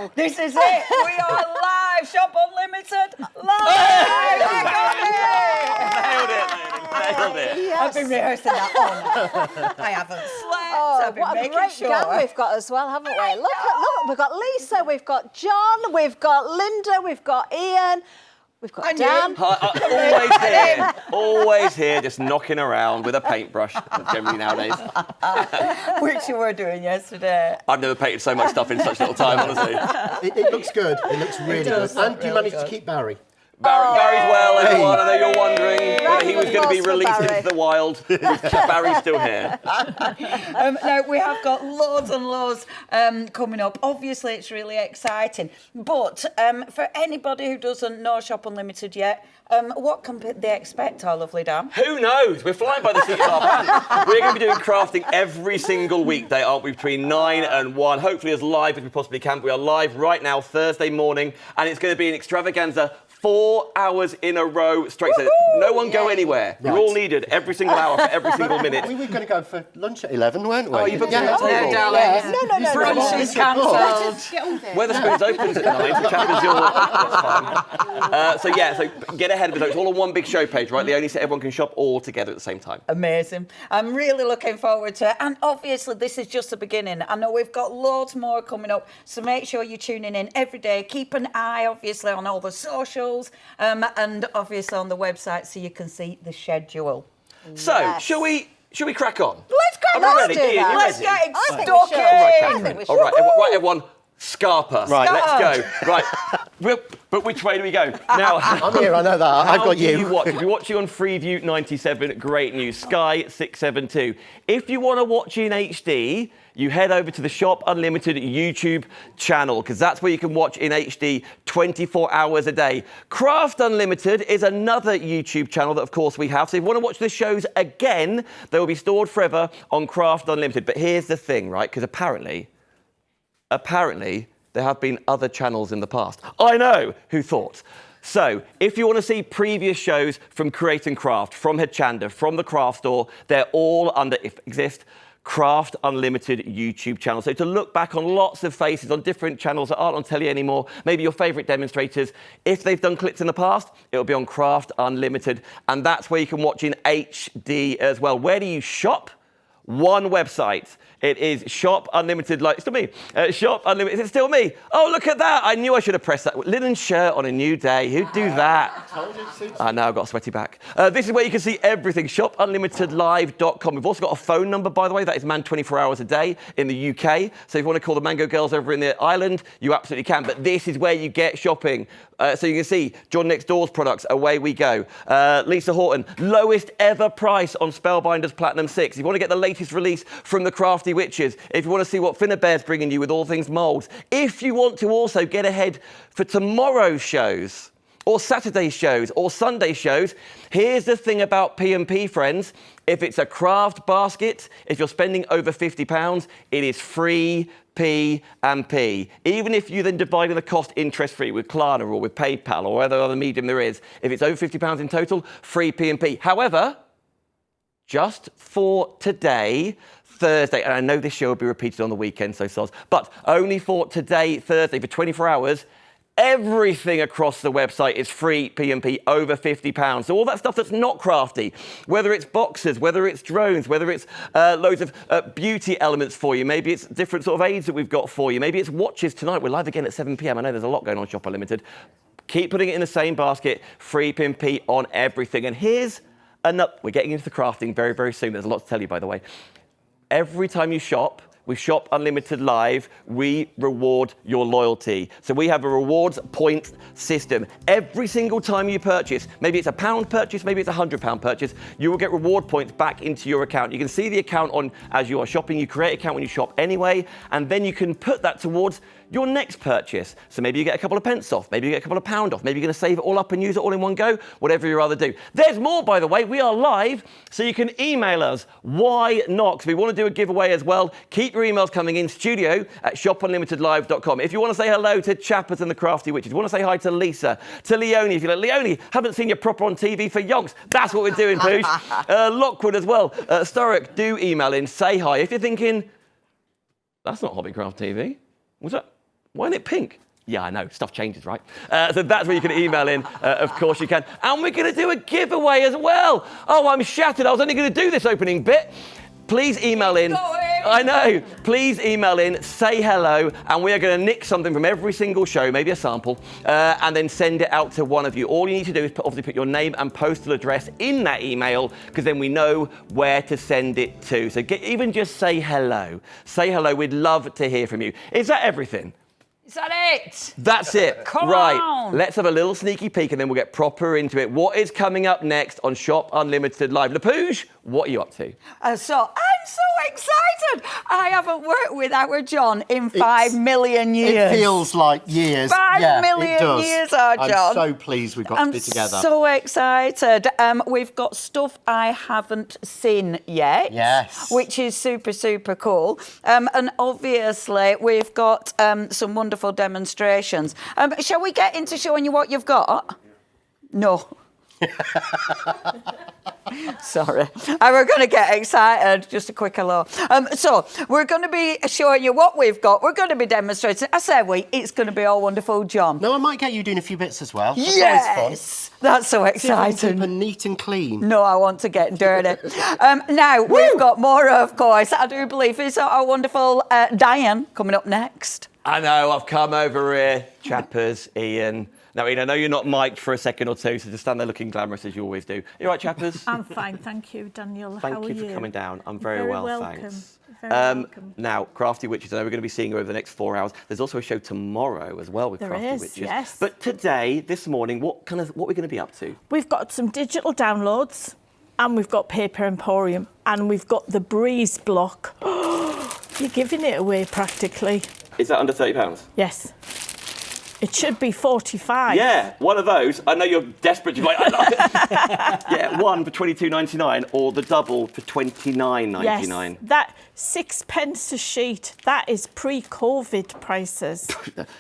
go. This is it. We are live. Shop Unlimited. Live. Nailed it. Yes. I've been rehearsing that all night. I haven't slept. I've been what a making great sure. gang we've got as well, haven't we? Look, we've got Lisa, we've got John, we've got Lynda, we've got Ian, we've got Dan. Always here, just knocking around with a paintbrush, generally nowadays. Which you were doing yesterday. I've never painted so much stuff in such little time, honestly. It looks good. It looks really good. And you managed to keep Barry. Barry's well, everyone. I know you're wondering whether he was going to be released Barry. into the wild. Barry's still here. Now, we have got loads and loads coming up. Obviously, it's really exciting. But for anybody who doesn't know Shop Unlimited yet, what can they expect, our lovely Dan? Who knows? We're flying by the seat of our pants. We're going to be doing crafting every single weekday, aren't we? Between 9 and 1, hopefully as live as we possibly can. We are live right now, Thursday morning, and it's going to be an extravaganza. 4 hours in a row straight. So no one go anywhere. You're all needed every single hour for every single minute. We were going to go for lunch at 11, weren't we? Oh, you booked a table? No, darling. No. Brunch is cancelled. Weatherspoon's opens at 9, so Chapman's your... That's fine. So get ahead of it. It's all on one big show page, right? They only say everyone can shop all together at the same time. Amazing. I'm really looking forward to it. And obviously, this is just the beginning. I know we've got loads more coming up, so make sure you're tuning in every day. Keep an eye, obviously, on all the socials and obviously on the website so you can see the schedule. So, shall we crack on? Let's crack on. Let's get it I think we stuck should. in. I think we should. All right, everyone, scarper. Right. Let's go. Right, but which way do we go? Now, I'm here, I know that. I've got you. If you're watching on Freeview 97, great news. Sky 672. If you want to watch in HD, you head over to the Shop Unlimited YouTube channel, because that's where you can watch in HD 24 hours a day. Craft Unlimited is another YouTube channel that, of course, we have. So if you want to watch the shows again, they will be stored forever on Craft Unlimited. But here's the thing, right? Because apparently, there have been other channels in the past. I know, who thought? So, if you want to see previous shows from Create and Craft, from Hedchanda, from the Craft Store, they're all under, if exist, Craft Unlimited YouTube channel. So to look back on lots of faces on different channels that aren't on telly anymore, maybe your favourite demonstrators, if they've done clips in the past, it'll be on Craft Unlimited. And that's where you can watch in HD as well. Where do you shop? One website. It is Shop Unlimited. It's still me. Shop Unlimited. Is it still me? Oh, look at that. I knew I should have pressed that. Linen shirt on a new day. Who'd do that? I know, I've got a sweaty back. This is where you can see everything. ShopUnlimitedLive.com. We've also got a phone number, by the way. That is manned 24 hours a day in the UK. So if you want to call the Mango Girls over in the island, you absolutely can. But this is where you get shopping. So you can see John Next Door's products. Away we go. Lisa Horton, lowest ever price on Spellbinders Platinum 6. If you want to get the latest release from the Crafty Witches, if you want to see what Finnabair's bringing you with all things moulds, if you want to also get ahead for tomorrow's shows, or Saturday's shows, or Sunday shows, here's the thing about P&P, friends. If it's a craft basket, if you're spending over £50, it is free P&P. Even if you then divide the cost interest-free with Klarna or with PayPal or whatever other medium there is, if it's over £50 in total, free P&P. However, just for today, Thursday, and I know this show will be repeated on the weekend, so soz, but only for today, Thursday, for 24 hours, everything across the website is free P&P over £50. So all that stuff that's not crafty, whether it's boxes, whether it's drones, whether it's loads of beauty elements for you, maybe it's different sort of aids that we've got for you, maybe it's watches tonight. We're live again at 7 p.m. I know there's a lot going on Shop Unlimited. Keep putting it in the same basket, free P&P on everything. And here's another, we're getting into the crafting very, very soon. There's a lot to tell you, by the way. Every time you shop, with Shop Unlimited Live, we reward your loyalty. So we have a rewards point system. Every single time you purchase, maybe it's a £1 purchase, maybe it's a £100 purchase, you will get reward points back into your account. You can see the account on as you are shopping. You create an account when you shop anyway, and then you can put that towards your next purchase. So maybe you get a couple of pence off, maybe you get a couple of £1 off, maybe you're going to save it all up and use it all in one go, whatever you rather do. There's more, by the way. We are live, so you can email us. Why not? Because we want to do a giveaway as well. Keep your emails coming in, studio@shopunlimitedlive.com. If you want to say hello to Chapman and the Crafty Witches, you want to say hi to Lisa, to Leonie, if you're like, Leonie, haven't seen you proper on TV for yonks. That's what we're doing, Pooch. Lockwood as well. Sturrock, do email in, say hi. If you're thinking, that's not Hobbycraft TV. What's that? Why isn't it pink? Yeah, I know, stuff changes, right? So that's where you can email in, of course you can. And we're going to do a giveaway as well. Oh, I'm shattered. I was only going to do this opening bit. Please email in. I know. Please email in, say hello, and we are going to nick something from every single show, maybe a sample, and then send it out to one of you. All you need to do is obviously put your name and postal address in that email, because then we know where to send it to. So even just say hello. Say hello. We'd love to hear from you. Is that everything? Is that it? That's it. Come right. on. Let's have a little sneaky peek and then we'll get proper into it. What is coming up next on Shop Unlimited Live? Lapouge, what are you up to? So I'm so excited. I haven't worked with our John in 5 million years. It feels like years. 5 million it does. years, John. I'm so pleased we've got to be together. I'm so excited. We've got stuff I haven't seen yet. Yes. Which is super, super cool. And obviously, we've got some wonderful demonstrations. Shall we get into showing you what you've got? No. Sorry. We're going to get excited. Just a quick hello. So we're going to be showing you what we've got. We're going to be demonstrating. I say it's going to be all wonderful, John. No, I might get you doing a few bits as well. That's Yes! always fun. That's so exciting. Keep it neat and clean. No, I want to get dirty. Now, we've got more, of course. I do believe it's our wonderful Diane coming up next. I know, I've come over here, Chappers, Ian. Now, Ian, I know you're not mic'd for a second or two, so just stand there looking glamorous as you always do. You all right, Chappers? I'm fine, thank you, Daniel. How are you? Thank you for coming down. I'm very well, welcome. thanks. Very welcome. Now, Crafty Witches, I know we're going to be seeing you over the next 4 hours. There's also a show tomorrow as well with There Crafty is, Witches. yes. But today, this morning, what are we going to be up to? We've got some digital downloads, and we've got Paper Emporium, and we've got the Breeze block. You're giving it away practically. Is that under £30? Yes. It should be 45. Yeah, one of those. I know you're desperate. You're like, I love it. Yeah, one for $22.99 or the double for $29.99. Yes, that 6 pence a sheet, that is pre-COVID prices.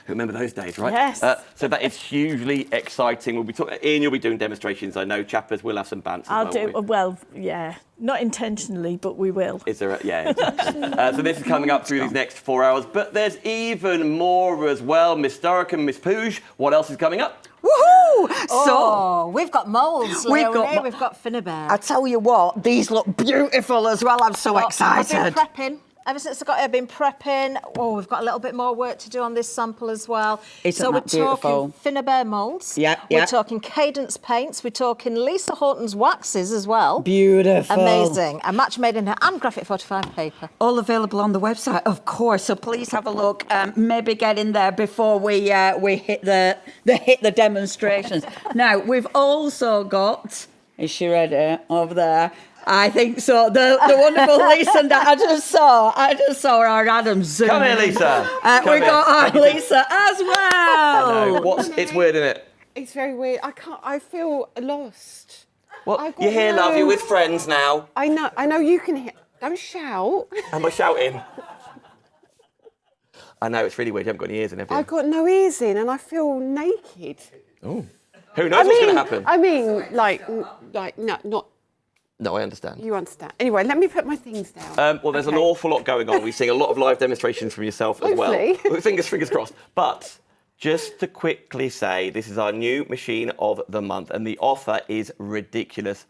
Remember those days, right? Yes. So that is hugely exciting. We'll be talking. Ian, you'll be doing demonstrations. I know. Chappers will have some bants. I'll as do, well, well, yeah, not intentionally, but we will. Is there? Yeah. Exactly. So this is coming up through these next 4 hours, but there's even more as well. Miss Sturrock and Miss Pouge, what else is coming up? Woohoo! Oh, we've got moulds, We've Leonie. got We've got Finnabair. I tell you what, these look beautiful as well. I'm so excited. I've been prepping. Ever since I got here, I've been prepping. Oh, we've got a little bit more work to do on this sample as well. Isn't that we're beautiful? talking Finnabair moulds. Yeah, We're yeah. talking Cadence paints. We're talking Lisa Horton's waxes as well. Beautiful. Amazing. A match made in her and graphic 45 paper. All available on the website, of course. So please have a look. Maybe get in there before we hit the demonstrations. Now we've also got. Is she ready over there? I think so. The wonderful Lisa that I just saw our Adam zoom. Come here, Lisa. We got our Lisa as well. No, it's weird, isn't it? It's very weird. I feel lost. Well, I've got you're here, love. no- You're with friends now. I know you can hear. Don't shout. Am I shouting? I know, it's really weird. You haven't got any ears in, have you? I've got no ears in and I feel naked. Who knows what's going to happen? I mean, like, no, not. No, I understand. You understand. Anyway, let me put my things down. Well, there's an Okay. awful lot going on. We've seen a lot of live demonstrations from yourself as Hopefully. well. Fingers crossed. But just to quickly say, this is our new machine of the month, and the offer is ridiculous.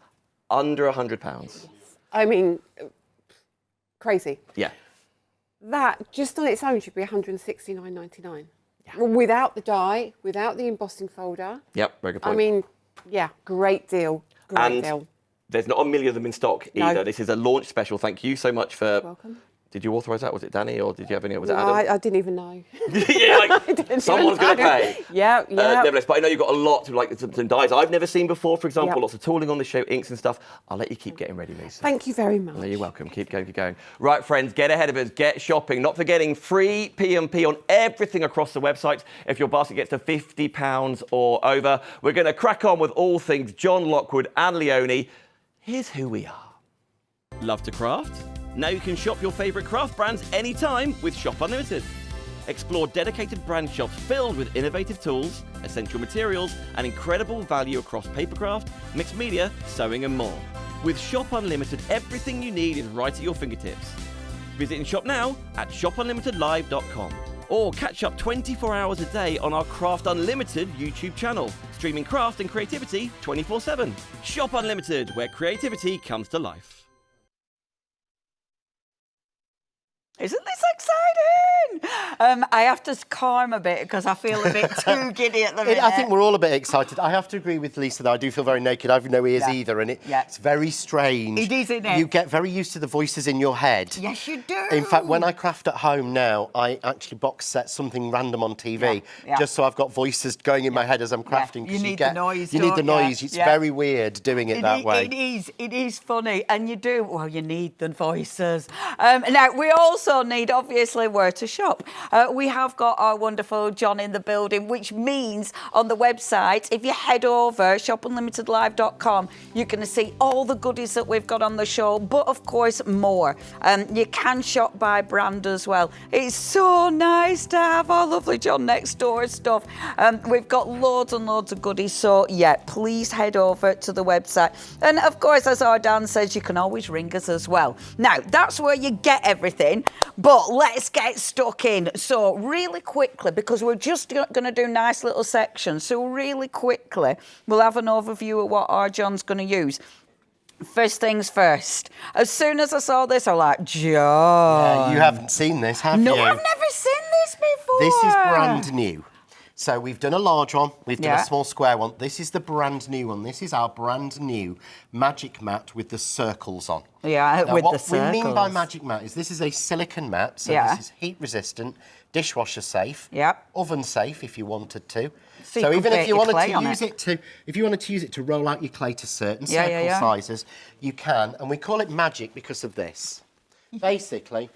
Under £100. I mean, crazy. Yeah. That just on its own should be £169.99. Without the die, without the embossing folder. Yep, very good point. I mean, yeah, great deal. Great deal. There's not a million of them in stock No. either. This is a launch special. Thank you so much for... Welcome. Did you authorise that? Was it Danny or did you have any? Was it No, Adam? I didn't even know. Yeah, like, someone's going to pay. Yeah. Nevertheless, but I know you've got a lot of like some dyes I've never seen before, for example, Yep. lots of tooling on the show, inks and stuff. I'll let you keep getting ready, Lisa. Thank you very much. No, you're welcome. Keep going, keep going. Right, friends, get ahead of us. Get shopping. Not forgetting free P&P on everything across the website. If your basket gets to £50 or over, we're going to crack on with all things John Lockwood and Leonie. Here's who we are. Love to craft? Now you can shop your favourite craft brands anytime with Shop Unlimited. Explore dedicated brand shops filled with innovative tools, essential materials, and incredible value across papercraft, mixed media, sewing, and more. With Shop Unlimited, everything you need is right at your fingertips. Visit and shop now at shopunlimitedlive.com. Or catch up 24 hours a day on our Craft Unlimited YouTube channel, streaming craft and creativity 24/7. Shop Unlimited, where creativity comes to life. Isn't this exciting? I have to calm a bit because I feel a bit too giddy at the minute. I think we're all a bit excited. I have to agree with Lisa that I do feel very naked. I have no ears either, and it's very strange. It is, isn't it? You get very used to the voices in your head. Yes, you do. In fact, when I craft at home now, I actually box set something random on TV, just so I've got voices going in my head as I'm crafting. You need the noise, You need the don't you? noise. It's very weird doing it that way. It is funny, and you do. Well, you need the voices. Now we also need, obviously, where to shop. We have got our wonderful John in the building, which means on the website, if you head over shopunlimitedlive.com, you're going to see all the goodies that we've got on the show, but of course more. You can shop by brand as well. It's so nice to have our lovely John next door stuff. We've got loads and loads of goodies, so yeah, please head over to the website. And of course, as our Dan says, you can always ring us as well. Now, that's where you get everything, but let's get stuck in. So really quickly, because we're just going to do nice little sections, so really quickly, we'll have an overview of what our John's going to use. First things first. As soon as I saw this, I'm like, John. Yeah, you haven't seen this, have you? No, I've never seen this before. This is brand new. So we've done a large one, we've done a small square one. This is the brand new one. This is our brand new magic mat with the circles on. Yeah, now, with what the circles. we mean by magic mat is this is a silicone mat, so this is heat resistant, dishwasher safe, oven safe if you wanted to. So even if you wanted to use it to roll out your clay to certain circle sizes, you can. And we call it magic because of this. Basically,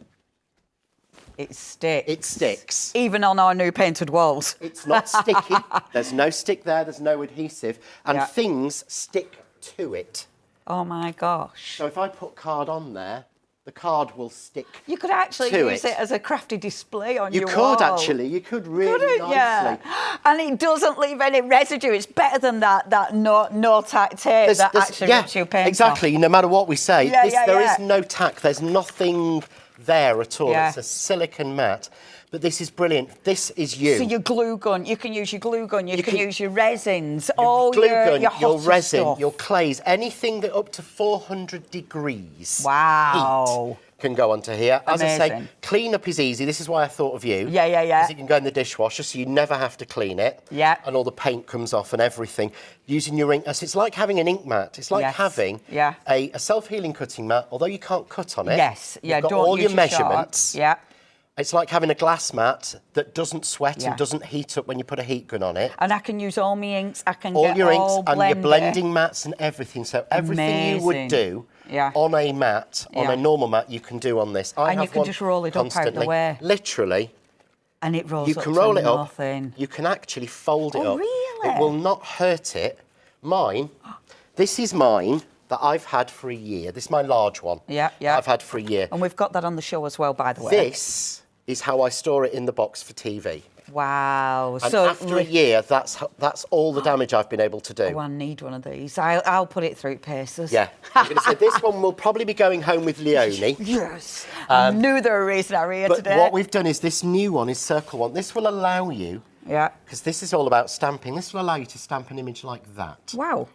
it sticks. It sticks. Even on our new painted walls. It's not sticky. There's no stick there. There's no adhesive. And things stick to it. Oh, my gosh. So if I put card on there, the card will stick to it. You could actually use it as a crafty display on your wall. You could, actually. You could really nicely. Yeah. And it doesn't leave any residue. It's better than that no-tack tape that actually rips your paint exactly. off. No matter what we say, there is no tack. There's nothing there at all. It's a silicone mat. But this is brilliant. This is you. So your glue gun, you can use your glue gun, you can use your resins, your glue gun, your resin, stuff. your clays, anything that up to 400 degrees heat can go onto here. As Amazing. I say, clean up is easy. This is why I thought of you. Yeah. Because it can go in the dishwasher, so you never have to clean it. Yeah. And all the paint comes off and everything. Using your ink, it's like having an ink mat. It's like having a self-healing cutting mat, although you can't cut on it. Yes. You've got all your measurements. Yeah. It's like having a glass mat that doesn't sweat and doesn't heat up when you put a heat gun on it. And I can use all my inks. I can all get your all inks and your blending mats and everything. So everything you would do on a mat, on a normal mat, you can do on this. And you can just roll it up out the way. Literally. And it rolls up. You can roll it up. Nothing. You can actually fold it up. Really? It will not hurt it. Mine. This is mine. That I've had for a year. This is my large one. Yeah. I've had for a year. And we've got that on the show as well, by the way. This is how I store it in the box for TV. Wow. And so after a year, that's all the damage I've been able to do. Oh, I need one of these. I'll put it through paces. Yeah. I'm going to say this one will probably be going home with Leonie. Yes. I knew there were a reason I were here today. But what we've done is this new one is circle one. This will allow you, because this is all about stamping, this will allow you to stamp an image like that. Wow.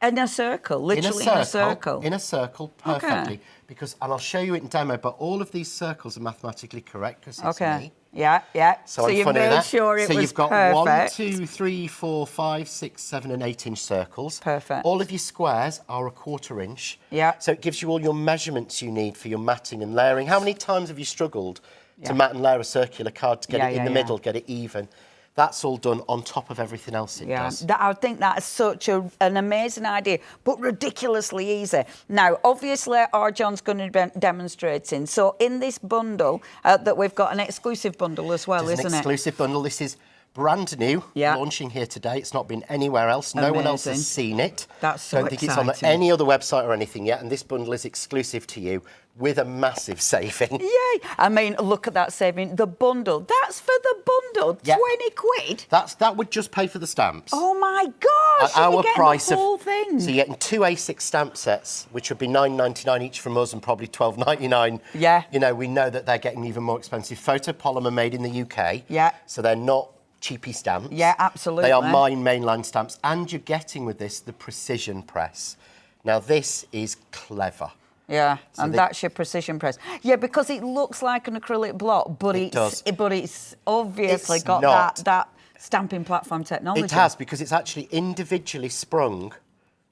In a circle, literally in a circle. In a circle, perfectly. Okay. Because, and I'll show you it in demo, but all of these circles are mathematically correct because it's me. Yeah. So you made sure it was perfect. So you've got 1, 2, 3, 4, 5, 6, 7 and 8 inch circles. Perfect. All of your squares are 1/4 inch. Yeah. So it gives you all your measurements you need for your matting and layering. How many times have you struggled to mat and layer a circular card to get it in the middle, get it even? That's all done on top of everything else it does. I think that is such an amazing idea, but ridiculously easy. Now, obviously, our John's going to be demonstrating. So in this bundle that we've got an exclusive bundle as well, isn't it? An exclusive bundle. This is Brand new, Yeah. launching here today. It's not been anywhere else. No one else has seen it. That's so Don't think it's on exciting. any other website or anything yet. And this bundle is exclusive to you with a massive saving. Yay! I mean, look at that saving. The bundle. That's for the bundle. Yeah. 20 quid. That would just pay for the stamps. Oh my gosh! At our you're getting price the whole thing. So you're getting 2 A6 stamp sets, which would be £9.99 each from us and probably £12.99. Yeah. You know, we know that they're getting even more expensive. Photopolymer made in the UK. Yeah. So they're not cheapy stamps. Yeah, absolutely. They are mine mainline stamps. And you're getting with this the precision press. Now, this is clever. Yeah, and that's your precision press. Yeah, because it looks like an acrylic block, but it's obviously got that stamping platform technology. It has, because it's actually individually sprung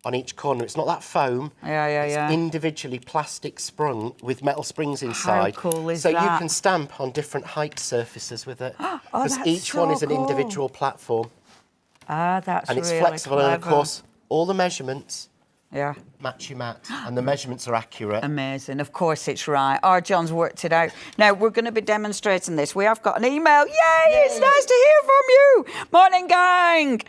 on each corner. It's not that foam. It's individually plastic sprung with metal springs inside. How cool is that? So that? you can stamp on different height surfaces with it. Because each one is an individual platform. Ah, that's and it's really flexible. clever. And of course, all the measurements match your mat, and the measurements are accurate. Amazing. Of course it's right. Our John's worked it out. Now, we're going to be demonstrating this. We have got an email. Yay! It's nice to hear from you. Morning, gang.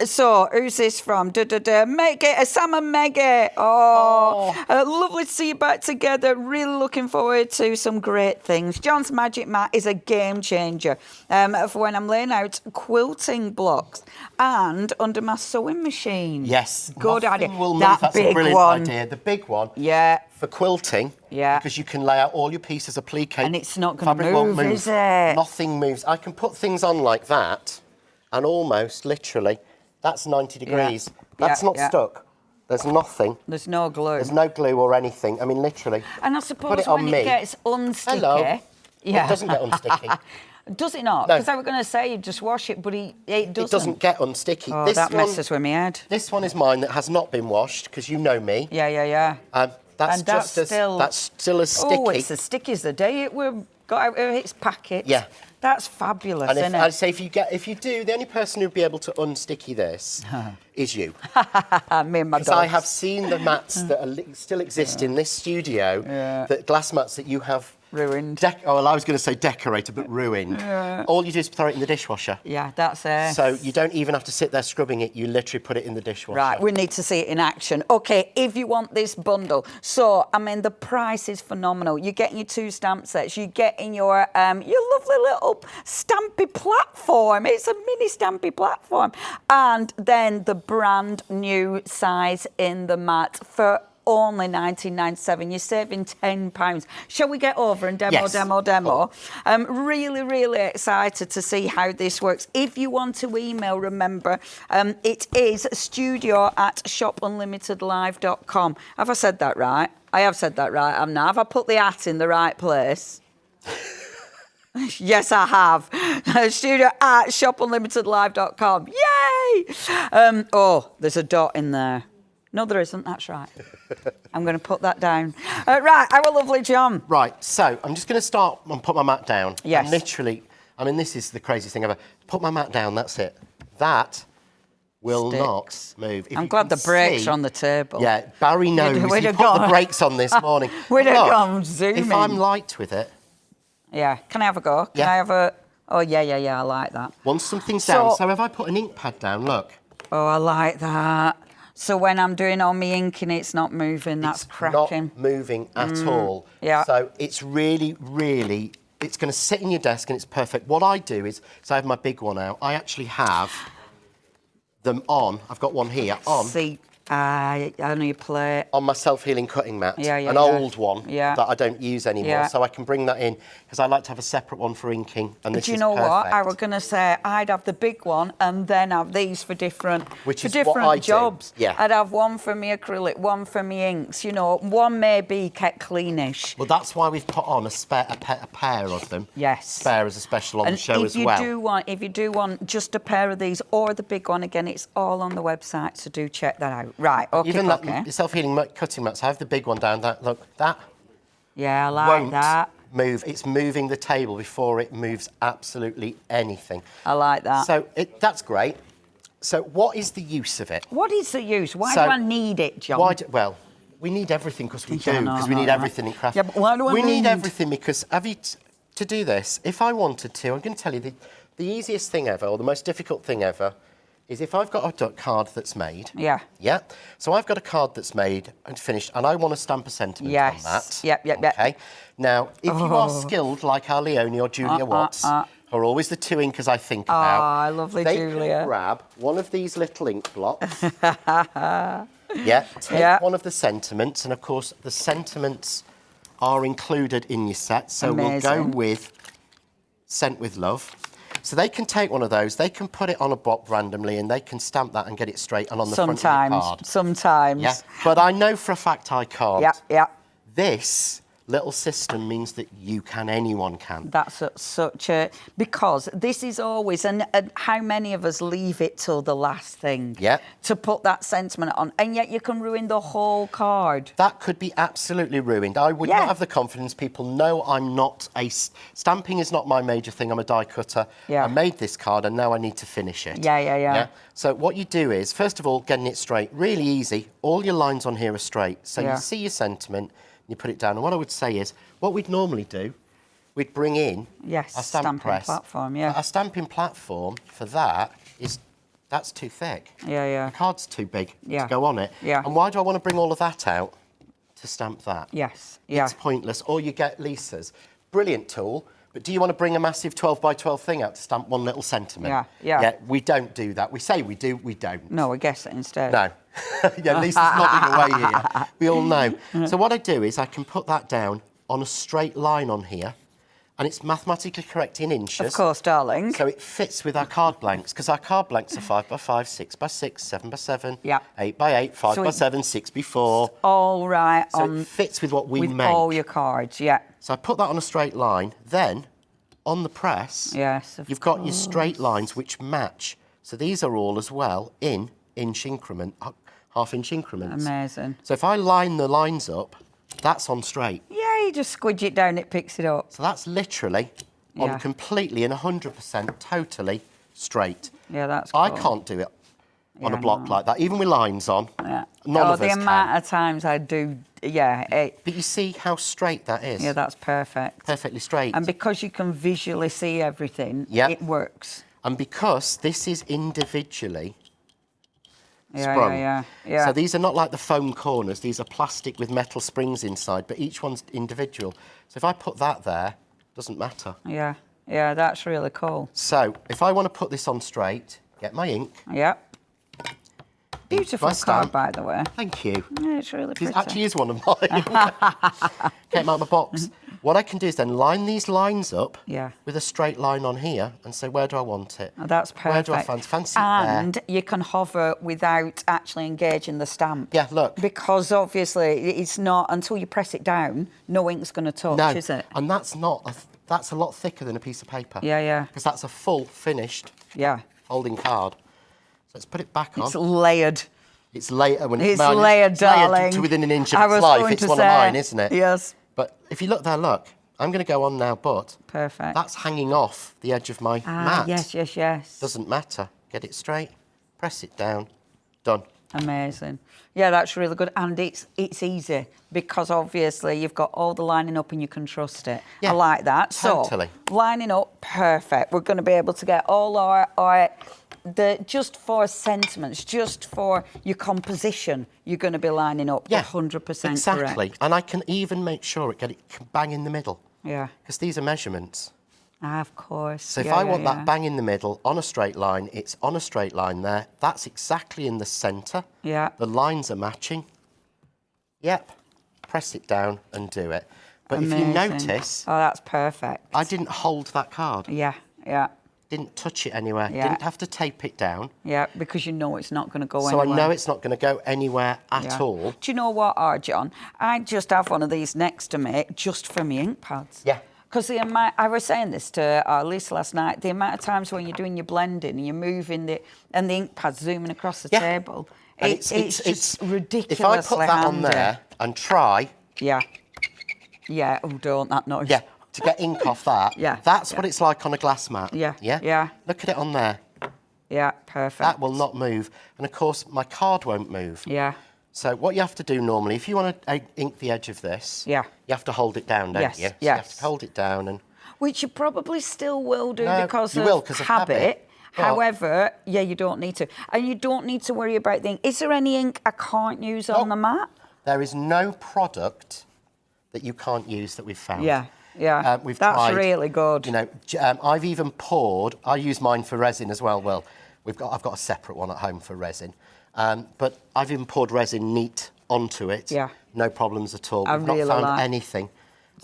So, who's this from? Meggie, Sam and Meggie. Lovely to see you back together. Really looking forward to some great things. John's Magic Mat is a game changer for when I'm laying out quilting blocks and under my sewing machine. Yes. Good idea. That's big a brilliant one. idea. The big one. Yeah. For quilting. Yeah. Because you can lay out all your pieces, applique. And it's not going to fabric won't move, is it? Nothing moves. I can put things on like that, and almost, literally, that's 90 degrees. That's not stuck. There's nothing. There's no glue. There's no glue or anything. I mean, literally. And I put suppose it on when me. it gets unsticky... Hello. Yeah. It doesn't get unsticky. Does it not? No. Because I was going to say you just wash it, but it doesn't. It doesn't get unsticky. Oh, this that one, messes with my head. This one is mine that has not been washed, because you know me. Yeah. That's still as sticky. Oh, it's as sticky as the day it got out of its packet. Yeah. That's fabulous, And isn't I'd it? say if you do, the only person who'd be able to unsticky this is you. Me and my Because I dogs. have seen the mats that still exist in this studio, that glass mats that you have ruined. I was going to say decorated, but ruined. All you do is throw it in the dishwasher. Yeah, that's it. So you don't even have to sit there scrubbing it. You literally put it in the dishwasher. Right, we need to see it in action. OK, if you want this bundle. So, I mean, the price is phenomenal. You're getting your 2 stamp sets. You're getting your lovely little stampy platform. It's a mini stampy platform. And then the brand new size in the mat for only £19.97. You're saving £10. Shall we get over and demo? Cool. Really, really excited to see how this works. If you want to email, remember, it is studio@shopunlimitedlive.com. Have I said that right? I have said that right, haven't I? Have I put the at in the right place? Yes, I have. studio@shopunlimitedlive.com. Yay! There's a dot in there. No, there isn't. That's right. I'm going to put that down. Right, our lovely John. Right, so I'm just going to start and put my mat down. Yes. And literally, I mean, this is the craziest thing ever. Put my mat down, that's it. That will not move. I'm glad the brakes are on the table. Yeah, Barry knows. We'd He have put gone- the brakes on this morning. We'd have Look, gone zooming. If I'm light with it, Yeah, can I have a go? Can I have a... Oh, yeah, I like that. once something's down, so if I put an ink pad down, look. Oh, I like that. So when I'm doing all my inking, it's not moving. That's cracking. Not moving at all. Yeah. So it's really, really, it's going to sit in your desk and it's perfect. What I do is, so I have my big one out, I actually have them on. I've got one here on. See, I know you play. On my self-healing cutting mat. Yeah, An old one Yeah. that I don't use anymore. Yeah. So I can bring that in because I like to have a separate one for inking. And this Do you is know what? perfect. I was going to say I'd have the big one and then have these for different, Which for is what different I do. jobs. Yeah. I'd have one for me acrylic, one for me inks. You know, one may be kept cleanish. Well, that's why we've put on a pair of them. Yes. Spare as a special on the show as well. If you do want just a pair of these or the big one, again, it's all on the website, so do check that out. Right, okay. Even that self-healing cutting mats, I have the big one down. That Yeah, I like won't that. move. It's moving the table before it moves absolutely anything. I like that. So that's great. So what is the use of it? What is the use? Why do I need it, John? Well, we need everything because we do, Yeah, because we need everything in craft. Yeah, but why do I we need need- everything because to do this, if I wanted to, I'm going to tell you the easiest thing ever, or the most difficult thing ever, is if I've got a card that's made. Yeah. Yeah. So I've got a card that's made and finished, and I want to stamp a sentiment on that. Yep. Okay. Now, if you are skilled like our Leonie or Julia Watts, who are always the two inkers I think about. Lovely they Julia. can grab one of these little ink blocks. Take one of the sentiments, and of course the sentiments are included in your set. So we'll go with Sent with Love. So they can take one of those, they can put it on a block randomly, and they can stamp that and get it straight and on the front of the card. Sometimes. Yeah. But I know for a fact I can't. Yeah. This little system means that you can, anyone can. That's such a... Because this is always... And how many of us leave it till the last thing to put that sentiment on, and yet you can ruin the whole card. That could be absolutely ruined. I would not have the confidence. People know I'm not a... Stamping is not my major thing. I'm a die cutter. I made this card, and now I need to finish it. Yeah. So what you do is, first of all, getting it straight. Really easy. All your lines on here are straight. So you see your sentiment, you put it down. And what I would say is, what we'd normally do, we'd bring in a stamp press. Platform, A stamping platform for that is, that's too thick. The card's too big to go on it. And why do I want to bring all of that out? To stamp that. It's pointless. Or you get Lisa's. Brilliant tool. But do you want to bring a massive 12 by 12 thing out to stamp one little sentiment? Yeah, we don't do that. We say we do, we don't. No, we guess it instead. No. Lisa's nodding away here. We all know. So what I do is I can put that down on a straight line on here, and it's mathematically correct in inches. Of course, darling. So it fits with our card blanks, because our card blanks are 5 by 5, 6 by 6, 7 by 7, 8 by 8, 5 by 7, 6 by 4. All right. So it fits with what we make. With all your cards, So I put that on a straight line. Then, on the press, you've got your straight lines which match. So these are all as well in half-inch increments. Amazing. So if I line the lines up, that's on straight. Yeah, you just squidge it down, it picks it up. So that's literally on completely and 100% totally straight. Yeah, that's cool. I can't do it on a block like that, even with lines on. None of us the amount of times I do, But you see how straight that is? Yeah, that's perfect. Perfectly straight. And because you can visually see everything, it works. And because this is individually sprung. So these are not like the foam corners. These are plastic with metal springs inside, but each one's individual. So if I put that there, doesn't matter. Yeah, that's really cool. So if I want to put this on straight, get my ink. Beautiful card, by the way. Thank you. Yeah, it's really pretty. It actually is one of mine. Came out of my box. What I can do is then line these lines up with a straight line on here and say, where do I want it? Oh, that's perfect. Where do I fancy it And there? you can hover without actually engaging the stamp. Yeah, look. Because obviously it's not, until you press it down, no ink's going to touch, is it? And that's not, that's a lot thicker than a piece of paper. Because that's a full, finished folding card. So let's put it back on. It's layered. It's layered. It's layered, darling. To within an inch of its life. It's one of mine, isn't it? Yes. But if you look there, look. I'm going to go on now, but perfect. That's hanging off the edge of my mat. Yes. Doesn't matter. Get it straight, press it down, done. Amazing. Yeah, that's really good. And it's easy because obviously you've got all the lining up and you can trust it. I like that. Totally. So, lining up, perfect. We're going to be able to get all our just for sentiments, just for your composition, you're going to be lining up 100% exactly. correct. And I can even make sure it can bang in the middle. Because these are measurements. Of course. So if I want that bang in the middle on a straight line, it's on a straight line there. That's exactly in the centre. The lines are matching. Press it down and do it. But if you notice... Oh, that's perfect. I didn't hold that card. Didn't touch it anywhere. Didn't have to tape it down. Because you know it's not going to go anywhere. So I know it's not going to go anywhere at all. Do you know what, John? I just have one of these next to me just for me ink pads. Because the amount, I was saying this to Lisa last night, the amount of times when you're doing your blending and you're moving and the ink pad's zooming across the table, it's just ridiculously If I put that on there and try... oh, don't, that noise. To get ink off that, that's what it's like on a glass mat. Look at it on there. Perfect. That will not move. And of course, my card won't move. So what you have to do normally, if you want to ink the edge of this, you have to hold it down, don't you? So you have to hold it down and... Which you probably still will do because of of habit. However, yeah, you don't need to. And you don't need to worry about the ink. Is there any ink I can't use on the mat? There is no product that you can't use that we've found. Yeah. We've That's tried, really good. You know, I've even poured. I use mine for resin as well. Well, I've got a separate one at home for resin, but I've even poured resin neat onto it. Yeah. No problems at all. We've not found anything.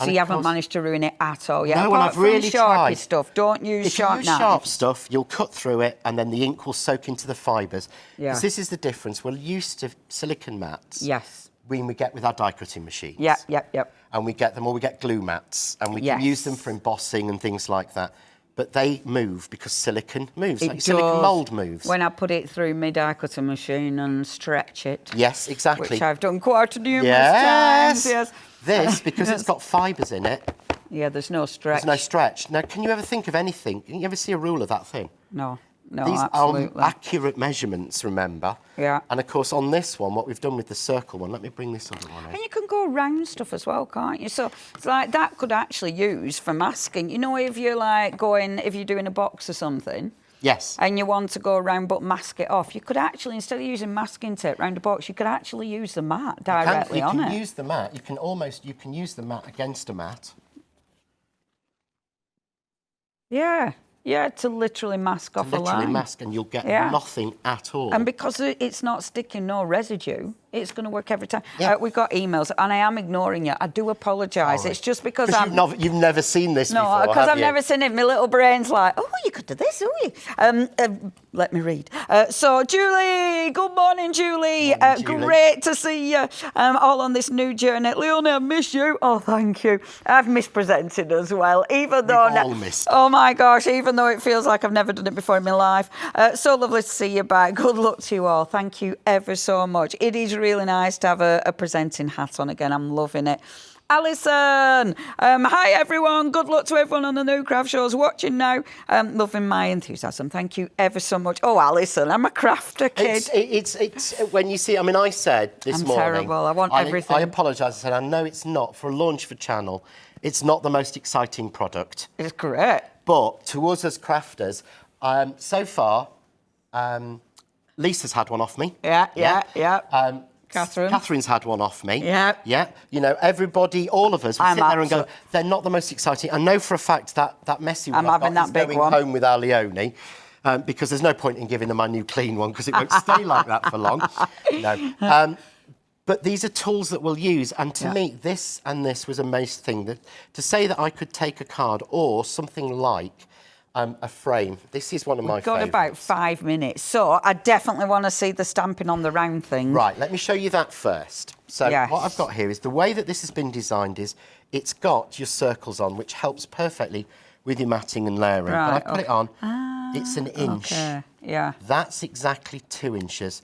So you haven't managed to ruin it at all. Yeah. No, and I've really tried. Stuff. Don't use sharp knives. If you use sharp stuff, you'll cut through it, and then the ink will soak into the fibres. Yeah. Because this is the difference. We're used to silicone mats. Yes. When we get with our die cutting machines. Yep. And we get them, or we get glue mats, and we can use them for embossing and things like that. But they move because silicone moves, silicone mould moves. When I put it through my die cutting machine and stretch it. Yes, exactly. Which I've done quite numerous times. Yes. This, because it's got fibres in it. Yeah, there's no stretch. There's no stretch. Now, can you ever think of anything? Can you ever see a rule of that thing? No, These absolutely. are accurate measurements, remember? Yeah. And of course, on this one, what we've done with the circle one, let me bring this other one in. And you can go around stuff as well, can't you? So it's like that could actually use for masking. You know, if you're if you're doing a box or something. Yes. And you want to go around but mask it off, you could actually, instead of using masking tape around a box, you could actually use the mat directly on it. You can use the mat. You can use the mat against a mat. Yeah, to literally mask off a line. Literally mask, and you'll get nothing at all. And because it's not sticking no residue, it's going to work every time. Yeah. We've got emails, and I am ignoring you. I do apologise. It's just because you've never seen this before, No, because I've never seen it. My little brain's like, oh, you could do this, let me read. So, Julie, good morning, Julie. Julie. Great to see you all on this new journey. Leonie, I miss you. Oh, thank you. I've mispresented as well, even though... We've all missed. Oh, my gosh, even though it feels like I've never done it before in my life. So lovely to see you back. Good luck to you all. Thank you ever so much. It is really nice to have a presenting hat on again. I'm loving it. Alison, hi everyone. Good luck to everyone on the new craft shows watching now. Loving my enthusiasm. Thank you ever so much. Oh, Alison, I'm a crafter kid. It's when you see. I mean, I said this morning. I'm terrible. I want everything. I apologise. I said I know it's not for a launch for channel. It's not the most exciting product. It's correct. But to us as crafters, so far, Lisa's had one off me. Yeah. Kathryn's had one off me. Yeah. You know, everybody, all of us, we sit there and go, they're not the most exciting. I know for a fact that messy one I've got is going home with our Leonie, because there's no point in giving her my new clean one because it won't stay like that for long. No. But these are tools that we'll use. And to me, this and this was a amazing thing. To say that I could take a card or something like a frame. This is one of my favourites. We've got about 5 minutes. So I definitely want to see the stamping on the round thing. Right, let me show you that first. So what I've got here is the way that this has been designed is it's got your circles on, which helps perfectly with your matting and layering. Right, but I put it on, it's an inch. Okay, yeah. That's exactly 2 inches.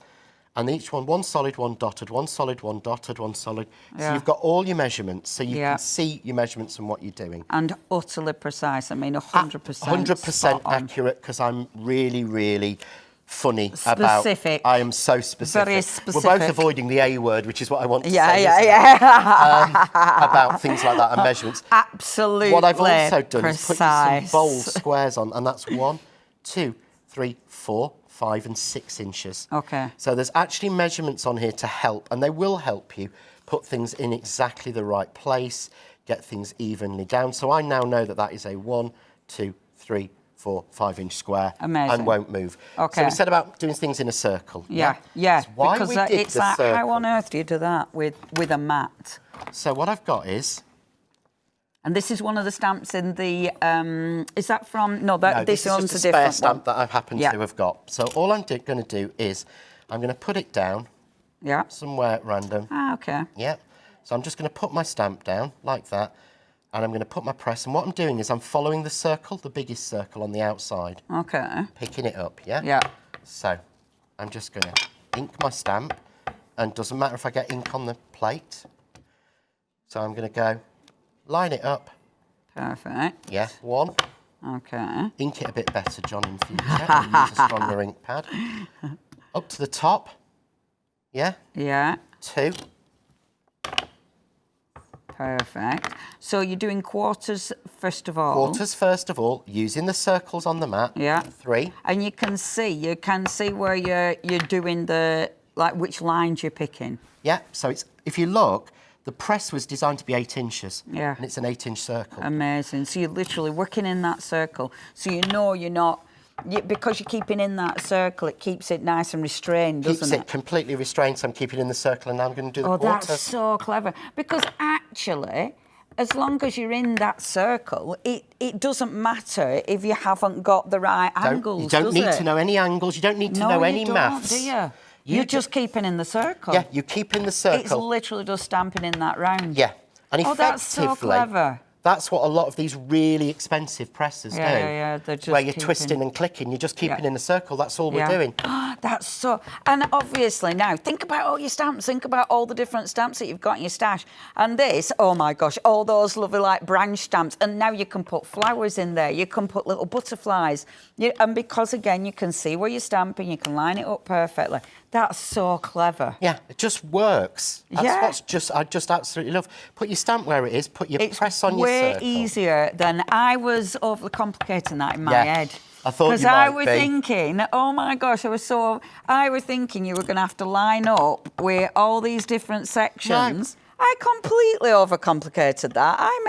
And each one solid, one dotted, one solid, one dotted, one solid. So you've got all your measurements, so you can see your measurements and what you're doing. And utterly precise. I mean, 100%. 100% accurate, because I'm really, really funny specific. I am so specific. Very specific. We're both avoiding the A word, which is what I want to say. About things like that and measurements. Absolutely. What I've also done precise. is put some bold squares on, and that's 1, 2, 3, 4, 5 and 6 inches. Okay. So there's actually measurements on here to help, and they will help you put things in exactly the right place, get things evenly down. So I now know that that is a 1, 2, 3, 4, 5 inch square. Amazing. And won't move. Okay. So we said about doing things in a circle. Yeah. Why because we did it's the like, circle. how on earth do you do that with a mat? So what I've got is... And this is one of the stamps in the, is that from, this one's is just a a spare different stamp one. that I happen to have got. So all I'm going to do is, I'm going to put it down somewhere at random. Okay. Yeah. So I'm just going to put my stamp down like that, and I'm going to put my press, and what I'm doing is I'm following the circle, the biggest circle on the outside. Okay. Picking it up, yeah? Yeah. So I'm just going to ink my stamp, and doesn't matter if I get ink on the plate. So I'm going to go line it up. Perfect. Yeah, 1. Okay. Ink it a bit better, John, in future. I'll use a stronger ink pad. Up to the top. Yeah? Yeah. 2. Perfect. So you're doing quarters first of all. Quarters first of all, using the circles on the mat. Yeah. 3. And you can see where you're doing the, like, which lines you're picking. Yeah, so it's, if you look, the press was designed to be 8 inches. Yeah. And it's an 8-inch circle. Amazing. So you're literally working in that circle. So you know you're not, because you're keeping in that circle, it keeps it nice and restrained, doesn't it? Keeps it completely restrained, so I'm keeping it in the circle, and now I'm going to do the quarters. That's so clever. Because actually, as long as you're in that circle, it doesn't matter if you haven't got the right angles, You don't need to know any angles. You don't need to know any maths. Do you? You're just keeping in the circle. Yeah, you keep in the circle. It's literally just stamping in that round. Yeah. And effectively, that's so clever. That's what a lot of these really expensive presses do. Yeah, they're just where you're twisting and clicking, you're just keeping in the circle. That's all we're doing. That's so... And obviously now, think about all your stamps. Think about all the different stamps that you've got in your stash. And this, oh my gosh, all those lovely, like, branch stamps. And now you can put flowers in there. You can put little butterflies. And because, again, you can see where you're stamping, you can line it up perfectly. That's so clever. Yeah, it just works. That's what's I just absolutely love. Put your stamp where it is, put your press on your circle. It's way easier than I was overly complicating that in my head. I thought you might be. Because I was thinking, oh my gosh, I was thinking you were going to have to line up with all these different sections. No. I completely overcomplicated that. I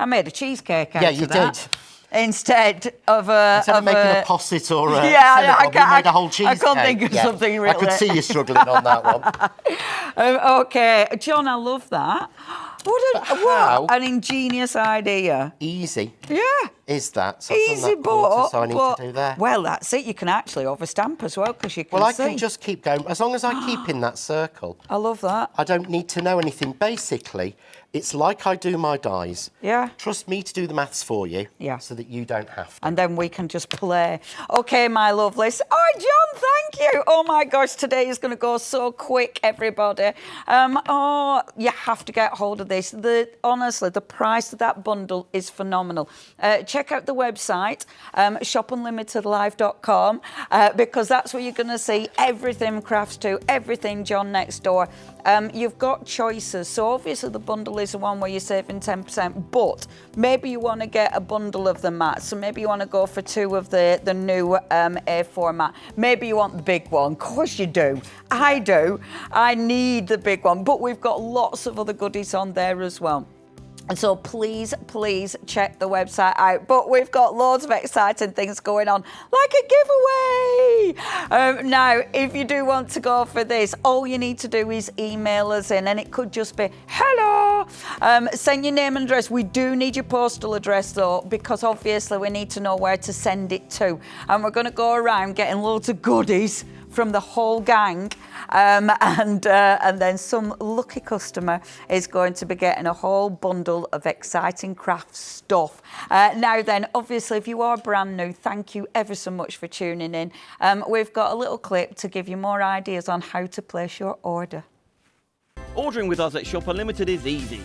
made a cheesecake out of that. Yeah, you did. Instead of making a posset or a I made a whole cheesecake. I can't think of something really. I could see you struggling on that one. Okay, John, I love that. What an ingenious idea. Easy. Yeah. Is that? So easy, so I need to do that. Well, that's it. You can actually overstamp as well because you can I can just keep going. As long as I keep in that circle. I love that. I don't need to know anything. Basically, it's like I do my dies. Yeah. Trust me to do the maths for you. Yeah. So that you don't have to. And then we can just play. Okay, my lovelies. Oh, John, thank you. Oh, my gosh, today is going to go so quick, everybody. You have to get hold of this. Honestly, the price of that bundle is phenomenal. Check out the website, shopunlimitedlive.com, because that's where you're going to see everything Crafts 2, everything John next door. You've got choices. So obviously the bundle is the one where you're saving 10%, but maybe you want to get a bundle of the mats. So maybe you want to go for 2 of the new A4 mat. Maybe you want the big one. Of course you do. I do. I need the big one, but we've got lots of other goodies on there as well. And so please check the website out. But we've got loads of exciting things going on, like a giveaway. Now, if you do want to go for this, all you need to do is email us in, and it could just be, hello. Send your name and address. We do need your postal address, though, because obviously we need to know where to send it to. And we're going to go around getting loads of goodies from the whole gang, and then some lucky customer is going to be getting a whole bundle of exciting craft stuff. Now then, obviously, if you are brand new, thank you ever so much for tuning in. We've got a little clip to give you more ideas on how to place your order. Ordering with us at Shop Unlimited is easy.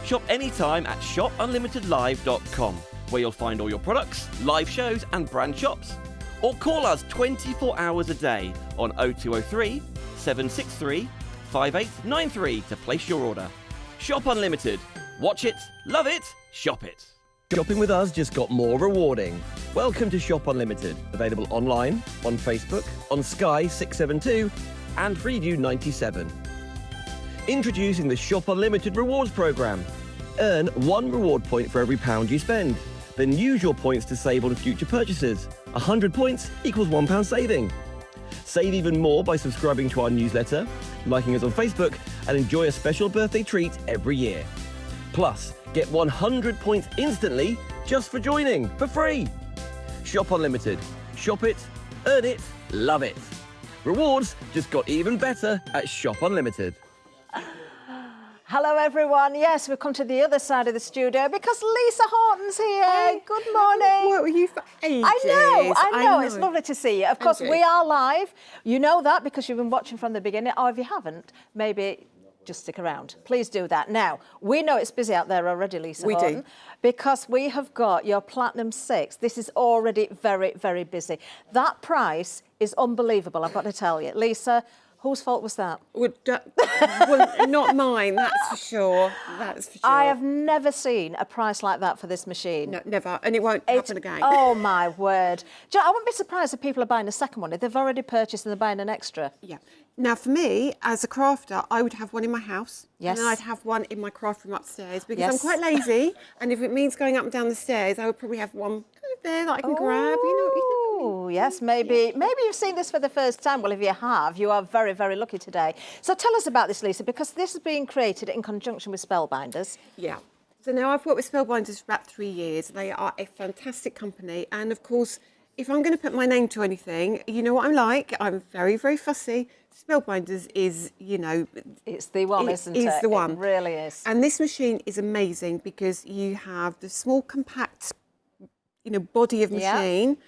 Shop anytime at shopunlimitedlive.com, where you'll find all your products, live shows and brand shops. Or call us 24 hours a day on 0203 763 5893 to place your order. Shop Unlimited. Watch it, love it, shop it. Shopping with us just got more rewarding. Welcome to Shop Unlimited. Available online, on Facebook, on Sky 672 and Freeview 97. Introducing the Shop Unlimited Rewards Programme. Earn 1 reward point for every £1 you spend. Then use your points to save on future purchases. 100 points equals £1 saving. Save even more by subscribing to our newsletter, liking us on Facebook, and enjoy a special birthday treat every year. Plus, get 100 points instantly just for joining, for free. Shop Unlimited. Shop it, earn it, love it. Rewards just got even better at Shop Unlimited. Hello, everyone. Yes, we've come to the other side of the studio because Lisa Horton's here. Hi. Good morning. What were you for ages? I know. It's lovely to see you. Of course, we are live. You know that because you've been watching from the beginning. Or if you haven't, maybe just stick around. Please do that. Now, we know it's busy out there already, Lisa Horton. We do. Because we have got your Platinum 6. This is already very, very busy. That price is unbelievable, I've got to tell you. Lisa Whose fault was that? Well, not mine, that's for sure. That's for sure. I have never seen a price like that for this machine. No, never. And it won't happen again. Oh, my word. Do you know, I wouldn't be surprised if people are buying a second one, if they've already purchased and they're buying an extra. Yeah. Now, for me, as a crafter, I would have one in my house. Yes. And then I'd have one in my craft room upstairs because I'm quite lazy. And if it means going up and down the stairs, I would probably have one kind of there that I can grab. Oh, yes, maybe you've seen this for the first time. Well, if you have, you are very, very lucky today. So tell us about this, Lisa, because this is being created in conjunction with Spellbinders. Yeah. So now I've worked with Spellbinders for about 3 years. They are a fantastic company. And of course, if I'm going to put my name to anything, you know what I'm like. I'm very, very fussy. Spellbinders is, you know... It's the one, isn't it? It's the one. It really is. And this machine is amazing because you have the small, compact, you know, body of machine.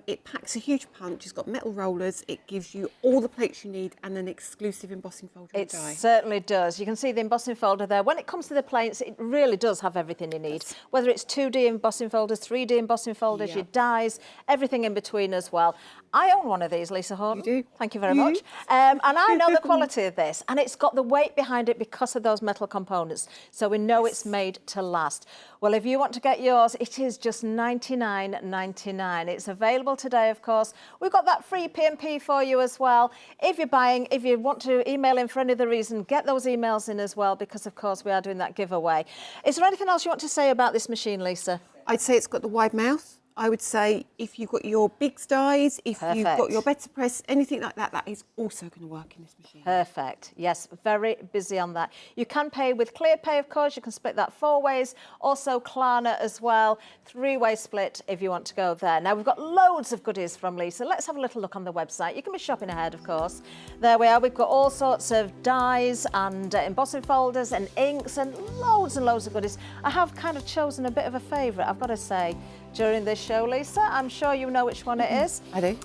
It packs a huge punch. It's got metal rollers. It gives you all the plates you need and an exclusive embossing folder. It certainly does. You can see the embossing folder there. When it comes to the plates, it really does have everything you need. Whether it's 2D embossing folders, 3D embossing folders, your dies, everything in between as well. I own one of these, Lisa Horton. You do? Thank you very much. And I know the quality of this, and it's got the weight behind it because of those metal components. So we know it's made to last. Well, if you want to get yours, it is just $99.99. It's available today, of course. We've got that free P&P for you as well. If you're buying, if you want to email in for any other reason, get those emails in as well, because, of course, we are doing that giveaway. Is there anything else you want to say about this machine, Lisa? I'd say it's got the wide mouth. I would say if you've got your big dies, if you've got your better press, anything like that, that is also going to work in this machine. Perfect. Yes, very busy on that. You can pay with ClearPay, of course. You can split that 4 ways. Also Klarna as well. 3-way split if you want to go there. Now, we've got loads of goodies from Lisa. Let's have a little look on the website. You can be shopping ahead, of course. There we are. We've got all sorts of dies and embossing folders and inks and loads of goodies. I have kind of chosen a bit of a favourite, I've got to say, during this show, Lisa. I'm sure you know which one it is. I do.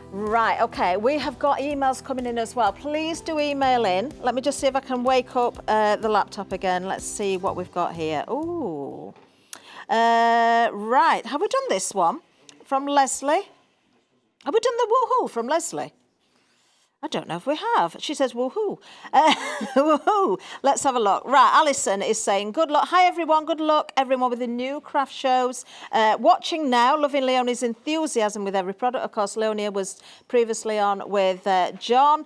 Right, OK. We have got emails coming in as well. Please do email in. Let me just see if I can wake up the laptop again. Let's see what we've got here. Ooh. Right, have we done this one from Leslie? Have we done the woohoo from Leslie? I don't know if we have. She says, woohoo. Woohoo. Let's have a look. Right, Alison is saying, good luck. Hi, everyone. Good luck, everyone, with the new craft shows. Watching now, loving Leonie's enthusiasm with every product. Of course, Leonie was previously on with John.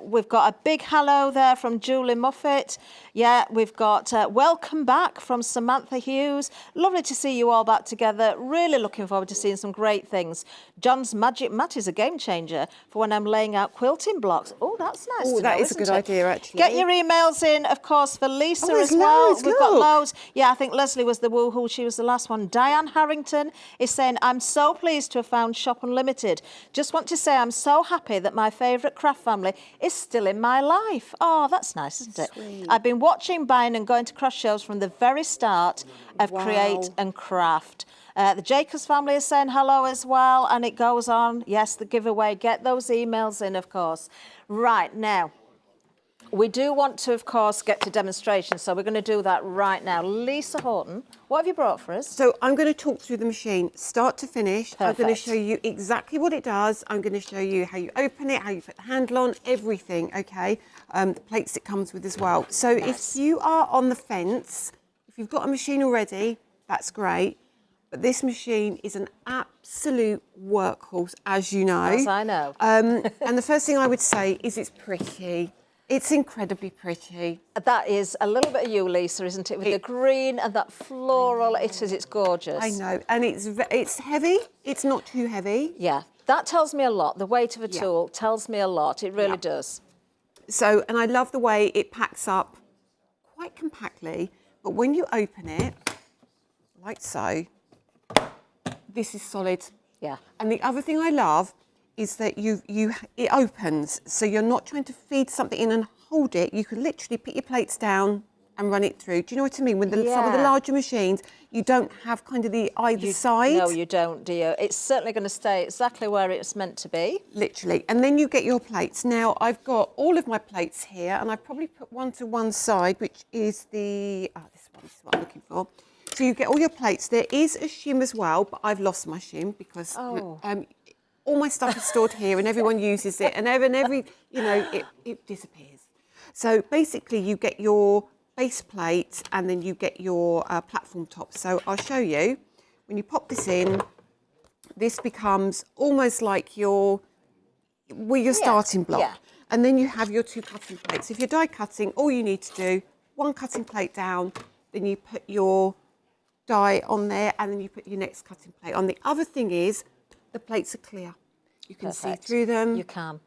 We've got a big hello there from Julie Muffet. Yeah, we've got welcome back from Samantha Hughes. Lovely to see you all back together. Really looking forward to seeing some great things. John's Magic Mat is a game changer for when I'm laying out quilting blocks. Oh, that's nice. Oh, that is a good idea, actually. Get your emails in, of course, for Lisa as well. Loads, we've got loads. Yeah, I think Leslie was the woohoo. She was the last one. Diane Harrington is saying, I'm so pleased to have found Shop Unlimited. Just want to say I'm so happy that my favourite craft family is still in my life. Oh, that's nice, isn't it? Sweet. I've been watching, buying and going to craft shows from the very start of Create and Craft. The Jacobs family is saying hello as well, and it goes on. Yes, the giveaway. Get those emails in, of course. Right, now, we do want to, of course, get to demonstration, so we're going to do that right now. Lisa Horton, what have you brought for us? So I'm going to talk through the machine, start to finish. Perfect. I'm going to show you exactly what it does. I'm going to show you how you open it, how you put the handle on, everything, OK? The plates it comes with as well. So if you are on the fence, if you've got a machine already, that's great. But this machine is an absolute workhorse, as you know. As I know. And the first thing I would say is it's pretty. It's incredibly pretty. That is a little bit of you, Lisa, isn't it? With the green and that floral, it's gorgeous. I know, and it's heavy. It's not too heavy. Yeah, that tells me a lot. The weight of a tool tells me a lot. It really does. So, and I love the way it packs up quite compactly, but when you open it, like so, this is solid. Yeah. And the other thing I love is that it opens, so you're not trying to feed something in and hold it. You can literally put your plates down and run it through. Do you know what I mean? With some of the larger machines, you don't have kind of the either side. No, you don't, do you? It's certainly going to stay exactly where it's meant to be. Literally. And then you get your plates. Now, I've got all of my plates here, and I've probably put one to one side, which is this is what I'm looking for. So you get all your plates. There is a shim as well, but I've lost my shim because all my stuff is stored here and everyone uses it and every you know, it disappears. So basically you get your base plate and then you get your platform top. So I'll show you, when you pop this in, this becomes almost like your starting block. Yeah. And then you have your 2 cutting plates. If you're die cutting, all you need to do, 1 cutting plate down, then you put your die on there and then you put your next cutting plate on. The other thing is the plates are clear. You can Perfect. see through them. You can.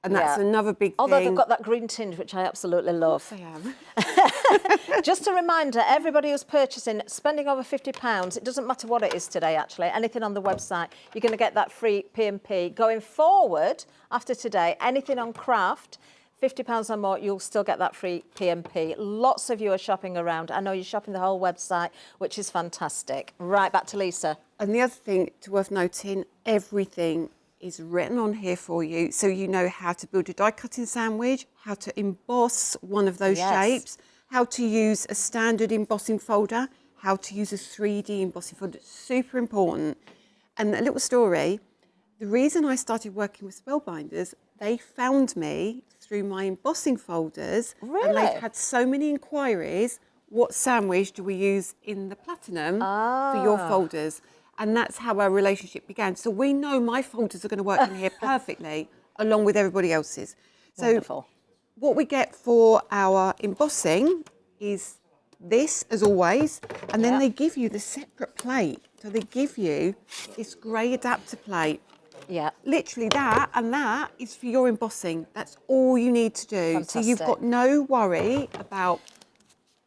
And that's another big Although thing. they've got that green tinge, which I absolutely love. I am. Just a reminder, everybody who's purchasing, spending over £50, it doesn't matter what it is today, actually, anything on the website, you're going to get that free P&P. Going forward, after today, anything on craft, £50 or more, you'll still get that free P&P. Lots of you are shopping around. I know you're shopping the whole website, which is fantastic. Right, back to Lisa. And the other thing worth noting, everything is written on here for you, so you know how to build a die cutting sandwich, how to emboss one of those shapes, how to use a standard embossing folder, how to use a 3D embossing folder. Super important. And a little story, the reason I started working with Spellbinders, they found me through my embossing folders. Really? And they've had so many inquiries, what sandwich do we use in the platinum for your folders? And that's how our relationship began. So we know my folders are going to work in here perfectly, along with everybody else's. So Wonderful. What we get for our embossing is this, as always, and then they give you the separate plate. So they give you this grey adapter plate. Yeah. Literally that and that is for your embossing. That's all you need to do. Fantastic. So you've got no worry about...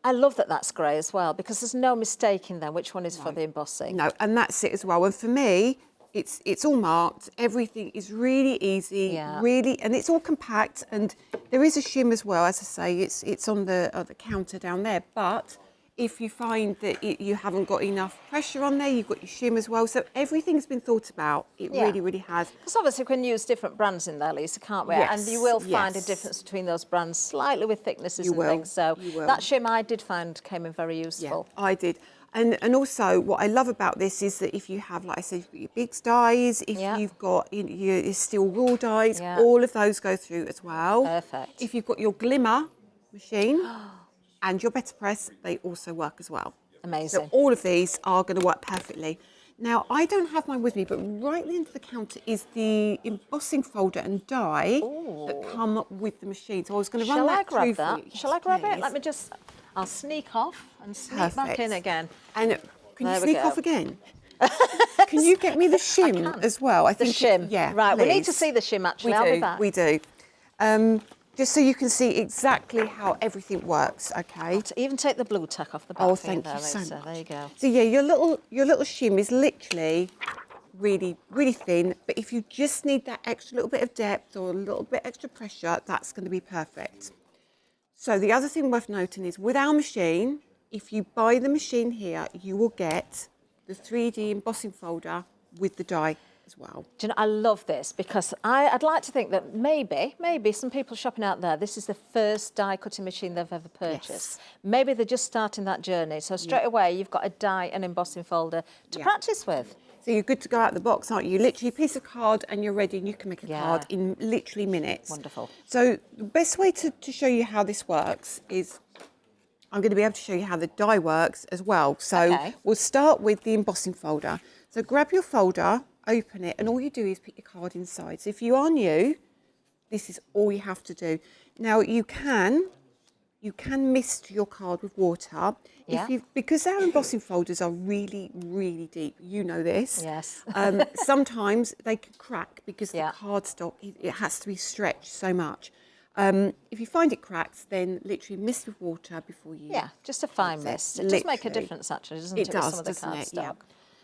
I love that that's grey as well, because there's no mistaking then which one is for the embossing. No, and that's it as well. And for me, it's all marked. Everything is really easy, really, and it's all compact. And there is a shim as well, as I say. It's on the counter down there. But if you find that you haven't got enough pressure on there, you've got your shim as well. So everything's been thought about. It really, really has. Because obviously we can use different brands in there, Lisa, can't we? Yes, And you will find a yes. difference between those brands, slightly with thicknesses You and will, things. So you will. that shim I did find came in very useful. Yeah, I did. And also what I love about this is that if you have, like I said, your big dies, if you've got your steel raw dies, all of those go through as well. Perfect. If you've got your glimmer machine and your better press, they also work as well. Amazing. So all of these are going to work perfectly. Now, I don't have mine with me, but right at the end of the counter is the embossing folder and die that come with the machine. So I was going to run that through for you. Shall I grab that? Shall I grab it? Let me just... I'll sneak off and sneak back in again. And can There you we sneak go. off again? Can you get me the shim as well? I The think shim. Yeah, Right, we need to please. see the shim actually. We I'll do, be back. we do. Just so you can see exactly how everything works, okay? To even take the blue tack off the back. Oh, for you thank there, you so Lisa. much. There you go. So yeah, your little shim is literally really, really thin, but if you just need that extra little bit of depth or a little bit extra pressure, that's going to be perfect. So the other thing worth noting is with our machine, if you buy the machine here, you will get the 3D embossing folder with the die as well. Do you know, I love this because I'd like to think that maybe some people shopping out there, this is the first die cutting machine they've ever purchased. Yes. Maybe they're just starting that journey. So straight away, you've got a die and embossing folder to practice with. So you're good to go out the box, aren't you? Literally a piece of card and you're ready and you can make a card in literally minutes. Wonderful. So the best way to show you how this works is I'm going to be able to show you how the die works as well. So we'll start with the embossing folder. So grab your folder, open it, and all you do is put your card inside. So if you are new, this is all you have to do. Now you can mist your card with water. Because our embossing folders are really, really deep. You know this. Yes. Sometimes they can crack because the cardstock, it has to be stretched so much. If you find it cracks, then literally mist with water before you... Yeah, just a fine mist. It does make a difference actually, doesn't it, with some of the cardstock? Yeah.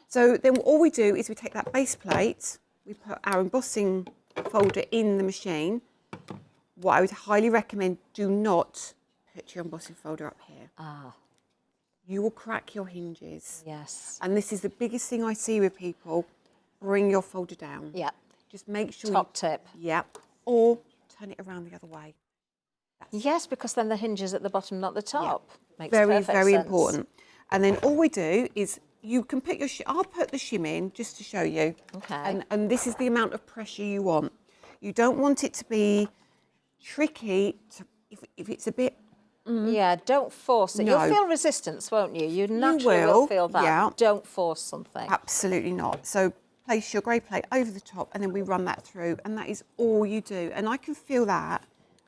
So then all we do is we take that base plate, we put our embossing folder in the machine. What I would highly recommend, do not put your embossing folder up here. You will crack your hinges. Yes. And this is the biggest thing I see with people. Bring your folder down. Yeah. Just make sure... Top tip. Yeah. Or turn it around the other way. Yes, because then the hinge is at the bottom, not the top. Makes Very, perfect very sense. important. And then all we do is you can put your, I'll put the shim in just to show you. Okay. And this is the amount of pressure you want. You don't want it to be tricky if it's a bit. Yeah, don't force it. No. You'll feel resistance, won't you? You naturally will feel that. Yeah. Don't force something. Absolutely not. So place your grey plate over the top and then we run that through and that is all you do. And I can feel that.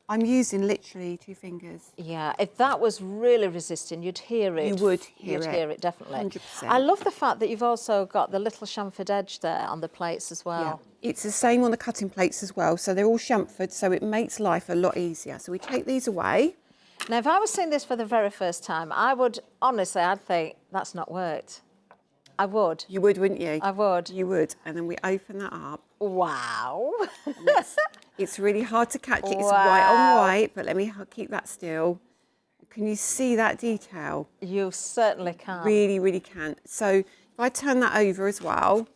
I'm using literally 2 fingers. Yeah, if that was really resisting, you'd hear it. You would hear You'd it. hear it, definitely. 100%. I love the fact that you've also got the little chamfered edge there on the plates as well. Yeah. It's the same on the cutting plates as well. So they're all chamfered, so it makes life a lot easier. So we take these away. Now, if I was seeing this for the very first time, I would, honestly, I'd think, that's not worked. I would. You would, wouldn't you? I would. You would. And then we open that up. Wow. It's really hard to catch it. It's white on white, but let me keep that still. Can you see that detail? You certainly can. Really, really can. So if I turn that over as well,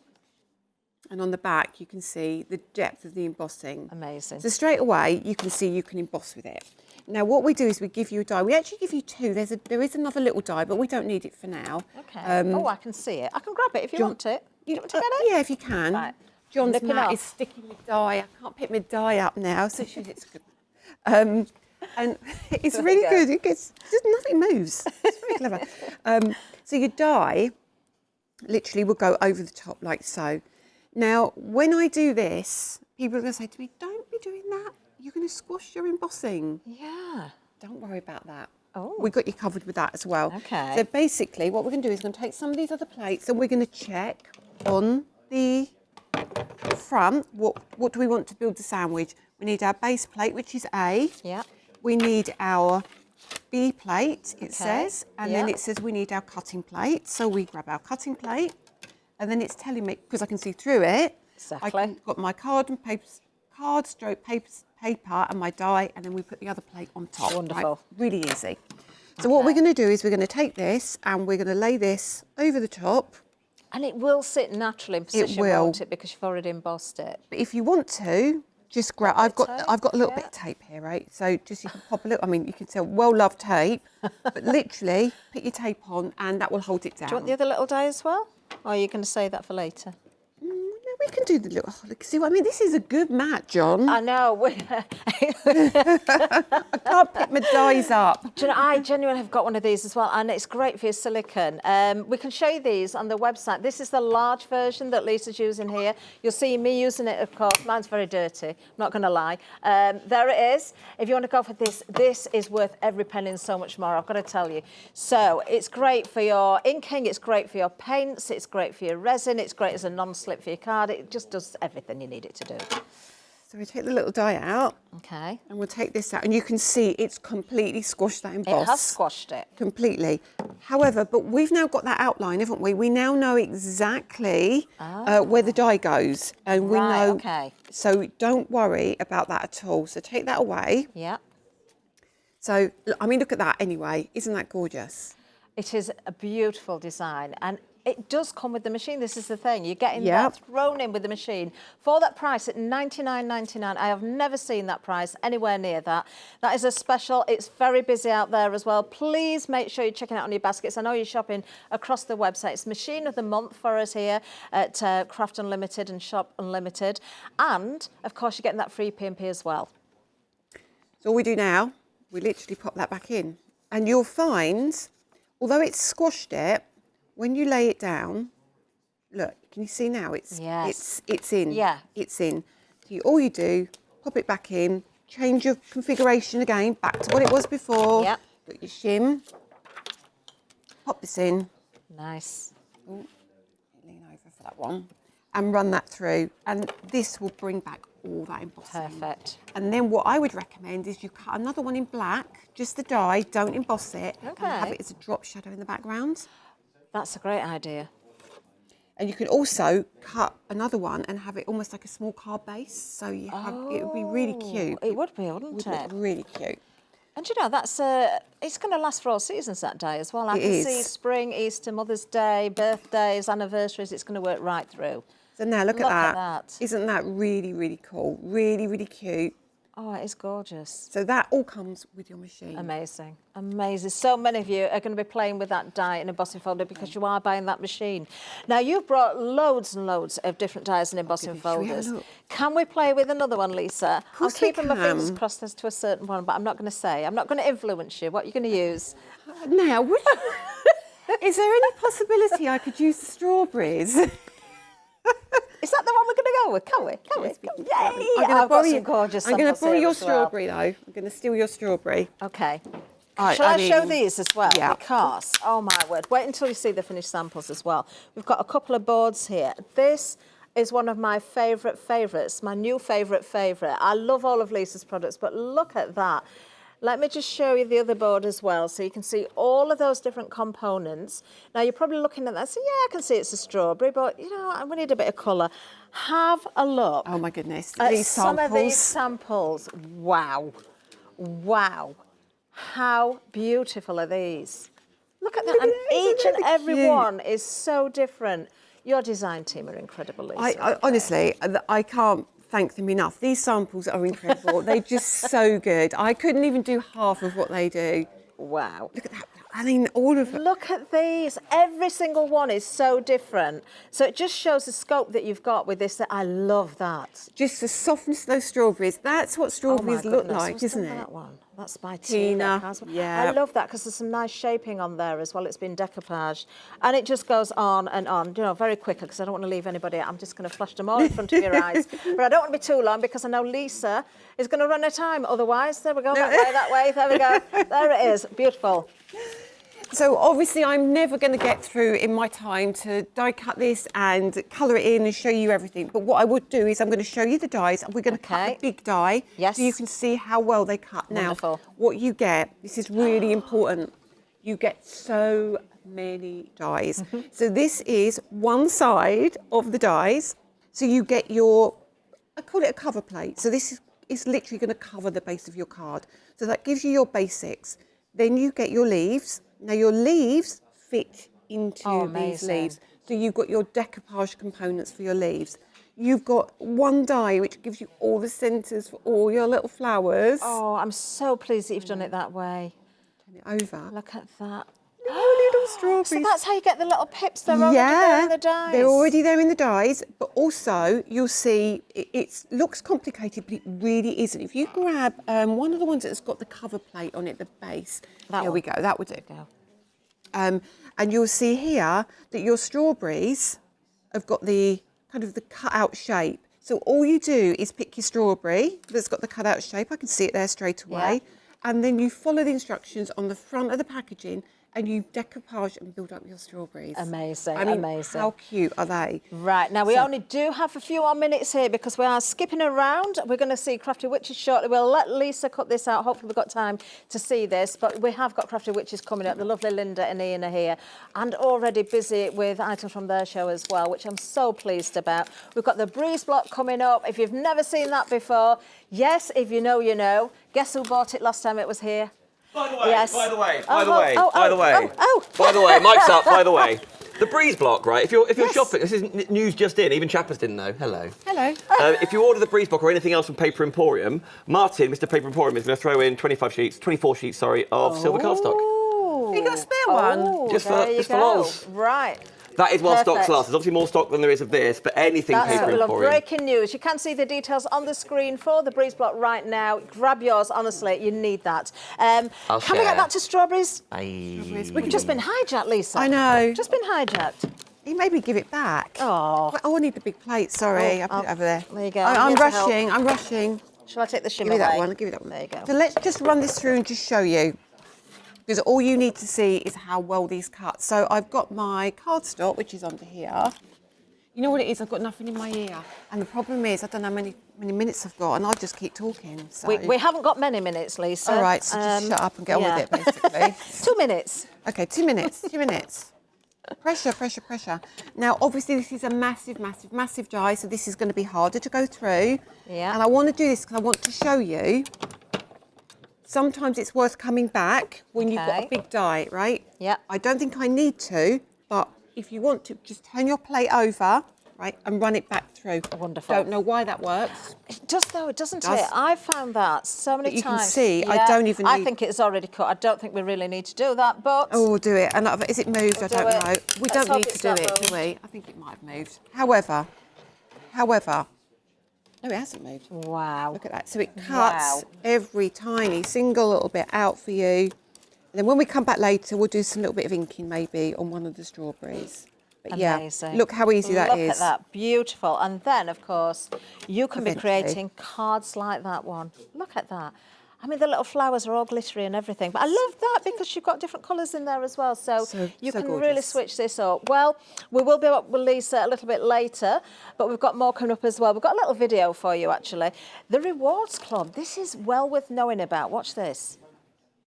and on the back, you can see the depth of the embossing. Amazing. So straight away, you can see you can emboss with it. Now, what we do is we give you a die. We actually give you 2. There is another little die, but we don't need it for now. Okay. I can see it. I can grab it if you want it. You want to get it? Yeah, if you can. Right. John's Nipping mat off. is sticking the die. I can't pick my die up now, so it's good. And it's really go. good. It gets just nothing moves. It's very clever. So your die literally will go over the top like so. Now, when I do this, people are going to say to me, "Don't be doing that. You're going to squash your embossing." Yeah. Don't worry about that. Oh. We got you covered with that as well. Okay. So basically, what we're going to do is we're going to take some of these other plates and we're going to check on the front, what do we want to build the sandwich? We need our base plate, which is A. Yeah. We need our B plate, it Okay. says, and then Yeah. it says we need our cutting plate. So we grab our cutting plate, and then it's telling me, because I can see through it, Exactly. I've got my card stroke paper and my die, and then we put the other plate on top. Wonderful. Right? Really easy. So what we're going to do is we're going to take this and we're going to lay this over the top. And it will sit naturally in position, will. won't it? Because you've already embossed it. But if you want to, just grab. I've got a little yeah. bit of tape here, right? So just you can pop a little. I mean, you can tell well-loved tape, but literally put your tape on, and that will hold it down. Do you want the other little die as well? Or are you going to save that for later? No, we can do the little. Oh, look, see what I mean? This is a good mat, John. I know. I can't pick my dies up. Do you know, I genuinely have got one of these as well, and it's great for your silicone. We can show you these on the website. This is the large version that Lisa's using here. You'll see me using it, of course. Mine's very dirty, I'm not going to lie. There it is. If you want to go for this, this is worth every penny and so much more, I've got to tell you. So it's great for your inking, it's great for your paints, it's great for your resin, it's great as a non-slip for your card. It just does everything you need it to do. So we take the little die out. Okay. And we'll take this out, and you can see it's completely squashed that emboss. It has squashed it. Completely. However, but we've now got that outline, haven't we? We now know exactly where the die goes, and we Right, know. okay. So don't worry about that at all. So take that away. Yeah. So I mean, look at that. Anyway, isn't that gorgeous? It is a beautiful design, and it does come with the machine. This is the thing. You're getting Yep. that thrown in with the machine. For that price at $99.99, I have never seen that price anywhere near that. That is a special. It's very busy out there as well. Please make sure you're checking out on your baskets. I know you're shopping across the website. It's Machine of the Month for us here at Craft Unlimited and Shop Unlimited. And, of course, you're getting that free P&P as well. So all we do now, we literally pop that back in. And you'll find, although it's squashed it, when you lay it down, look, can you see now? It's in. Yeah. It's in. So all you do, pop it back in, change your configuration again, back to what it was before. Yep. Got your shim. Pop this in. Nice. Ooh, lean over for that one. And run that through. And this will bring back all that embossing. Perfect. And then what I would recommend is you cut another one in black, just the die, don't emboss it, and have Okay. it as a drop shadow in the background. That's a great idea. And you can also cut another one and have it almost like a small card base. So you have it would be really cute. It would be, It wouldn't would it? look really cute. And you know, that's it's going to last for all seasons, that day as well. I It can is. see spring, Easter, Mother's Day, birthdays, anniversaries. It's going to work right through. So now look Look at at that. that. Isn't that really, really cool? Really, really cute. Oh, it is gorgeous. So that all comes with your machine. Amazing, amazing. So many of you are going to be playing with that die in embossing folder because you are buying that machine. Now, you've brought loads and loads of different dies and embossing folders. Can we play with another one, Lisa? I'm keeping my fingers crossed as to a certain one, but I'm not going to say. I'm not going to influence you. What are you going to use? Now, is there any possibility I could use the strawberries? Is that the one we're going to go with? Can we? Yay! I'm going to borrow your as well. strawberry, though. I'm going to steal your strawberry. Okay. Shall I show these as well? Yeah. Because, oh my word, wait until you see the finished samples as well. We've got a couple of boards here. This is one of my favourites, my new favourite. I love all of Lisa's products, but look at that. Let me just show you the other board as well, so you can see all of those different components. Now, you're probably looking at that, so yeah, I can see it's a strawberry, but, you know, we need a bit of colour. Have a look. Oh, my goodness. At these some samples. of these samples. Wow. Wow. How beautiful are these? Look at that, and each and every one is so different. Your design team are incredible, Lisa. Honestly, I can't thank them enough. These samples are incredible. They're just so good. I couldn't even do half of what they do. Wow. Look at that. I mean, all of it. Look at these. Every single one is so different. So it just shows the scope that you've got with this. I love that. Just the softness of those strawberries. That's what strawberries look like, isn't it? That one? That's by Tina. Yeah. I love that because there's some nice shaping on there as well. It's been decoupaged. And it just goes on and on, you know, very quickly because I don't want to leave anybody out. I'm just going to flash them all in front of your eyes. But I don't want to be too long because I know Lisa is going to run out of time. Otherwise, there we go, that way, there we go. There it is. Beautiful. So obviously I'm never going to get through in my time to die cut this and colour it in and show you everything. But what I would do is I'm going to show you the dies and we're going to cut a big die so you can see how well they cut. Wonderful. Now, what you get, this is really important, you get so many dies. So this is one side of the dies. So you get your, I call it a cover plate. So this is literally going to cover the base of your card. So that gives you your basics. Then you get your leaves. Now your leaves fit into these leaves. So you've got your decoupage components for your leaves. You've got one die which gives you all the centres for all your little flowers. Oh, I'm so pleased that you've done it that way. Turn it over. Look at that. Oh, little strawberries. So that's how you get the little pips. They're already there in the dies. They're already there in the dies, but also you'll see it looks complicated, but it really isn't. If you grab one of the ones that's got the cover plate on it, the base, there we go, that would do. And you'll see here that your strawberries have got the kind of the cut out shape. So all you do is pick your strawberry that's got the cut out shape. I can see it there straight away. And then you follow the instructions on the front of the packaging and you decoupage and build up your strawberries. Amazing, I mean, amazing. How cute are they? Right, now we only do have a few more minutes here because we are skipping around. We're going to see Crafty Witches shortly. We'll let Lisa cut this out. Hopefully we've got time to see this, but we have got Crafty Witches coming up. The lovely Lynda and Ian are here and already busy with items from their show as well, which I'm so pleased about. We've got the Breeze Block coming up. If you've never seen that before, yes, if you know, you know. Guess who bought it last time it was here? By the way, yes. by the way, mic's up, by the way. The Breeze Block, right? If you're shopping, this is news just in, even Chapman's didn't know. Hello. Hello. If you order the Breeze Block or anything else from Paper Emporium, Martin, Mr. Paper Emporium, is going to throw in 24 sheets, of silver cardstock. You got a spare one? Just for lols. Right. That is while stock lasts. There's obviously more stock than there is of this, but anything Paper Emporium. Breaking news. You can see the details on the screen for the Breeze Block right now. Grab yours, honestly, you need that. Can we get back to strawberries? We've just been hijacked, Lisa. I know. Just been hijacked. You maybe give it back. Oh. I need the big plate, sorry. I'll put it over there. There you go. I'm rushing. Shall I take the shimmer Give me that away? one, give me that one. There you go. So let's just run this through and just show you. Because all you need to see is how well these cut. So I've got my cardstock, which is under here. You know what it is? I've got nothing in my ear. And the problem is, I don't know how many minutes I've got, and I'll just keep talking. So. We haven't got many minutes, Lisa. All right, so just shut up and get on with it, basically. 2 minutes. Okay, 2 minutes, 2 minutes. Pressure. Now, obviously, this is a massive die, so this is going to be harder to go through. Yeah. And I want to do this because I want to show you. Sometimes it's worth coming back when you've got a big die, right? Yeah. I don't think I need to, but if you want to, just turn your plate over right, and run it back through. Wonderful. Don't know why that works. It does though, doesn't It does. it? I've found that so many But you times. can see, I don't even I need- think it's already cut. I don't think we really need to do that, but... Oh, we'll do it. And is it moved? I do don't it. know. We Let's don't hope need to it's do not it, do moved. we? I think it might have moved. However, no, it hasn't moved. Wow. Look at that. So it cuts every tiny single little bit out for you. And then when we come back later, we'll do some little bit of inking maybe on one of the strawberries. But Amazing. yeah, look how easy that is. Look at that, beautiful. And then, of course, you can be Eventually. creating cards like that one. Look at that. I mean, the little flowers are all glittery and everything. But I love that because you've got different colours in there as well. So you so can really gorgeous. switch this up. Well, we will be up with Lisa a little bit later, but we've got more coming up as well. We've got a little video for you, actually. The Rewards Club. This is well worth knowing about. Watch this.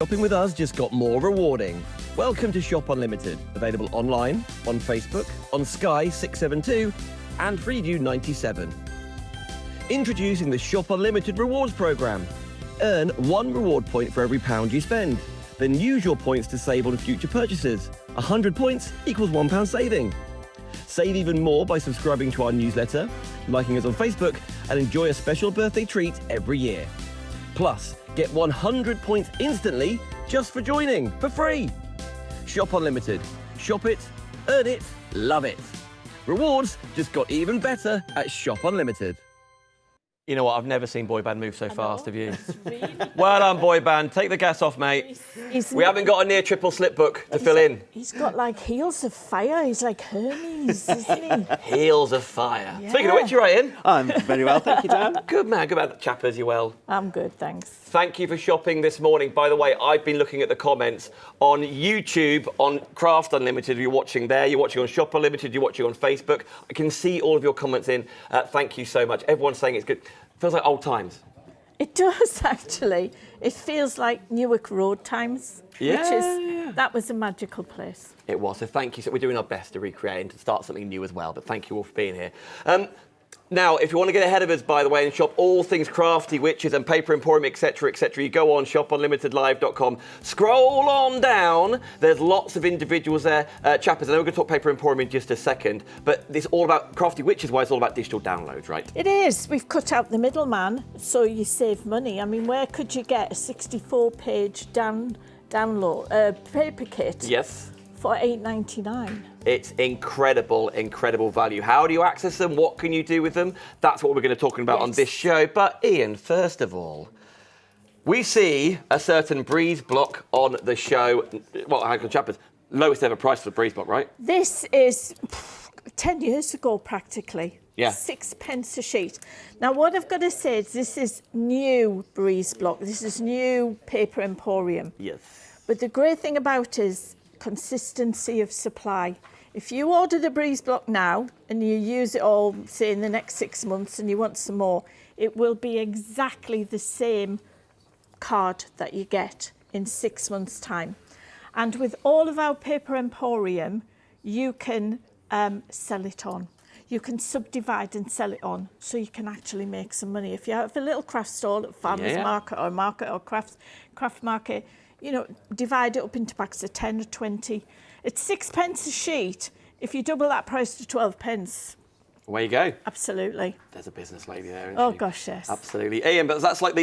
Shopping with us just got more rewarding. Welcome to Shop Unlimited, available online, on Facebook, on Sky 672 and Freeview 97. Introducing the Shop Unlimited rewards programme. Earn 1 reward point for every £1 you spend. Then use your points to save on future purchases. 100 points equals £1 saving. Save even more by subscribing to our newsletter, liking us on Facebook, and enjoy a special birthday treat every year. Plus, get 100 points instantly just for joining, for free. Shop Unlimited. Shop it, earn it, love it. Rewards just got even better at Shop Unlimited. You know what? I've never seen boy band move so fast, have you? Really? Well done, boy band. Take the gas off, mate. We haven't got a near triple slip book to fill in. He's got like heels of fire. He's like Hermes, isn't he? Heels of fire. Yeah. Speaking of which, you're right in. I'm very well, thank you, Dan. Good man, good man. Chappers, you well? I'm good, thanks. Thank you for shopping this morning. By the way, I've been looking at the comments on YouTube, on Craft Unlimited. You're watching there. You're watching on Shop Unlimited. You're watching on Facebook. I can see all of your comments in. Thank you so much. Everyone's saying it's good. Feels like old times. It does, actually. It feels like Newark Road times, that was a magical place. It was. So thank you. So we're doing our best to recreate and to start something new as well. But thank you all for being here. Now, if you want to get ahead of us, by the way, and shop all things Crafty Witches and Paper Emporium, etc., you go on shopunlimitedlive.com. Scroll on down. There's lots of individuals there. Chappers, I know we're going to talk Paper Emporium in just a second, but it's all about Crafty Witches, why it's all about digital downloads, right? It is. We've cut out the middleman, so you save money. I mean, where could you get a 64-page download paper kit? Yes. For $8.99. It's incredible value. How do you access them? What can you do with them? That's what we're going to talk about on this show. But Ian, first of all, we see a certain breeze block on the show. Well, hang on, Chappers, lowest ever price for the breeze block, right? This is 10 years ago, practically. Yeah. 6 pence a sheet. Now, what I've got to say is this is new breeze block. This is new Paper Emporium. Yes. But the great thing about it is consistency of supply. If you order the breeze block now and you use it all, say, in the next 6 months and you want some more, it will be exactly the same card that you get in 6 months' time. And with all of our Paper Emporium, you can sell it on. You can subdivide and sell it on, so you can actually make some money. If you have a little craft stall at farmers market or craft market, you know, divide it up into packs of 10 or 20. It's 6 pence a sheet. If you double that price to 12 pence. Away you go. Absolutely. There's a business lady there, isn't Oh she? gosh, yes. Absolutely. Ian, but that's like the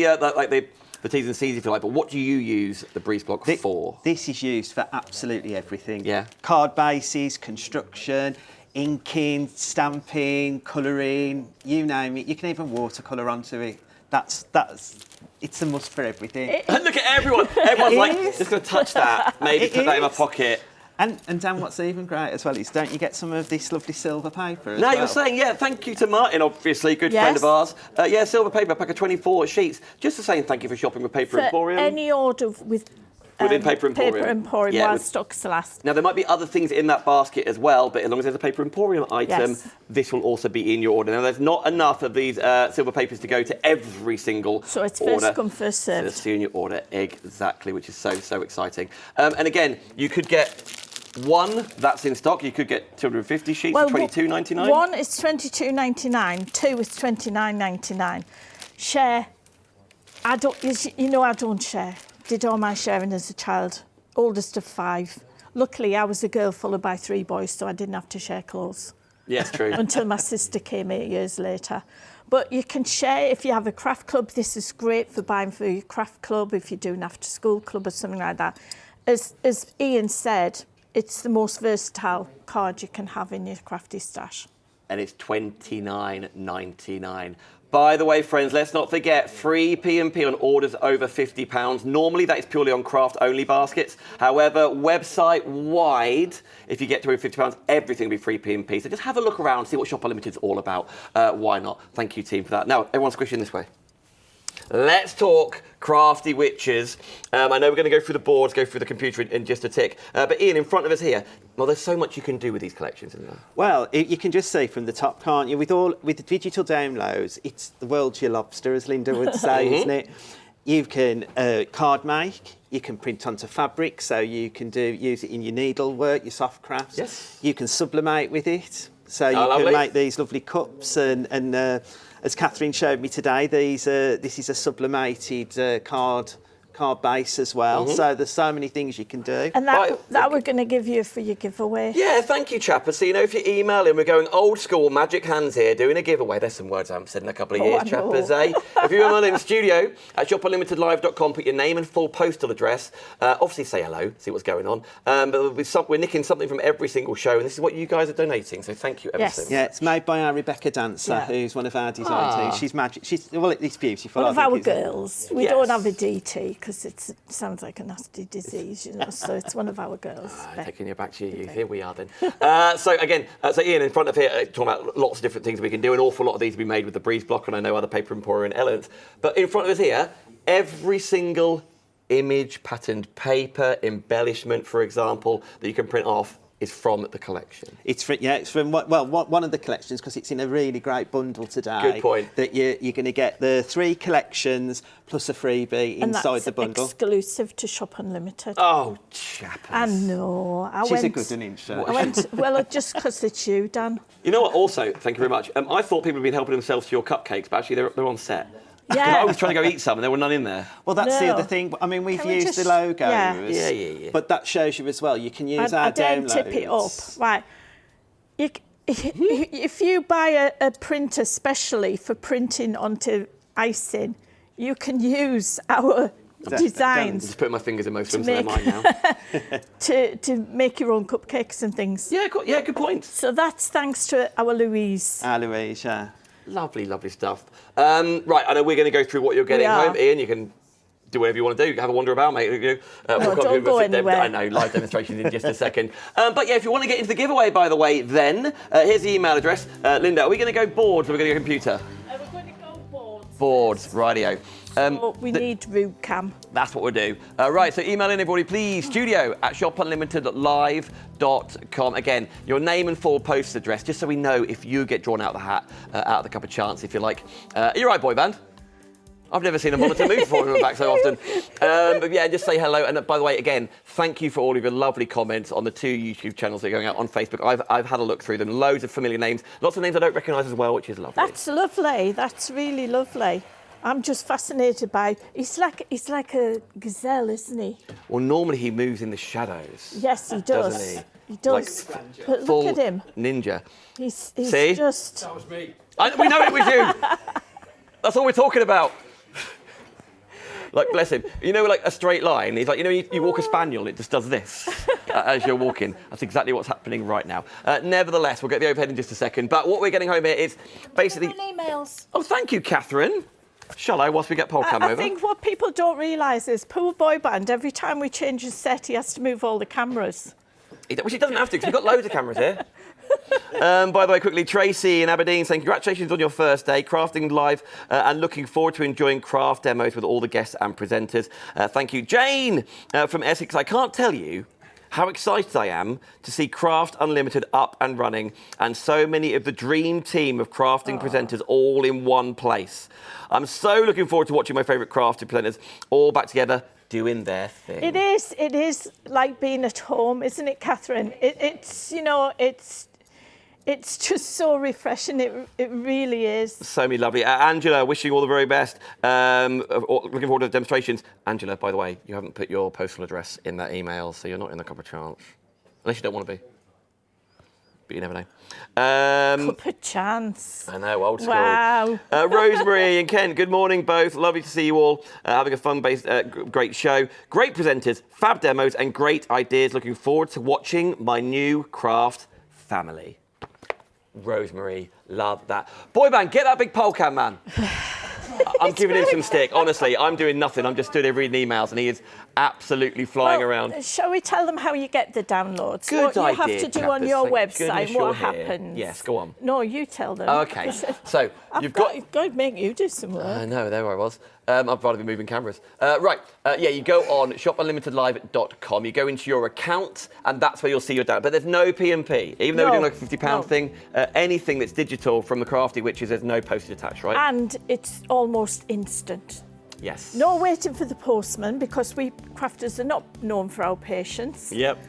T's and C's, if you like. But what do you use the breeze block for? This is used for absolutely everything. Yeah. Card bases, construction, inking, stamping, colouring, you name it. You can even watercolour onto it. It's a must for everything. Look at everyone. Everyone's like, just going to touch that, maybe put that in my pocket. And Dan, what's even great as well is, don't you get some of this lovely silver paper as well? No, you're saying, thank you to Martin, obviously, good friend of ours. Silver paper, pack of 24 sheets. Just to saying thank you for shopping with Paper Emporium. Any order with within Paper Emporium. Paper Emporium while stocks last. Now, there might be other things in that basket as well, but as long as there's a Paper Emporium item, this will also be in your order. Now, there's not enough of these silver papers to go to every single order. So it's first come, first served. So it's in your order, exactly, which is so exciting. And again, you could get one that's in stock. You could get 250 sheets for $22.99. One is $22.99. Two is $29.99. Share. I don't share. Did all my sharing as a child, oldest of 5. Luckily, I was a girl followed by 3 boys, so I didn't have to share clothes. Yes, true. Until my sister came 8 years later. But you can share, if you have a craft club, this is great for buying for your craft club, if you're doing after school club or something like that. As Ian said, it's the most versatile card you can have in your crafty stash. And it's $29.99. By the way, friends, let's not forget free P&P on orders over £50. Normally, that is purely on craft-only baskets. However, website-wide, if you get to over £50, everything will be free P&P. So just have a look around, see what Shop Unlimited is all about. Why not? Thank you, team, for that. Now, everyone squish in this way. Let's talk Crafty Witches. I know we're going to go through the boards, go through the computer in just a tick. But Ian, in front of us here, well, there's so much you can do with these collections, isn't there? Well, you can just see from the top, can't you? With the digital downloads, it's the world's your lobster, as Lynda would say, isn't it? You can card make, you can print onto fabric, so you can use it in your needlework, your soft crafts. Yes. You can sublimate with it, so you can make these lovely cups and as Kathryn showed me today, this is a sublimated card base as well. So there's so many things you can do. And that we're going to give you for your giveaway. Yeah, thank you, Chapman. So, if you email in, we're going old school, magic hands here, doing a giveaway. There's some words I haven't said in a couple of years, Chappers, eh? If you email in studio at shopunlimitedlive.com, put your name and full postal address. Obviously, say hello, see what's going on. But we're nicking something from every single show, and this is what you guys are donating. So thank you ever so much. Yeah, it's made by our Rebecca Dancer, who's one of our designers. She's magic. It's beautiful. One of our girls. We don't have a DT because it sounds like a nasty disease, so it's one of our girls. Taking you back to your youth. Here we are then. So Ian, in front of here, talking about lots of different things we can do. An awful lot of these will be made with the Breeze Block, and I know other paper emporium elements. But in front of us here, every single image, patterned paper, embellishment, for example, that you can print off is from the collection. It's from one of the collections, because it's in a really great bundle today. Good point. That you're going to get the 3 collections plus a freebie inside the bundle. And that's exclusive to Shop Unlimited. Oh, Chapman. I know. She's a good one, isn't she? I went, well, just because it's you, Dan. You know what, also, thank you very much. I thought people had been helping themselves to your cupcakes, but actually they're on set. Yeah. I was trying to go eat some and there were none in there. Well, that's the other thing. I mean, we've used the logos. Yeah. But that shows you as well. You can use our downloads. I tip it up. Right. If you buy a printer specially for printing onto icing, you can use our designs. Just putting my fingers in most of them, so they're mine now. to make your own cupcakes and things. Yeah, good point. So that's thanks to our Louise. Our Louise, yeah. Lovely, lovely stuff. Right, I know we're going to go through what you're getting home. Ian, you can do whatever you want to do. Have a wander about, mate. Don't go anywhere. I know, live demonstrations in just a second. But yeah, if you want to get into the giveaway, by the way, then here's the email address. Lynda, are we going to go boards or are we going to go computer? We're going to go boards. Boards, rightio. We need root cam. That's what we'll do. Right, so email in, everybody, please. Studio at shopunlimitedlive.com. Again, your name and full post address, just so we know if you get drawn out of the hat, out of the cup of chance, if you like. You're right, boy band. I've never seen a monitor move before and back so often. But yeah, just say hello. And by the way, again, thank you for all of your lovely comments on the 2 YouTube channels that are going out on Facebook. I've had a look through them. Loads of familiar names. Lots of names I don't recognise as well, which is lovely. That's lovely. That's really lovely. I'm just fascinated by. He's like a gazelle, isn't he? Well, normally he moves in the shadows. Yes, he does. Doesn't he? He does. Like, but look at him. Ninja. He's See? just. That was me. We know it was you. That's all we're talking about. Like, bless him. You know, like a straight line. He's like, you walk a spaniel, it just does this as you're walking. That's exactly what's happening right now. Nevertheless, we'll get the overhead in just a second. But what we're getting home here is basically. Emails. Oh, thank you, Kathryn. Shall I, whilst we get Paul Cam over? I think what people don't realise is poor boy band, every time we change a set, he has to move all the cameras. Which he doesn't have to, because we've got loads of cameras here. By the way, quickly, Tracy in Aberdeen saying congratulations on your first day, crafting live, and looking forward to enjoying craft demos with all the guests and presenters. Thank you. Jane from Essex, I can't tell you how excited I am to see Craft Unlimited up and running, and so many of the dream team of crafting presenters all in one place. I'm so looking forward to watching my favourite crafting presenters all back together doing their thing. It is like being at home, isn't it, Kathryn? It's just so refreshing. It really is. So many lovely. Angela, wishing you all the very best. Looking forward to the demonstrations. Angela, by the way, you haven't put your postal address in that email, so you're not in the cup of chance. Unless you don't want to be. but you never know. Cup of chance. I know, old school. Wow. Rosemary and Ken, good morning both. Lovely to see you all. Having a fun-based, great show. Great presenters, fab demos, and great ideas. Looking forward to watching my new craft family. Rosemary, love that. Boy band, get that big pole cam, man. I'm giving him some stick. Honestly, I'm doing nothing. I'm just stood there reading emails, and he is absolutely flying around. Shall we tell them how you get the downloads? Good what idea, you have to do on chappers. your Thank website, goodness what you're here. happens. Yes, go on. No, you tell them. Okay, so I've got to make you do some work. I know, there I was. I'd rather be moving cameras. You go on shopunlimitedlive.com, you go into your account, and that's where you'll see your download. But there's no P&P. Even though we're doing like a £50 thing, anything that's digital from the Crafty Witches, there's no postage attached, right? And it's almost instant. Yes. No waiting for the postman, because we crafters are not known for our patience. Yep.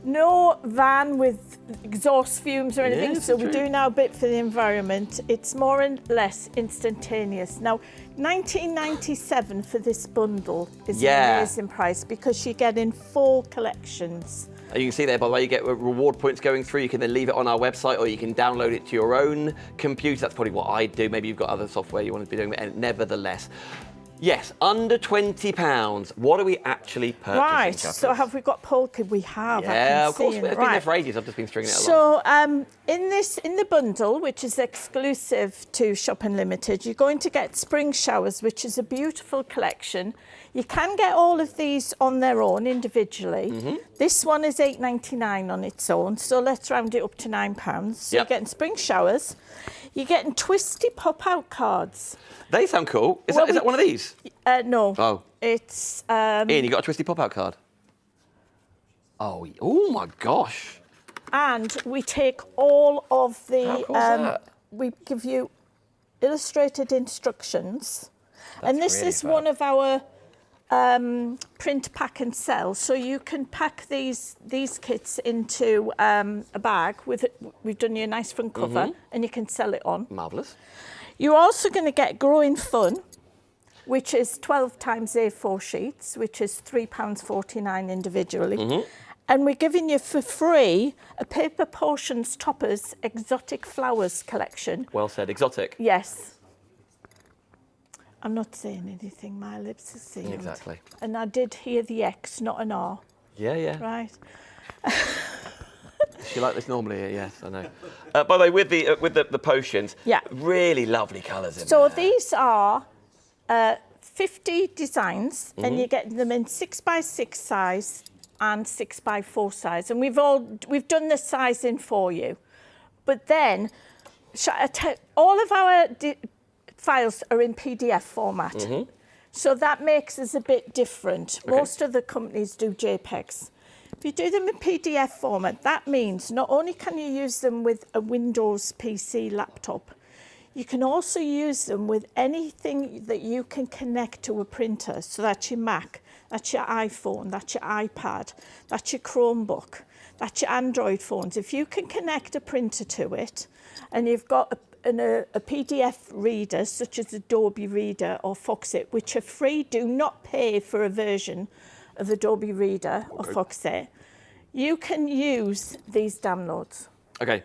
No van with exhaust fumes or anything, Yes, so true. we're doing our bit for the environment. It's more and less instantaneous. Now, $19.97 for this bundle is an amazing price, because you're getting 4 collections. You can see there, by the way, you get reward points going through. You can then leave it on our website, or you can download it to your own computer. That's probably what I do. Maybe you've got other software you want to be doing, and nevertheless. Yes, under £20. What are we actually purchasing? Right, chappers? so have we got polka? We have. Yeah, of course. It's It's been there for ages. I've just been stringing it along. So in the bundle, which is exclusive to Shop Unlimited, you're going to get Spring Showers, which is a beautiful collection. You can get all of these on their own individually. Mm-hmm. This one is $8.99 on its own, so let's round it up to £9. So you're getting Spring Showers. You're getting twisty pop-out cards. They sound cool. Is that one of these? No. Oh. It's... Ian, you got a twisty pop-out card? Oh my gosh. And we take all of the... How cool is that? We give you illustrated instructions. That's and this really is fab. one of our print, pack and sell. So you can pack these kits into a bag. We've done you a nice front cover, and you can sell it on. Marvellous. You're also going to get Growing Fun, which is 12 times A4 sheets, which is £3.49 individually. And we're giving you for free a Paper Potions Toppers Exotic Flowers collection. Well said. Exotic. Yes. I'm not saying anything, my lips are sealed. Exactly. And I did hear the X, not an R. Yeah. Right. She like this normally? Yes, I know. By the way, with the potions, really lovely colours in there. So these are 50 designs, and you get them in 6x6 size and 6x4 size, and we've done the sizing for you. But then, all of our files are in PDF format, so that makes us a bit different. Okay. Most of the companies do JPEGs. If you do them in PDF format, that means not only can you use them with a Windows PC laptop, you can also use them with anything that you can connect to a printer. So that's your Mac, that's your iPhone, that's your iPad, that's your Chromebook, that's your Android phones. If you can connect a printer to it, and you've got a PDF reader, such as Adobe Reader or Foxit, which are free, do not pay for a version of Adobe Reader or Foxit, you can use these downloads. Okay.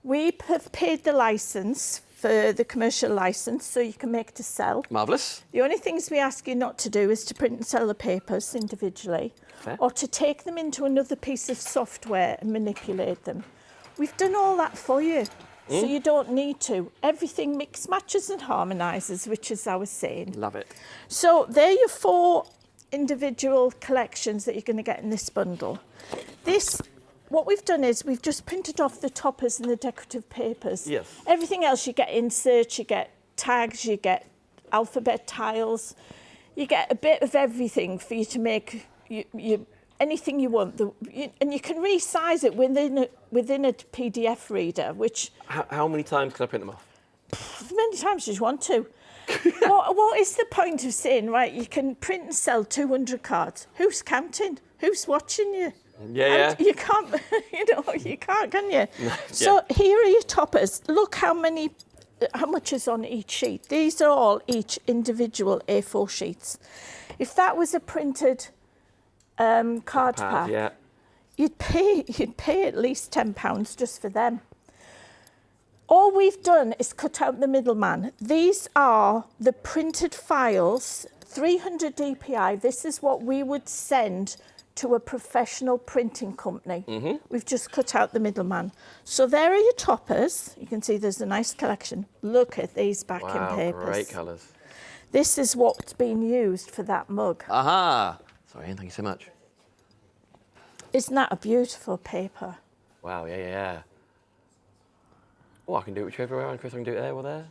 We have paid the license for the commercial license, so you can make to sell. Marvellous. The only things we ask you not to do is to print and sell the papers individually, or to take them into another piece of software and manipulate them. We've done all that for you, so you don't need to. Everything mix, matches and harmonises, which is our saying. Love it. So there are your 4 individual collections that you're going to get in this bundle. What we've done is we've just printed off the toppers and the decorative papers. Yes. Everything else, you get inserts, you get tags, you get alphabet tiles, you get a bit of everything for you to make anything you want. And you can resize it within a PDF reader, which... How many times can I print them off? As many times as you want to. What is the point of saying, right, you can print and sell 200 cards? Who's counting? Who's watching you? Yeah. And you can't, you can't, can you? So here are your toppers. Look how much is on each sheet. These are all each individual A4 sheets. If that was a printed card pack, you'd pay at least £10 just for them. All we've done is cut out the middleman. These are the printed files, 300 DPI. This is what we would send to a professional printing company. We've just cut out the middleman. So there are your toppers. You can see there's a nice collection. Look at these backing papers. Great colours. This is what's been used for that mug. Aha! Sorry, Ian, thank you so much. Isn't that a beautiful paper? Wow, yeah. Oh, I can do it whichever way around, Chris. I can do it there or there.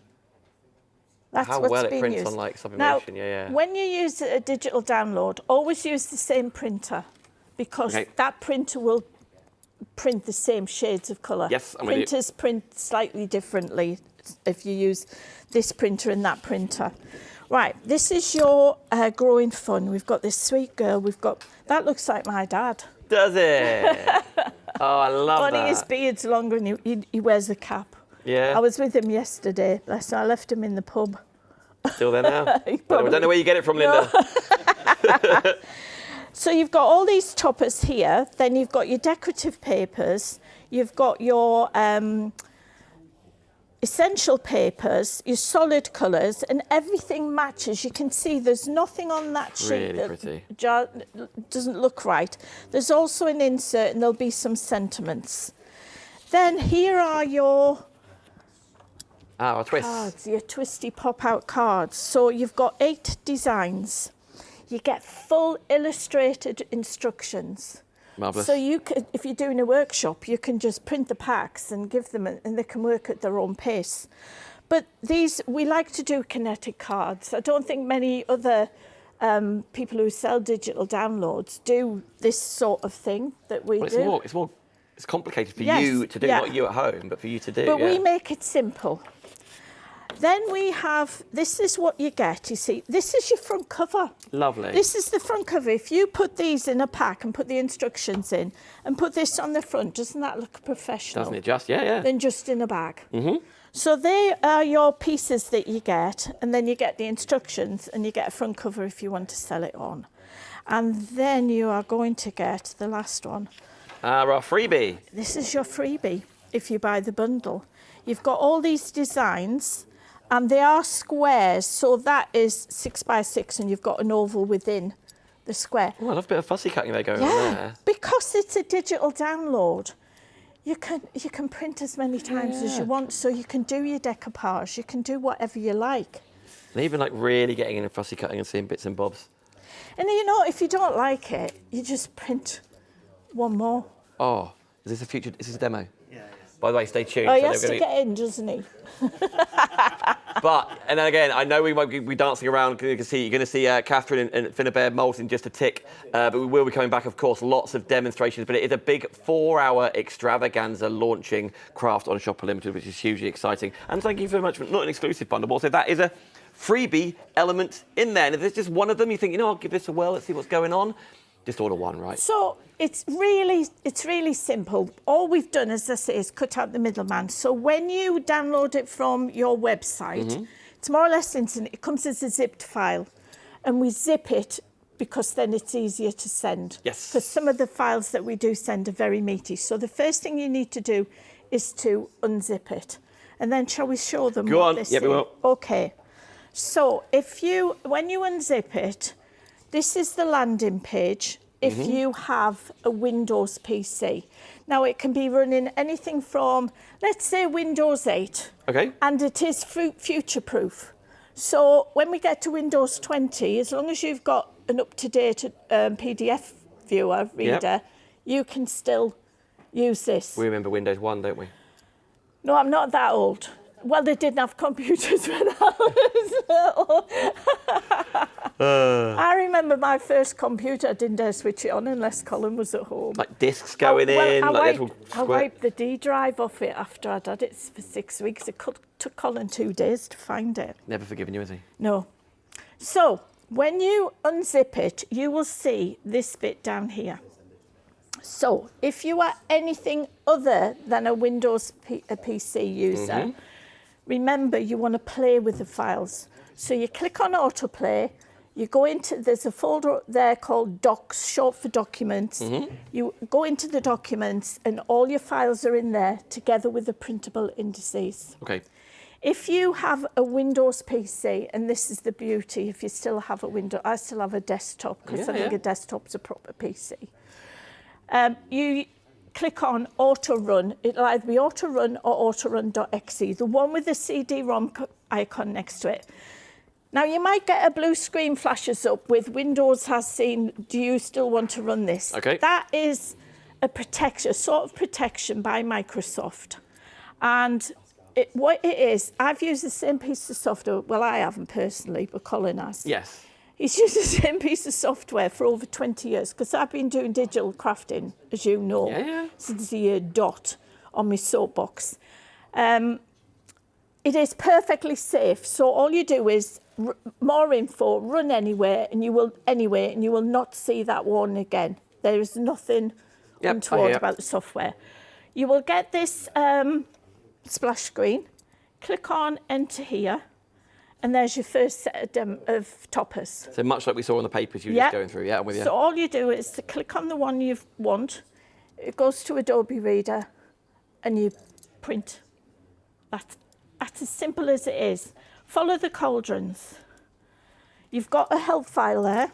That's How what's well it been prints used. on like sublimation, Now, when you use a digital download, always use the same printer because that printer will print the same shades of colour. Yes, I'm with you. Printers print slightly differently if you use this printer and that printer. Right, this is your growing fun. We've got this sweet girl. That looks like my dad. Does it? Oh, I love that. Only his beard's longer and he wears a cap. Yeah. I was with him yesterday. Bless him. I left him in the pub. Still there now? I don't know where you get it from, Lynda. No. So you've got all these toppers here. Then you've got your decorative papers. You've got your essential papers, your solid colours, and everything matches. You can see there's nothing on that sheet that doesn't look right. There's also an insert and there'll be some sentiments. Then here are your cards, your twisty pop-out cards. So you've got 8 designs. You get full illustrated instructions. Marvellous. So you could, if you're doing a workshop, you can just print the packs and give them, and they can work at their own pace. But these, we like to do kinetic cards. I don't think many other people who sell digital downloads do this sort of thing that we do. It's complicated for you to do, not you at home, but for you to do. But we make it simple. Then we have, this is what you get, you see. This is your front cover. Lovely. This is the front cover. If you put these in a pack and put the instructions in and put this on the front, doesn't that look professional? Doesn't it just? Yeah. Than just in a bag. So they are your pieces that you get, and then you get the instructions and you get a front cover if you want to sell it on. And then you are going to get the last one. Our freebie. This is your freebie if you buy the bundle. You've got all these designs and they are squares, so that is 6 by 6 and you've got an oval within the square. Oh, I love a bit of fussy cutting there going on there. Because it's a digital download, you can print as many times as you want, so you can do your decoupage, you can do whatever you like. And even like really getting into fussy cutting and seeing bits and bobs. And you know, if you don't like it, you just print one more. Oh, is this a demo? Yeah. By the way, stay tuned. Oh, he has to get in, doesn't he? But, and then again, I know we might be dancing around. You're going to see Kathryn and Finnabair molt in just a tick. But we will be coming back, of course, lots of demonstrations. But it is a big 4-hour extravaganza launching Craft on Shopper Limited, which is hugely exciting. And thank you very much for not an exclusive bundle, but also that is a freebie element in there. And if there's just one of them, you think, you know, I'll give this a whirl, let's see what's going on. Just order one, right? So it's really simple. All we've done, as I say, is cut out the middleman. So when you download it from your website, it's more or less instant. It comes as a zipped file, and we zip it because then it's easier to send. Yes. Because some of the files that we do send are very meaty. So the first thing you need to do is to unzip it, and then shall we show them? Go on. Yeah, we will. Okay. So when you unzip it. This is the landing page if you have a Windows PC. Now, it can be running anything from, let's say, Windows 8. Okay. And it is future-proof. So when we get to Windows 20, as long as you've got an up-to-date PDF reader, you can still use this. We remember Windows 1, don't we? No, I'm not that old. Well, they didn't have computers when I was little. I remember my first computer. I didn't dare switch it on unless Colin was at home. Like discs going in. I wiped the D drive off it after I'd had it for 6 weeks. It took Colin 2 days to find it. Never forgiven you, has he? No. So when you unzip it, you will see this bit down here. So if you are anything other than a Windows PC user, remember you want to play with the files. So you click on autoplay, You go into, there's a folder there called Docs, short for documents. You go into the documents and all your files are in there together with the printable indices. Okay. If you have a Windows PC, and this is the beauty, if you still have a Windows, I still have a desktop because I think a desktop's a proper PC. You click on Auto Run. It'll either be Auto Run or autorun.exe, the one with the CD-ROM icon next to it. Now, you might get a blue screen flashes up with Windows has seen, do you still want to run this? Okay. That is a protection, a sort of protection by Microsoft. And what it is, I've used the same piece of software, well, I haven't personally, but Colin has. Yes. He's used the same piece of software for over 20 years, because I've been doing digital crafting, as you know, since the year dot on my soapbox. It is perfectly safe, so all you do is more info, run anywhere, and you will not see that warning again. There is nothing untoward about the software. You will get this splash screen. Click on Enter here, and there's your first set of toppers. So much like we saw on the papers you were just going through. Yeah, I'm with you. So all you do is to click on the one you want. It goes to Adobe Reader, and you print. That's as simple as it is. Follow the cauldrons. You've got a help file there.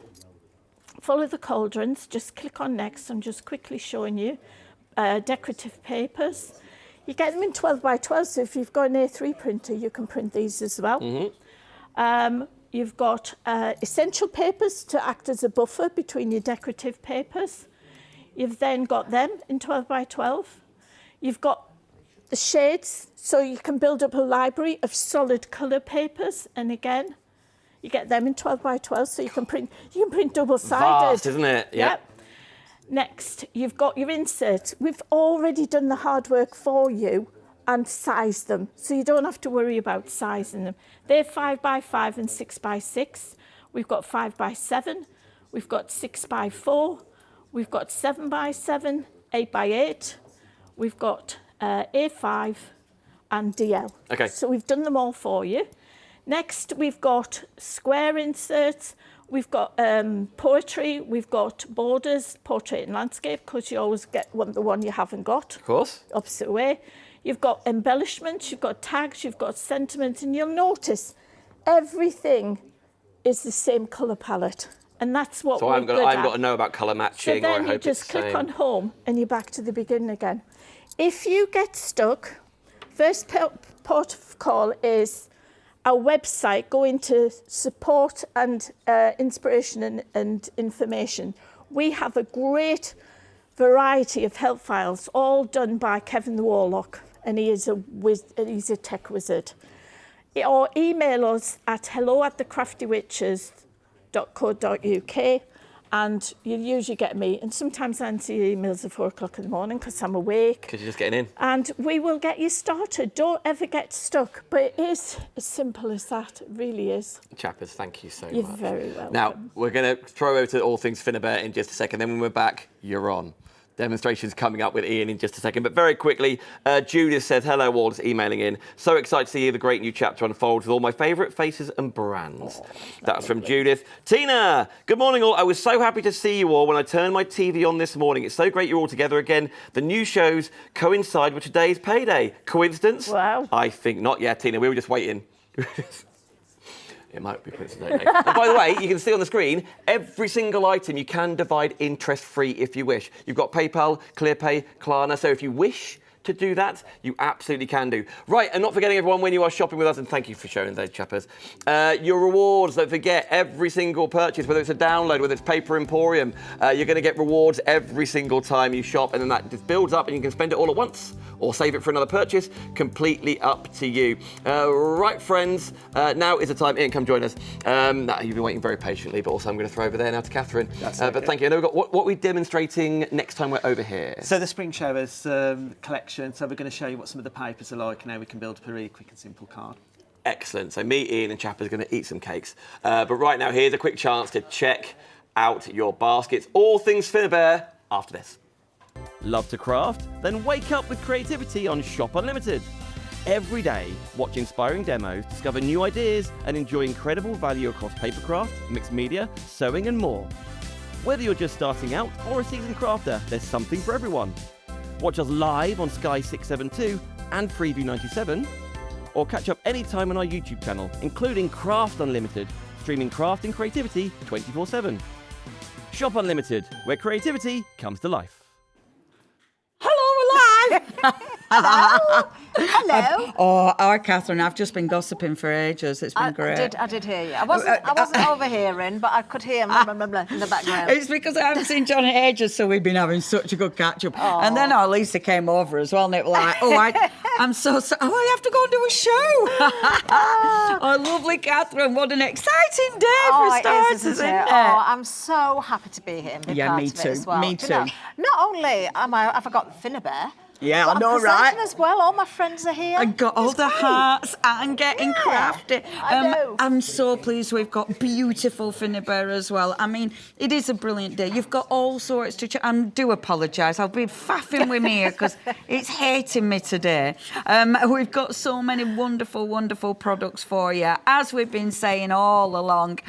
Follow the cauldrons. Just click on Next. I'm just quickly showing you decorative papers. You get them in 12 by 12, so if you've got an A3 printer, you can print these as well. You've got essential papers to act as a buffer between your decorative papers. You've then got them in 12 by 12. You've got the shades, so you can build up a library of solid colour papers. And again, you get them in 12 by 12, so you can print double-sided. Vast, isn't it? Yep. Next, you've got your inserts. We've already done the hard work for you and sized them, so you don't have to worry about sizing them. They're 5 by 5 and 6 by 6. We've got 5 by 7. We've got 6 by 4. We've got 7 by 7, 8 by 8. We've got A5 and DL. Okay. So we've done them all for you. Next, we've got square inserts. We've got poetry. We've got borders, portrait and landscape, because you always want the one you haven't got. Of course. Opposite way. You've got embellishments. You've got tags. You've got sentiments. And you'll notice everything is the same colour palette. And that's what we're good at. So I've got to know about colour matching, so or I then hope you just it's the click same. on Home and you're back to the beginning again. If you get stuck, first port of call is our website. Go into support and inspiration and information. We have a great variety of help files, all done by Kevin the Warlock, and he's a tech wizard. Or email us at hello@thecraftywitches.co.uk, and you'll usually get me. And sometimes I answer your emails at 4 o'clock in the morning because I'm awake. Because you're just getting in. And we will get you started. Don't ever get stuck. But it is as simple as that. It really is. Chappers, thank you so much. You're very welcome. Now, we're going to throw over to all things Finnabair in just a second. Then when we're back, you're on. Demonstrations coming up with Ian in just a second. But very quickly, Judith says, hello, all, just emailing in. So excited to see the great new chapter unfold with all my favourite faces and brands. That's from Judith. Tina, good morning, all. I was so happy to see you all when I turned my TV on this morning. It's so great you're all together again. The new shows coincide with today's payday. Coincidence? Wow. I think not. Yeah, Tina, we were just waiting. It might be coincidence. And by the way, you can see on the screen, every single item you can divide interest-free if you wish. You've got PayPal, ClearPay, Klarna, so if you wish to do that, you absolutely can do. Right, and not forgetting everyone, when you are shopping with us, and thank you for showing those, chappers, your rewards, don't forget, every single purchase, whether it's a download, whether it's Paper Emporium, you're going to get rewards every single time you shop, and then that just builds up and you can spend it all at once or save it for another purchase, completely up to you. Right, friends, now is the time. Ian, come join us. You've been waiting very patiently, but also I'm going to throw over there now to Kathryn. But thank you. I know we've got what we're demonstrating next time we're over here. So the Spring Showers collection. So we're going to show you what some of the papers are like and how we can build up a really quick and simple card. Excellent. So me, Ian and Chapper's going to eat some cakes. But right now, here's a quick chance to check out your baskets. All things Finnabair after this. Love to craft? Then wake up with creativity on Shop Unlimited. every day, watch inspiring demos, discover new ideas, and enjoy incredible value across papercraft, mixed media, sewing, and more. Whether you're just starting out or a seasoned crafter, there's something for everyone. Watch us live on Sky 672 and Freeview 97, or catch up anytime on our YouTube channel, including Craft Unlimited, streaming craft and creativity 24/7. Shop Unlimited, where creativity comes to life. Hello, we're live. Hello. Oh, our Kathryn, I've just been gossiping for ages. It's been great. I did hear you. I wasn't overhearing, but I could hear blah, blah, blah, blah in the background. It's because I haven't seen John in ages, so we've been having such a good catch up. And then our Lisa came over as well, and it was like, I'm so sorry. Oh, I have to go and do a show. Oh, lovely Kathryn. What an exciting day for starters, isn't it? Oh, I'm so happy to be here and be part me of it too. as well. Me Do you know, too. not only have I got Finnabair, Yeah, but I know, I'm right? presenting as well. All my friends are here. I got all the hearts and getting crafty. I know. I'm so pleased we've got beautiful Finnabair as well. I mean, it is a brilliant day. You've got all sorts to... I do apologise. I've been faffing with me here because it's hating me today. We've got so many wonderful, wonderful products for you. As we've been saying all along,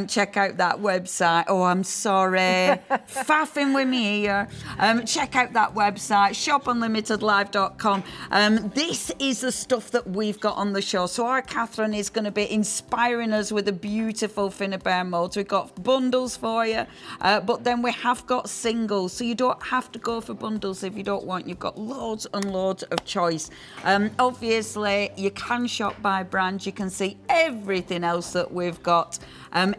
check out that website. Oh, I'm sorry. Faffing with me here. Check out that website, shopunlimitedlive.com. This is the stuff that we've got on the show. So our Kathryn is going to be inspiring us with the beautiful Finnabair molds. We've got bundles for you, but then we have got singles. So you don't have to go for bundles if you don't want. You've got loads and loads of choice. Obviously, you can shop by brand. You can see everything else that we've got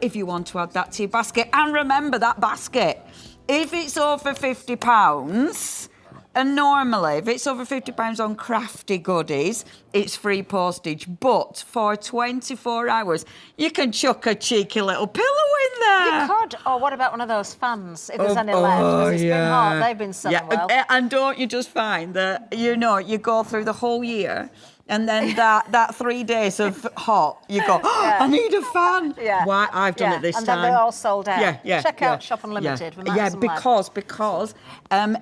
if you want to add that to your basket. And remember that basket. If it's over £50, and normally, if it's over £50 on crafty goodies, it's free postage. But for 24 hours, you can chuck a cheeky little pillow in there. You could. Or what about one of those fans, if there's any left? Because it's been hot. They've been selling well. And don't you just find that, you go through the whole year, and then that 3 days of hot, you go, I need a fan. Yeah. Why? I've done it this and time. And then they're all sold out. Check out Shop Unlimited. Because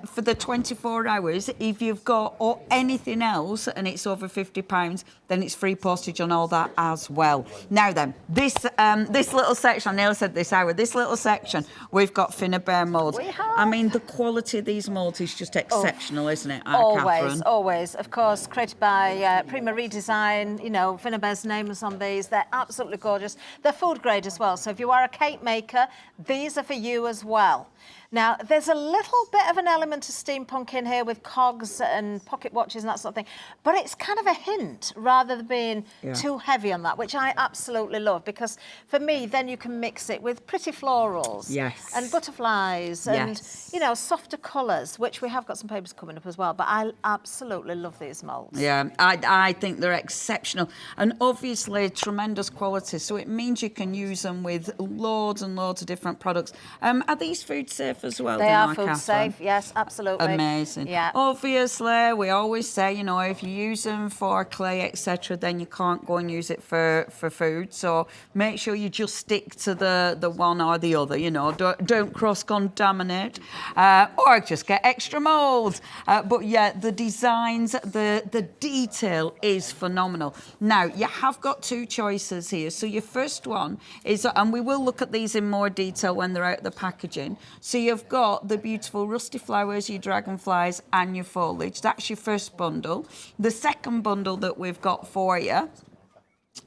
for the 24 hours, if you've got anything else and it's over £50, then it's free postage on all that as well. Now then, this little section, I nearly said this hour, this little section, we've got Finnabair molds. I mean, the quality of these molds is just exceptional, isn't it, Kathryn? Always. Of course, created by Prima Redesign. Finnabair's name is on these. They're absolutely gorgeous. They're food grade as well. So if you are a cake maker, these are for you as well. Now, there's a little bit of an element of steampunk in here with cogs and pocket watches and that sort of thing, but it's kind of a hint rather than being too heavy on that, which I absolutely love, because for me, then you can mix it with pretty florals and butterflies and, softer colours, which we have got some papers coming up as well, but I absolutely love these moulds. Yeah, I think they're exceptional and obviously tremendous quality, so it means you can use them with loads and loads of different products. Are these food safe as well? They are food safe, yes, absolutely. Amazing. Yeah. Obviously, we always say, if you use them for clay, etc., then you can't go and use it for food. So make sure you just stick to the one or the other. Don't cross-contaminate, or just get extra molds. But yeah, the designs, the detail is phenomenal. Now you have got two choices here. So your first one is, and we will look at these in more detail when they're out of the packaging. So you've got the beautiful rusty flowers, your dragonflies and your foliage. That's your first bundle. The second bundle that we've got for you,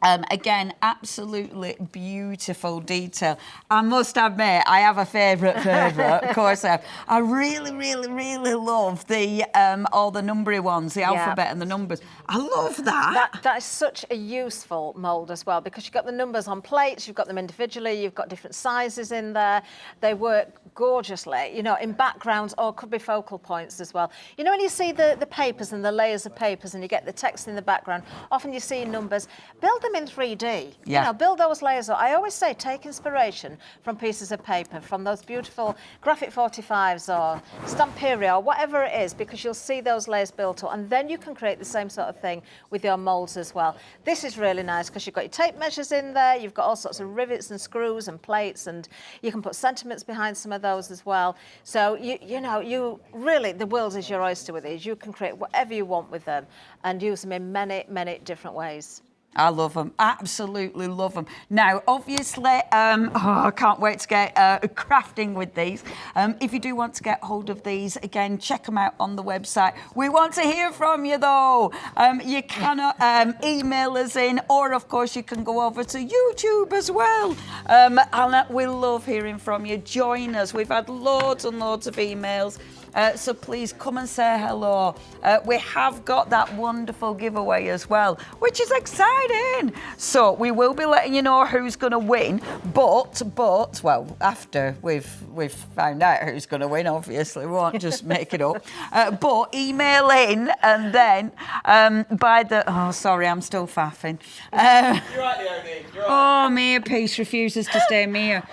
again, absolutely beautiful detail. I must admit, I have a favourite, of course I have. I really, really, really love the all the numbery ones, the alphabet and the numbers. I love that. That is such a useful mould as well, because you've got the numbers on plates, you've got them individually, you've got different sizes in there. They work gorgeously, in backgrounds, or could be focal points as well. When you see the papers and the layers of papers and you get the text in the background, often you see numbers. Build build them in 3D. You know, build those layers up. I always say take inspiration from pieces of paper, from those beautiful graphic 45s or Stamperia or whatever it is, because you'll see those layers built up, and then you can create the same sort of thing with your moulds as well. This is really nice because you've got your tape measures in there, you've got all sorts of rivets and screws and plates, and you can put sentiments behind some of those as well. So you really, the world is your oyster with these. You can create whatever you want with them and use them in many, many different ways. I love them, absolutely love them. Now, obviously, I can't wait to get crafting with these. If you do want to get hold of these, again, check them out on the website. We want to hear from you, though. You can email us in, or, of course, you can go over to YouTube as well. And we love hearing from you. Join us. We've had loads and loads of emails. So please come and say hello. We have got that wonderful giveaway as well, which is exciting. So we will be letting you know who's going to win. But well, after we've found out who's going to win, obviously we won't just make it up. But email in, and then by the sorry, I'm still faffing. You're right, Leonie. You're right. Oh, my earpiece refuses to stay in my ear.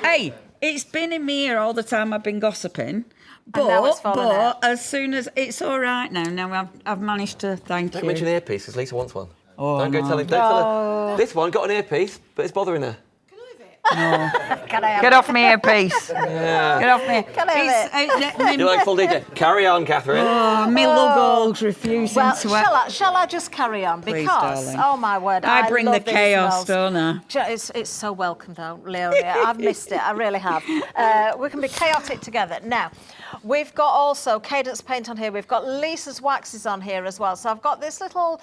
Hey, it's been in my ear all the time I've been gossiping. But as soon as it's all right now. Now I've managed to thank you. Don't mention earpiece because Lisa wants one. Oh, don't go telling. Don't tell her. This one got an earpiece, but it's bothering her. No. Get off me earpiece. Yeah. Get off me. Can I have it? You're like full DJ. Carry on, Kathryn. Oh, me lugol's refusing Well, to. shall I just carry on? Please, Because, darling. oh my word, I bring love the these chaos, smells. don't I? It's so welcome though, Leonie. I've missed it. I really have. We can be chaotic together. Now, we've got also Cadence paint on here. We've got Lisa's waxes on here as well. So I've got this little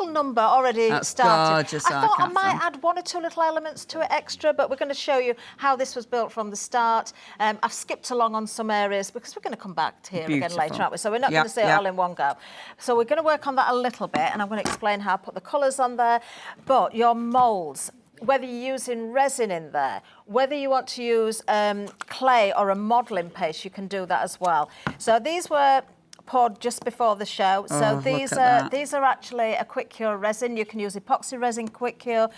number already That's started. gorgeous, I thought I Kathryn. might add one or two little elements to it extra, but we're going to show you how this was built from the start. I've skipped along on some areas because we're going to come back to here again Beautiful. later, aren't we? So we're not going to see it all in one go. So we're going to work on that a little bit, and I'm going to explain how I put the colours on there. But your moulds, whether you're using resin in there, whether you want to use clay or a modelling paste, you can do that as well. So these were poured just before the show. So these are actually a quick cure resin. You can use epoxy resin, quick cure,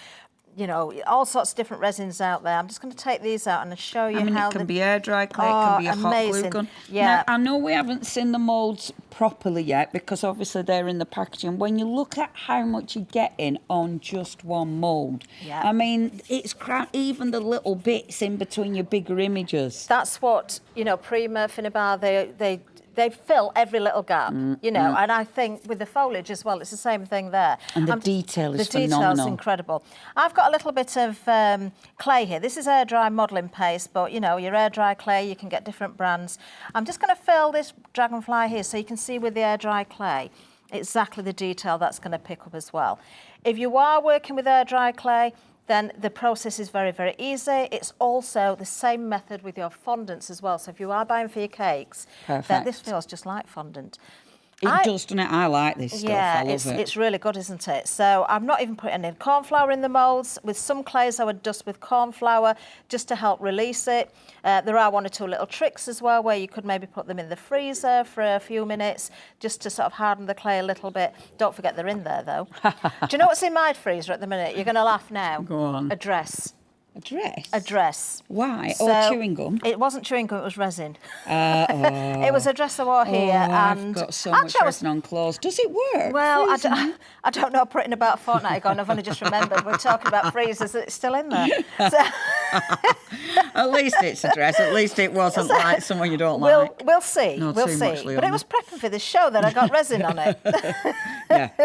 you know, all sorts of different resins out there. I'm just going to take these out and show you how it can be air dry clay, it can be a hot glue gun. Yeah. Now, I know we haven't seen the moulds properly yet because obviously they're in the packaging. When you look at how much you get in on just one mould, I mean, it's even the little bits in between your bigger images. That's what, you know, Prima, Finnabair, they fill every little gap, you know, and I think with the foliage as well, it's the same thing there. And the detail is phenomenal. The detail's incredible. I've got a little bit of clay here. This is air dry modelling paste, but you know, your air dry clay, you can get different brands. I'm just going to fill this dragonfly here so you can see with the air dry clay exactly the detail that's going to pick up as well. If you are working with air dry clay, then the process is very, very easy. It's also the same method with your fondants as well. So if you are buying for your cakes, then this feels just like fondant. It does, doesn't it? I like this stuff. Yeah, I love it. It's really good, isn't it? So I'm not even putting in corn flour in the moulds. With some clays, I would dust with corn flour just to help release it. There are one or two little tricks as well where you could maybe put them in the freezer for a few minutes just to sort of harden the clay a little bit. Don't forget they're in there, though. Do you know what's in my freezer at the minute? You're going to laugh now. Go on. A dress. A dress? A dress. Why? So, or chewing gum? It wasn't chewing gum, it was resin. It was a dress I wore here. I've got so much resin on clothes. Does it work? Well, I don't know. I put it in about a fortnight ago and I've only just remembered we're talking about freezers. It's still in there. So, at least it's a dress. At least it wasn't like someone you don't like. We'll see. Not we'll too see. much, But it was prepping for this show that I got resin on it.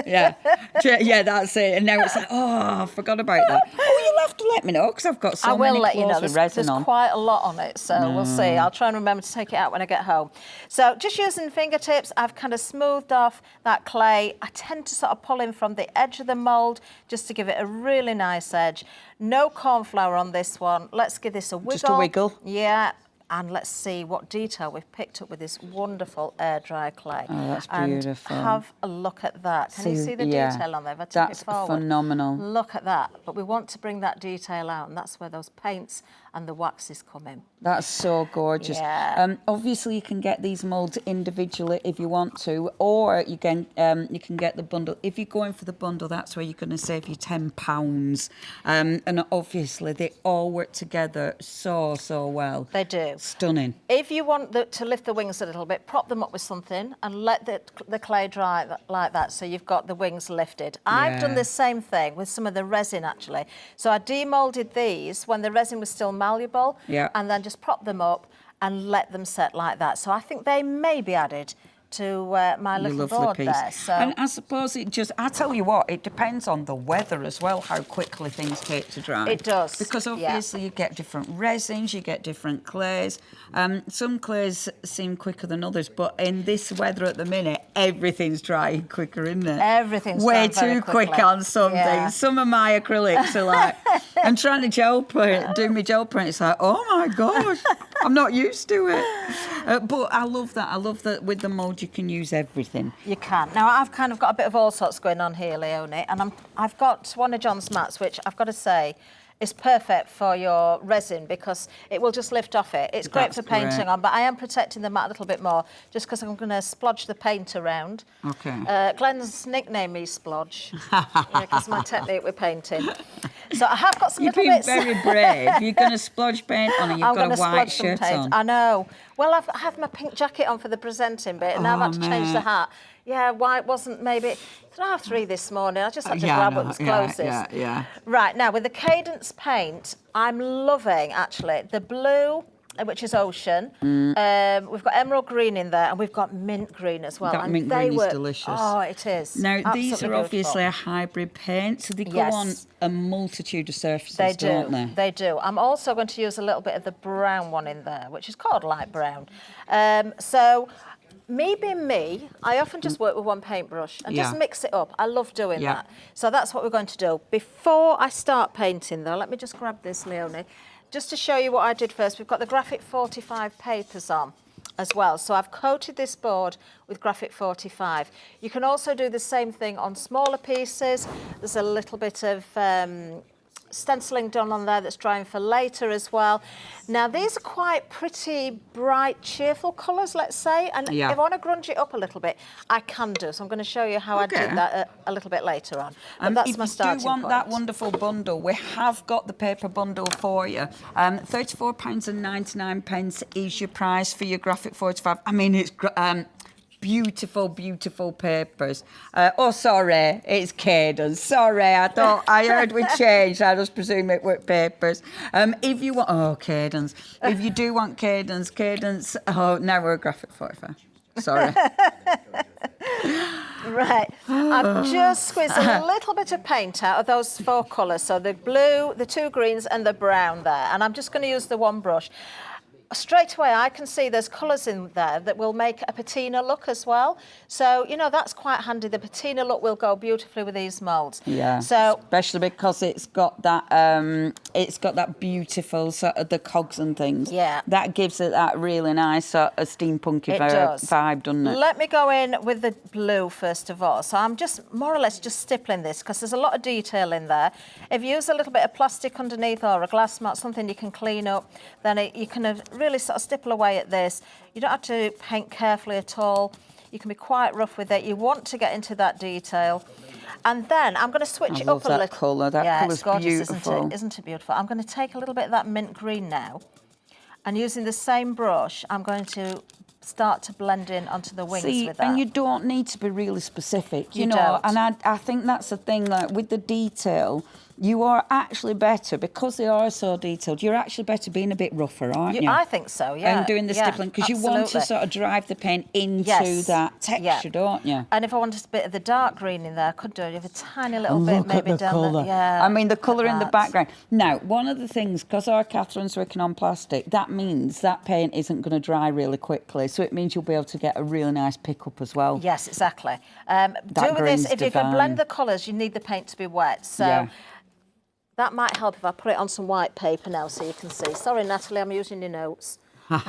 Yeah, that's it. And now it's like, I forgot about that. Oh, you'll have to let me know because I've got so many clothes with resin there's on. quite a lot on it, so we'll see. I'll try and remember to take it out when I get home. So just using fingertips, I've kind of smoothed off that clay. I tend to sort of pull in from the edge of the mould just to give it a really nice edge. No corn flour on this one. Let's give this a wiggle. Just a wiggle? Yeah. and let's see what detail we've picked up with this wonderful air dry clay. Oh, that's and beautiful. Have a look at that. Can you see the detail on there? If I take that's it forward, phenomenal. Look at that. But we want to bring that detail out, and that's where those paints and the waxes come in. That's so gorgeous. Yeah. Obviously, you can get these moulds individually if you want to, or you can get the bundle. If you're going for the bundle, that's where you're going to save you £10. And obviously, they all work together so well. They do. Stunning. If you want to lift the wings a little bit, prop them up with something and let the clay dry like that, so you've got the wings lifted. I've done the same thing with some of the resin, actually. So I demolded these when the resin was still malleable, and then just prop them up and let them set like that. So I think they may be added to my little board piece. there. So. And I suppose I tell you what, it depends on the weather as well, how quickly things take to dry. It does. Because obviously you get different resins, you get different clays. Some clays seem quicker than others, but in this weather at the minute, everything's drying quicker, isn't it? Everything's way drying too quick on some things. Some of my acrylics are like, I'm trying to gel print, do my gel print. It's like, oh my gosh, I'm not used to it. But I love that. I love that with the mould you can use everything. You can. Now I've kind of got a bit of all sorts going on here, Leonie, and I've got one of John's mats, which I've got to say is perfect for your resin because it will just lift off it. It's great for painting on, but I am protecting the mat a little bit more just because I'm going to splodge the paint around. Okay. Glenn's nicknamed me Splodge because my technique with painting. So I have got some You've little been bits. very brave. You're going to splodge paint on and you've got a white shirt on. I know. Well, I have my pink jacket on for the presenting bit, and now I've had to change the hat. Yeah, white wasn't maybe 3:30 this morning. I just had to grab what was closest. Right, now with the Cadence paint, I'm loving actually the blue, which is ocean. We've got emerald green in there, and we've got mint green as well. That mint green is delicious. Oh, it is. Now, Absolutely these are obviously a hybrid paint, so they go on a multitude of surfaces, don't they? They do. I'm also going to use a little bit of the brown one in there, which is called light brown. So, me being me, I often just work with one paintbrush and just mix it up. I love doing that. So that's what we're going to do. Before I start painting, though, let me just grab this, Leonie. Just to show you what I did first, we've got the Graphic 45 papers on as well. So I've coated this board with Graphic 45. You can also do the same thing on smaller pieces. There's a little bit of stenciling done on there that's drying for later as well. Now these are quite pretty bright, cheerful colours, let's say, and if I want to grunge it up a little bit, I can do. So I'm going to show you how I did that a little bit later on. But that's my starting point. If you do want that wonderful bundle, we have got the paper bundle for you. £34.99 is your price for your Graphic 45. I mean, it's beautiful, beautiful papers. Sorry, it's Cadence. Sorry, I heard we changed. I just presume it were papers. If you want, Cadence. If you do want Cadence, now we're a Graphic 45. Sorry. Right, I've just squeezed a little bit of paint out of those four colours. So the blue, the two greens and the brown there. And I'm just going to use the one brush. Straight away, I can see there's colours in there that will make a patina look as well. So, that's quite handy. The patina look will go beautifully with these moulds. Yeah, so, especially because it's got that beautiful sort of the cogs and things. Yeah. That gives it that really nice sort of steampunky vibe, doesn't it? Let me go in with the blue first of all. So I'm just more or less just stippling this because there's a lot of detail in there. If you use a little bit of plastic underneath or a glass mat, something you can clean up, then you can really sort of stipple away at this. You don't have to paint carefully at all. You can be quite rough with it. You want to get into that detail. And then I'm going to switch it up a little. Colour. That colour's gorgeous, beautiful. Isn't it beautiful? I'm going to take a little bit of that mint green now, and using the same brush, I'm going to start to blend in onto the wings with that. And you don't need to be really specific, you know. Don't. And I think that's the thing, like with the detail, you are actually better, because they are so detailed, you're actually better being a bit rougher, aren't you? I think so, yeah. And doing the stippling, because you want to sort of drive the paint into that texture, don't you? And if I wanted a bit of the dark green in there, I could do it with a tiny little bit, maybe at the down colour. there. I mean, the colour in the background. Now, one of the things, because our Kathryn's working on plastic, that means that paint isn't going to dry really quickly, so it means you'll be able to get a really nice pickup as well. Yes, exactly. Do this, if you can blend the colours, you need the paint to be wet. So that might help if I put it on some white paper now so you can see. Sorry, Natalie, I'm using your notes. Now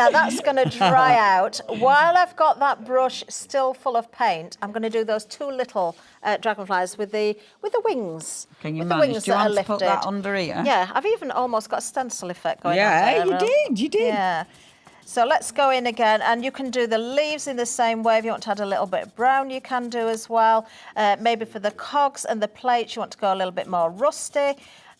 that's going to dry out. While I've got that brush still full of paint, I'm going to do those two little dragonflies with the wings. Can you with manage? The wings Do you that want are to lifted. put that under here? Yeah, I've even almost got a stencil effect going on Yeah, there. you did. Yeah. So let's go in again, and you can do the leaves in the same way. If you want to add a little bit of brown, you can do as well. Maybe for the cogs and the plates, you want to go a little bit more rusty.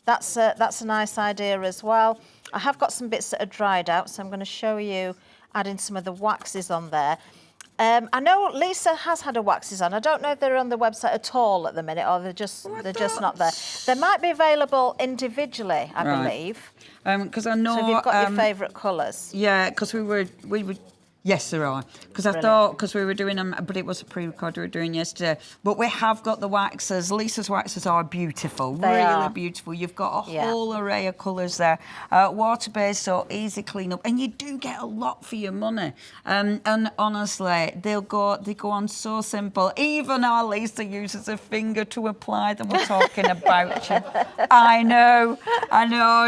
That's a nice idea as well. I have got some bits that are dried out, so I'm going to show you adding some of the waxes on there. I know Lisa has had her waxes on. I don't know if they're on the website at all at the minute, or they're just not there. They might be available individually, I believe. Because I know. So if you've got your favourite colours. Yeah, because we were. Yes, there are. Because I thought, because we were doing them, but it was a pre-record we were doing yesterday. But we have got the waxes. Lisa's waxes are beautiful, They really are. beautiful. You've got a whole array of colours there. Water-based, so easy clean up, and you do get a lot for your money. And honestly, they go on so simple. Even our Lisa uses a finger to apply them. We're talking about you. I know.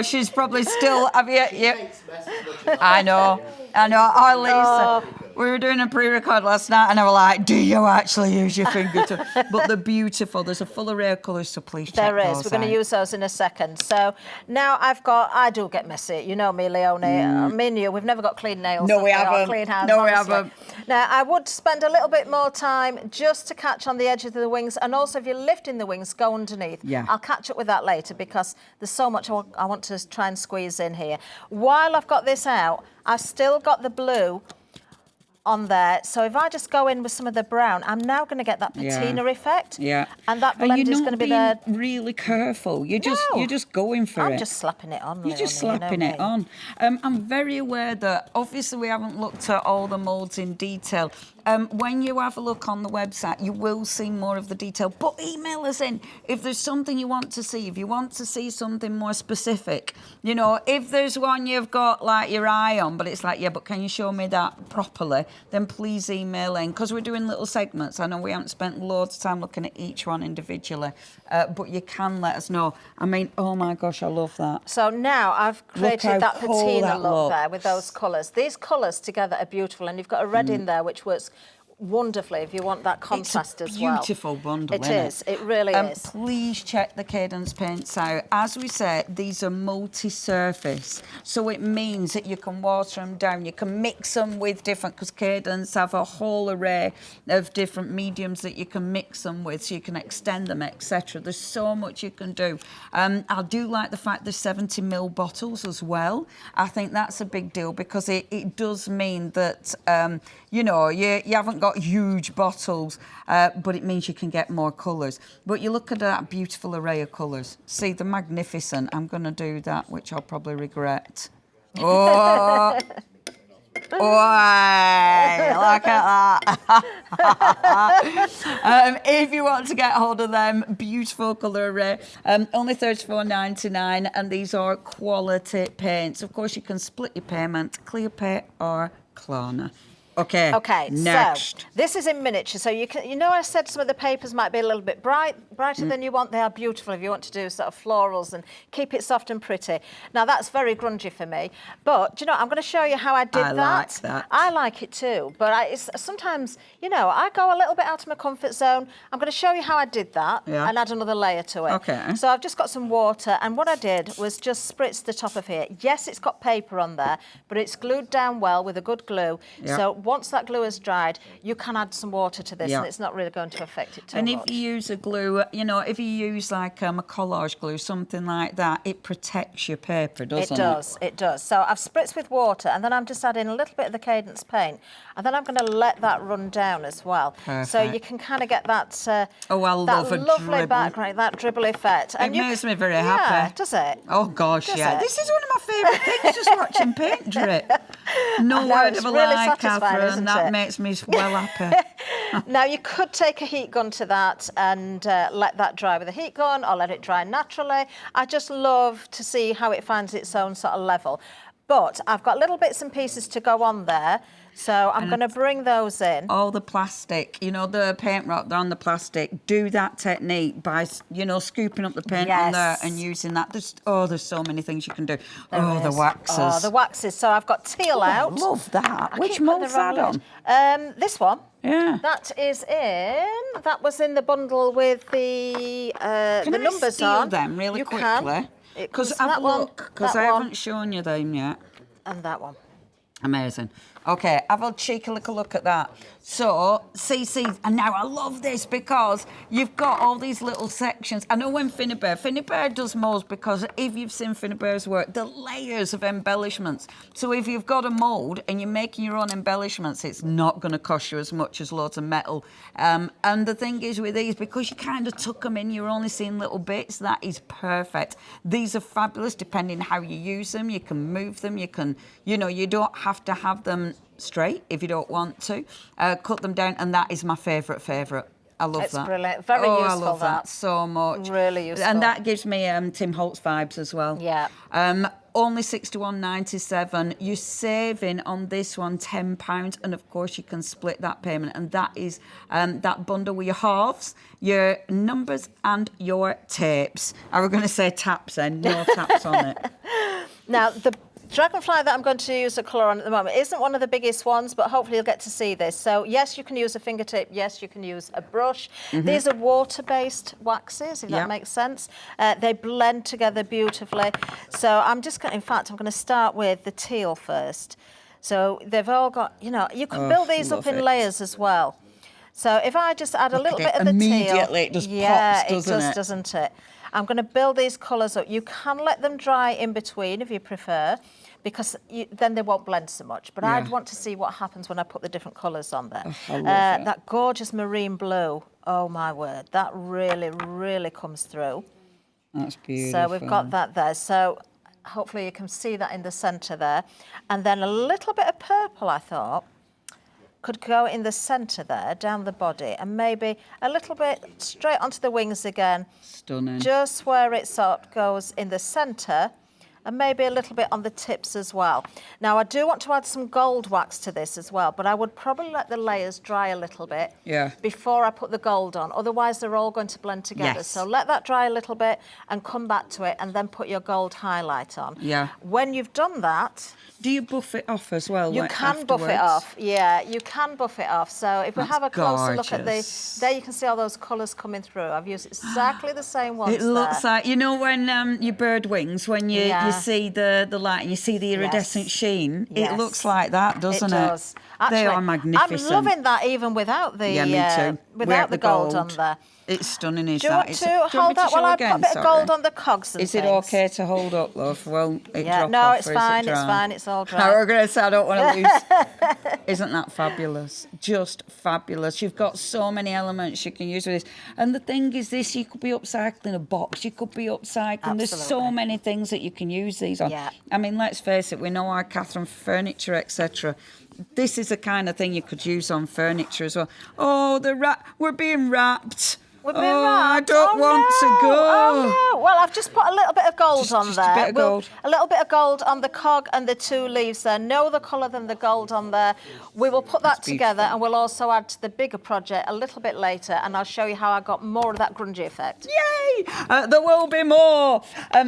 She's probably still. I know. Our Lisa. We were doing a pre-record last night, and I was like, "Do you actually use your finger to?" But they're beautiful. There's a full array of colours, so please check There is. those We're going to out. use those in a second. So now I do get messy. You know me, Leonie. Me and you, we've never got clean nails. No, we or haven't. Clean hands, No, we honestly. haven't. Now, I would spend a little bit more time just to catch on the edges of the wings. And also, if you're lifting the wings, go underneath. Yeah. I'll catch up with that later because there's so much I want to try and squeeze in here. While I've got this out, I've still got the blue on there. So if I just go in with some of the brown, I'm now going to get that patina effect. Yeah. And that blend is going to be there. Really careful. You're just going for it. I'm just slapping it on. You're just Leonie, slapping it on. I'm very aware that obviously we haven't looked at all the moulds in detail. When you have a look on the website, you will see more of the detail. But email us in if there's something you want to see. If you want to see something more specific, if there's one you've got like your eye on, but it's like, yeah, but can you show me that properly? Then please email in, because we're doing little segments. I know we haven't spent loads of time looking at each one individually, but you can let us know. I mean, oh my gosh, I love that. So now I've created that cool patina that look there with those colours. These colours together are beautiful, and you've got a red in there which works wonderfully if you want that contrast as well. It's a beautiful bundle, It is. It really is. Please check the Cadence paints out. As we said, these are multi-surface, so it means that you can water them down. You can mix them with different, because Cadence have a whole array of different mediums that you can mix them with, so you can extend them, etc. There's so much you can do. I do like the fact there's 70ml bottles as well. I think that's a big deal, because it does mean that you haven't got huge bottles, but it means you can get more colours. But you look at that beautiful array of colours. See, they're magnificent. I'm going to do that, which I'll probably regret. Oh, look at that. If you want to get hold of them, beautiful colour array, only $34.99, and these are quality paints. Of course, you can split your payment, Clearpay or Klarna. Okay, next. So this is in miniature. So I said some of the papers might be a little bit brighter than you want. They are beautiful if you want to do sort of florals and keep it soft and pretty. Now, that's very grungy for me. But, I'm going to show you how I did that. I like that. I like it too. But sometimes, I go a little bit out of my comfort zone. I'm going to show you how I did that and add another layer to it. Okay. So I've just got some water. And what I did was just spritz the top of here. Yes, it's got paper on there, but it's glued down well with a good glue. Yeah. So once that glue has dried, you can add some water to this, and it's not really going to affect it too much. And if you use a glue, if you use like a collage glue, something like that, it protects your paper, doesn't it? It does. So I've spritzed with water, and then I'm just adding a little bit of the Cadence paint, and then I'm going to let that run down as well. Perfect. So you can kind of get that, I love a lovely dribble. background, that dribble effect. It makes me very Yeah, happy. does it? Oh gosh, Does yeah. it? This is one of my favourite things, just watching paint drip. No know, word it's of a really lie, satisfying, Kathryn. isn't That it? makes me well happy. Now, you could take a heat gun to that and let that dry with a heat gun, or let it dry naturally. I just love to see how it finds its own sort of level. But I've got little bits and pieces to go on there So I'm going to bring those in. All the plastic, you know, the paint rock, they're on the plastic. Do that technique by, you know, scooping up the paint on there and using that. There's so many things you can do. The waxes. Oh, the waxes. So I've got teal out. I love that. Which mold's that on? This one. Yeah. That was in the bundle with the numbers on. Them really you quickly? Can. Because have a look, because I haven't shown you them yet. And that one. Amazing. Okay, have a cheeky little look at that. So, CC, and now I love this because you've got all these little sections. I know when Finnabair does molds because if you've seen Finnabair's work, the layers of embellishments. So if you've got a mould and you're making your own embellishments, it's not going to cost you as much as loads of metal. And the thing is with these, because you kind of tuck them in, you're only seeing little bits, that is perfect. These are fabulous depending how you use them. You can move them, you can, you know, you don't have to have them straight if you don't want to. Cut them down, and that is my favourite. I love that. It's brilliant. Very useful. I love that so much. Really useful. And that gives me Tim Holtz vibes as well. Yeah. Only £61.97. You're saving on this one £10, and of course you can split that payment. And that is that bundle with your halves, your numbers, and your tapes. I was going to say taps then, no taps on it. Now the Dragonfly that I'm going to use a colour on at the moment isn't one of the biggest ones, but hopefully you'll get to see this. So yes, you can use a fingertip. Yes, you can use a brush. These are water-based waxes, if that makes sense. They blend together beautifully. So I'm just going, in fact, I'm going to start with the teal first. So they've all got, you know, you can build these up in layers as well. So if I just add a little bit of the teal. Immediately it just pops, doesn't it? Doesn't it? I'm going to build these colours up. You can let them dry in between if you prefer, because then they won't blend so much. But I'd want to see what happens when I put the different colours on there. Oh, I love that. That gorgeous marine blue, oh my word, that really, really comes through. That's beautiful. So we've got that there. So hopefully you can see that in the centre there. And then a little bit of purple, I thought, could go in the centre there, down the body, and maybe a little bit straight onto the wings again. Stunning. Just where it sort of goes in the centre, and maybe a little bit on the tips as well. Now, I do want to add some gold wax to this as well, but I would probably let the layers dry a little bit before I put the gold on. Otherwise, they're all going to blend together. Yes. So let that dry a little bit and come back to it, and then put your gold highlight on. Yeah. When you've done that... Do you buff it off as well? You can buff it off, yeah, you can buff it off. So if we have a closer look at there you can see all those colours coming through. I've used exactly the same ones. It looks like, you know, when your bird wings, when you see the light and you see the iridescent sheen, it looks like that, doesn't it? It does. Actually, they are magnificent. I'm loving that even without the me too. Without the gold on there. It's stunning, is Do you that? want to hold that while I put a bit of gold on the cogs and Is it okay to hold up, love? Well, drop no, off, it's or is fine, it it's dry? fine, it's all dry. I was going to say I don't want to lose. Isn't that fabulous? Just fabulous. You've got so many elements you can use with this. And the thing is this, you could be upcycling a box, you could be upcycling. There's so many things that you can use these on. Yeah. I mean, let's face it, we know our Kathryn furniture, etc. This is the kind of thing you could use on furniture as well. Oh, we're being wrapped. We're being wrapped. I don't want to go. Oh, no. Well, I've just put a little bit of gold on just there. A bit of gold. A little bit of gold on the cog and the two leaves there. No other colour than the gold on there. We will put that together, and we'll also add to the bigger project a little bit later, and I'll show you how I got more of that grungy effect. Yay! There will be more.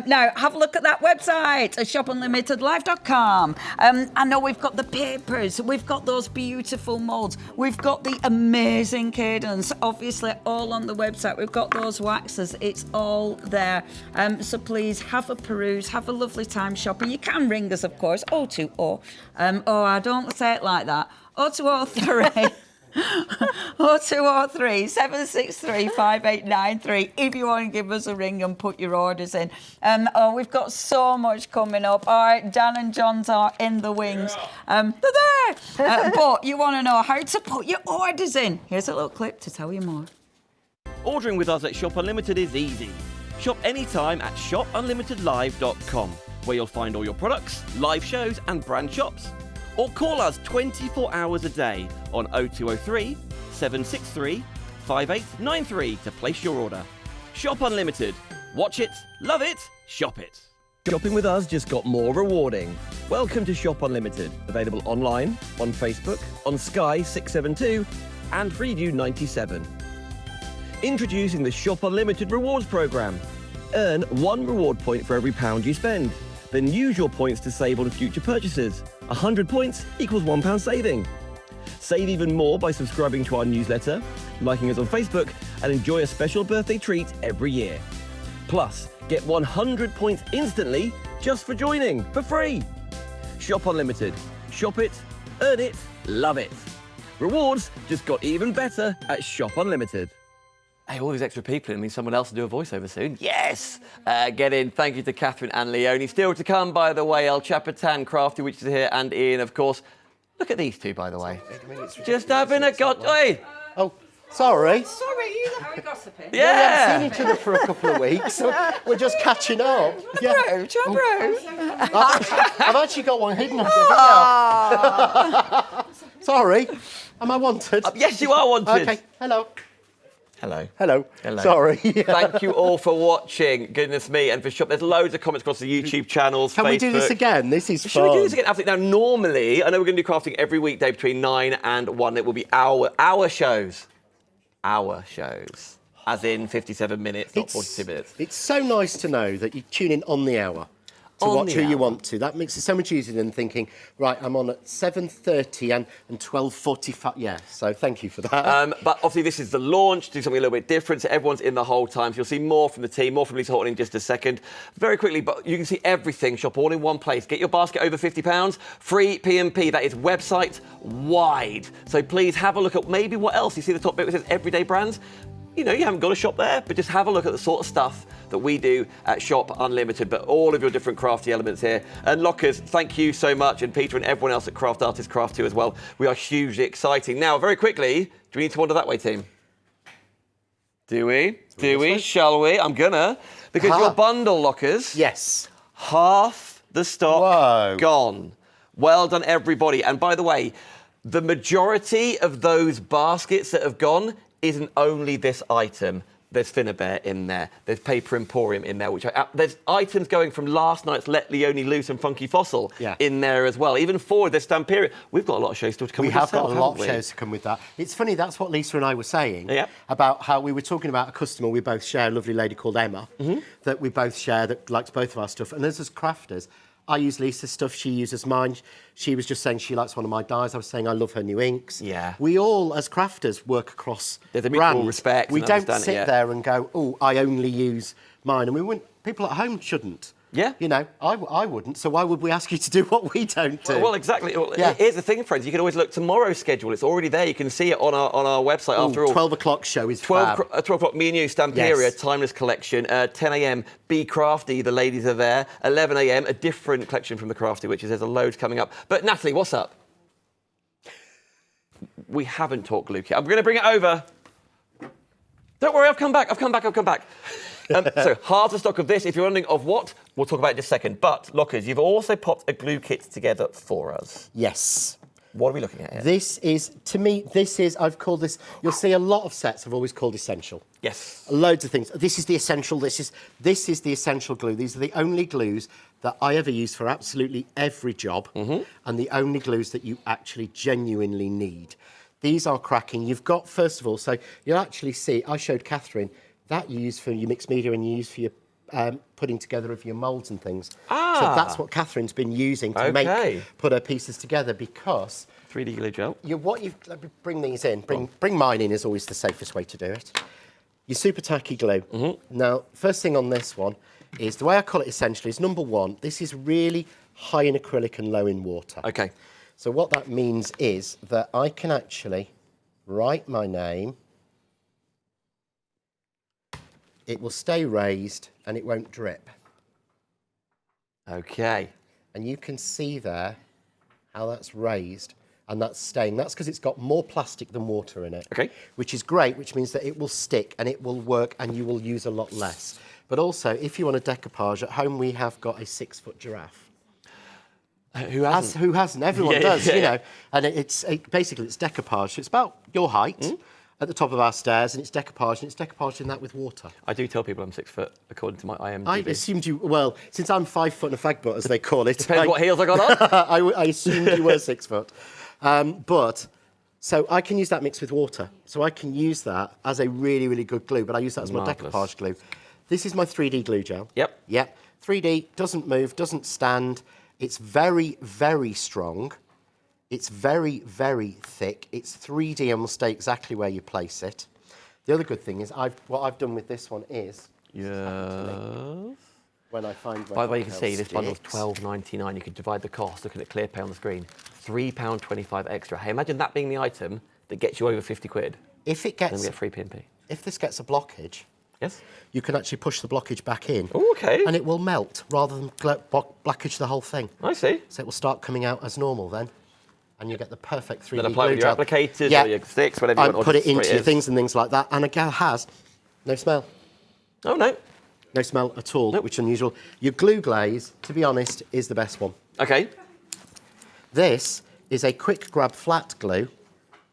Now, have a look at that website, shopunlimitedlife.com. I know we've got the papers, we've got those beautiful moulds, we've got the amazing Cadence, obviously all on the website. We've got those waxes, it's all there. So please have a peruse, have a lovely time shopping. You can ring us, of course, 020. I don't say it like that. 0203 0203 763 5893 if you want to give us a ring and put your orders in. We've got so much coming up. All right, Dan and John's are in the wings. They're there. But you want to know how to put your orders in. Here's a little clip to tell you more. Ordering with us at Shop Unlimited is easy. Shop anytime at shopunlimitedlive.com, where you'll find all your products, live shows and brand shops. Or call us 24 hours a day on 0203 763 5893 to place your order. Shop Unlimited. Watch it, love it, shop it. Shopping with us just got more rewarding. Welcome to Shop Unlimited, available online, on Facebook, on Sky 672 and Freeview 97. Introducing the Shop Unlimited rewards program. Earn 1 reward point for every £1 you spend. Then use your points to save on future purchases. 100 points equals £1 saving. Save even more by subscribing to our newsletter, liking us on Facebook, and enjoy a special birthday treat every year. Plus, get 100 points instantly just for joining, for free. Shop Unlimited. Shop it, earn it, love it. Rewards just got even better at Shop Unlimited. Hey, all these extra people, it means someone else will do a voiceover soon. Yes! Get in. Thank you to Kathryn and Leonie. Still to come, by the way, El Chapman, Crafty Witches are here, and Ian, of course. Look at these two, by the way. Just having a Oi! Oh, sorry. Sorry, are we gossiping? We haven't seen each other for a couple of weeks. So we're just catching up. Brooch. I've actually got one hidden under here. Sorry. Am I wanted? Yes, you are wanted. Okay. Hello. Hello. Hello. Hello. Sorry. Thank you all for watching. Goodness me. And for Shop, there's loads of comments across the YouTube channels, Can Facebook. we do this again? This is fun. Should we do this again? Absolutely. Now, normally, I know we're going to do crafting every weekday between 9 and 1. It will be our shows. Our shows. As in 57 minutes, not 42 minutes. It's so nice to know that you tune in on the hour to watch who you want to. That makes it so much easier than thinking, right, I'm on at 7:30 and 12:45. Yeah, so thank you for that. But obviously this is the launch, do something a little bit different, so everyone's in the whole time. So you'll see more from the team, more from Lisa Horton in just a second. Very quickly, but you can see everything, Shop all in one place. Get your basket over £50, free P&P, that is website wide. So please have a look at maybe what else. You see the top bit which says everyday brands? You know, you haven't got to shop there, but just have a look at the sort of stuff that we do at Shop Unlimited, but all of your different crafty elements here. And Lockers, thank you so much, and Peter and everyone else at Craft Artists Craft 2 as well. We are hugely exciting. Now, very quickly, do we need to wander that way, team? Do we? Do we? Shall we? I'm gonna. Because your bundle, Lockers. Yes. Half the stock gone. Well done, everybody. And by the way, the majority of those baskets that have gone isn't only this item. There's Finnabair in there. There's Paper Emporium in there. There's items going from last night's Let Leonie Loose and Funky Fossil in there as well. Even forward, there's Stamperia. We've got a lot of shows still to come with yourself, We have got a lot of shows to come with that. It's funny, that's what Lisa and I were saying about how we were talking about a customer we both share, a lovely lady called Emma, that we both share that likes both of our stuff. And as crafters, I use Lisa's stuff, she uses mine. She was just saying she likes one of my dyes. I was saying I love her new inks. Yeah. We all, as crafters, work across There's a brands. mutual respect. We don't sit there and go, oh, I only use mine. And we wouldn't, people at home shouldn't. Yeah. You know, I wouldn't, so why would we ask you to do what we don't do? Well, exactly. Well, here's the thing, friends. You can always look tomorrow's schedule. It's already there. You can see it on our website after all. 12 o'clock show is 12 o'clock, me and you, Stamperia, Timeless Collection. 10 a.m, Be Crafty, the ladies are there. 11 a.m, a different collection from the Crafty Witches. There's a load coming up. But Natalie, what's up? We haven't talked Luke yet. I'm going to bring it over. Don't worry, I've come back. So, half the stock of this. If you're wondering of what, we'll talk about it in just a second. But, Lockers, you've also popped a glue kit together for us. Yes. What are we looking at here? This is, to me, I've called this, you'll see a lot of sets I've always called essential. Yes. Loads of things. This is the essential, this is the essential glue. These are the only glues that I ever use for absolutely every job, and the only glues that you actually genuinely need. These are cracking. You've got, first of all, so you'll actually see, I showed Kathryn, that you use for your mixed media and you use for your putting together of your moulds and things. So that's what Kathryn's been using to put her pieces together, because 3D glue gel. Let me bring these in. Bring mine in is always the safest way to do it. Your super tacky glue. Now, first thing on this one is, the way I call it essentially is, number one, this is really high in acrylic and low in water. Okay. So what that means is that I can actually write my name. It will stay raised and it won't drip. Okay. And you can see there how that's raised and that's staying. That's because it's got more plastic than water in it. Okay. Which is great, which means that it will stick and it will work and you will use a lot less. But also, if you want a decoupage, at home we have got a 6-foot giraffe. Who hasn't? Who hasn't? Everyone does, you know. And basically it's decoupage. So it's about your height. at the top of our stairs, and it's decoupaged, and it's decoupaged in that with water. I do tell people I'm 6 foot, according to my IMDb. I assumed you, well, since I'm 5 foot and a fag butt, as they call it. Depends what heels I got on. I assumed you were 6 foot. So I can use that mixed with water. So I can use that as a really, really good glue, but I use that as my decoupage glue. This is my 3D glue gel. Yep. Yep. 3D, doesn't move, doesn't stand. It's very, very strong. It's very, very thick. It's 3D and will stay exactly where you place it. The other good thing is what I've done with this one is... Yes. When I find... By the way, you can see this bundle's £12.99. You could divide the cost, looking at ClearPay on the screen. £3.25 extra. Hey, imagine that being the item that gets you over 50 quid. If it gets... Then we get free P&P. If this gets a blockage... Yes. You can actually push the blockage back in. Oh, okay. And it will melt rather than blockage the whole thing. I see. So it will start coming out as normal then. And you get the perfect 3D glue gel. Then apply it with your applicators or your sticks, whatever you want. Put it into your things and things like that. And again, has no smell. Oh, no. No smell at all, Nope. which is unusual. Your glue glaze, to be honest, is the best one. Okay. This is a quick grab flat glue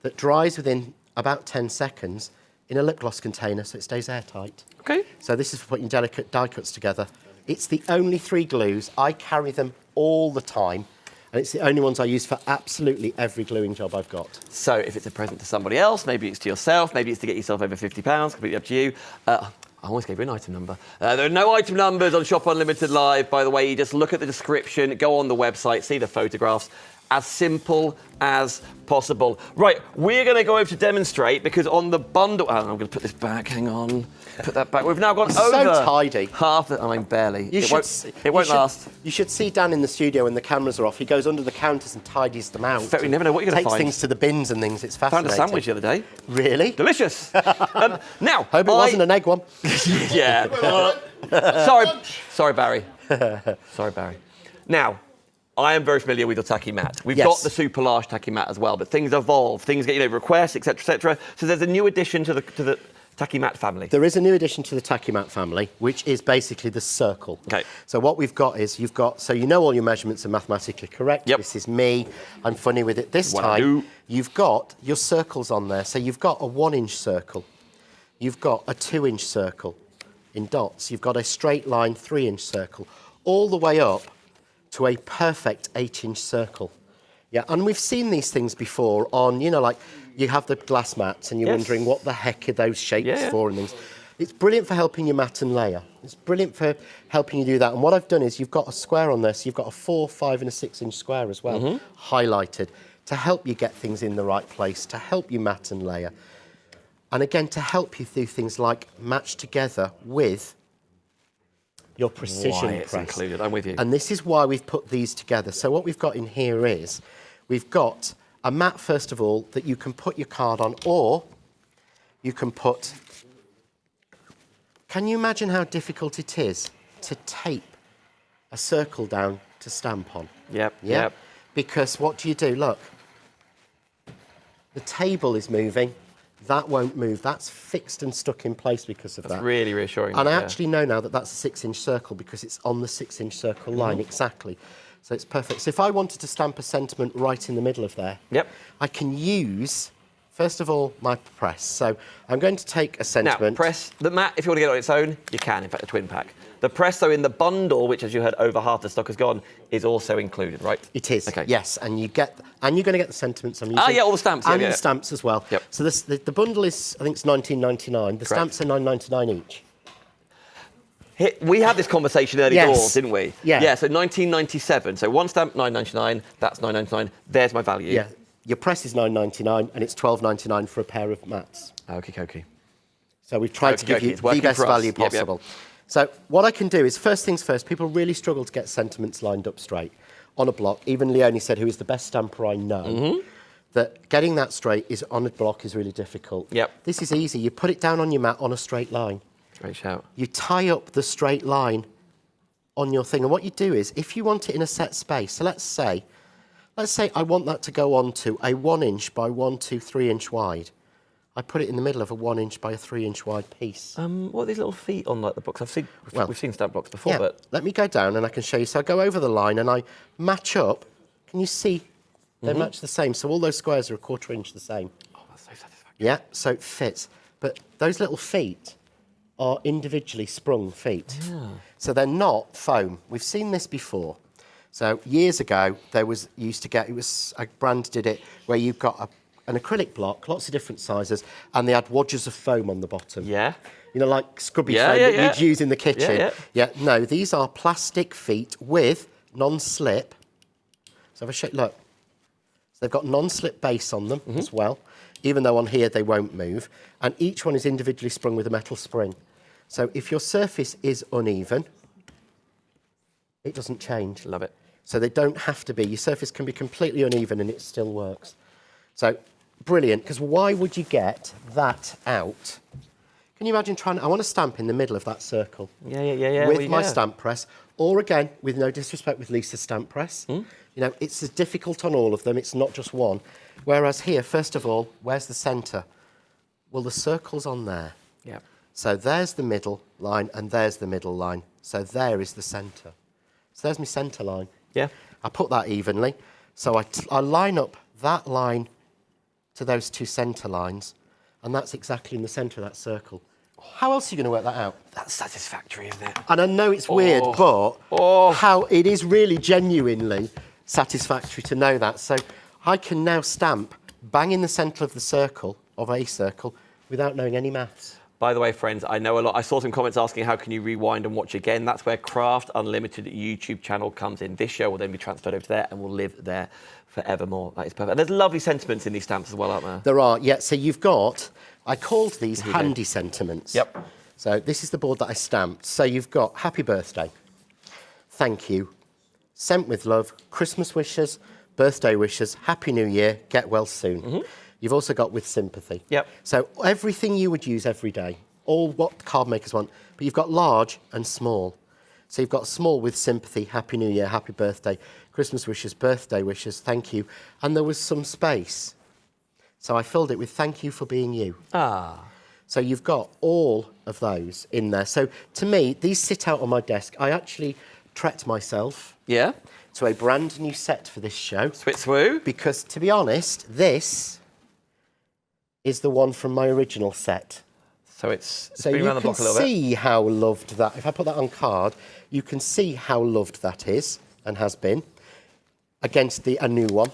that dries within about 10 seconds in a lip gloss container so it stays airtight. Okay. So this is for putting delicate die cuts together. It's the only 3 glues. I carry them all the time, and it's the only ones I use for absolutely every gluing job I've got. So if it's a present to somebody else, maybe it's to yourself, maybe it's to get yourself over £50, completely up to you. I always gave you an item number. There are no item numbers on Shop Unlimited Live, by the way. You just look at the description, go on the website, see the photographs. As simple as possible. Right, we're going to go over to demonstrate because on the bundle... Oh, I'm going to put this back, hang on. Put that back. We've now gone over... So tidy. Half the... I mean, barely. It won't last. You should see Dan in the studio when the cameras are off. He goes under the counters and tidies them out. In fact, we never know what you're going to find. Takes things to the bins and things. It's fascinating. Found a sandwich the other day. Really? Delicious. Now, hope it wasn't an egg one. Yeah. Sorry, Barry. Sorry, Barry. Now, I am very familiar with your tacky mat. We've got the super large tacky mat as well, but things evolve, things get requests, etc., etc. So there's a new addition to the tacky mat family. There is a new addition to the tacky mat family, which is basically the circle. Okay. So what we've got is so you know all your measurements are mathematically correct. Yep. This is me. I'm funny with it. This time you've got your circles on there. So you've got a 1-inch circle. You've got a 2-inch circle in dots. You've got a straight line 3-inch circle, all the way up to a perfect 8-inch circle. Yeah, and we've seen these things before on, like you have the glass mats and you're wondering what the heck are those shapes for and things. It's brilliant for helping you mat and layer. It's brilliant for helping you do that. And what I've done is you've got a square on there, so you've got a 4, 5 and a 6-inch square as well, highlighted, to help you get things in the right place, to help you mat and layer. And again, to help you do things like match together with your precision it's press. Included. I'm with you. And this is why we've put these together. So what we've got in here is we've got a mat, first of all, that you can put your card on, or you can put... Can you imagine how difficult it is to tape a circle down to stamp on? Yep. Because what do? Look, the table is moving. That won't move. That's fixed and stuck in place because of that. That's really reassuring. And I actually know now that that's a 6-inch circle because it's on the 6-inch circle line, exactly. So it's perfect. So if I wanted to stamp a sentiment right in the middle of there, I can use, first of all, my press. So I'm going to take a sentiment. Now, press, the mat, if you want to get it on its own, you can, in fact, a twin pack. The press, though, in the bundle, which, as you heard, over half the stock has gone, is also included, right? It is, okay. Yes, and you're going to get the sentiments I'm using. All the stamps. And the stamps as well. Yep. So the bundle is, I think it's $19.99. The stamps are $9.99 each. We had this conversation early doors, didn't we? Yeah. Yeah, so 1997. So one stamp, $9.99, that's $9.99. There's my value. Yeah. Your press is $9.99 and it's $12.99 for a pair of mats. Okey-dokey. So we've tried to give you the best value possible. Yep. So what I can do is, first things first, people really struggle to get sentiments lined up straight on a block. Even Leonie said, who is the best stamper I know, that getting that straight is on a block is really difficult. Yep. This is easy. You put it down on your mat on a straight line. Great shout. You tie up the straight line on your thing. And what you do is, if you want it in a set space, so let's say I want that to go on to a 1-inch by 1, 2, 3-inch wide. I put it in the middle of a 1-inch by a 3-inch wide piece. What are these little feet on like the books? We've seen stamp blocks before, but... Let me go down and I can show you. So I go over the line and I match up. Can you see? They match the same. So all those squares are a 1/4 inch the same. Oh, that's so satisfying. Yeah, so it fits. But those little feet are individually sprung feet. Yeah. So they're not foam. We've seen this before. So years ago, a brand did it where you've got an acrylic block, lots of different sizes, and they had wadges of foam on the bottom. Yeah. You know, like scrubby foam that you'd use in the kitchen. Yeah. No, these are plastic feet with non-slip. So if I show, look, so they've got non-slip base on them as well, even though on here they won't move. And each one is individually sprung with a metal spring. So if your surface is uneven, it doesn't change. Love it. So they don't have to be. Your surface can be completely uneven and it still works. So brilliant, because why would you get that out? Can you imagine I want to stamp in the middle of that circle. Yeah. With my stamp press, or again, with no disrespect with Lisa's stamp press. You know, it's as difficult on all of them, it's not just one. Whereas here, first of all, where's the centre? Well, the circle's on there. Yeah. So there's the middle line and there's the middle line. So there is the centre. So there's my centre line. Yeah. I put that evenly. So I line up that line to those two centre lines, and that's exactly in the centre of that circle. How else are you going to work that out? That's satisfactory, isn't it? And I know it's weird, but how it is really genuinely satisfactory to know that. So I can now stamp bang in the centre of the circle, of a circle, without knowing any maths. By the way, friends, I know a lot. I saw some comments asking how can you rewind and watch again. That's where Craft Unlimited YouTube channel comes in. This show will then be transferred over to there and will live there forevermore. That is perfect. And there's lovely sentiments in these stamps as well, aren't there? There are, yeah. So you've got, I called these handy sentiments. Yep. So this is the board that I stamped. So you've got happy birthday, thank you, sent with love, Christmas wishes, birthday wishes, happy new year, get well soon. You've also got with sympathy. Yep. So everything you would use every day, all what card makers want, but you've got large and small. So you've got small with sympathy, happy new year, happy birthday, Christmas wishes, birthday wishes, thank you. And there was some space. So I filled it with thank you for being you. So you've got all of those in there. So to me, these sit out on my desk. I actually treat myself to a brand new set for this show. Switswoo. Because to be honest, this is the one from my original set. So it's so been you around the block a can little bit. see how loved that, if I put that on card, you can see how loved that is and has been against a new one.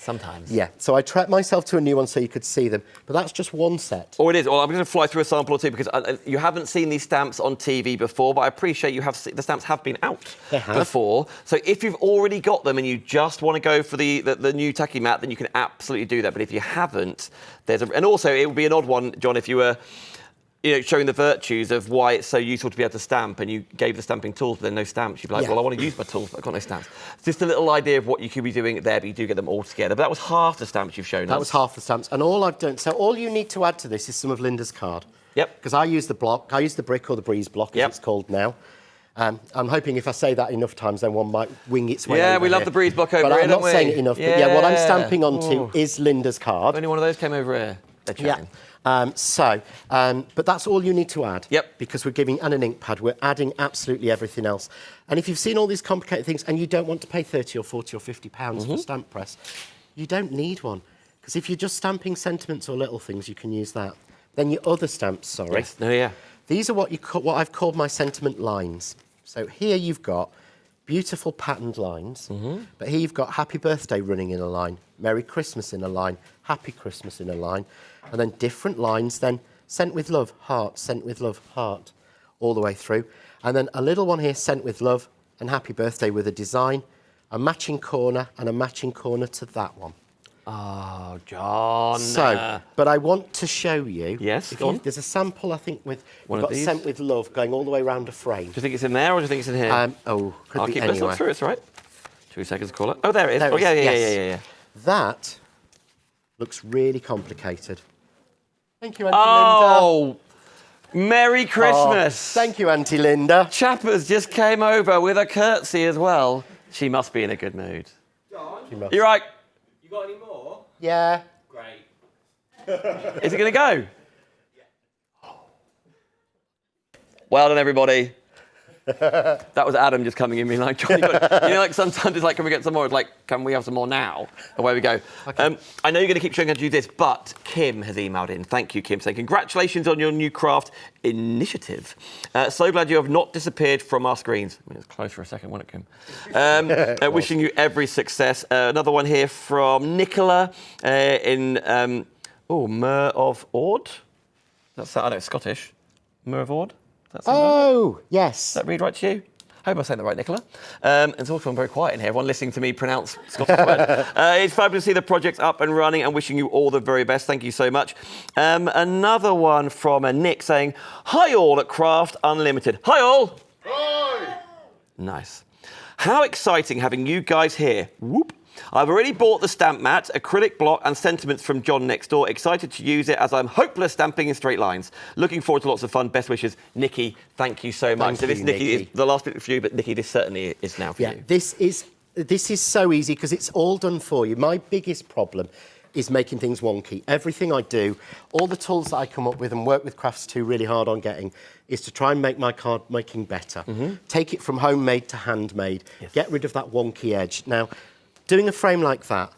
Sometimes. Yeah, so I treat myself to a new one so you could see them, but that's just one set. Oh, it is. Well, I'm going to fly through a sample or two because you haven't seen these stamps on TV before, but I appreciate the stamps have been out before. So if you've already got them and you just want to go for the new tacky mat, then you can absolutely do that. But if you haven't, and also it would be an odd one, John, if you were showing the virtues of why it's so useful to be able to stamp and you gave the stamping tools but then no stamps, you'd be like, well, I want to use my tools, but I've got no stamps. It's just a little idea of what you could be doing there, but you do get them all together. But that was half the stamps you've shown us. That was half the stamps. And all I've done, so all you need to add to this is some of Lynda's card. Yep. Because I use the block, I use the brick or the breeze block, as it's called now. I'm hoping if I say that enough times, then one might wing its way over we love here. the breeze block over but here, I'm not saying it enough, but what I'm stamping onto is Lynda's card. If only one of those came over here. They're chatting. But that's all you need to add. Yep. Because we're giving an ink pad, we're adding absolutely everything else. And if you've seen all these complicated things and you don't want to pay 30 or 40 or 50 pounds for a stamp press, you don't need one. Because if you're just stamping sentiments or little things, you can use that. Then your other stamps, these are what I've called my sentiment lines. So here you've got beautiful patterned lines, but here you've got happy birthday running in a line, Merry Christmas in a line, Happy Christmas in a line, and then different lines, then sent with love, heart, sent with love, heart, all the way through. And then a little one here, sent with love and happy birthday with a design, a matching corner and a matching corner to that one. Oh, John. So, but I want to show you. Yes, go on. There's a sample, I think, with one got of these. sent with love going all the way around a frame. Do you think it's in there or do you think it's in here? Could be Let's look anywhere. through it, it's all right. 2 seconds to call it. Oh, there it is. There Yeah. That looks really complicated. Thank you, Auntie Lynda. Oh, Merry Christmas. Thank you, Auntie Lynda. Chapman's just came over with a curtsy as well. She must be in a good mood. John? You're right. You got any more? Yeah. Great. Is it going to go? Well done, everybody. That was Adam just coming in being like, Johnny, like sometimes it's like, can we get some more? It's like, can we have some more now? Away we go. Okay. I know you're going to keep showing how to do this, but Kim has emailed in. Thank you, Kim, saying congratulations on your new craft initiative. So glad you have not disappeared from our screens. I mean, it was close for a second, wasn't it, Kim? Wishing you every success. Another one here from Nicola in Mer of Ord. That's, I know, Scottish. Mer of Ord. Yes. Does that read right to you? I hope I'm saying that right, Nicola. It's also, I'm very quiet in here. Everyone listening to me pronounce Scottish words. It's fabulous to see the project up and running and wishing you all the very best. Thank you so much. Another one from Nick saying, hi all at Craft Unlimited. Hi all. Hi. Nice. How exciting having you guys here. Whoop. I've already bought the stamp mat, acrylic block and sentiments from John next door. Excited to use it as I'm hopeless stamping in straight lines. Looking forward to lots of fun. Best wishes, Nikki. Thank you so much. Thank you, Nikki, is the last bit for you, but Nikki, this certainly is now for you. This is so easy because it's all done for you. My biggest problem is making things wonky. Everything I do, all the tools that I come up with and work with Crafts2 really hard on getting is to try and make my card making better. Take it from homemade to handmade. Yes. Get rid of that wonky edge. Now, doing a frame like that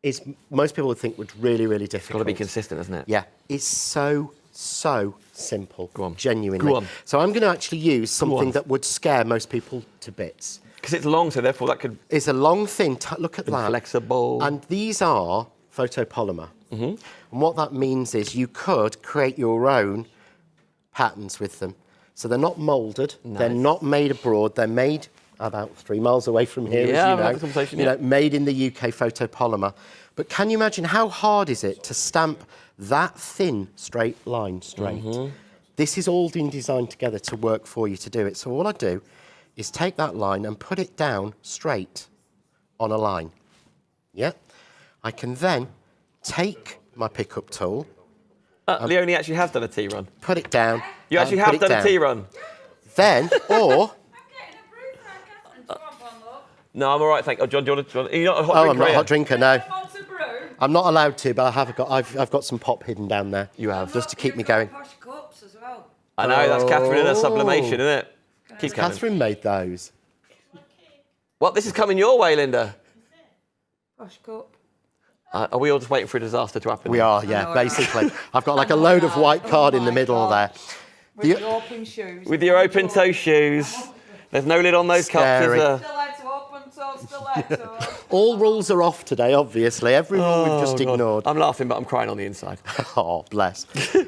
is, most people would think, would really, really difficult. It's got to be consistent, isn't it? Yeah. It's so simple. Go on. Genuinely. Go on. So I'm going to actually use something that would scare most people to bits. Because it's long, so therefore that could... It's a long thin, look at that. Flexible. And these are photopolymer. And what that means is you could create your own patterns with them. So they're not moulded, they're not made abroad, they're made about 3 miles away from here, as you know, made in the UK, photopolymer. But can you imagine how hard is it to stamp that thin straight line straight? This is all been designed together to work for you to do it. So all I do is take that line and put it down straight on a line. Yeah. I can then take my pickup tool. Leonie actually has done a tea run. Put it down. You actually have done a tea run. Then, or... No, I'm all right, thank you. Oh, John, do you want to... You're not a hot drinker, I'm not a hot drinker, no. Want a brew? I'm not allowed to, but I've got some pop hidden down there. You have. Just to keep me going. Posh cups as well. I know, that's Kathryn in her sublimation, isn't it? Keep coming. Kathryn made those. Well, this is coming your way, Lynda. Posh cup. Are we all just waiting for a disaster to happen? We are, yeah, basically. I've got like a load of white card in the middle there. With your open shoes. With your open toe shoes. There's no lid on those cups, is there? All rules are off today, obviously. Every rule we've just ignored. I'm laughing, but I'm crying on the inside. Oh, bless.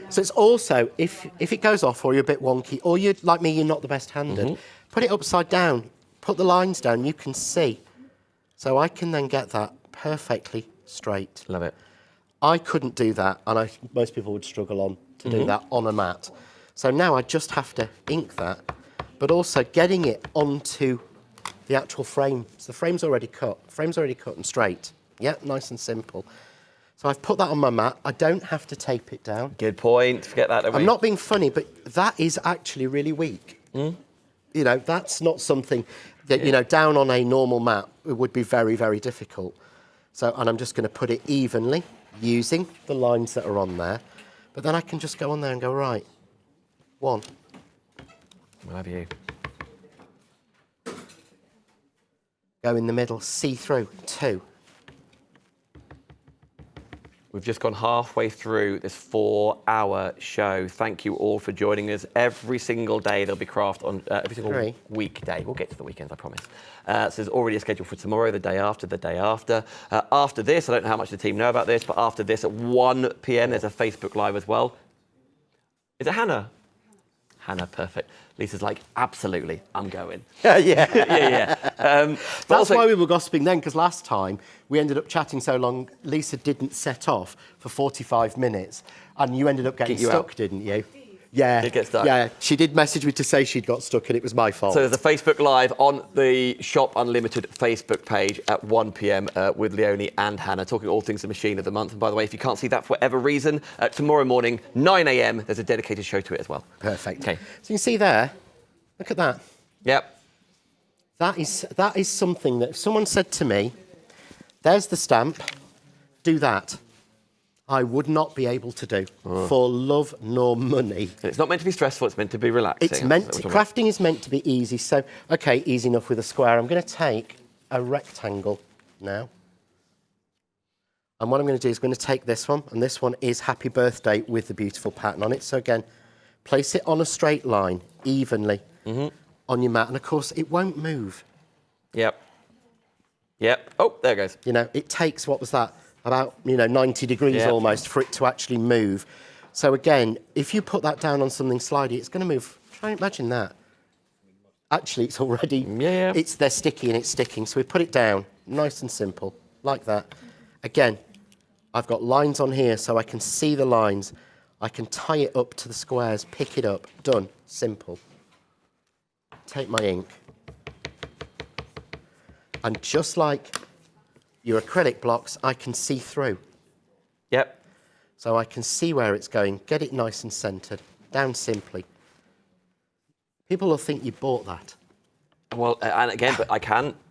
So it's also, if it goes off or you're a bit wonky, or you're like me, you're not the best-handed, put it upside down. Put the lines down, you can see. So I can then get that perfectly straight. Love it. I couldn't do that, and most people would struggle to do that on a mat. So now I just have to ink that, but also getting it onto the actual frame. So the frame's already cut. Frame's already cut and straight. Yeah, nice and simple. So I've put that on my mat. I don't have to tape it down. Good point. Forget that. I'm not being funny, but that is actually really weak. You know, that's not something that, you know, down on a normal mat, it would be very, very difficult. So, and I'm just going to put it evenly using the lines that are on there. But then I can just go on there and go, right, 1. We'll have you. Go in the middle, see through, 2. We've just gone halfway through this 4-hour show. Thank you all for joining us. Every single day there'll be craft on every single weekday. We'll get to the weekends, I promise. So there's already a schedule for tomorrow, the day after, the day after. After this, I don't know how much the team know about this, but after this at 1 p.m. there's a Facebook Live as well. Is it Hannah? Hannah, perfect. Lisa's like, absolutely, I'm going. Yeah. That's also, why we were gossiping then, because last time we ended up chatting so long, Lisa didn't set off for 45 minutes, and you ended up getting stuck, didn't you? Yeah. Did get stuck. Yeah, she did message me to say she'd got stuck, and it was my fault. So there's a Facebook Live on the Shop Unlimited Facebook page at 1 p.m. With Leonie and Hannah, talking all things the machine of the month. And by the way, if you can't see that for whatever reason, tomorrow morning, 9 a.m., there's a dedicated show to it as well. Perfect. Okay. So you can see there, look at that. Yep. That is something that if someone said to me, there's the stamp, do that. I would not be able to do for love nor money. And it's not meant to be stressful, it's meant to be relaxing. It's meant to, crafting is meant to be easy. So, okay, easy enough with a square. I'm going to take a rectangle now. And what I'm going to do is going to take this one, and this one is Happy Birthday with the beautiful pattern on it. So again, place it on a straight line, evenly, on your mat. And of course, it won't move. Yep. Yep. Oh, there it goes. You know, it takes, what was that? About, 90 degrees almost for it to actually move. So again, if you put that down on something slidey, it's going to move. Try and imagine that. Actually, it's already, they're sticky and it's sticking. So we put it down, nice and simple, like that. Again, I've got lines on here so I can see the lines. I can tie it up to the squares, pick it up, done, simple. Take my ink. And just like your acrylic blocks, I can see through. Yep. So I can see where it's going, get it nice and centred, down simply. People will think you bought that. Well, and again, but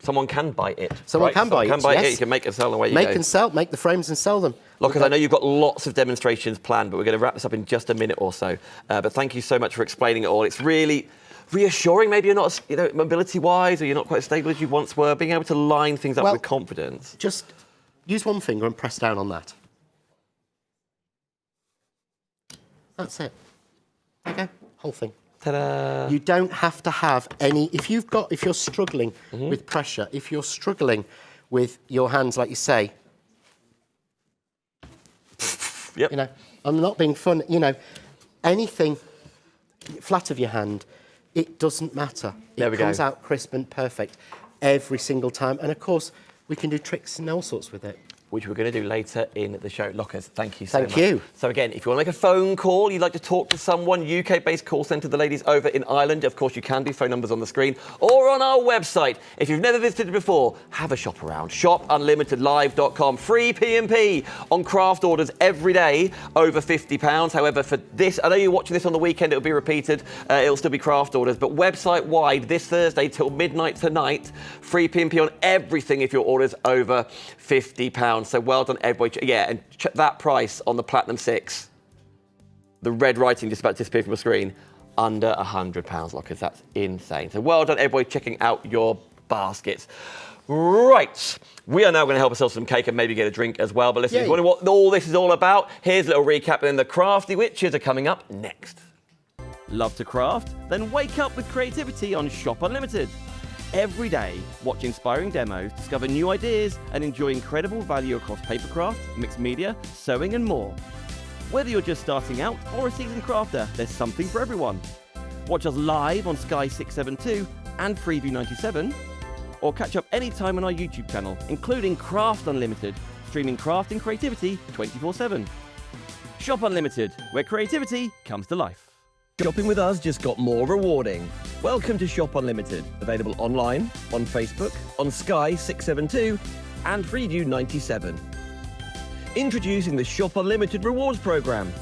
someone can buy it. Someone can buy it, it, you can make and sell away you go. Make and sell, make the frames and sell them. Look, I know you've got lots of demonstrations planned, but we're going to wrap this up in just a minute or so. But thank you so much for explaining it all. It's really reassuring. Maybe you're not, mobility-wise, or you're not quite as stable as you once were. Being able to line things up with confidence. Just use one finger and press down on that. That's it. There you go, whole thing. Ta-da. You don't have to have any. If you're struggling with pressure, if you're struggling with your hands, like you say, I'm not being fun. Anything flat of your hand, it doesn't matter. It comes out crisp and perfect every single time. And of course, we can do tricks and all sorts with it. Which we're going to do later in the show. Lockers, thank you so much. Thank you. So again, if you want to make a phone call, you'd like to talk to someone, UK-based call centre, the ladies over in Ireland, of course you can do, phone numbers on the screen, or on our website. If you've never visited before, have a shop around. shopunlimitedlive.com. Free P&P on craft orders every day, over £50. However, for this, I know you're watching this on the weekend, it'll be repeated, it'll still be craft orders, but website-wide, this Thursday till midnight tonight, free P&P on everything if your order's over £50. So well done, everybody. Yeah, and check that price on the Platinum 6. The red writing just about to disappear from the screen. Under £100, Lockers. That's insane. So well done, everybody, checking out your baskets. Right. We are now going to help ourselves some cake and maybe get a drink as well. But listen, if you wonder what all this is all about, here's a little recap. And then the Crafty Witches are coming up next. Love to craft? Then wake up with creativity on Shop Unlimited. Every day, watch inspiring demos, discover new ideas, and enjoy incredible value across papercraft, mixed media, sewing, and more. Whether you're just starting out or a seasoned crafter, there's something for everyone. Watch us live on Sky 672 and Freeview 97, or catch up anytime on our YouTube channel, including Craft Unlimited, streaming craft and creativity 24/7. Shop Unlimited, where creativity comes to life. Shopping with us just got more rewarding. Welcome to Shop Unlimited, available online, on Facebook, on Sky 672 and Freeview 97. Introducing the Shop Unlimited Rewards Programme.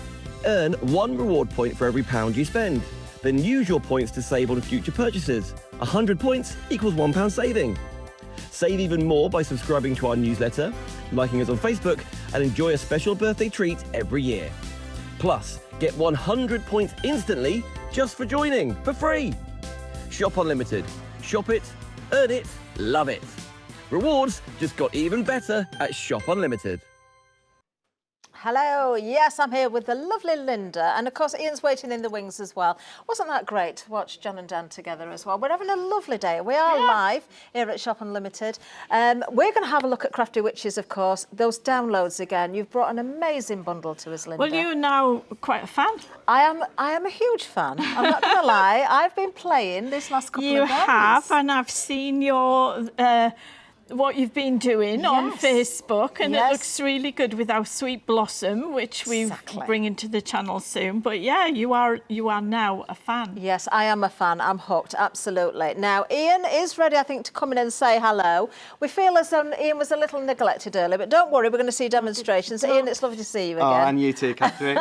Earn 1 reward point for every £1 you spend. Then use your points to save on future purchases. 100 points equals £1 saving. Save even more by subscribing to our newsletter, liking us on Facebook, and enjoy a special birthday treat every year. Plus, get 100 points instantly just for joining, for free. Shop Unlimited. Shop it, earn it, love it. Rewards just got even better at Shop Unlimited. Hello, yes, I'm here with the lovely Lynda, and of course Ian's waiting in the wings as well. Wasn't that great to watch John and Dan together as well? We're having a lovely day. We are live here at Shop Unlimited. We're going to have a look at Crafty Witches, of course, those downloads again. You've brought an amazing bundle to us, Lynda. Well, you're now quite a fan. I am a huge fan. I'm not going to lie. I've been playing this last couple of days. You have, and I've seen your... what you've been doing on Facebook, and it looks really good with our Sweet Blossom, which we bring into the channel soon. But yeah, you are now a fan. Yes, I am a fan. I'm hooked, absolutely. Now, Ian is ready, I think, to come in and say hello. We feel as though Ian was a little neglected earlier, but don't worry, we're going to see demonstrations. Ian, it's lovely to see you again. Oh, and you too, Kathryn.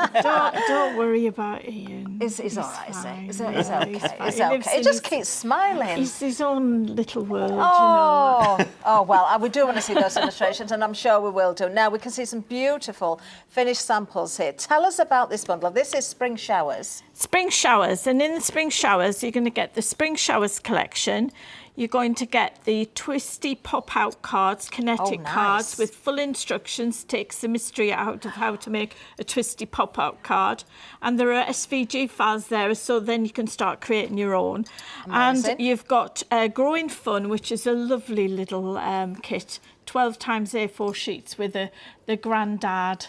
don't worry about Ian. He's all right, is he? He's okay. He's He's okay. He just keeps smiling. He's his own little world, oh, you know. Oh, well, we do want to see those illustrations, and I'm sure we will do. Now, we can see some beautiful finished samples here. Tell us about this bundle. This is Spring Showers. Spring Showers, and in the Spring Showers, you're going to get the Spring Showers collection. You're going to get the twisty pop-out cards, kinetic cards with full instructions, takes the mystery out of how to make a twisty pop-out card. And there are SVG files there, so then you can start creating your own. Amazing. And you've got Growing Fun, which is a lovely little kit, 12 times A4 sheets with the grandad.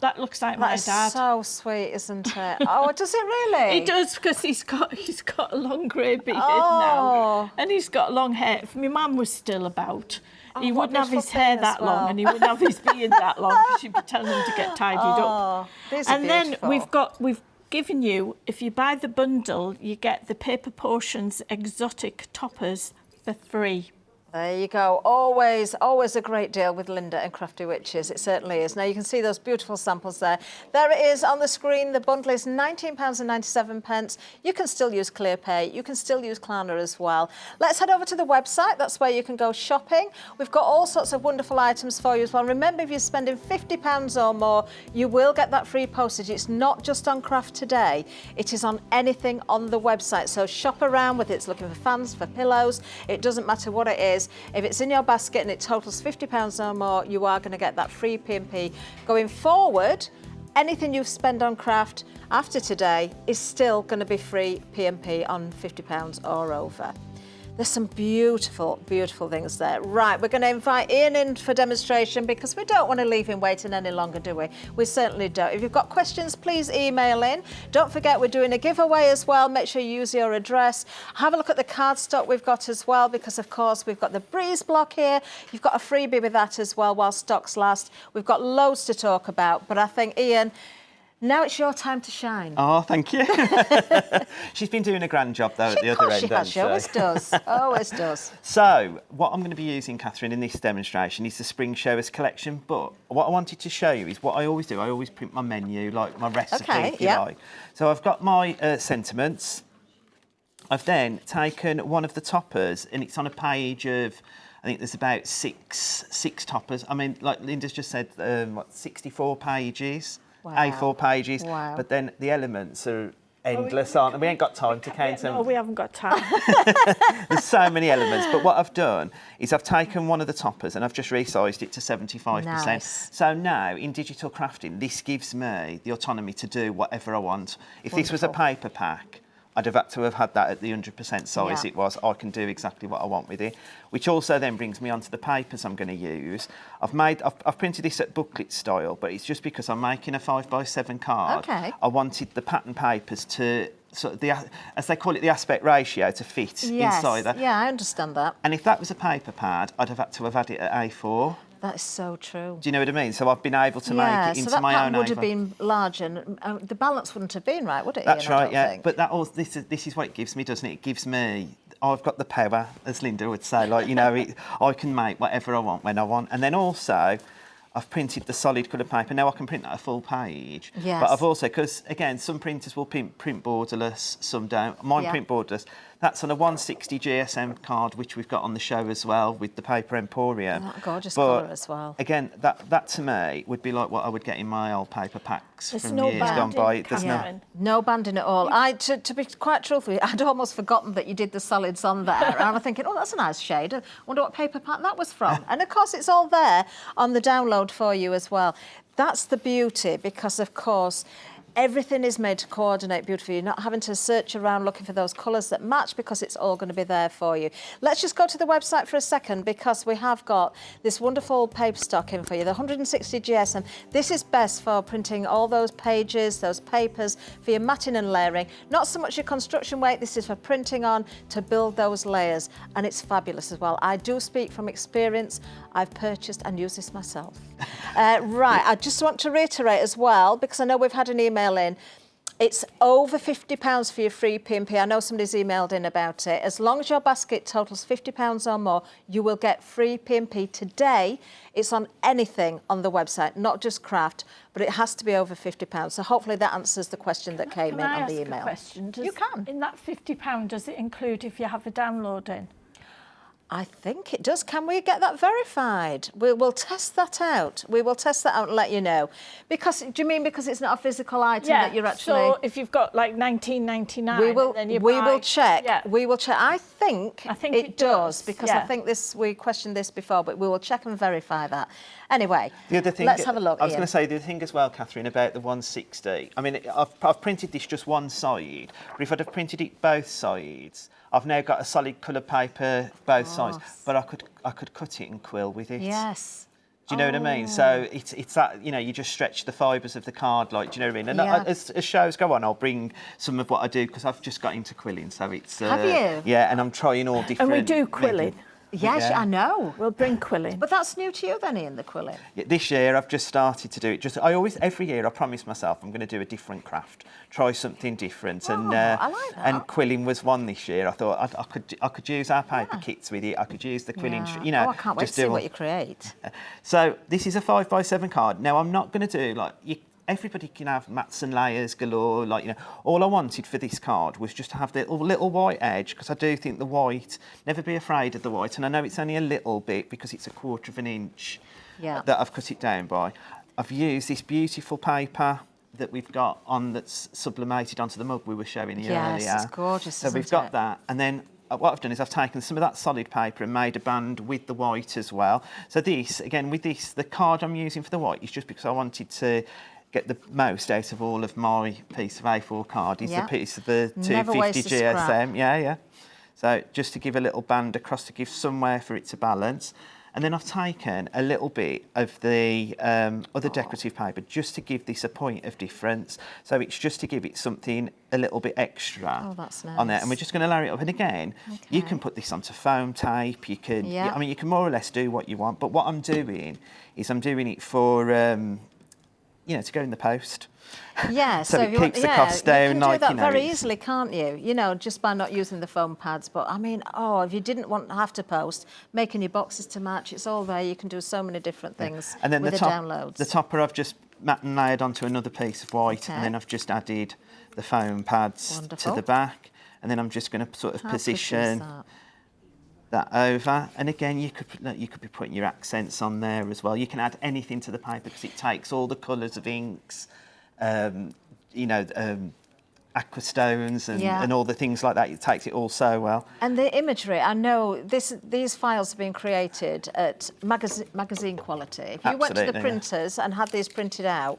That looks like my dad. That's so sweet, isn't it? Oh, does it really? It does, because he's got a long grey beard now, and he's got long hair. If my mum was still about, he wouldn't have his hair that long, and he wouldn't have his beard that long, because she'd be telling him to get tidied up. These are beautiful. Then we've given you, if you buy the bundle, you get the Paper Portions exotic toppers for free. There you go. Always a great deal with Lynda and Crafty Witches. It certainly is. Now, you can see those beautiful samples there. There it is on the screen. The bundle is £19.97. You can still use ClearPay. You can still use Klarna as well. Let's head over to the website. That's where you can go shopping. We've got all sorts of wonderful items for you as well. Remember, if you're spending £50 or more, you will get that free postage. It's not just on Craft Today. It is on anything on the website. So shop around, whether it's looking for fans, for pillows. It doesn't matter what it is. If it's in your basket and it totals £50 or more, you are going to get that free P&P. Going forward, anything you spend on craft after today is still going to be free P&P on £50 or over. There's some beautiful, beautiful things there. Right, we're going to invite Ian in for demonstration because we don't want to leave him waiting any longer, do we? We certainly don't. If you've got questions, please email in. Don't forget we're doing a giveaway as well. Make sure you use your address. Have a look at the card stock we've got as well, because of course we've got the breeze block here. You've got a freebie with that as well while stocks last. We've got loads to talk about, but I think, Ian, now it's your time to shine. Oh, thank you. She's been doing a grand job, though, at the other end. She always does. Always does. So, what I'm going to be using, Kathryn, in this demonstration is the Spring Showers collection. But what I wanted to show you is what I always do. I always print my menu, like my recipe, if you like. So I've got my sentiments. I've then taken one of the toppers, and it's on a page of, I think there's about six toppers. I mean, like Lynda's just said, 64 pages. Wow. A4 pages, but then the elements are endless, aren't they? We ain't got time to count them. No, we haven't got time. There's so many elements, but what I've done is I've taken one of the toppers and I've just resized it to 75%. Nice. So now, in digital crafting, this gives me the autonomy to do whatever I want. If this was a paper pack, I'd have had to have had that at the 100% size it was. I can do exactly what I want with it, which also then brings me onto the papers I'm going to use. I've printed this at booklet style, but it's just because I'm making a 5x7 card. Okay. I wanted the pattern papers to sort of as they call it, the aspect ratio to fit inside that. Yeah, I understand that. And if that was a paper pad, I'd have had to have had it at A4. That is so true. Do you know what I mean? So I've been able to make it into my own. So that would have been large, and the balance wouldn't have been right, would it? That's Ian, right, yeah. Think? But this is what it gives me, doesn't it? It gives me. I've got the power, as Lynda would say. Like, you know, I can make whatever I want when I want, and then also, I've printed the solid colour paper. Now I can print that a full page. Yes. But I've also, because again, some printers will print borderless, some don't. Mine print borderless. That's on a 160 GSM card, which we've got on the show as well with the Paper Emporium. Oh, gorgeous colour as well. Again, that to me would be like what I would get in my old paper packs There's from no years gone by. There's no banding at all. To be quite truthful, I'd almost forgotten that you did the solids on there. And I'm thinking, oh, that's a nice shade. I wonder what paper pack that was from. And of course, it's all there on the download for you as well. That's the beauty, because of course, everything is made to coordinate beautifully. You're not having to search around looking for those colours that match, because it's all going to be there for you. Let's just go to the website for a second, because we have got this wonderful paper stock in for you, the 160 GSM. This is best for printing all those pages, those papers, for your matting and layering. Not so much your construction weight, this is for printing on to build those layers, and it's fabulous as well. I do speak from experience. I've purchased and used this myself. Right, I just want to reiterate as well, because I know we've had an email in. It's over £50 for your free P&P. I know somebody's emailed in about it. As long as your basket totals £50 or more, you will get free P&P today. It's on anything on the website, not just craft, but it has to be over £50. So hopefully that answers the question that came in on the email. Can I ask a question? You can. In that £50, does it include if you have a download in? I think it does. Can we get that verified? We'll test that out. We will test that out and let you know. Because do you mean because it's not a physical item that you're actually? So if you've got like 19.99, we will. then you we buy, will check. Yeah. We will check. I think it does because I think we questioned this before, but we will check and verify that. Anyway, the other thing, let's have a look. I was going to say the other thing as well, Kathryn, about the 160. I mean, I've printed this just one side, but if I'd have printed it both sides, I've now got a solid colour paper both sides, but I could cut it and quill with it. Yes. Do you know what I mean? So it's that, you know, you just stretch the fibres of the card, like, do you know what I mean? And as shows go on, I'll bring some of what I do because I've just got into quilling, so it's... Have you? Yeah, and I'm trying all different... And we do quilling. Yes, I know. We'll bring quilling. But that's new to you then, Ian, the quilling? Yeah, this year I've just started to do it. Every year I promise myself I'm going to do a different craft, try something different. I like that. And quilling was one this year. I thought I could use our paper kits with it. I could use the quilling, you know. I can't wait to see what you create. So this is a 5x7 card. Now I'm not going to do everybody can have mats and layers galore, like, you know. All I wanted for this card was just to have the little white edge, because I do think the white, never be afraid of the white, and I know it's only a little bit because it's 1/4 of an inch that I've cut it down by. I've used this beautiful paper that we've got on that's sublimated onto the mug we were showing you earlier. Yes, it's gorgeous, So we've got that, and then what I've done is I've taken some of that solid paper and made a band with the white as well. So this, again, with this, the card I'm using for the white is just because I wanted to get the most out of all of my piece of A4 card. Is the piece of the 250 GSM. Yeah. So just to give a little band across to give somewhere for it to balance. And then I've taken a little bit of the other decorative paper just to give this a point of difference. So it's just to give it something a little bit extra on there. And we're just going to layer it up. And again, you can put this onto foam tape. You can, I mean, you can more or less do what you want. But what I'm doing is I'm doing it for... you know, to go in the post. Yeah, so it keeps the cost down. You can do that very easily, can't you? You know, just by not using the foam pads. But I mean, if you didn't want to have to post, making your boxes to match, it's all there. You can do so many different things and then with the downloads. The topper I've just mat and layered onto another piece of white, and then I've just added the foam pads to the back, and then I'm just going to sort of position that over, and again you could be putting your accents on there as well. You can add anything to the paper because it takes all the colours of inks, you know, aqua stones and all the things like that. It takes it all so well. And the imagery, I know these files have been created at magazine quality. If you went to the printers and had these printed out,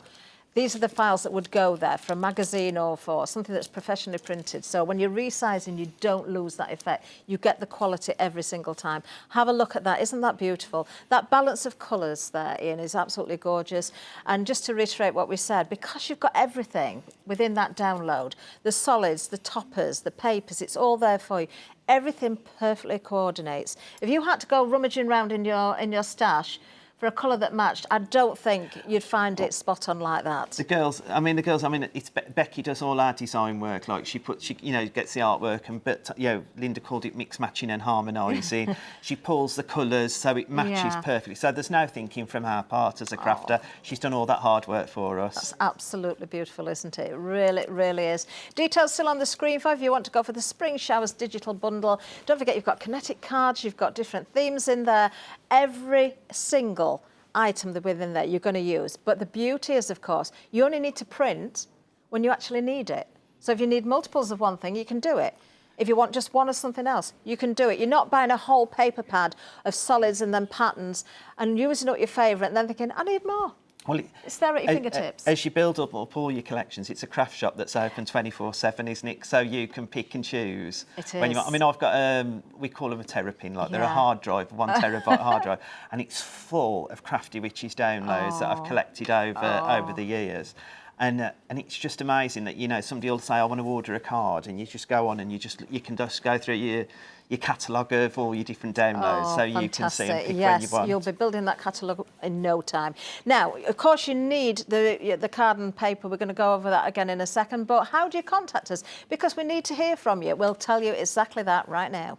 these are the files that would go there for a magazine or for something that's professionally printed. So when you're resizing, you don't lose that effect. You get the quality every single time. Have a look at that. Isn't that beautiful? That balance of colours there, Ian, is absolutely gorgeous. And just to reiterate what we said, because you've got everything within that download, the solids, the toppers, the papers, it's all there for you. Everything perfectly coordinates. If you had to go rummaging around in your stash, for a colour that matched, I don't think you'd find it spot on like that. The girls, it's Becky does all our design work. Like she you know, gets the artwork, but you know, Lynda called it mix matching and harmonising. She pulls the colours so it matches perfectly. So there's no thinking from our part as a crafter. She's done all that hard work for us. That's absolutely beautiful, isn't it? It really, really is. Details still on the screen for if you want to go for the Spring Showers digital bundle. Don't forget you've got kinetic cards, you've got different themes in there. Every single item that within there you're going to use. But the beauty is, of course, you only need to print when you actually need it. So if you need multiples of one thing, you can do it. If you want just one of something else, you can do it. You're not buying a whole paper pad of solids and then patterns and using up your favourite and then thinking, I need more. Well, it's there at your fingertips. As you build up all your collections, it's a craft shop that's open 24/7, isn't it? So you can pick and choose. It is. is. I mean, I've got, we call them a terrapin, like they're a hard drive, 1 terabyte hard drive, and it's full of Crafty Witches downloads that I've collected over the years. And it's just amazing that, you know, somebody will say, I want to order a card, and you just go on and you can just go through your catalogue of all your different downloads, so you can see and pick when you want. You'll be building that catalogue in no time. Now, of course, you need the card and paper. We're going to go over that again in a second, but how do you contact us? Because we need to hear from you. We'll tell you exactly that right now.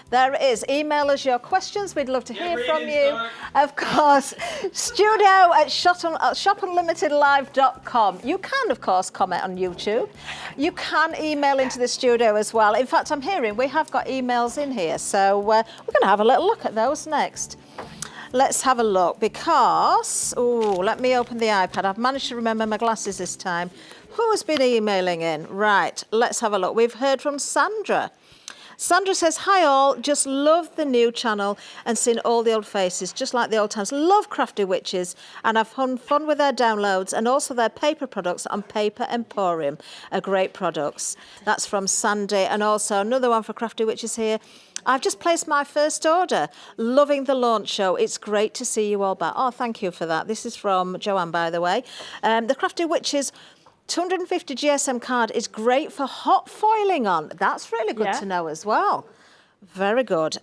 There it is. Email us your questions. We'd love to hear from you. Of course, studio@shopUnlimitedlive.com. You can, of course, comment on YouTube. You can email into the studio as well. In fact, I'm hearing we have got emails in here, so we're going to have a little look at those next. Let's have a look because, let me open the iPad. I've managed to remember my glasses this time. Who's been emailing in? Right, let's have a look. We've heard from Sandra. Sandra says, hi all, just love the new channel and seeing all the old faces, just like the old times. Love Crafty Witches and I've had fun with their downloads and also their paper products on Paper Emporium are great products. That's from Sandy. And also another one for Crafty Witches here. I've just placed my first order. Loving the launch show. It's great to see you all back. Oh, thank you for that. This is from Joanne, by the way. The Crafty Witches 250 GSM card is great for hot foiling on. That's really good to know as well. Very good.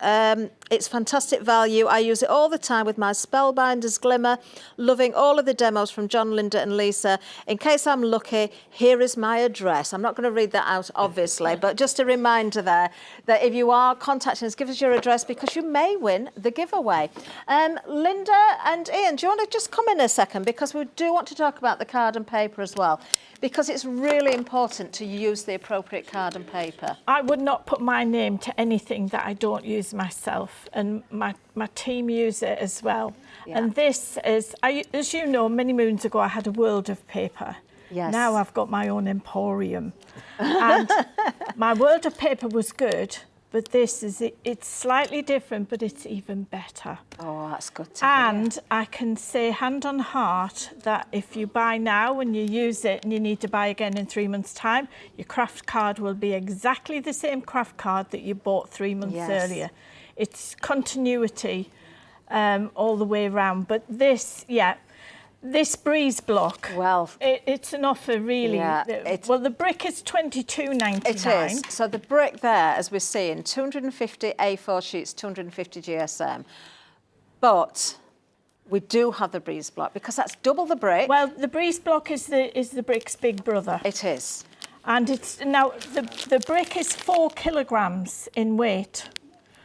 It's fantastic value. I use it all the time with my Spellbinders Glimmer. Loving all of the demos from John, Lynda and Lisa. In case I'm lucky, here is my address. I'm not going to read that out, obviously, but just a reminder there that if you are contacting us, give us your address because you may win the giveaway. Lynda and Ian, do you want to just come in a second? Because we do want to talk about the card and paper as well. Because it's really important to use the appropriate card and paper. I would not put my name to anything that I don't use myself, and my team use it as well. Yeah. And this is, as you know, many moons ago I had a world of paper. Yes. Now I've got my own emporium. And my world of paper was good, but this is, it's slightly different, but it's even better. Oh, that's good to hear. And I can say hand on heart that if you buy now and you use it and you need to buy again in 3 months' time, your craft card will be exactly the same craft card that you bought 3 months earlier. It's continuity all the way around. But this, this breeze block, well, it's an offer really. Yeah, well, the brick is $22.99. It is. So the brick there, as we're seeing, 250 A4 sheets, 250 GSM. But we do have the breeze block because that's double the brick. Well, the breeze block is the brick's big brother. It is. And it's now the brick is 4 kilograms in weight.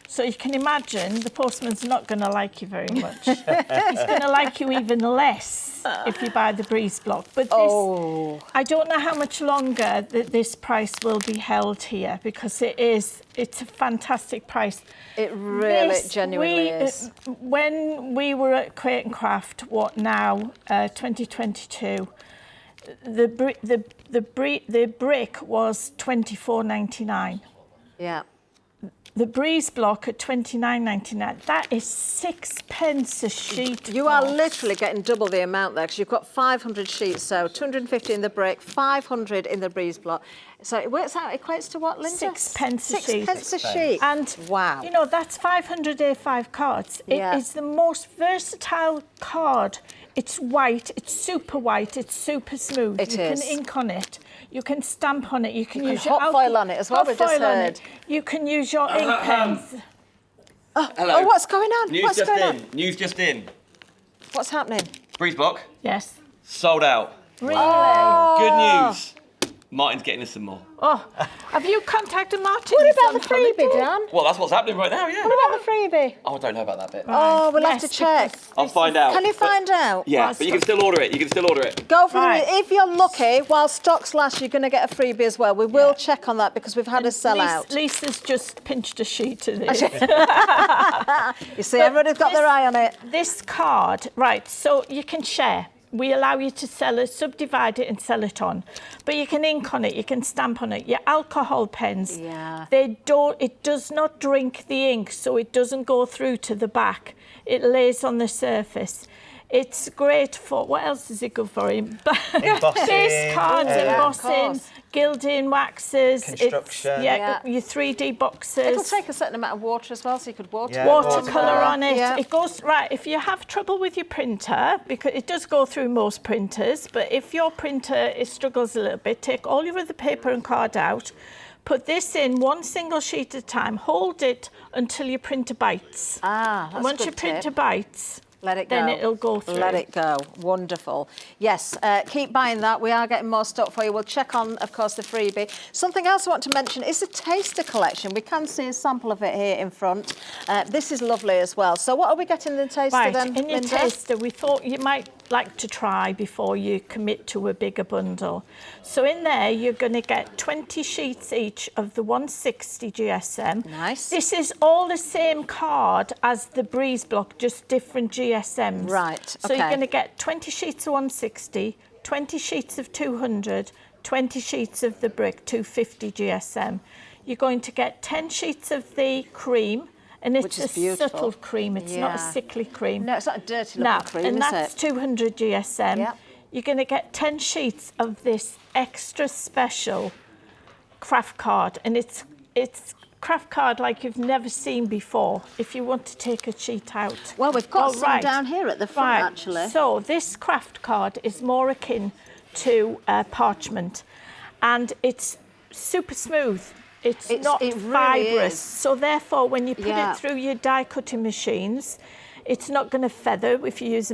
So you can imagine the postman's not going to like you very much. He's going to like you even less if you buy the breeze block. But this, I don't know how much longer this price will be held here because it's a fantastic price. It really genuinely is. When we were at Create and Craft, 2022, the brick was $24.99. Yeah. The breeze block at $29.99. That is 6 pence a sheet. You are literally getting double the amount there because you've got 500 sheets, so 250 in the brick, 500 in the breeze block. So it works out, equates to what, Lynda? 6 pence a sheet. 6 pence a sheet. And wow. You know, that's 500 A5 cards. It is the most versatile card. It's white, it's super smooth. It is. You can ink on it. You can stamp on it. You can use your hot foil on it as well. We've just heard. You can use your ink pens. Hello. Oh, what's going on? News just in. What's happening? Breeze block. Yes. Sold out. Really? Good news. Martin's getting us some more. Oh, have you contacted Martin? What about the freebie, Dan? Well, that's what's happening right now, yeah. What about the freebie? Oh, I don't know about that bit. Oh, we'll have to check. I'll find out. Can you find out? Yeah, but you can still order it. Go for the. If you're lucky, while stocks last, you're going to get a freebie as well. We will check on that because we've had a sellout. Lisa's just pinched a sheet of this. You see, everybody's got their eye on it. This card, right, so you can share. We allow you to sell it, subdivide it and sell it on. But you can ink on it, you can stamp on it. Your alcohol pens, it does not drink the ink, so it doesn't go through to the back. It lays on the surface. It's great for, what else is it good for? Base cards, embossing, gilding, waxes. Construction. Your 3D boxes. It'll take a certain amount of water as well, so you could watercolour on it. It goes, right, if you have trouble with your printer, because it does go through most printers, but if your printer struggles a little bit, take all your other paper and card out, put this in one single sheet at a time, hold it until your printer bites. That's and once your printer bites, Let it go. Then it'll go through. Let it go. Wonderful. Yes, keep buying that. We are getting more stock for you. We'll check on, of course, the freebie. Something else I want to mention is the taster collection. We can see a sample of it here in front. This is lovely as well. So what are we getting in the taster then, in your Lynda? taster, we thought you might like to try before you commit to a bigger bundle. So in there, you're going to get 20 sheets each of the 160 GSM. Nice. This is all the same card as the Breeze Block, just different GSMs. Right, So you're going to get 20 sheets of 160, 20 sheets of 200, 20 sheets of the brick 250 GSM. You're going to get 10 sheets of the cream, and it's a subtle cream. It's not a sickly cream. No, it's not a dirty looking cream, and is that's it? 200 GSM. Yep. You're going to get 10 sheets of this extra special craft card, and it's craft card like you've never seen before, if you want to take a sheet out. Well, we've got some down here at the front, actually. So this craft card is more akin to parchment, and it's super smooth. It's not it really fibrous. is. So therefore, when you put it through your die cutting machines, it's not going to feather if you use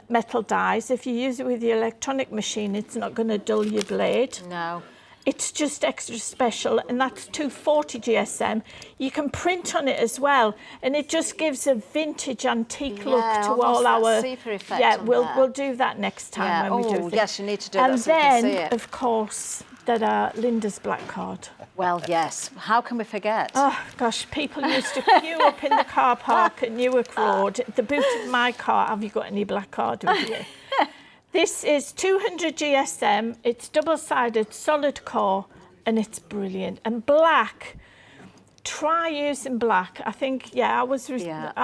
metal dies. If you use it with your electronic machine, it's not going to dull your blade. No. It's just extra special, and that's 240 GSM. You can print on it as well, and it just gives a vintage antique look to all our. We'll do that next time when we do it. Yes, you need to do that and so we can see then, it. of course, there are Lynda's black card. Well, yes. How can we forget? Oh gosh, people used to queue up in the car park at Newark Road. The boot of my car. Have you got any black card with you? This is 200 GSM, it's double-sided, solid core, and it's brilliant. And black, try using black. I think, I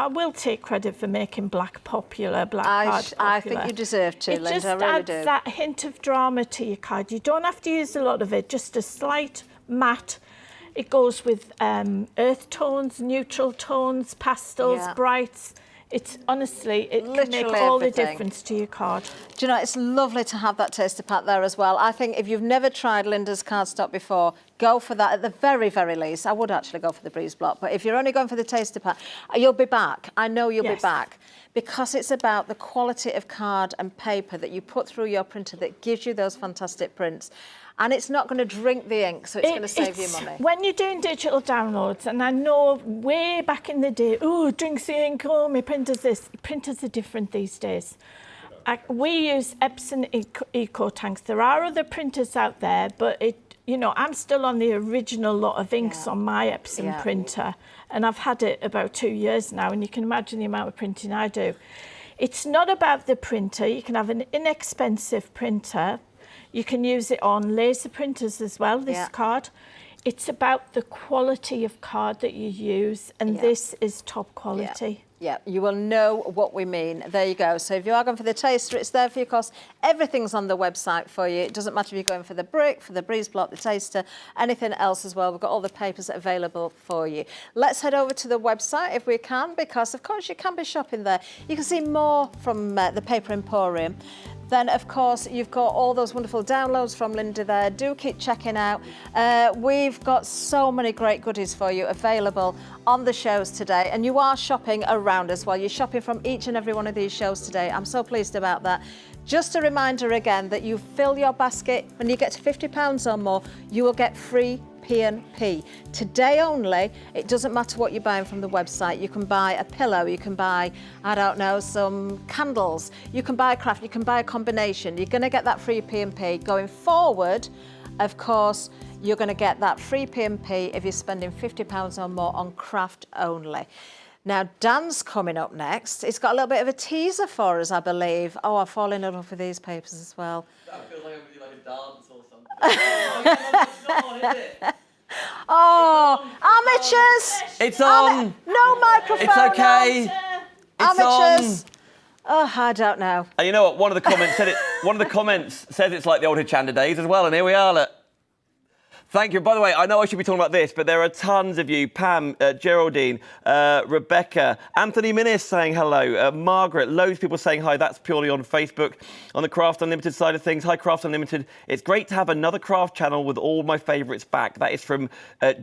will take credit for making black popular, black card popular. I think you deserve to, Lynda, It just I really adds do. that hint of drama to your card. You don't have to use a lot of it, just a slight matte. It goes with earth tones, neutral tones, pastels, brights. It's honestly, it can make all the difference to your card. Do you know, it's lovely to have that taster pack there as well. I think if you've never tried Lynda's cardstock before, go for that at the very, very least. I would actually go for the Breeze Block, but if you're only going for the taster pack, you'll be back. I know you'll be back, because it's about the quality of card and paper that you put through your printer that gives you those fantastic prints. And it's not going to drink the ink, so it's going to save you money. When you're doing digital downloads, and I know way back in the day, drinks the ink, my printer's this. Printers are different these days. We use Epson Eco Tanks. There are other printers out there, but I'm still on the original lot of inks on my Epson printer, and I've had it about 2 years now, and you can imagine the amount of printing I do. It's not about the printer. You can have an inexpensive printer. You can use it on laser printers as well, this card. It's about the quality of card that you use, and this is top quality. Yeah, you will know what we mean. There you go. So if you are going for the taster, it's there for your cost. Everything's on the website for you. It doesn't matter if you're going for the brick, for the Breeze Block, the taster, anything else as well. We've got all the papers available for you. Let's head over to the website if we can, because of course you can be shopping there. You can see more from the Paper Emporium. Then, of course, you've got all those wonderful downloads from Lynda there. Do keep checking out. We've got so many great goodies for you available on the shows today. And you are shopping around as well. You're shopping from each and every one of these shows today. I'm so pleased about that. Just a reminder again that you fill your basket. When you get to £50 or more, you will get free P&P. Today only, it doesn't matter what you're buying from the website. You can buy a pillow, you can buy, I don't know, some candles, you can buy a craft, you can buy a combination. You're going to get that free P&P. Going forward, of course, you're going to get that free P&P if you're spending £50 or more on craft only. Now, Dan's coming up next. He's got a little bit of a teaser for us, I believe. Oh, I've fallen in love with these papers as well. That feels like I'm going to do like a dance or something. It's not on, is it? Oh, amateurs! It's on. No microphone. It's okay. It's amateurs. on. Oh, I don't know. And you know what? One of the comments said it. One of the comments says it's like the old Hitchanda days as well. And here we are. Look. Thank you. By the way, I know I should be talking about this, but there are tons of you. Pam, Geraldine, Rebecca, Anthony Minnis saying hello, Margaret, loads of people saying hi. That's purely on Facebook. On the Craft Unlimited side of things, hi Craft Unlimited. It's great to have another craft channel with all my favourites back. That is from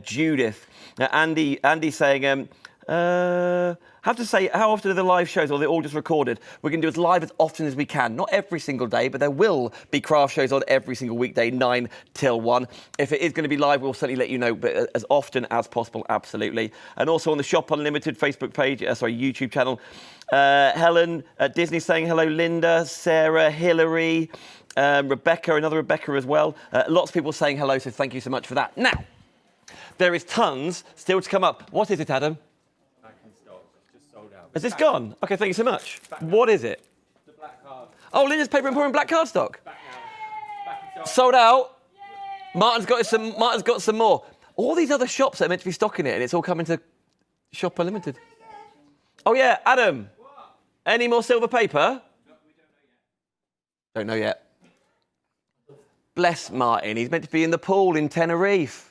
Judith. Andy saying, Have to say, how often are the live shows, or are they all just recorded? We're going to do as live as often as we can. Not every single day, but there will be craft shows on every single weekday, 9 till 1. If it is going to be live, we'll certainly let you know, but as often as possible, absolutely. And also on the Shop Unlimited Facebook page, YouTube channel, Helen at Disney saying hello, Lynda, Sarah, Hillary, Rebecca, another Rebecca as well. Lots of people saying hello, so thank you so much for that. Now, there is tons still to come up. What is it, Adam? Has this gone? OK, thank you so much. What is it? The black card. Oh, Lynda's paper and pouring black cardstock. Back now. Back in stock. Sold out. Martin's got some more. All these other shops that are meant to be stocking it, and it's all coming to Shop Unlimited. Oh yeah, Adam. What? Any more silver paper? No, we Don't know yet. Bless Martin. He's meant to be in the pool in Tenerife.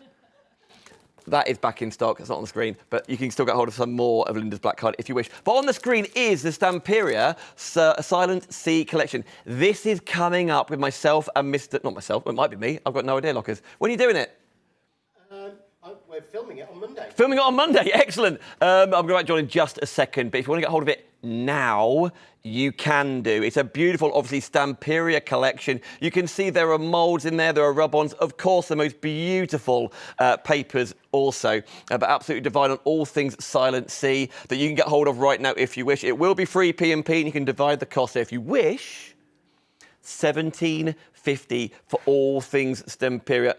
That is back in stock. It's not on the screen, but you can still get hold of some more of Lynda's black card if you wish. But on the screen is the Stamperia Silent Sea collection. This is coming up with myself and not myself, it might be me. I've got no idea, Lockers. When are you doing it? We're filming it on Monday. Filming it on Monday, excellent. I'm going to write John in just a second, but if you want to get hold of it now, you can do. It's a beautiful, obviously, Stamperia collection. You can see there are moulds in there, there are rub-ons, of course, the most beautiful papers also, but absolutely divine on all things Silent Sea that you can get hold of right now if you wish. It will be free P&P, and you can divide the cost. So if you wish, $17.50 for all things Stamperia.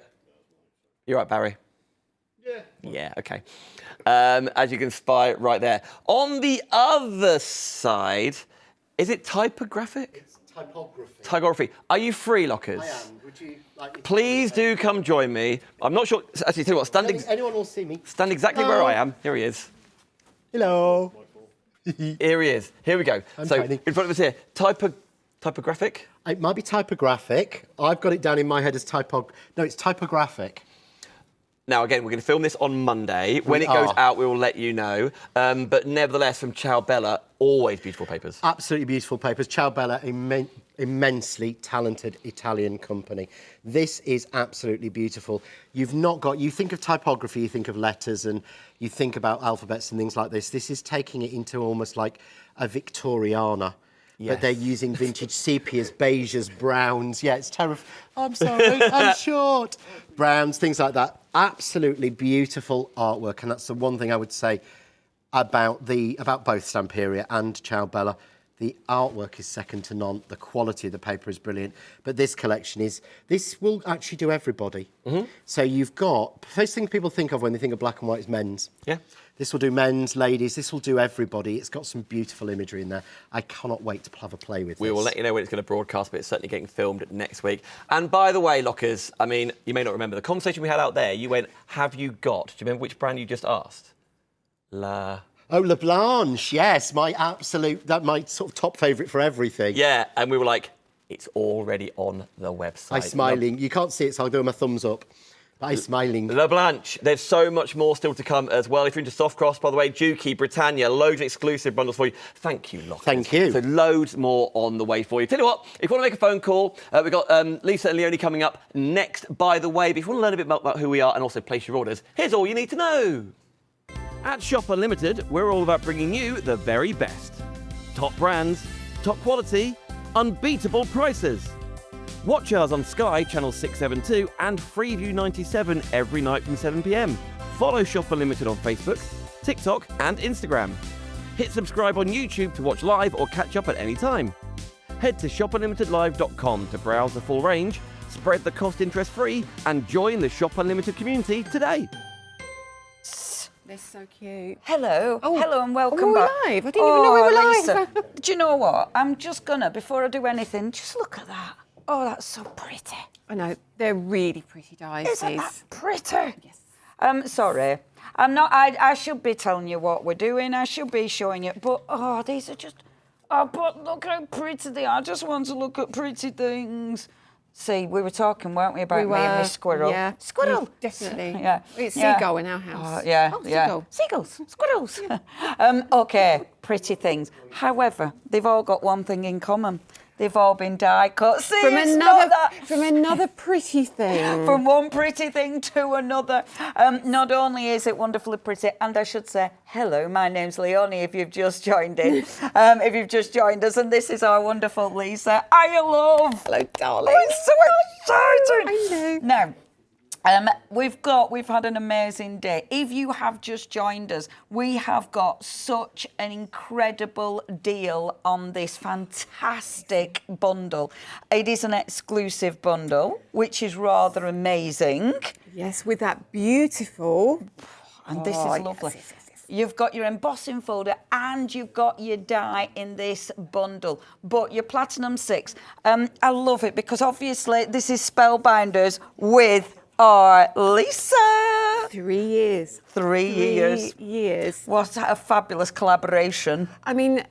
You're right, Barry. Yeah, OK. As you can spy right there. On the other side, is it typographic? It's typography. Typography. Are you free, Lockers? I am. Would you like me to Please do come join me. I'm not sure. Actually, tell you what, anyone will see me. stand exactly where I am. Here he is. Hello. Here he is. Here we go. I'm so tiny. in front of us here, typographic. It might be typographic. I've got it down in my head as No, it's typographic. Now, again, we're going to film this on Monday. When it goes out, we will let you know. But nevertheless, from Ciao Bella, always beautiful papers. Absolutely beautiful papers. Ciao Bella, immensely talented Italian company. This is absolutely beautiful. You think of typography, you think of letters, and you think about alphabets and things like this. This is taking it into almost like a Victoriana. Yes. But they're using vintage sepias, beiges, browns. Yeah, it's terrifying. I'm sorry, I'm short. Browns, things like that. Absolutely beautiful artwork, and that's the one thing I would say about both Stamperia and Ciao Bella. The artwork is second to none. The quality of the paper is brilliant. But this collection this will actually do everybody. Mm-hmm. So you've got, first thing people think of when they think of black and white is men's. Yeah. This will do men's, ladies. This will do everybody. It's got some beautiful imagery in there. I cannot wait to have a play with this. We will let you know when it's going to broadcast, but it's certainly getting filmed next week. And by the way, Lockers, I mean, you may not remember the conversation we had out there. You went, have you got? Do you remember which brand you just asked? Oh, La Blanche, yes. My sort of top favourite for everything. Yeah, and we were like, it's already on the website. I'm smiling. You can't see it, so I'll do my thumbs up. I'm smiling. La Blanche, there's so much more still to come as well. If you're into soft cross, by the way, Dukey, Britannia, loads of exclusive bundles for you. Thank you, Lockers. Thank you. So loads more on the way for you. Tell you what, if you want to make a phone call, we've got Lisa and Leonie coming up next, by the way. But if you want to learn a bit about who we are and also place your orders, here's all you need to know. At Shop Unlimited, we're all about bringing you the very best. Top brands, top quality, unbeatable prices. Watch us on Sky, channel 672 and Freeview 97 every night from 7 p.m. Follow Shop Unlimited on Facebook, TikTok and Instagram. Hit subscribe on YouTube to watch live or catch up at any time. Head to shopunlimitedlive.com to browse the full range, spread the cost interest-free and join the Shop Unlimited community today. They're so cute. Hello. Hello and welcome back. back. Live. I didn't even know we were live. Lisa, do you know what? I'm just gonna, before I do anything, just look at that. Oh, that's so pretty. I know, they're really pretty dies. Isn't that pretty? Yes. Sorry. I'm not, I should be telling you what we're doing. I should be showing you, but, these are just, but look how pretty they are. I just want to look at pretty things. See, we were talking, weren't we, about me and my squirrel? Yeah. Squirrel. Definitely. Yeah. It's seagull in our house. Seagull. Seagulls. Squirrels. Okay, pretty things. However, they've all got one thing in common. They've all been die cut. See, From it's not that. from another pretty thing. From one pretty thing to another. Not only is it wonderfully pretty, and I should say, hello, my name's Leonie, if you've just joined in. If you've just joined us, and this is our wonderful Lisa. I love. Hello, darling. Oh, it's so exciting. I know. Now, we've had an amazing day. If you have just joined us, we have got such an incredible deal on this fantastic bundle. It is an exclusive bundle, which is rather amazing. Yes, with that beautiful. And this is lovely. Yes. You've got your embossing folder and you've got your die in this bundle. But your Platinum 6, I love it because obviously this is Spellbinders with our Lisa. 3 years. 3 years. 3 years. What a fabulous collaboration. I mean,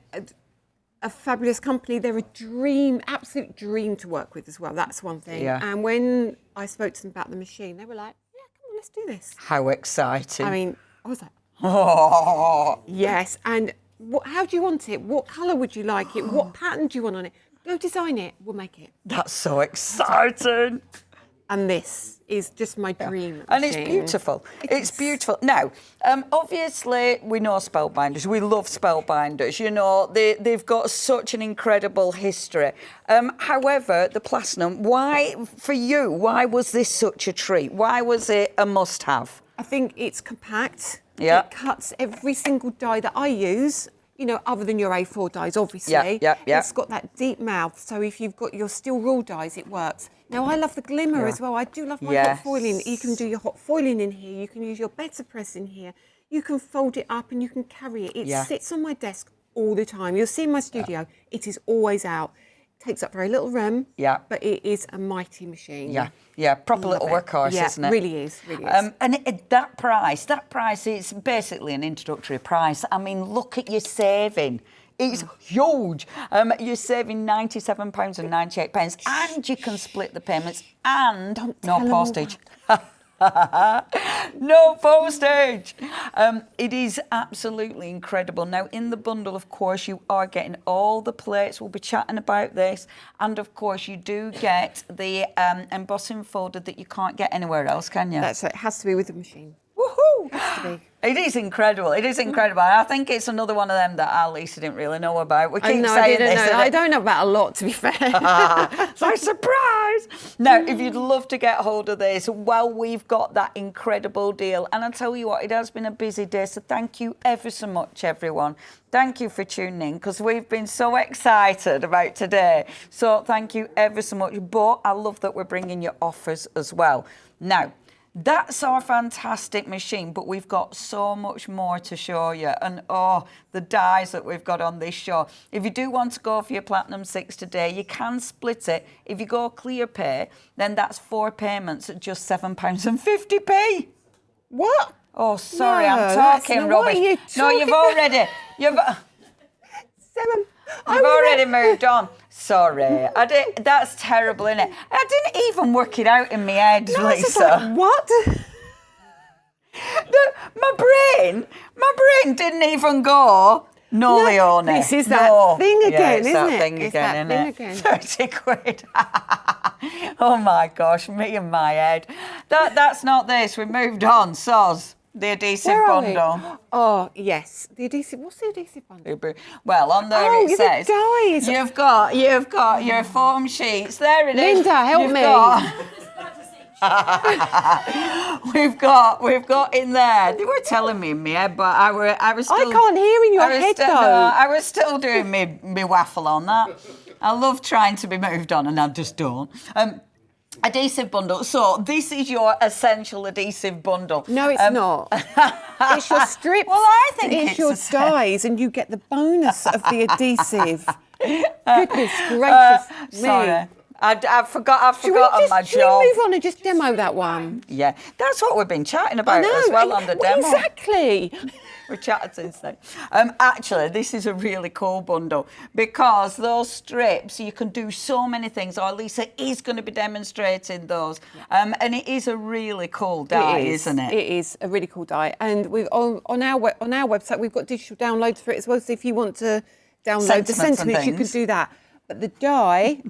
a fabulous company. They're a dream, absolute dream to work with as well. That's one thing. Yeah. And when I spoke to them about the machine, they were like, yeah, come on, let's do this. How exciting. I mean, I was like, oh. yes. And how do you want it? What colour would you like it? What pattern do you want on it? Go design it. We'll make it. That's so exciting. And this is just my dream. And it's beautiful. It's beautiful. Now, obviously, we know Spellbinders. We love Spellbinders. You know, they've got such an incredible history. However, the Platinum, why was this such a treat? Why was it a must-have? I think it's compact. Yeah. It cuts every single die that I use. You know, other than your A4 dies, obviously. Yeah. It's got that deep mouth, so if you've got your steel rule dies, it works. Now, I love the glimmer as well. I do love my hot foiling. You can do your hot foiling in here. You can use your better press in here. You can fold it up and you can carry it. It sits on my desk all the time. You'll see in my studio, it is always out. It takes up very little room, but it is a mighty machine. Yeah, proper little workhorse, isn't it? Really is. And that price is basically an introductory price. I mean, look at your saving. It's huge. You're saving £97.98 and you can split the payments and no postage. No postage. It is absolutely incredible. Now, in the bundle, of course, you are getting all the plates. We'll be chatting about this. And, of course, you do get the embossing folder that you can't get anywhere else, can you? That's it. It has to be with the machine. Woohoo! It has to be. It is incredible. It is incredible. I think it's another one of them that our Lisa didn't really know about. We keep saying this. I don't know about a lot, to be fair. So surprise! Now, if you'd love to get hold of this, well, we've got that incredible deal. And I'll tell you what, it has been a busy day. So thank you ever so much, everyone. Thank you for tuning in because we've been so excited about today. So thank you ever so much. But I love that we're bringing you offers as well. Now, that's our fantastic machine, but we've got so much more to show you. And, the dies that we've got on this show. If you do want to go for your Platinum 6 today, you can split it. If you go clear pay, then that's 4 payments at just £7.50. What? Oh, sorry, No, I'm talking rubbish. You've already moved on. Sorry, that's terrible, isn't it? I didn't even work it out in my head, Lisa. Like, what? My brain didn't even go. No, Leonie. This is that thing again, it's isn't that it? Thing it's again, that isn't thing it? again. 30 quid. Oh my gosh, me and my head. That's not this. We moved on. Soz. The adhesive bundle. Oh, yes. The adhesive. What's the adhesive bundle? Well, on there it says dies. You've got your foam sheets. There it is. Lynda, help me. We've got in there. They were telling me in my head, but I was still. I can't hear in your head though. I was still doing me waffle on that. I love trying to be moved on, and I just don't. Adhesive bundle. So this is your essential adhesive bundle. No, it's not. It's your strips. Well, I think it's your dies, and you get the bonus of the adhesive. Goodness gracious me! Sorry. I've forgotten my job. Should we move on and just demo that one? Yeah, that's what we've been chatting about as well on the demo. Exactly. We've chatted since then. Actually, this is a really cool bundle because those strips, you can do so many things. Our Lisa is going to be demonstrating those. And it is a really cool die, isn't it? It is a really cool die. And we've on our website, we've got digital downloads for it as well. So if you want to download the sentiments, you can do that. But the die...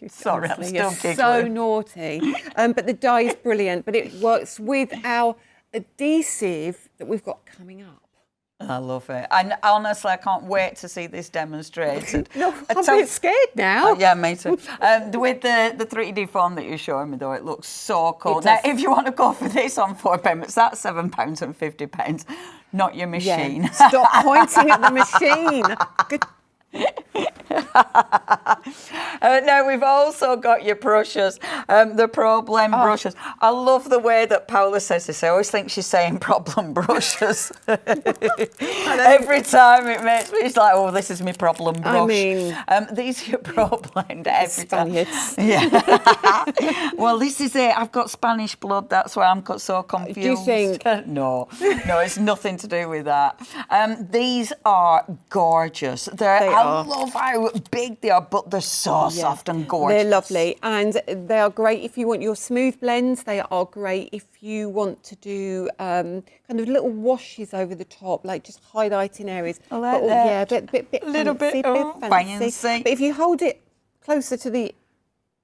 Sorry, I'm still you're so giggling. naughty. But the die is brilliant, but it works with our adhesive that we've got coming up. I love it. And honestly, I can't wait to see this demonstrated. No, I'm a bit scared now. Yeah, me too. With the 3D form that you're showing me, though, it looks so cool. It Now, does. if you want to go for this on 4 payments, that's £7.50, not your machine. Yeah. Stop pointing at the machine. Good. Now, we've also got your brushes, the problem brushes. I love the way that Paula says this. I always think she's saying problem brushes. Every time it makes me, it's like, oh, this is my problem brush. I mean... these are your Pro Blend every time. Spaniards. Yeah. Well, this is it. I've got Spanish blood. That's why I'm so confused. Do you think? No, it's nothing to do with that. These are gorgeous. I love how big they are, but they're so soft and gorgeous. They're lovely, and they are great if you want your smooth blends. They are great if you want to do kind of little washes over the top, like just highlighting areas. I like that. Yeah, bit Little fancy, bit fancy. But if you hold it closer to the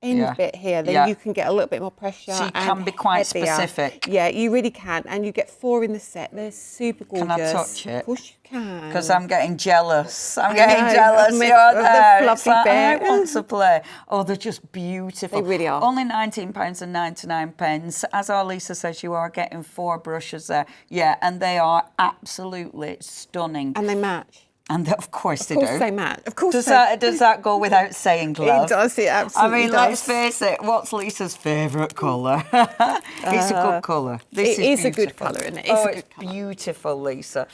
end bit here, then you can get a little bit more pressure. So you and can be quite heavier. specific. Yeah, you really can, and you get 4 in the set. They're super gorgeous. Can I touch it? Of course you can. Because I'm getting jealous. I'm I getting know, jealous. of You're the there. It's fluffy like, I bit. want to play. Oh, they're just beautiful. They really are. Only £19.99. As our Lisa says, you are getting 4 brushes there. Yeah, and they are absolutely stunning. And they match. And of course they Of do. course they match. Of course Does they that go without saying, love? It does, it absolutely I mean, does. let's face it, what's Lisa's favourite colour? It's a good colour. This It is a good beautiful. colour, isn't it? It's Oh, a good it's beautiful, Lisa.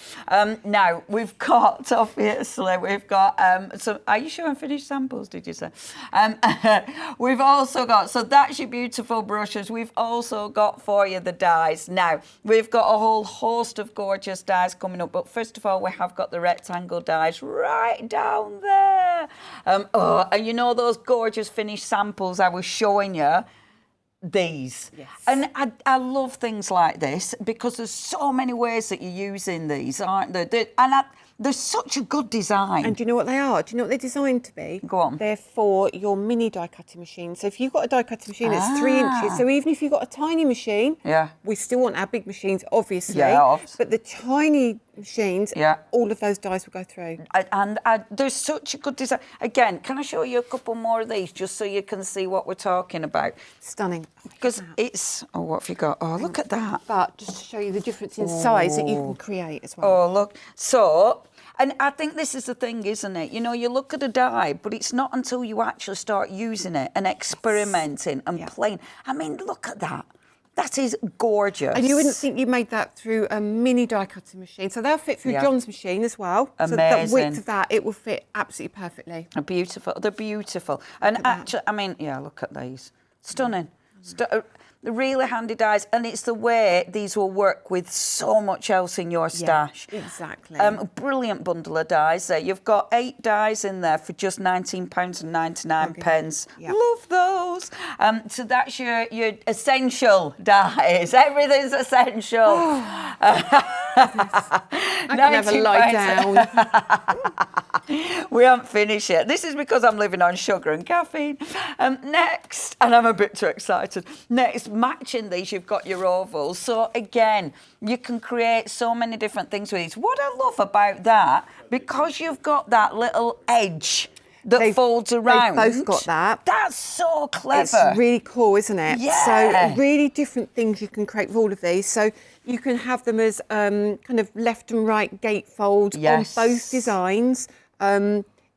Now, we've got, obviously, some, are you showing finished samples, did you say? We've also got, so that's your beautiful brushes. We've also got for you the dies. Now, we've got a whole host of gorgeous dies coming up, but first of all, we have got the rectangle dies right down there. And you know those gorgeous finished samples I was showing you? These. Yes. And I love things like this because there's so many ways that you're using these, aren't there? They're such a good design. And do you know what they are? Do you know what they're designed to be? Go on. They're for your mini die cutting machine. So if you've got a die cutting machine that's 3 inches, so even if you've got a tiny machine, we still want our big machines, obviously. Yeah, but the tiny machines, all of those dies will go through. And there's such a good design. Again, can I show you a couple more of these just so you can see what we're talking about? Stunning. Because it's, what have you got? Oh, look at that. But just to show you the difference in size that you can create as well. Oh, look. So, and I think this is the thing, isn't it? You know, you look at a die, but it's not until you actually start using it and experimenting and playing. I mean, look at that. That is gorgeous. And you wouldn't think you made that through a mini die cutting machine. So they'll fit through John's machine as well. Amazing. So the width of that, it will fit absolutely perfectly. They're beautiful. They're beautiful. And actually, I mean, yeah, look at these. Stunning. Really handy dies, and it's the way these will work with so much else in your stash. Yeah, exactly. Brilliant bundle of dies there. You've got 8 dies in there for just £19.99. Yeah. Love those. So that's your essential dies. Everything's essential. I can never lie down. We haven't finished yet. This is because I'm living on sugar and caffeine. Next, and I'm a bit too excited. Next, matching these, you've got your ovals. So again, you can create so many different things with these. What I love about that, because you've got that little edge that folds around. They've both got that. That's so clever. It's really cool, isn't it? Yeah. So really different things you can create with all of these. So you can have them as kind of left and right gatefold on both designs.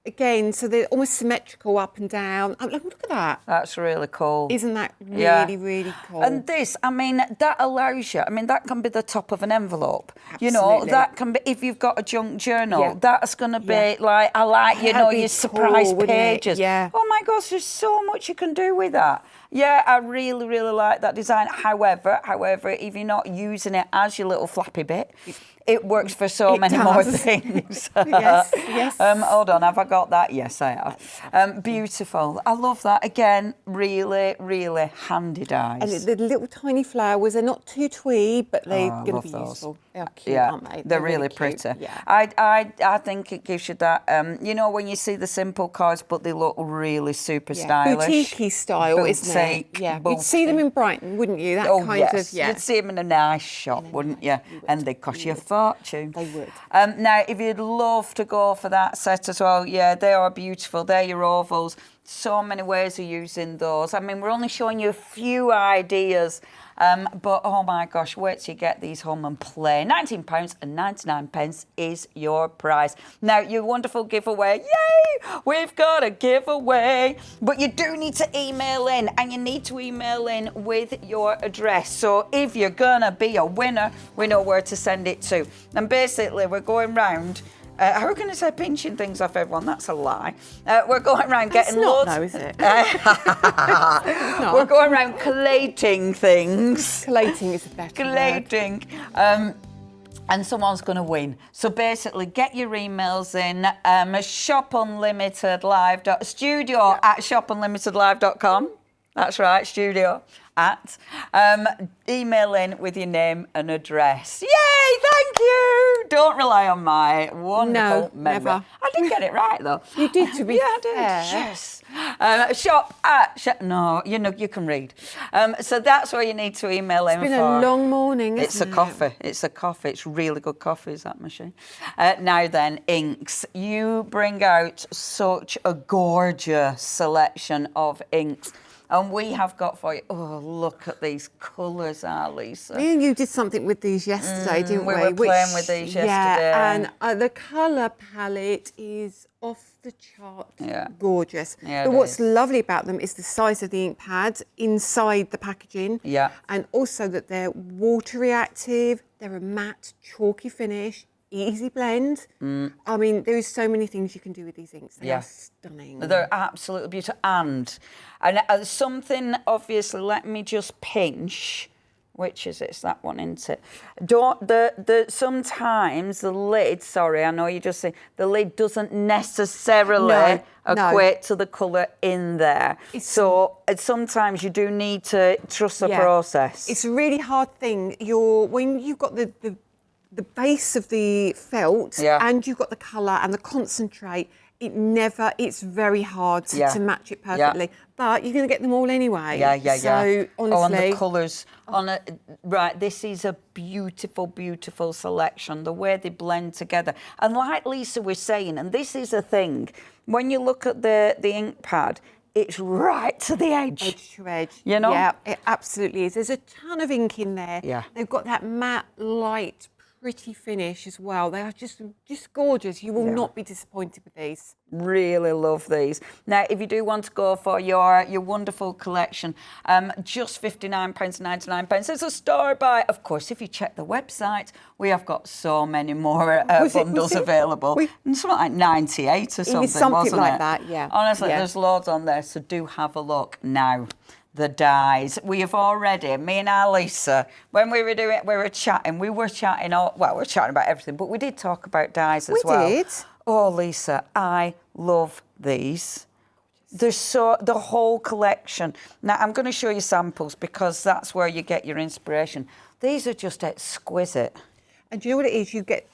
Again, so they're almost symmetrical up and down. Oh, look at that. That's really cool. Isn't that really, really cool? And this, I mean, that allows you, I mean, that can be the top of an envelope. Absolutely. You know, that can be, if you've got a junk journal, that's going to be like, I like, you know, your surprise pages. Yeah. Oh my gosh, there's so much you can do with that. Yeah, I really, really like that design. However, if you're not using it as your little flappy bit, it works for so many more things. Yes. Hold on, have I got got that? Yes, I have. Beautiful. I love that. Again, really, really handy dies. And the little tiny flowers, they're not too twee, but they're going to be those. useful. They're cute, aren't they? They're really cute. pretty. Yeah. I think it gives you that, you know, when you see the simple cards, but they look really super stylish. Boutique-y style, isn't it? Yeah, you'd see them in Brighton, wouldn't you? That kind of, yeah. You'd see them in a nice shop, wouldn't you? And they cost you a fortune. They would. Now, if you'd love to go for that set as well, yeah, they are beautiful. They're your ovals. So many ways of using those. I mean, we're only showing you a few ideas, but oh my gosh, wait till you get these home and play. £19.99 is your prize. Now, your wonderful giveaway, yay! We've got a giveaway, but you do need to email in, and you need to email in with your address. So if you're gonna be a winner, we know where to send it to. And basically, we're going round. How are we going to say pinching things off everyone? That's a lie. We're going around getting loads. No, is it? We're going around collating things. Collating is a better Collating. And someone's going to win. So basically, get your emails in. studio@shopunlimitedlive.com. That's right, studio at. Email in with your name and address. Yay, thank you. Don't rely on my wonderful memory. Never. I did get it right, though. You did, to be yeah, I fair. did. Yes. No, you know, you can read. So that's where you need to email in for. It's been a long morning, It's a isn't it? coffee. It's a coffee. It's really good coffee, is that machine? Now then, inks. You bring out such a gorgeous selection of inks. And we have got for you, oh, look at these colours, Lisa. Me and you did something with these yesterday, didn't we? We were playing with these yesterday. Yeah, and the colour palette is off the chart gorgeous. Yeah, but it what's is. lovely about them is the size of the ink pads inside the packaging. Yeah. And also that they're water reactive, they're a matte, chalky finish, easy blend. I mean, there's so many things you can do with these inks. They are stunning. They're absolutely beautiful. And something, obviously, let me just pinch. Which is it? It's that one, isn't it? Sometimes the lid, sorry, I know you just say, the lid doesn't necessarily equate to the colour in there. So sometimes you do need to trust the process. It's a really hard thing. When you've got the base of the felt and you've got the colour and the concentrate, it's very hard to match it perfectly. But you're going to get them all anyway. So, honestly. And the colours. Right, this is a beautiful, beautiful selection, the way they blend together. And like Lisa was saying, and this is a thing, when you look at the ink pad, it's right to the edge. Edge to edge. You know? Yeah, it absolutely is. There's a ton of ink in there. Yeah. They've got that matte, light, pretty finish as well. They are just gorgeous. You will not be disappointed with these. Really love these. Now, if you do want to go for your wonderful collection, just £59.99. It's a store buy. Of course, if you check the website, we have got so many more bundles available. Something like 98 or something, something wasn't like it? that, yeah. Honestly, there's loads on there, so do have a look now. The dies. We have already, me and Lisa, when we were chatting about everything, but we did talk about dies as well. We did. Oh, Lisa, I love these. They're the whole collection. Now, I'm going to show you samples because that's where you get your inspiration. These are just exquisite. And do you know what it is? You get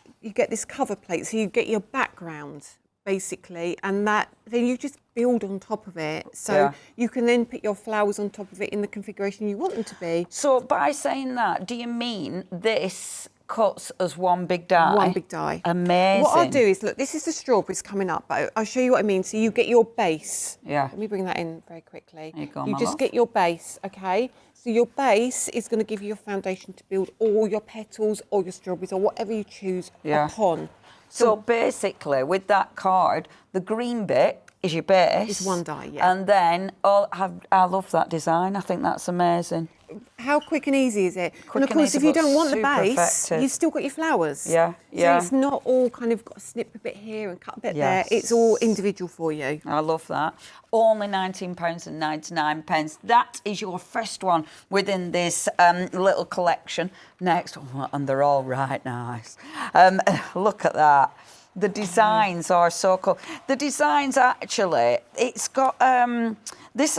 this cover plate, so you get your background, basically, and then you just build on top of it. So you can then put your flowers on top of it in the configuration you want them to be. So by saying that, do you mean this cuts as one big die? One big die. Amazing. What I'll do is, look, this is the strawberries coming up, but I'll show you what I mean. So you get your base. Yeah. Let me bring that in very quickly. There you go, You my just love. get your base, okay? So your base is going to give you your foundation to build all your petals or your strawberries or whatever you choose upon. So basically, with that card, the green bit is your base. It's one die, yeah. And then, I love that design. I think that's amazing. How quick and easy is it? Quick And of and course, easy, if you but don't want the super base, effective. you've still got your flowers. Yeah, yeah. So it's not all kind of got to snip a bit here and cut a bit there. It's all individual for you. I love that. Only £19.99. That is your first one within this little collection. Next, and they're all right nice. Look at that. The designs are so cool. The designs actually, it's got, this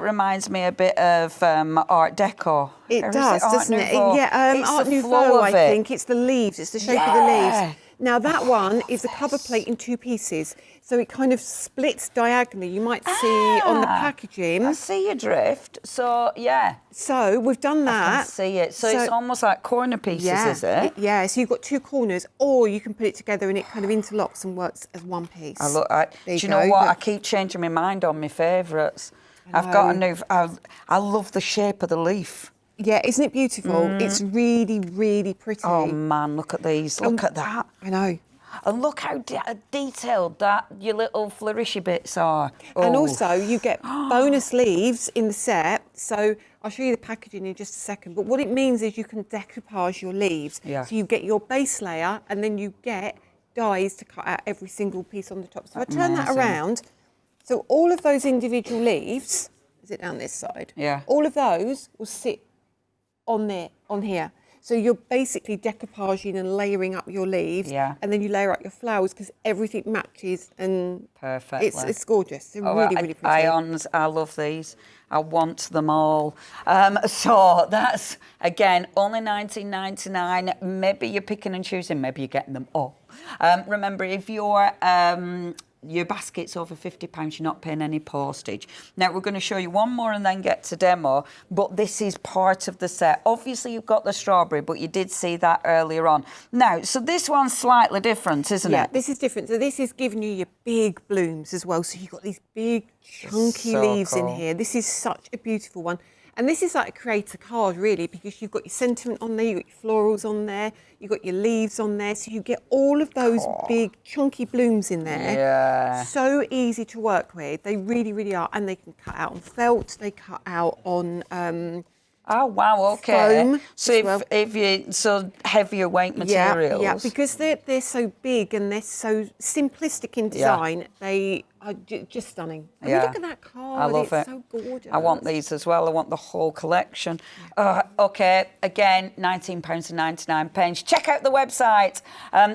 reminds me a bit of Art Deco. It Or is does, Art doesn't it? Nouveau? Yeah, It's Art the Nouveau, flow of I it. think. It's the leaves, it's the shape of the leaves. Now, that one is a cover plate in 2 pieces. So it kind of splits diagonally. You might see on the packaging. I see your drift. So, yeah. So we've done that. I can see it. So it's almost like corner pieces, is it? Yeah, so you've got 2 corners, or you can put it together and it kind of interlocks and works as one piece. Do you know what? I keep changing my mind on my favourites. I've got a new... I love the shape of the leaf. Yeah, isn't it beautiful? It's really, really pretty. Oh, man, look at these. Look at that. I know. And look how detailed that your little flourishy bits are. And Oh. also, you get bonus leaves in the set. So I'll show you the packaging in just a second. But what it means is you can decoupage your leaves. Yeah. So you get your base layer, and then you get dies to cut out every single piece on the top. So if I turn that Amazing. around, so all of those individual leaves, is it down this side? Yeah. All of those will sit on here. So you're basically decoupaging and layering up your leaves, and then you layer up your flowers because everything matches and perfectly. It's gorgeous. They're really, really pretty. Ions, I love these. I want them all. So that's, again, only $19.99. Maybe you're picking and choosing. Maybe you're getting them all. Remember, if you're... your basket's over £50, you're not paying any postage. Now, we're going to show you one more and then get to demo, but this is part of the set. Obviously, you've got the strawberry, but you did see that earlier on. Now, so this one's slightly different, isn't it? Yeah, this is different. So this is giving you your big blooms as well. So you've got these big, chunky leaves in here. This is such a beautiful one. And this is like a creator card, really, because you've got your sentiment on there, you've got your florals on there, you've got your leaves on there. So you get all of those big, chunky blooms in there. Yeah. So easy to work with. They really, really are. And they can cut out on felt, they cut out on... oh, wow, OK. Foam so if you... So heavier weight materials. Yeah, because they're so big and they're so simplistic in design, they are just stunning. I mean, look at that card. I love it. It's so gorgeous. I want these as well. I want the whole collection. OK, again, £19.99. Check out the website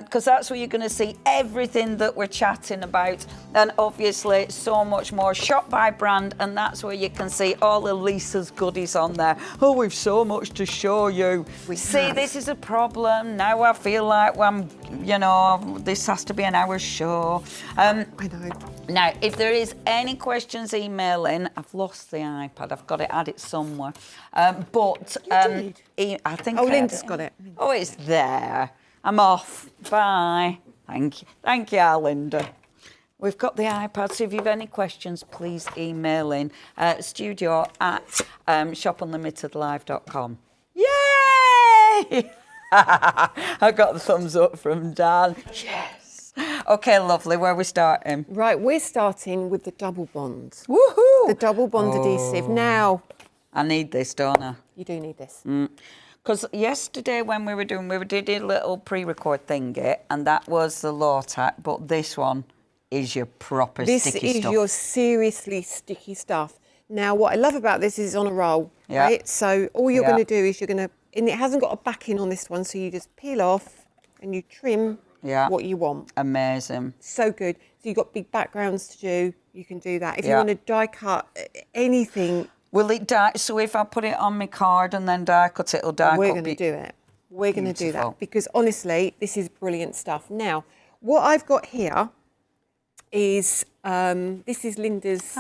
because that's where you're going to see everything that we're chatting about. And obviously, so much more. Shop by brand, and that's where you can see all of Lisa's goodies on there. Oh, we've so much to show you. See, this is a problem. Now I feel like I'm, this has to be an hour show. I know. Now, if there is any questions, email in. I've lost the iPad. I've got to add it somewhere. I think Lynda's got it. Oh, it's there. I'm off. Bye. Thank you. Thank you, Lynda. We've got the iPad, so if you have any questions, please email in studio@shopunlimitedlive.com. Yay! I got the thumbs up from Dan. Yes. OK, lovely. Where are we starting? Right, we're starting with the double bond. Woohoo! The double bond adhesive. Now... I need this, don't I? You do need this. Because yesterday when we did a little pre-record thingy, and that was the low tack, but this one is your proper sticky stuff. This is your seriously sticky stuff. Now, what I love about this is it's on a roll, right? So all you're going to do is and it hasn't got a backing on this one, so you just peel off and you trim what you want. Amazing. So good. So you've got big backgrounds to do, you can do that. If you want to die cut anything... Will it die? So if I put it on my card and then die cut it, it'll die cut? We're going to do it. We're going to do that because honestly, this is brilliant stuff. Now, what I've got here is this is Lynda's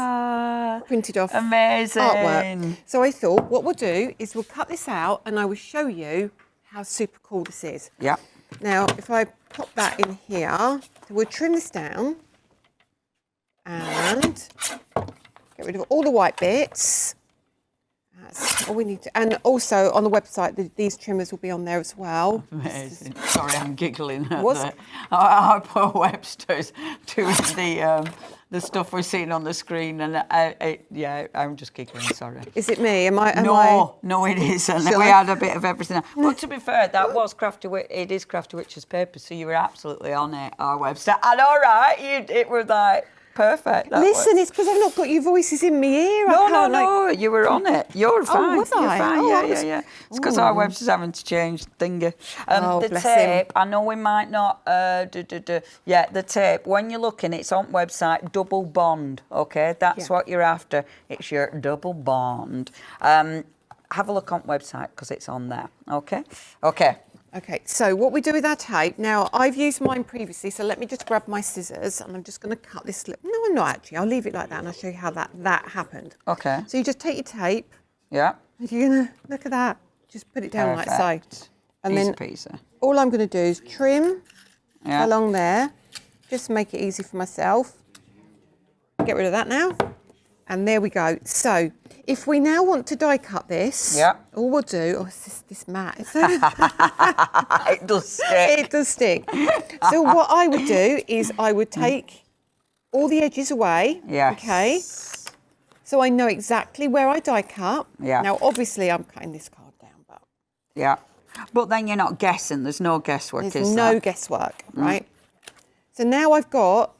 printed off artwork. So I thought what we'll do is we'll cut this out and I will show you how super cool this is. Yeah. Now, if I pop that in here, so we'll trim this down and get rid of all the white bits. That's all we need to, and also on the website, these trimmers will be on there as well. Amazing. Sorry, I'm giggling at our poor Webster's doing the stuff we're seeing on the screen, and I'm just giggling. Sorry. Is it me? Am I? No, it isn't. We had a bit of everything. But to be fair, that was it is Crafty Witches paper, so you were absolutely on it. Our website, and all right, it was like. perfect. That Listen, works. it's because I've not got your voices in my ear. No, you were on it. You're fine. was You're I? fine. Oh, Yeah. It's because our website's having to change thingy. The bless tape, him. I know we might not Yeah, the tape, when you're looking, it's on website, double bond, okay? That's what you're after. It's your double bond. Have a look on website because it's on there, okay? Okay, so what we do with our tape, now I've used mine previously, so let me just grab my scissors and I'm just going to cut this slip. No, I'm not actually. I'll leave it like that and I'll show you how that happened. Okay. So you just take your tape. Yeah. If you're going to, look at that, just put it down like so. Perfect. And Easy then peasy. all I'm going to do is trim along there, just make it easy for myself. Get rid of that now. And there we go. So if we now want to die cut this, all we'll do, it's this mat. It does stick. It does stick. So what I would do is I would take all the edges away. Yes. Okay. So I know exactly where I die cut. Yeah. Now, obviously, I'm cutting this card down, but Yeah. But then you're not guessing. There's no guesswork, there's is no there? guesswork, right? So now I've got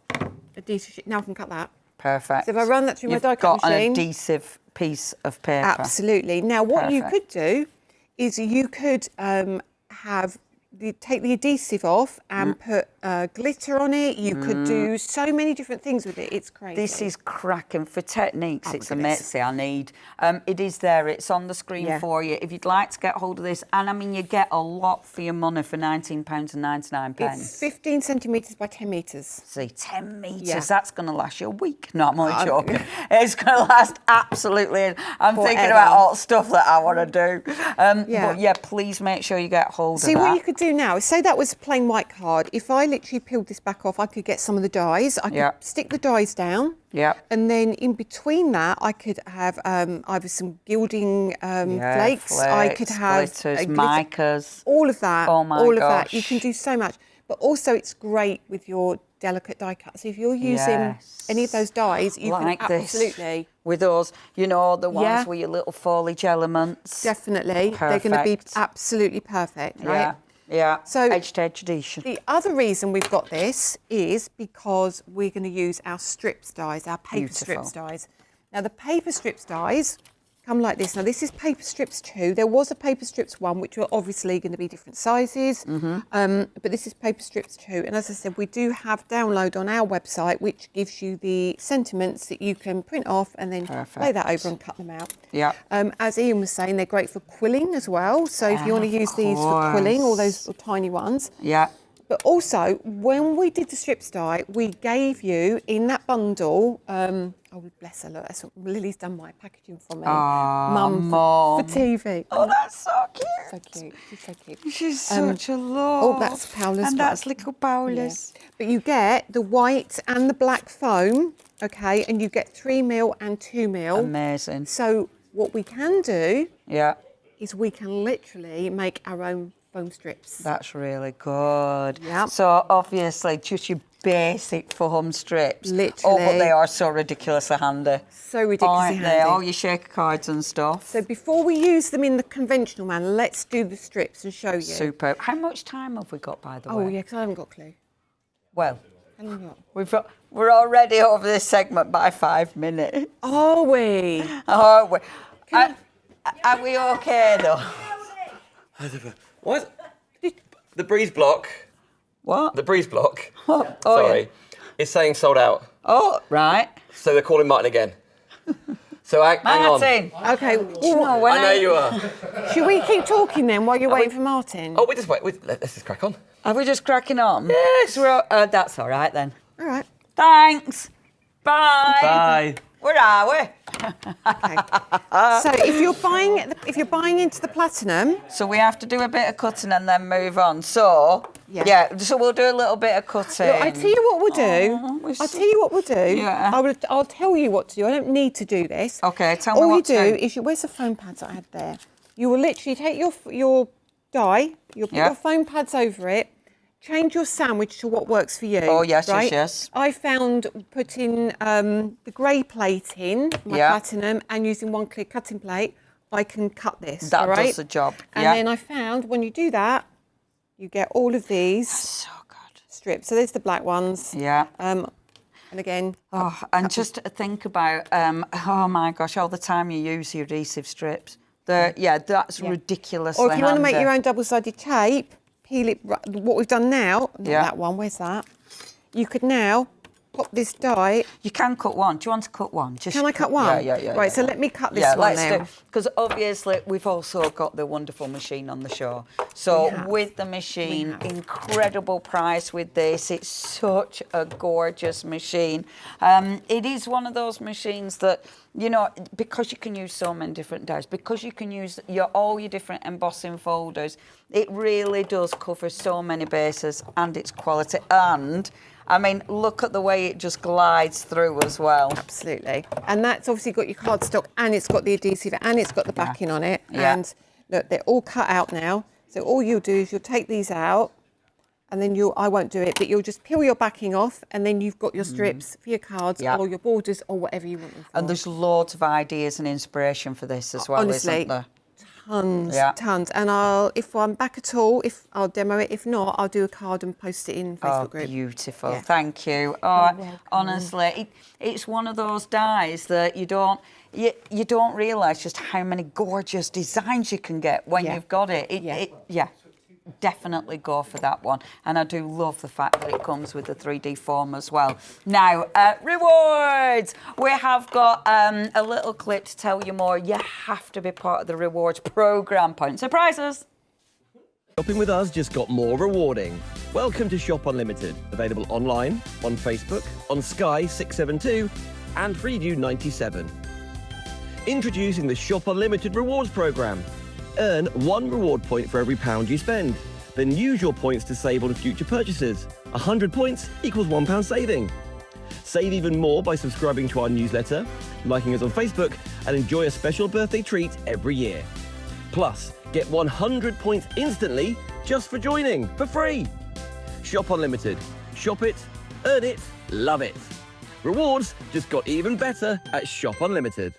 a decent sheet. Now I can cut that. Perfect. So if I run that through my die cut got machine, an adhesive piece of paper. absolutely. Now, what you Perfect. could do is you could take the adhesive off and put glitter on it. You could do so many different things with it. It's crazy. This is cracking for techniques. It's goodness. amazing. I need. It is there. It's on the screen for you. If you'd like to get hold of this, and I mean, you get a lot for your money for £19.99. It's 15 centimetres by 10 metres. See, 10 metres. Yeah. That's going to last you a week. No, I'm only joking. It's going to last absolutely. I'm thinking about all the stuff that I want to do. But yeah, please make sure you get hold of that. See what you could do now. Say that was a plain white card. If I literally peeled this back off, I could get some of the dies. I could stick the dies down. Yeah. And then in between that, I could have either some gilding flakes. I could have glitters, glitter, micas. all of that. Oh my all of gosh. that. You can do so much. But also, it's great with your delicate die cut. So if you're using any of those dies, you like can absolutely. This. With those, you know, the ones with your little foliage elements. Definitely. Perfect. They're going to be absolutely perfect, right? Yeah. So edge to edge adhesion. The other reason we've got this is because we're going to use our strips dies, our paper strips dies. Now the paper strips dies come like this. Now this is paper strips 2. There was a paper strips 1, which were obviously going to be different sizes, but this is paper strips 2. And as I said, we do have download on our website, which gives you the sentiments that you can print off and then lay that over and cut them out. Yeah. As Ian was saying, they're great for quilling as well. So if you want to use these for quilling, all those little tiny ones. Yeah. But also, when we did the strips die, we gave you in that bundle. Oh, bless her! Look, that's what Lily's done my packaging for me. Mum for TV. Oh, that's so cute. So cute. She's so cute. She's such a love. Oh, that's Paola's. And that's little Paola's. Yeah. But you get the white and the black foam, okay, and you get 3mm and 2mm. Amazing. So what we can do, is we can literally make our own foam strips. That's really good. Yeah. So obviously, just your basic foam strips. Literally. Oh, but they are so ridiculously handy. So ridiculously Aren't they? handy. All your shaker cards and stuff. So before we use them in the conventional manner, let's do the strips and show you. Super. How much time have we got, by the way? Oh yeah, because I haven't got a clue. Well, How long have we got? we're already over this segment by 5 minutes. Are we? Are we? Are we okay though? What? The breeze block. What? The breeze block. Oh, Sorry. yeah. It's saying sold out. Oh, right. So they're calling Martin again. So hang on. Martin. Okay. No, when I know you are. Should we keep talking then while you're waiting for Martin? Oh, we just wait. Let's just crack on. Are we just cracking on? Yes. That's all right then. All right. Thanks. Bye. Bye. Where are we? Okay. So if you're buying into the platinum, So we have to do a bit of cutting and then move on. So so we'll do a little bit of cutting. look, I tell you what we'll do. we're I'll tell you what we'll do. Yeah. I'll tell you what to do. I don't need to do this. Okay, tell me All what you to do is where's the foam pads I had there? You will literally take your die, you'll put your foam pads over it, change your sandwich to what works for you. Oh, yes, right? yes. I found putting the grey plate in, my platinum, and using one clear cutting plate, I can cut this. That all right? does the job. And then I found when you do that, you get all of these So good. strips. So there's the black ones. Yeah. And again... and just to think about, oh my gosh, all the time you use the adhesive strips. That's ridiculously Or if you want to make handy. your own double-sided tape, peel it, what we've done now, not that one, where's that? You could now pop this die. You can cut one. Do you want to cut one? Can I cut one? Yeah. Right, so let me cut this one now. Because obviously we've also got the wonderful machine on the show. So with the machine, incredible price with this. It's such a gorgeous machine. It is one of those machines that, you know, because you can use so many different dies, because you can use all your different embossing folders, it really does cover so many bases, and it's quality. And I mean, look at the way it just glides through as well. Absolutely. And that's obviously got your cardstock, and it's got the adhesive, and it's got the backing on it. And look, they're all cut out now. So all you'll do is you'll take these out, and then I won't do it, but you'll just peel your backing off, and then you've got your strips for your cards or your borders or whatever you want them for. And there's loads of ideas and inspiration for this as well, Honestly, isn't there? Tons. And if I'm back at all, I'll demo it. If not, I'll do a card and post it in Facebook group. Beautiful. Yeah. Thank you. Honestly, it's one of those dies that you don't realise just how many gorgeous designs you can get when you've got it. Definitely go for that one. And I do love the fact that it comes with the 3D form as well. Now, rewards! We have got a little clip to tell you more. You have to be part of the rewards programme. Points and prizes. Shopping with us just got more rewarding. Welcome to Shop Unlimited, available online, on Facebook, on Sky 672 and Freeview 97. Introducing the Shop Unlimited rewards programme. Earn 1 reward point for every £1 you spend. Then use your points to save on future purchases. 100 points equals £1 saving. Save even more by subscribing to our newsletter, liking us on Facebook, and enjoy a special birthday treat every year. Plus, get 100 points instantly just for joining, for free. Shop Unlimited. Shop it, earn it, love it. Rewards just got even better at Shop Unlimited.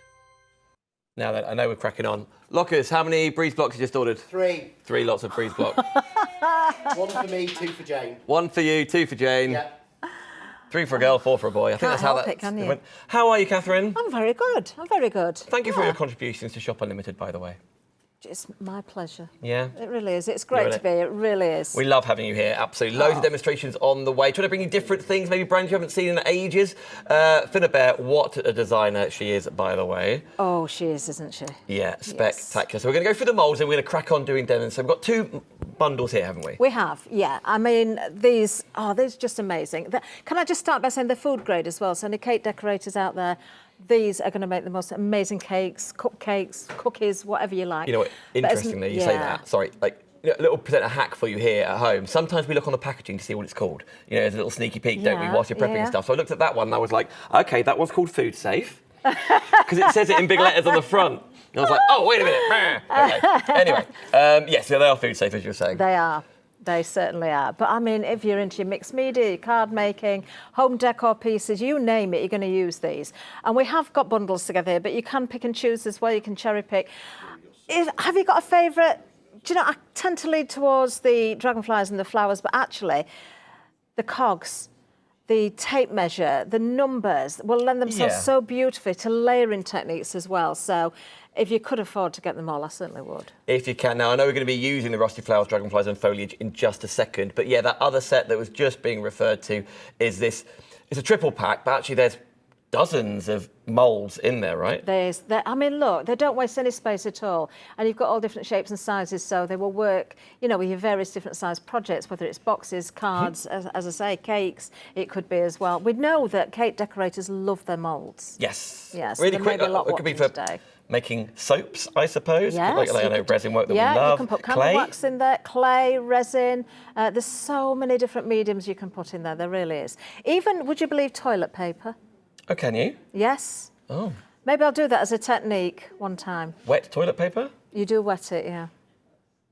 Now that I know we're cracking on. Lockers, how many breeze blocks you just ordered? 3. 3 lots of breeze block. 1 for me, 2 for Jane. 1 for you, 2 for Jane. Yeah. 3 for a girl, 4 for a boy. I think that's how that can you? went. How are you, Kathryn? I'm very good. I'm very good. Thank you for your contributions to Shop Unlimited, by the way. It's my pleasure. Yeah? It really is. It's great to be. It really is. We love having you here, absolutely. Loads of demonstrations on the way. Trying to bring you different things, maybe brands you haven't seen in ages. Finnabair, what a designer she is, by the way. Oh, she is, isn't she? Yeah, spectacular. So we're going to go through the moulds and we're going to crack on doing demos. So we've got 2 bundles here, haven't we? We have, yeah. I mean, these are just amazing. Can I just start by saying they're food grade as well? So any cake decorators out there, these are going to make the most amazing cakes, cupcakes, cookies, whatever you like. You know what, interestingly, you say that. Sorry, like, you know, a little presenter hack for you here at home. Sometimes we look on the packaging to see what it's called. You know, there's a little sneaky peek, don't we, whilst you're prepping and stuff. So I looked at that one and I was like, OK, that one's called Food Safe. Because it says it in big letters on the front. And I was like, oh, wait a minute. Okay. Anyway, yes, yeah, they are food safe, as you were saying. They are. They certainly are. But I mean, if you're into your mixed media, your card making, home decor pieces, you name it, you're going to use these. And we have got bundles together here, but you can pick and choose as well. You can cherry pick. Have you got a favourite? Do you know, I tend to lead towards the dragonflies and the flowers, but actually, the cogs, the tape measure, the numbers will lend themselves so beautifully to layering techniques as well. So if you could afford to get them all, I certainly would. If you can. Now, I know we're going to be using the Rusty Flowers, Dragonflies and Foliage in just a second, but yeah, that other set that was just being referred to is this. It's a triple pack, but actually there's dozens of moulds in there, right? I mean, look, they don't waste any space at all. And you've got all different shapes and sizes, so they will work, you know, with your various different size projects, whether it's boxes, cards, as I say, cakes, it could be as well. We know that cake decorators love their moulds. Yes. Yes. Really quick, it could be for making soaps, I suppose. Yes. Like I know resin work that we love. Yeah, you can put candle wax in there, clay, resin. There's so many different mediums you can put in there. There really is. Even, would you believe, toilet paper? Oh, can you? Yes. Oh. Maybe I'll do that as a technique one time. Wet toilet paper? You do wet it, yeah.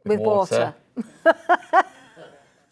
With water.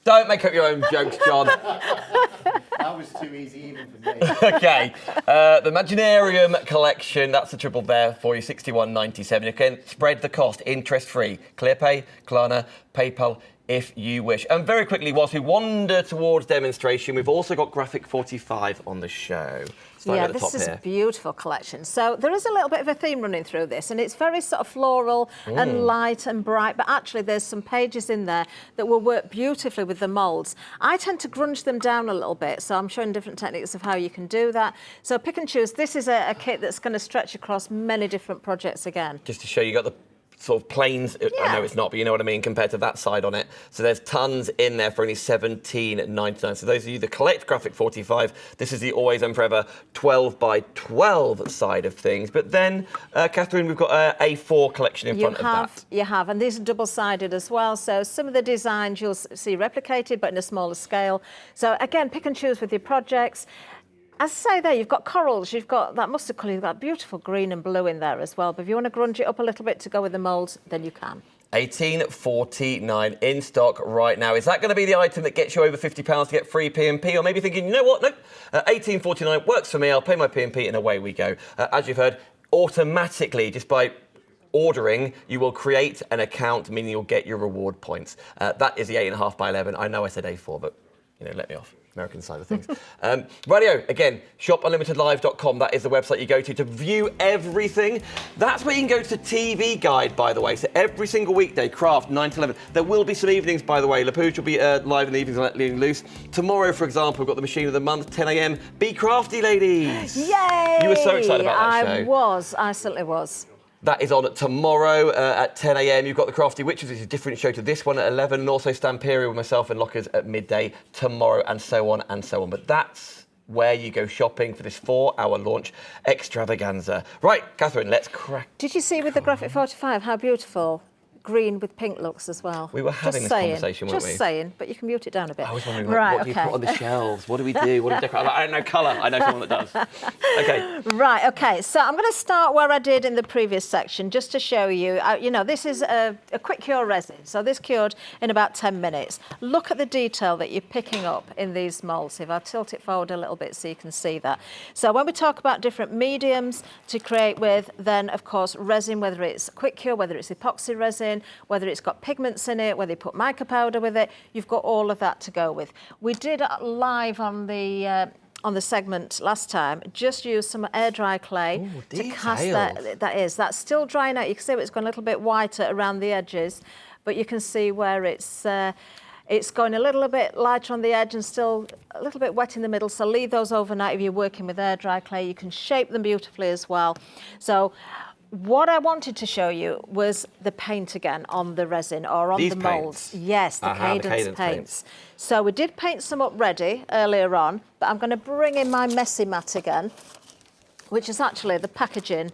Don't make up your own jokes, John. That was too easy even for me. Okay, the Imaginarium collection, that's the triple there for you, £61.97. You can spread the cost, interest-free. ClearPay, Klarna, PayPal, if you wish. And very quickly, whilst we wander towards demonstration, we've also got Graphic 45 on the show. Yeah, this is a beautiful collection. So there is a little bit of a theme running through this, and it's very sort of floral and light and bright, but actually there's some pages in there that will work beautifully with the moulds. I tend to grunge them down a little bit, so I'm showing different techniques of how you can do that. So pick and choose. This is a kit that's going to stretch across many different projects again. Just to show you got the sort of planes, I know it's not, but you know what I mean, compared to that side on it. So there's tons in there for only $17.99. So those of you that collect Graphic 45, this is the always and forever 12 by 12 side of things. But then, Kathryn, we've got a A4 collection in front of that. You have, and these are double-sided as well. So some of the designs you'll see replicated, but in a smaller scale. So again, pick and choose with your projects. As I say there, you've got corals, you've got that mustard colour, you've got beautiful green and blue in there as well. But if you want to grunge it up a little bit to go with the moulds, then you can. $18.49 in stock right now. Is that going to be the item that gets you over £50 to get free P&P? Or maybe thinking, you know what, nope, $18.49 works for me, I'll pay my P&P and away we go. As you've heard, automatically, just by ordering, you will create an account, meaning you'll get your reward points. That is the 8.5 by 11. I know I said A4, but, you know, let me off. American side of things. Radio, again, shopunlimitedlive.com. That is the website you go to view everything. That's where you can go to the TV guide, by the way. So every single weekday, craft 9 to 11. There will be some evenings, by the way. LaPooch will be live in the evenings and letting loose. Tomorrow, for example, we've got the machine of the month, 10 a.m. Be crafty, ladies. Yay! You were so excited about that show. I was. I certainly was. That is on tomorrow at 10 a.m. You've got the Crafty Witches, which is a different show to this one at 11, and also Stamperia with myself and Lockers at midday tomorrow, and so on and so on. But that's where you go shopping for this 4-hour launch extravaganza. Right, Kathryn, let's crack. Did you see with the Graphic 45 how beautiful green with pink looks as well? We were having this conversation, weren't we? Just saying, but you can mute it down a bit. I was wondering, what do you put on the shelves? What do we do? What do we decorate? I don't know colour. I know someone that does. Okay. Right, okay. So I'm going to start where I did in the previous section, just to show you, you know, this is a quick cure resin. So this cured in about 10 minutes. Look at the detail that you're picking up in these moulds. If I tilt it forward a little bit so you can see that. So when we talk about different mediums to create with, then, of course, resin, whether it's quick cure, whether it's epoxy resin, whether it's got pigments in it, whether you put mica powder with it, you've got all of that to go with. We did live on the segment last time, just use some air dry clay to cast that. That's still drying out. You can see it's gone a little bit whiter around the edges, but you can see where it's going a little bit lighter on the edge and still a little bit wet in the middle. So leave those overnight if you're working with air dry clay. You can shape them beautifully as well. So what I wanted to show you was the paint again on the resin or on the moulds. Yes, the Cadence paints. So we did paint some up ready earlier on, but I'm going to bring in my messy mat again, which is actually the packaging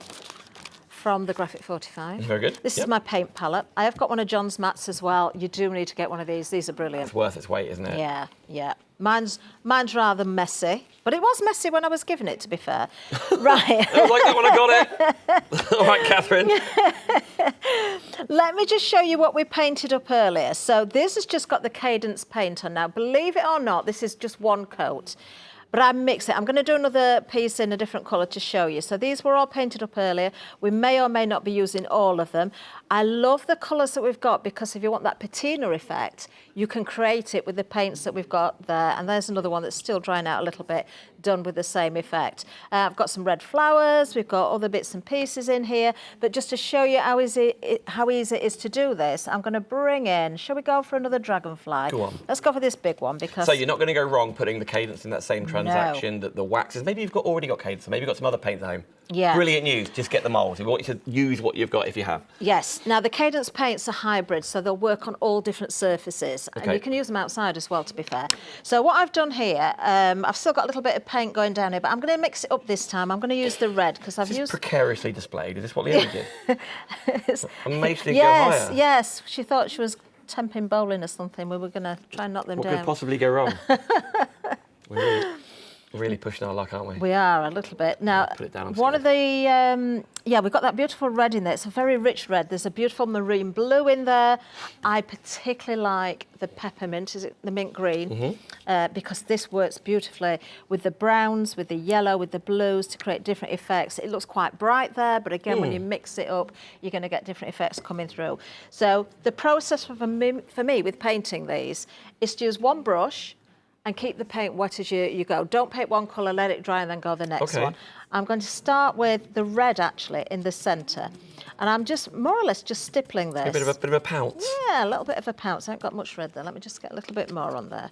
from the Graphic 45. Very good. This is my paint palette. I have got one of John's mats as well. You do need to get one of these. These are brilliant. It's worth its weight, isn't it? Yeah, yeah. Mine's rather messy, but it was messy when I was given it, to be fair. Right. I was like that when I got it. All right, Kathryn. Let me just show you what we painted up earlier. So this has just got the Cadence paint on now. Believe it or not, this is just one coat. But I mix it. I'm going to do another piece in a different colour to show you. So these were all painted up earlier. We may or may not be using all of them. I love the colours that we've got because if you want that patina effect, you can create it with the paints that we've got there. And there's another one that's still drying out a little bit, done with the same effect. I've got some red flowers. We've got other bits and pieces in here. But just to show you how easy it is to do this, I'm going to bring in, shall we go for another dragonfly? Go on. Let's go for this big one because... So you're not going to go wrong putting the Cadence in that same transaction, that the waxes. Maybe you've already got Cadence, or maybe you've got some other paints at home. Yeah. Brilliant news. Just get the moulds. We want you to use what you've got if you have. Yes. Now, the Cadence paints are hybrid, so they'll work on all different surfaces. Okay. And you can use them outside as well, to be fair. So what I've done here, I've still got a little bit of paint going down here, but I'm going to mix it up this time. I'm going to use the red because I've used... precariously displayed. Is this what Lynda did? Amazingly yes, go higher. Yes. She thought she was temping bowling or something. We were going to try and knock them down. What could possibly go wrong? Really pushing our luck, aren't we? We are a little bit. Now, Put it down on one scale. of the, we've got that beautiful red in there. It's a very rich red. There's a beautiful marine blue in there. I particularly like the peppermint, is it the mint green? Because this works beautifully with the browns, with the yellow, with the blues to create different effects. It looks quite bright there, but again, when you mix it up, you're going to get different effects coming through. So the process for me with painting these is to use one brush and keep the paint wet as you go. Don't paint one colour, let it dry and then go the next one. I'm going to start with the red actually in the centre. And I'm just more or less just stippling this. A bit of a pounce. Yeah, a little bit of a pounce. I haven't got much red there. Let me just get a little bit more on there.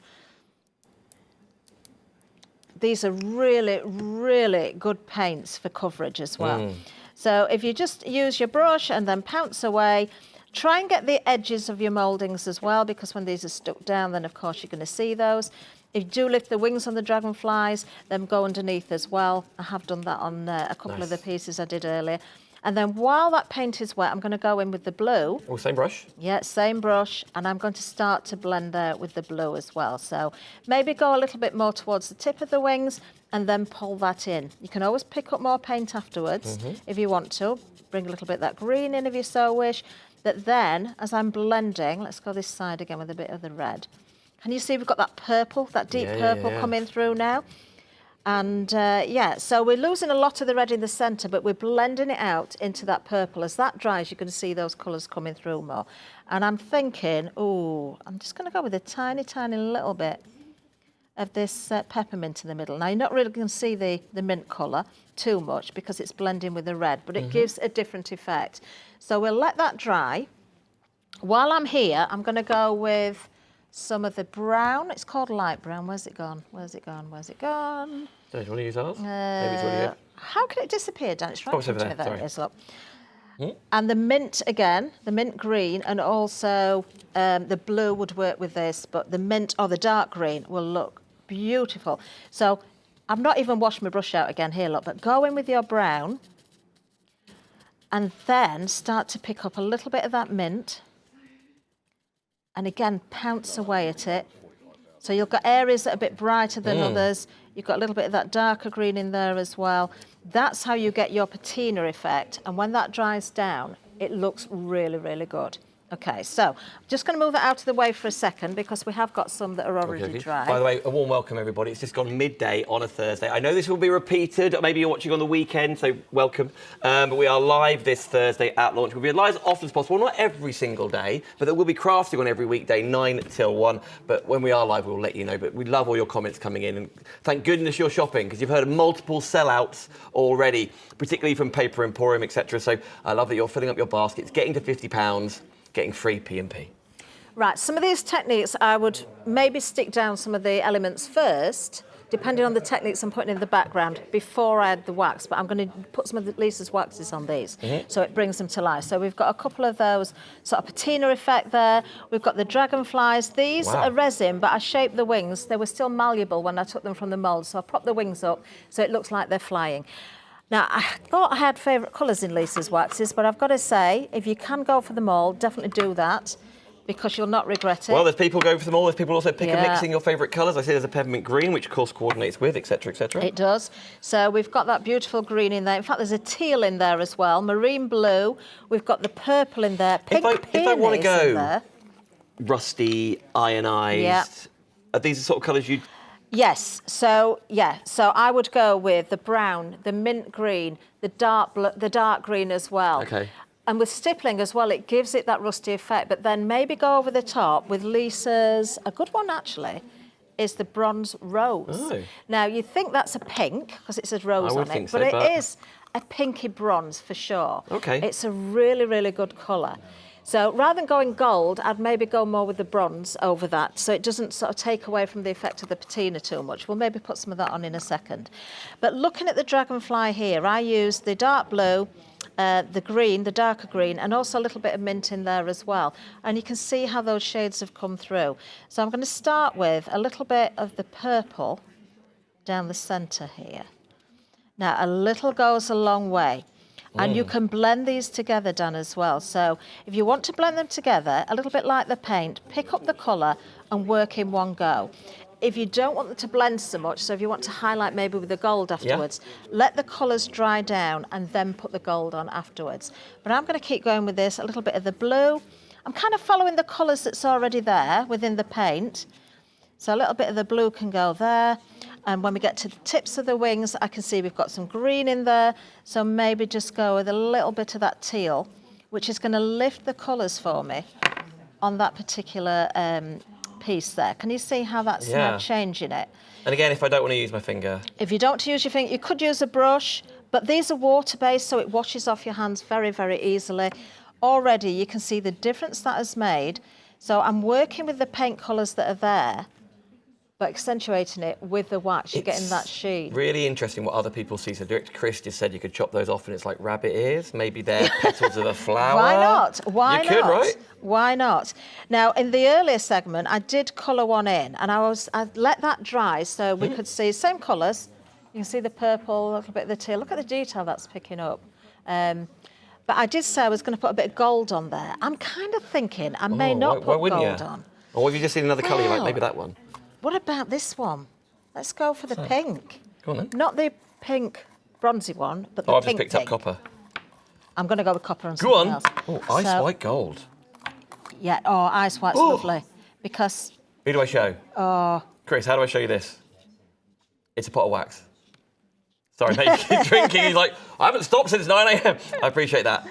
These are really, really good paints for coverage as well. So if you just use your brush and then pounce away, try and get the edges of your mouldings as well, because when these are stuck down, then of course you're going to see those. If you do lift the wings on the dragonflies, then go underneath as well. I have done that on a couple of the pieces I did earlier. And then while that paint is wet, I'm going to go in with the blue. Oh, same brush? Yeah, same brush. And I'm going to start to blend there with the blue as well. So maybe go a little bit more towards the tip of the wings and then pull that in. You can always pick up more paint afterwards if you want to. Bring a little bit of that green in if you so wish. But then, as I'm blending, let's go this side again with a bit of the red. Can you see we've got that purple, that deep purple coming through now? And so we're losing a lot of the red in the centre, but we're blending it out into that purple. As that dries, you're going to see those colours coming through more. And I'm thinking, I'm just going to go with a tiny, tiny little bit of this peppermint in the middle. Now, you're not really going to see the mint colour too much because it's blending with the red, but it gives a different effect. So we'll let that dry. While I'm here, I'm going to go with some of the brown. It's called light brown. Where's it gone? Where's it gone? Where's it gone? Do you want to use ours? Maybe it's already here. How can it disappear, Dan? It's right Oh, it's over in front of there, me. There sorry. it is, look. And the mint again, the mint green, and also the blue would work with this, but the mint or the dark green will look beautiful. So I've not even washed my brush out again here, look, but go in with your brown and then start to pick up a little bit of that mint. And again, pounce away at it. So you've got areas that are a bit brighter than others. You've got a little bit of that darker green in there as well. That's how you get your patina effect. And when that dries down, it looks really, really good. Okay, so I'm just going to move that out of the way for a second because we have got some that are already dry. By the way, a warm welcome, everybody. It's just gone midday on a Thursday. I know this will be repeated. Maybe you're watching on the weekend, so welcome. But we are live this Thursday at launch. We'll be live as often as possible, not every single day, but there will be crafting on every weekday, 9 till 1. But when we are live, we'll let you know. But we love all your comments coming in. And thank goodness you're shopping, because you've heard of multiple sellouts already, particularly from Paper Emporium, etc. So I love that you're filling up your baskets, getting to £50. Getting free P&P. Right, some of these techniques I would maybe stick down some of the elements first, depending on the techniques I'm putting in the background, before I add the wax. But I'm going to put some of Lisa's waxes on these, so it brings them to life. So we've got a couple of those sort of patina effect there. We've got the dragonflies. These are resin, but I shaped the wings. They were still malleable when I took them from the mould, so I propped the wings up so it looks like they're flying. Now, I thought I had favourite colours in Lisa's waxes, but I've got to say, if you can go for them all, definitely do that, because you'll not regret it. Well, there's people going for them all. There's people also pick and mixing your favourite colours. I see there's a peppermint green, which of course coordinates with, etc., etc. It does. So we've got that beautiful green in there. In fact, there's a teal in there as well, marine blue. We've got the purple in there, pink if I want to go in there. Rusty, ionised, are these the sort of colours you... Yes, so I would go with the brown, the mint green, the dark green as well. Okay. And with stippling as well, it gives it that rusty effect, but then maybe go over the top with Lisa's, a good one actually, is the bronze rose. Oh. Now, you think that's a pink, because it says rose on it, so, but it is a pinky bronze for sure. Okay. It's a really, really good colour. So rather than going gold, I'd maybe go more with the bronze over that, so it doesn't sort of take away from the effect of the patina too much. We'll maybe put some of that on in a second. But looking at the dragonfly here, I used the dark blue, the green, the darker green, and also a little bit of mint in there as well. And you can see how those shades have come through. So I'm going to start with a little bit of the purple down the centre here. Now, a little goes a long way. And you can blend these together, Dan, as well. So if you want to blend them together, a little bit like the paint, pick up the colour and work in one go. if you don't want them to blend so much, so if you want to highlight maybe with the gold afterwards, let the colours dry down and then put the gold on afterwards. But I'm going to keep going with this, a little bit of the blue. I'm kind of following the colours that's already there within the paint. So a little bit of the blue can go there. And when we get to the tips of the wings, I can see we've got some green in there. So maybe just go with a little bit of that teal, which is going to lift the colours for me on that particular piece there. Can you see how that's now changing it? And again, if I don't want to use my finger. If you don't want to use your finger, you could use a brush, but these are water-based, so it washes off your hands very, very easily. Already, you can see the difference that has made. So I'm working with the paint colours that are there, but accentuating it with the wax, you're getting that sheen. Really interesting what other people see. So Director Chris just said you could chop those off and it's like rabbit ears. Maybe they're petals of a flower. Why not? Why not? You could, right? Why not? Now, in the earlier segment, I did colour one in and I let that dry so we could see same colours. You can see the purple, a little bit of the teal. Look at the detail that's picking up. But I did say I was going to put a bit of gold on there. I'm kind of thinking I may not put gold on. Or have you just seen another colour you like? Maybe that one. What about this one? Let's go for the pink. Go on then. Not the pink bronzy one, but the I've pink just picked up copper. I'm going to go with copper and Go something on. else. Oh, ice white gold. Yeah, ice white's lovely. Because... Who do I show? Chris, how do I show you this? It's a pot of wax. Sorry, mate, you keep drinking. He's like, I haven't stopped since 9 a.m. I appreciate that.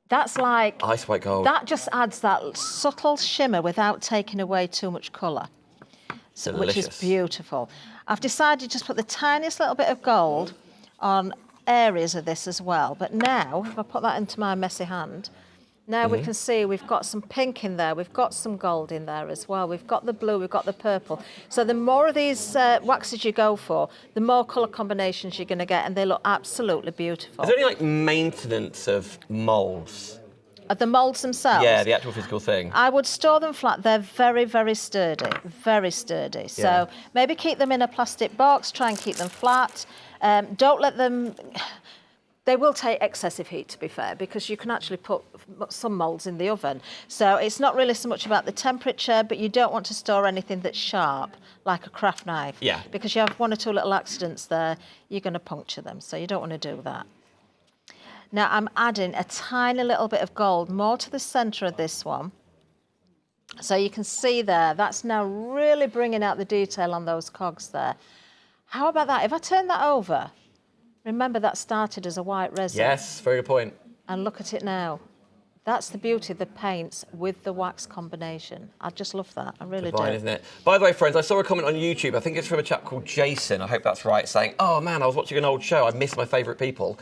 That's like... Ice white gold. That just adds that subtle shimmer without taking away too much colour, which is beautiful. I've decided to just put the tiniest little bit of gold on areas of this as well. But now, if I put that into my messy hand, now we can see we've got some pink in there, we've got some gold in there as well, we've got the blue, we've got the purple. So the more of these waxes you go for, the more colour combinations you're going to get, and they look absolutely beautiful. Is there any like maintenance of moulds? The moulds themselves? Yeah, the actual physical thing. I would store them flat. They're very, very sturdy, very sturdy. So maybe keep them in a plastic box, try and keep them flat. Don't let them... They will take excessive heat, to be fair, because you can actually put some moulds in the oven. So it's not really so much about the temperature, but you don't want to store anything that's sharp, like a craft knife. Yeah. Because you have one or two little accidents there, you're going to puncture them. So you don't want to do that. Now I'm adding a tiny little bit of gold, more to the centre of this one. So you can see there, that's now really bringing out the detail on those cogs there. How about that? If I turn that over, remember that started as a white resin. Yes, very good point. And look at it now. That's the beauty of the paints with the wax combination. I just love that. I really Divine, do. isn't it? By the way, friends, I saw a comment on YouTube. I think it's from a chap called Jason. I hope that's right, saying, "Oh man, I was watching an old show. I missed my favourite people."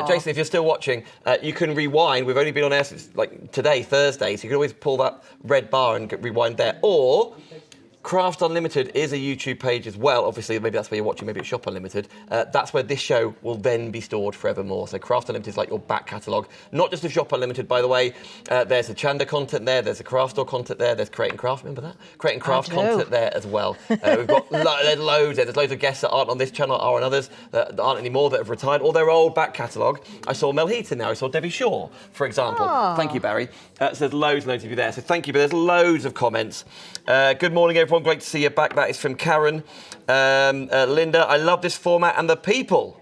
Jason, if you're still watching, you can rewind. We've only been on air since like today, Thursday, so you can always pull that red bar and rewind there. Or Craft Unlimited is a YouTube page as well. Obviously, maybe that's where you're watching, maybe it's Shop Unlimited. That's where this show will then be stored forevermore. So Craft Unlimited is like your back catalogue. Not just of Shop Unlimited, by the way. There's the Chanda content there, there's the Craft Store content there, there's Create and Craft, remember that? Create and Craft content there as well. We've got there's loads there. There's loads of guests that aren't on this channel, are on others, that aren't anymore, that have retired, or their old back catalogue. I saw Mel Heaton there, I saw Debbie Shaw, for example. Thank you, Barry. So there's loads and loads of you there, so thank you, but there's loads of comments. Good morning, everyone, great to see you back. That is from Karen. Lynda, I love this format and the people.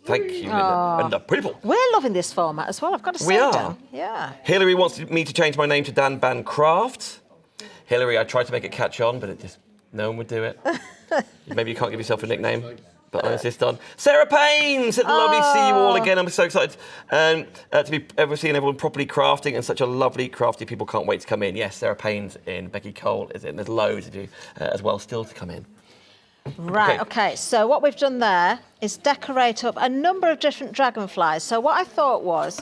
Thank you, Lynda. And the people. We're loving this format as well, I've got to say. We are. Dan. Yeah. Hillary wants me to change my name to Dan Ban Craft. Hillary, I tried to make it catch on, but no one would do it. Maybe you can't give yourself a nickname, but I insist on. Sarah Payne said, lovely to see you all again. I'm so excited to be seeing everyone properly crafting, and such a lovely crafty people. Can't wait to come in. Yes, Sarah Payne's in, Becky Cole is in. There's loads of you as well still to come in. Right, okay, so what we've done there is decorate up a number of different dragonflies. So what I thought was,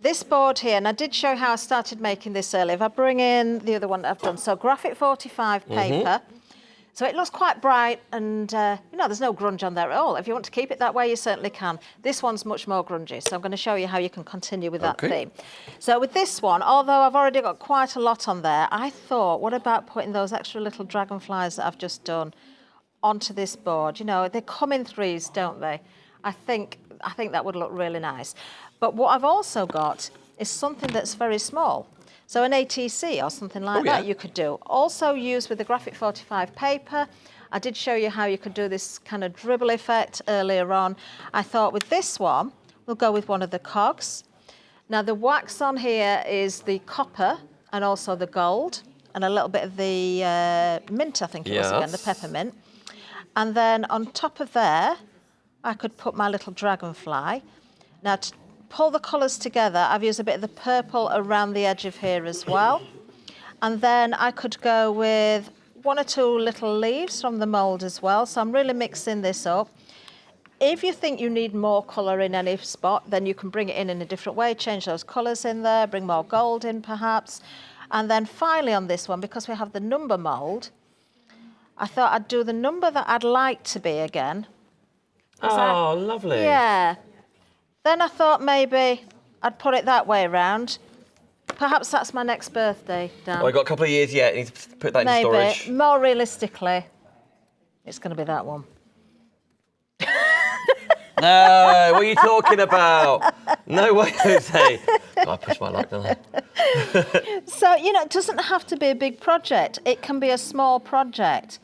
this board here, and I did show how I started making this earlier. If I bring in the other one that I've done, so graphic 45 paper. So it looks quite bright and, there's no grunge on there at all. If you want to keep it that way, you certainly can. This one's much more grungy, so I'm going to show you how you can continue with that theme. So with this one, although I've already got quite a lot on there, I thought, what about putting those extra little dragonflies that I've just done onto this board? You know, they come in threes, don't they? I think that would look really nice. But what I've also got is something that's very small. So an ATC or something like that you could do. Also use with the Graphic 45 paper. I did show you how you could do this kind of dribble effect earlier on. I thought with this one, we'll go with one of the cogs. Now the wax on here is the copper and also the gold and a little bit of the mint, I think it was again, the peppermint. And then on top of there, I could put my little dragonfly. Now to pull the colours together, I've used a bit of the purple around the edge of here as well. And then I could go with 1 or 2 little leaves from the mould as well. So I'm really mixing this up. If you think you need more colour in any spot, then you can bring it in a different way, change those colours in there, bring more gold in perhaps. And then finally on this one, because we have the number mould, I thought I'd do the number that I'd like to be again. Oh, lovely. Yeah. Then I thought maybe I'd put it that way around. Perhaps that's my next birthday, Dan. Oh, I've got a couple of years yet. I need to put that in storage. Maybe. More realistically, it's going to be that one. No, what are you talking about? No way, Jose. God, I pushed my luck, didn't I? So, you know, it doesn't have to be a big project. It can be a small project.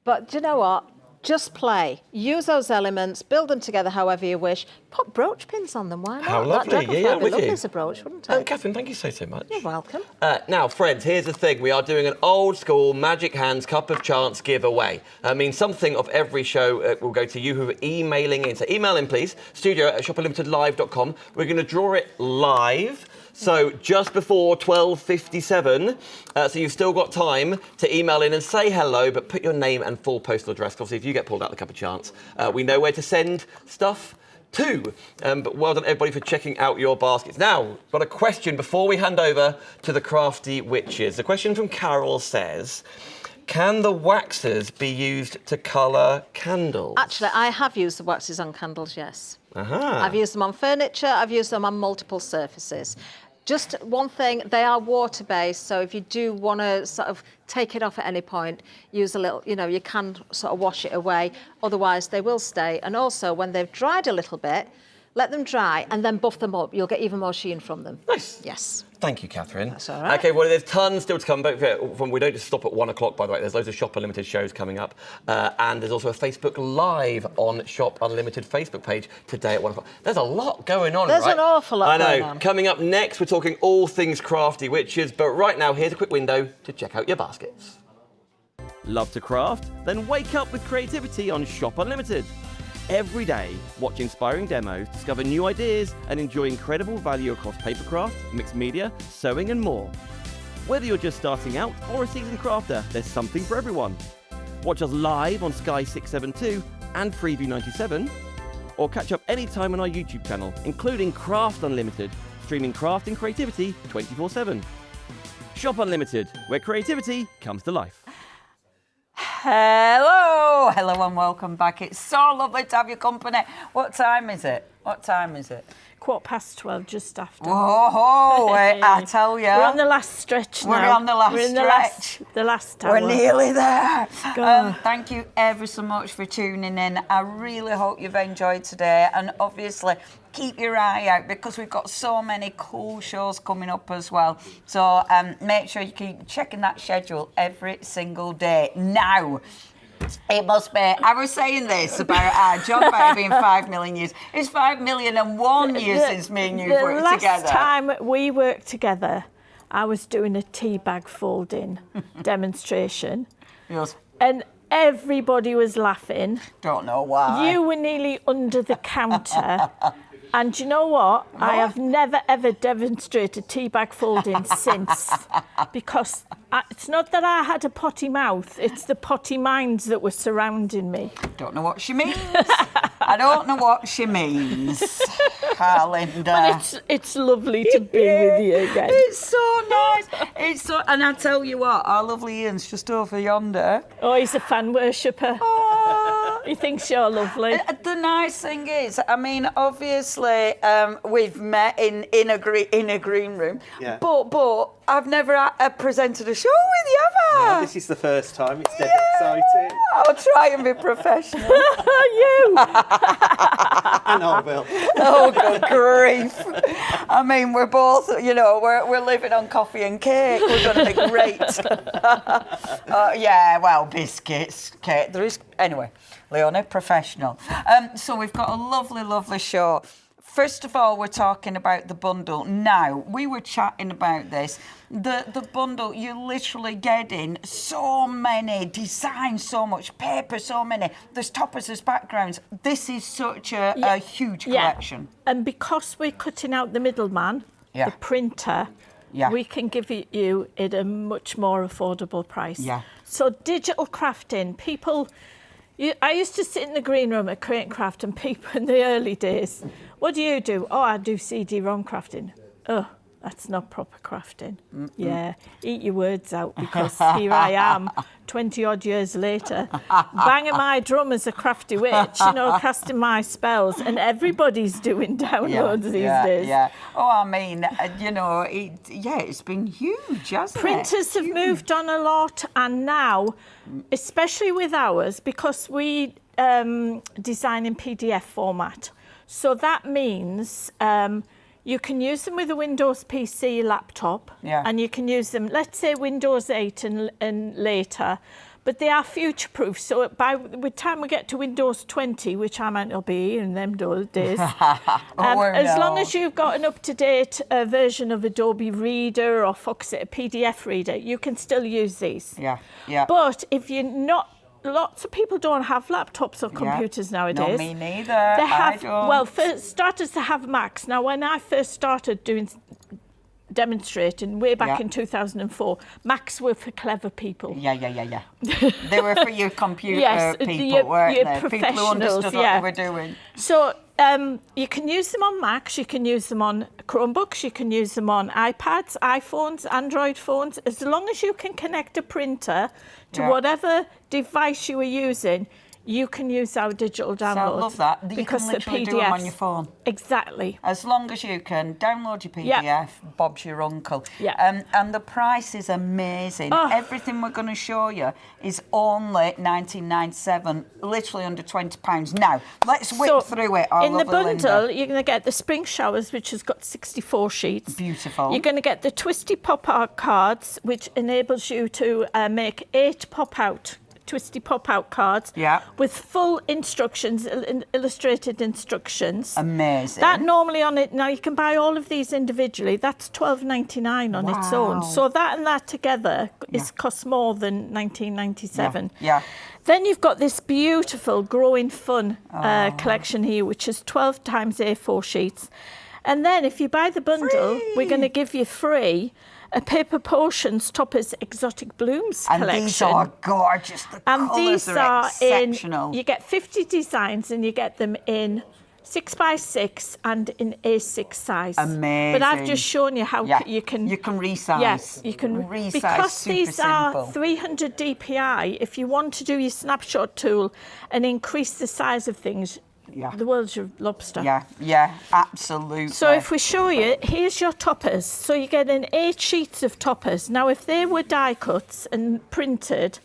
But do you know what? Just play. Use those elements, build them together however you wish. Put brooch pins on them, why not? How lovely. That dragonfly Yeah, would be with lovely you. as a brooch, wouldn't it? Kathryn, thank you so much. You're welcome. Now, friends, here's the thing. We are doing an old school Magic Hands Cup of Chance giveaway. I mean, something of every show will go to you who are emailing in. So email in, please, studio@shopunlimitedlive.com. We're going to draw it live. So just before 12:57, so you've still got time to email in and say hello, but put your name and full postal address. Obviously, if you get pulled out of the Cup of Chance, we know where to send stuff to. But well done, everybody, for checking out your baskets. Now, got a question before we hand over to the Crafty Witches. The question from Carol says, can the waxes be used to colour candles? Actually, I have used the waxes on candles, yes. Aha. I've used them on furniture, I've used them on multiple surfaces. Just one thing, they are water-based, so if you do want to sort of take it off at any point, use a little, you know, you can sort of wash it away, otherwise they will stay. And also, when they've dried a little bit, let them dry and then buff them up. You'll get even more sheen from them. Nice. Yes. Thank you, Kathryn. That's all right. OK, well, there's tons still to come. We don't just stop at 1 o'clock, by the way. There's loads of Shop Unlimited shows coming up. And there's also a Facebook Live on Shop Unlimited Facebook page today at 1 o'clock. There's a lot going on, There's right? an awful lot going I know. on. Coming up next, we're talking all things Crafty Witches. But right now, here's a quick window to check out your baskets. Love to craft? Then wake up with creativity on Shop Unlimited. Every day, watch inspiring demos, discover new ideas, and enjoy incredible value across papercraft, mixed media, sewing, and more. Whether you're just starting out or a seasoned crafter, there's something for everyone. Watch us live on Sky 672 and Freeview 97, or catch up anytime on our YouTube channel, including Craft Unlimited, streaming craft and creativity 24/7. Shop Unlimited, where creativity comes to life. Hello and welcome back. It's so lovely to have your company. What time is it? 12:15, just after. Oh, I tell you. We're on the last stretch now. We're on the last We're in stretch. The last hour. We're nearly there. Go. Thank you ever so much for tuning in. I really hope you've enjoyed today. And obviously, keep your eye out because we've got so many cool shows coming up as well. So make sure you keep checking that schedule every single day. Now, it must be. I was saying this about John about it being 5 million years. It's 5,000,001 years since me and you worked together. The last time we worked together, I was doing a tea bag folding demonstration. Yes. And everybody was laughing. Don't know why. You were nearly under the counter. And do you know what? I have never, ever demonstrated tea bag folding since. Because it's not that I had a potty mouth, it's the potty minds that were surrounding me. Don't know what she means. I don't know what she means. Lynda. But it's lovely to be with you again. It's so nice. And I tell you what, our lovely Ian's just over yonder. Oh, he's a fan worshipper. Oh. He thinks you're lovely. The nice thing is, I mean, obviously, we've met in a green room. Yeah. But I've never presented a show with you, have I? No, this is the first time. It's dead exciting. I'll try and be professional. You. And I will. Oh, good grief. I mean, we're both, you know, we're living on coffee and cake. We're going to be great. Yeah, well, biscuits, cake. There is, anyway, Leonie, professional. So we've got a lovely, lovely show. First of all, we're talking about the bundle. Now, we were chatting about this. The bundle, you're literally getting so many designs, so much paper, so many. There's toppers, there's backgrounds. This is such a huge collection. And because we're cutting out the middleman, the printer, we can give it you at a much more affordable price. Yeah. So digital crafting, people... I used to sit in the green room at Create and Craft, and people in the early days, what do you do? Oh, I do CD-ROM crafting. Oh, that's not proper crafting. Yeah, eat your words out, because here I am, 20-odd years later, banging my drum as a crafty witch, you know, casting my spells, and everybody's doing downloads these days. Yeah. Oh, I mean, you know, it's been huge, hasn't it? Printers have moved on a lot, and now, especially with ours, because we design in PDF format, so that means you can use them with a Windows PC laptop, and you can use them, let's say Windows 8 and later, but they are future-proof. So by the time we get to Windows 20, which I might not be in them days, as long as you've got an up-to-date version of Adobe Reader or Foxit, a PDF reader, you can still use these. Yeah. But if you're not, lots of people don't have laptops or computers nowadays. No, me neither. They have, well, for starters, to have Macs. Now, when I first started demonstrating way back in 2004, Macs were for clever people. Yeah. They were for your computer people, weren't they? People who understood what they were doing. So you can use them on Macs, you can use them on Chromebooks, you can use them on iPads, iPhones, Android phones. As long as you can connect a printer to whatever device you are using, you can use our digital downloads. So I love that. You can literally do them on your phone. Exactly. As long as you can download your PDF, Bob's your uncle. Yeah. And the price is amazing. Everything we're going to show you is only $19.97, literally under £20. Now, let's whip through it. In the bundle, you're going to get the spring showers, which has got 64 sheets. Beautiful. You're going to get the twisty pop-out cards, which enables you to make 8 twisty pop-out cards with full instructions, illustrated instructions. Amazing. That normally on it, now you can buy all of these individually, that's $12.99 on its own. So that and that together costs more than $19.97. Yeah. Then you've got this beautiful Growing Fun collection here, which is 12 times A4 sheets. And then if you buy the bundle, we're going to give you free a Paper Potions Toppers Exotic Blooms collection. And these are gorgeous. The colours are exceptional. You get 50 designs and you get them in 6x6 and in A6 size. Amazing. But I've just shown you how you can resize. Yes, you can resize. Because these are 300 DPI, if you want to do your snapshot tool and increase the size of things, the world's your lobster. Yeah, absolutely. So if we show you, here's your toppers. So you get in 8 sheets of toppers. Now, if they were die cuts and printed,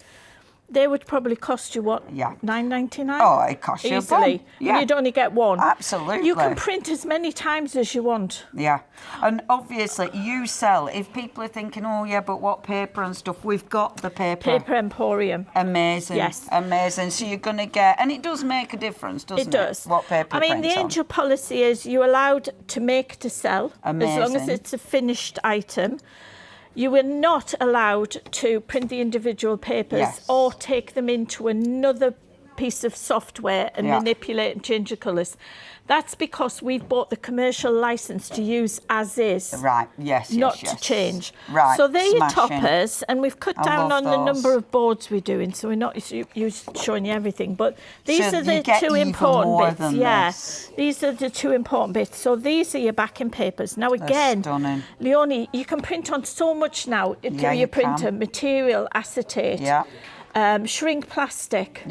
they would probably cost you what? $9.99? Oh, it costs you easily. And you'd only get one. Absolutely. You can print as many times as you want. Yeah. And obviously you sell, if people are thinking, oh yeah, but what paper and stuff, we've got the paper. Paper Emporium. Amazing. Yes. Amazing. So you're going to get, and it does make a difference, doesn't it? It does. What paper I mean, the Angel policy is you're allowed to make to sell. Amazing. As long as it's a finished item. You are not allowed to print the individual papers or take them into another piece of software and manipulate and change the colours. That's because we've bought the commercial licence to use as is. Right, yes, not to change. Right, so they're your toppers, and we've cut down on the those. number of boards we're doing, so we're not showing you everything. But these So are the you get two even important more bits. than this. These are the two important bits. So these are your backing papers. Now again, stunning. Leonie, you can print on so much now through you your printer. can. Material, acetate, shrink plastic.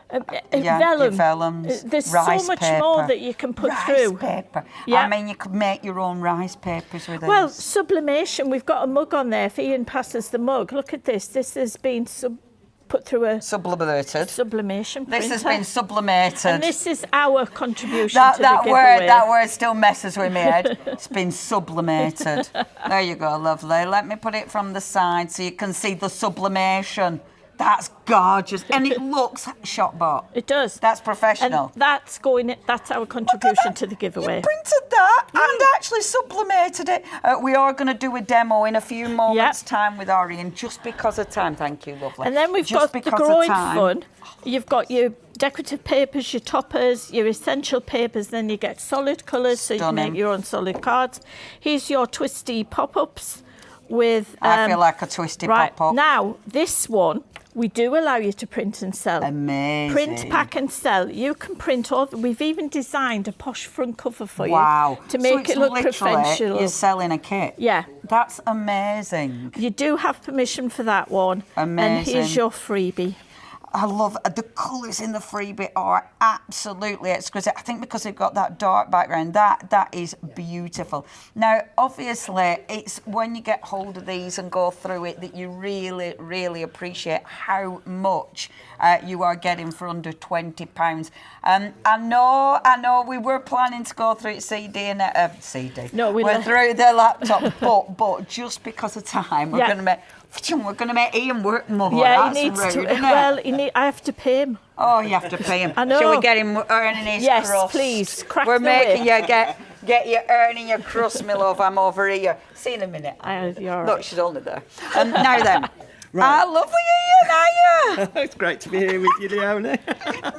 Vellums. There's rice so much paper. more that you can put through. Paper. Yeah. I mean, you could make your own rice papers with Well, these. sublimation. We've got a mug on there. If Ian passes the mug, look at this. This has been put through a sublimation printer. This has been sublimated. And this is our contribution to the that giveaway. That word still messes with me head. It's been sublimated. There you go, lovely. Let me put it from the side so you can see the sublimation. That's gorgeous. And it looks shop bought. It does. That's professional. And that's our contribution to the giveaway. You printed that and actually sublimated it. We are going to do a demo in a few moments' time with Orion, just because of time. Thank you, lovely. And then we've got the growing fun. You've got your decorative papers, your toppers, your essential papers, then you get solid colours, so you can make your own solid cards. Here's your twisty pop-ups with... I feel like a twisty pop-up. Now, this one, we do allow you to print and sell. Amazing. Print, pack and sell. You can print all... We've even designed a posh front cover for you. Wow. To make it look professional. You're selling a kit. Yeah. That's amazing. You do have permission for that one. Amazing. And here's your freebie. I love the colours in the freebie are absolutely exquisite. I think because they've got that dark background, that is beautiful. Now, obviously, it's when you get hold of these and go through it that you really, really appreciate how much you are getting for under £20. I know we were planning to go through it CD and CD. No, we're through the laptop, but just because of time, we're going to make Ian work more. Yeah, That's he needs rude, to. isn't it? Well, I have to pay him. Oh, you have to pay him. I know. Shall we get him earning his crust? Yes, please. Crack We're the making whip. you get you earning your crust, my love. I'm over here. See you in a minute. You're Look, right. she's only there. Now then. I love you, Ian, are you? It's great to be here with you, Leonie.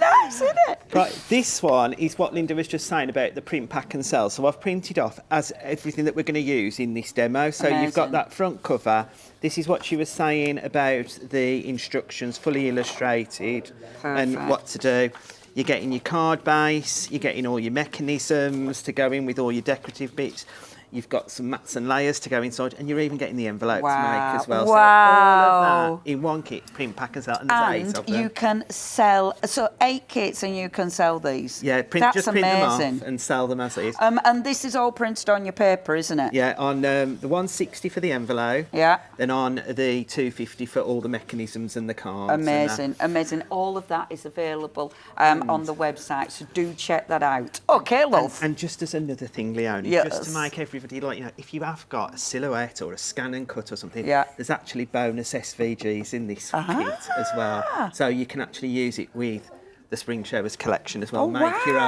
Nice, isn't it? Right, this one is what Lynda was just saying about the print, pack and sell. So I've printed off as everything that we're going to use in this demo. So you've got that front cover. This is what she was saying about the instructions, fully illustrated. Perfect. And what to do. You're getting your card base, you're getting all your mechanisms to go in with all your decorative bits. You've got some mats and layers to go inside, and you're even getting the envelope to make as well. Wow. So all of that in one kit, print, pack and sell, and there's 8 of them. You can sell, so 8 kits and you can sell these. Yeah, That's print amazing. them off and sell them as is. And this is all printed on your paper, isn't it? Yeah, on the 160 for the envelope. Yeah. Then on the 250 for all the mechanisms and the cards. Amazing, amazing. All of that is available on the website, so do check that out. Okay, love. And just as another thing, Leonie, just to make everybody, like, you know, if you have got a silhouette or a scan and cut or something, there's actually bonus SVGs in this kit as well. So you can actually use it with the Spring Showers collection as well. Make your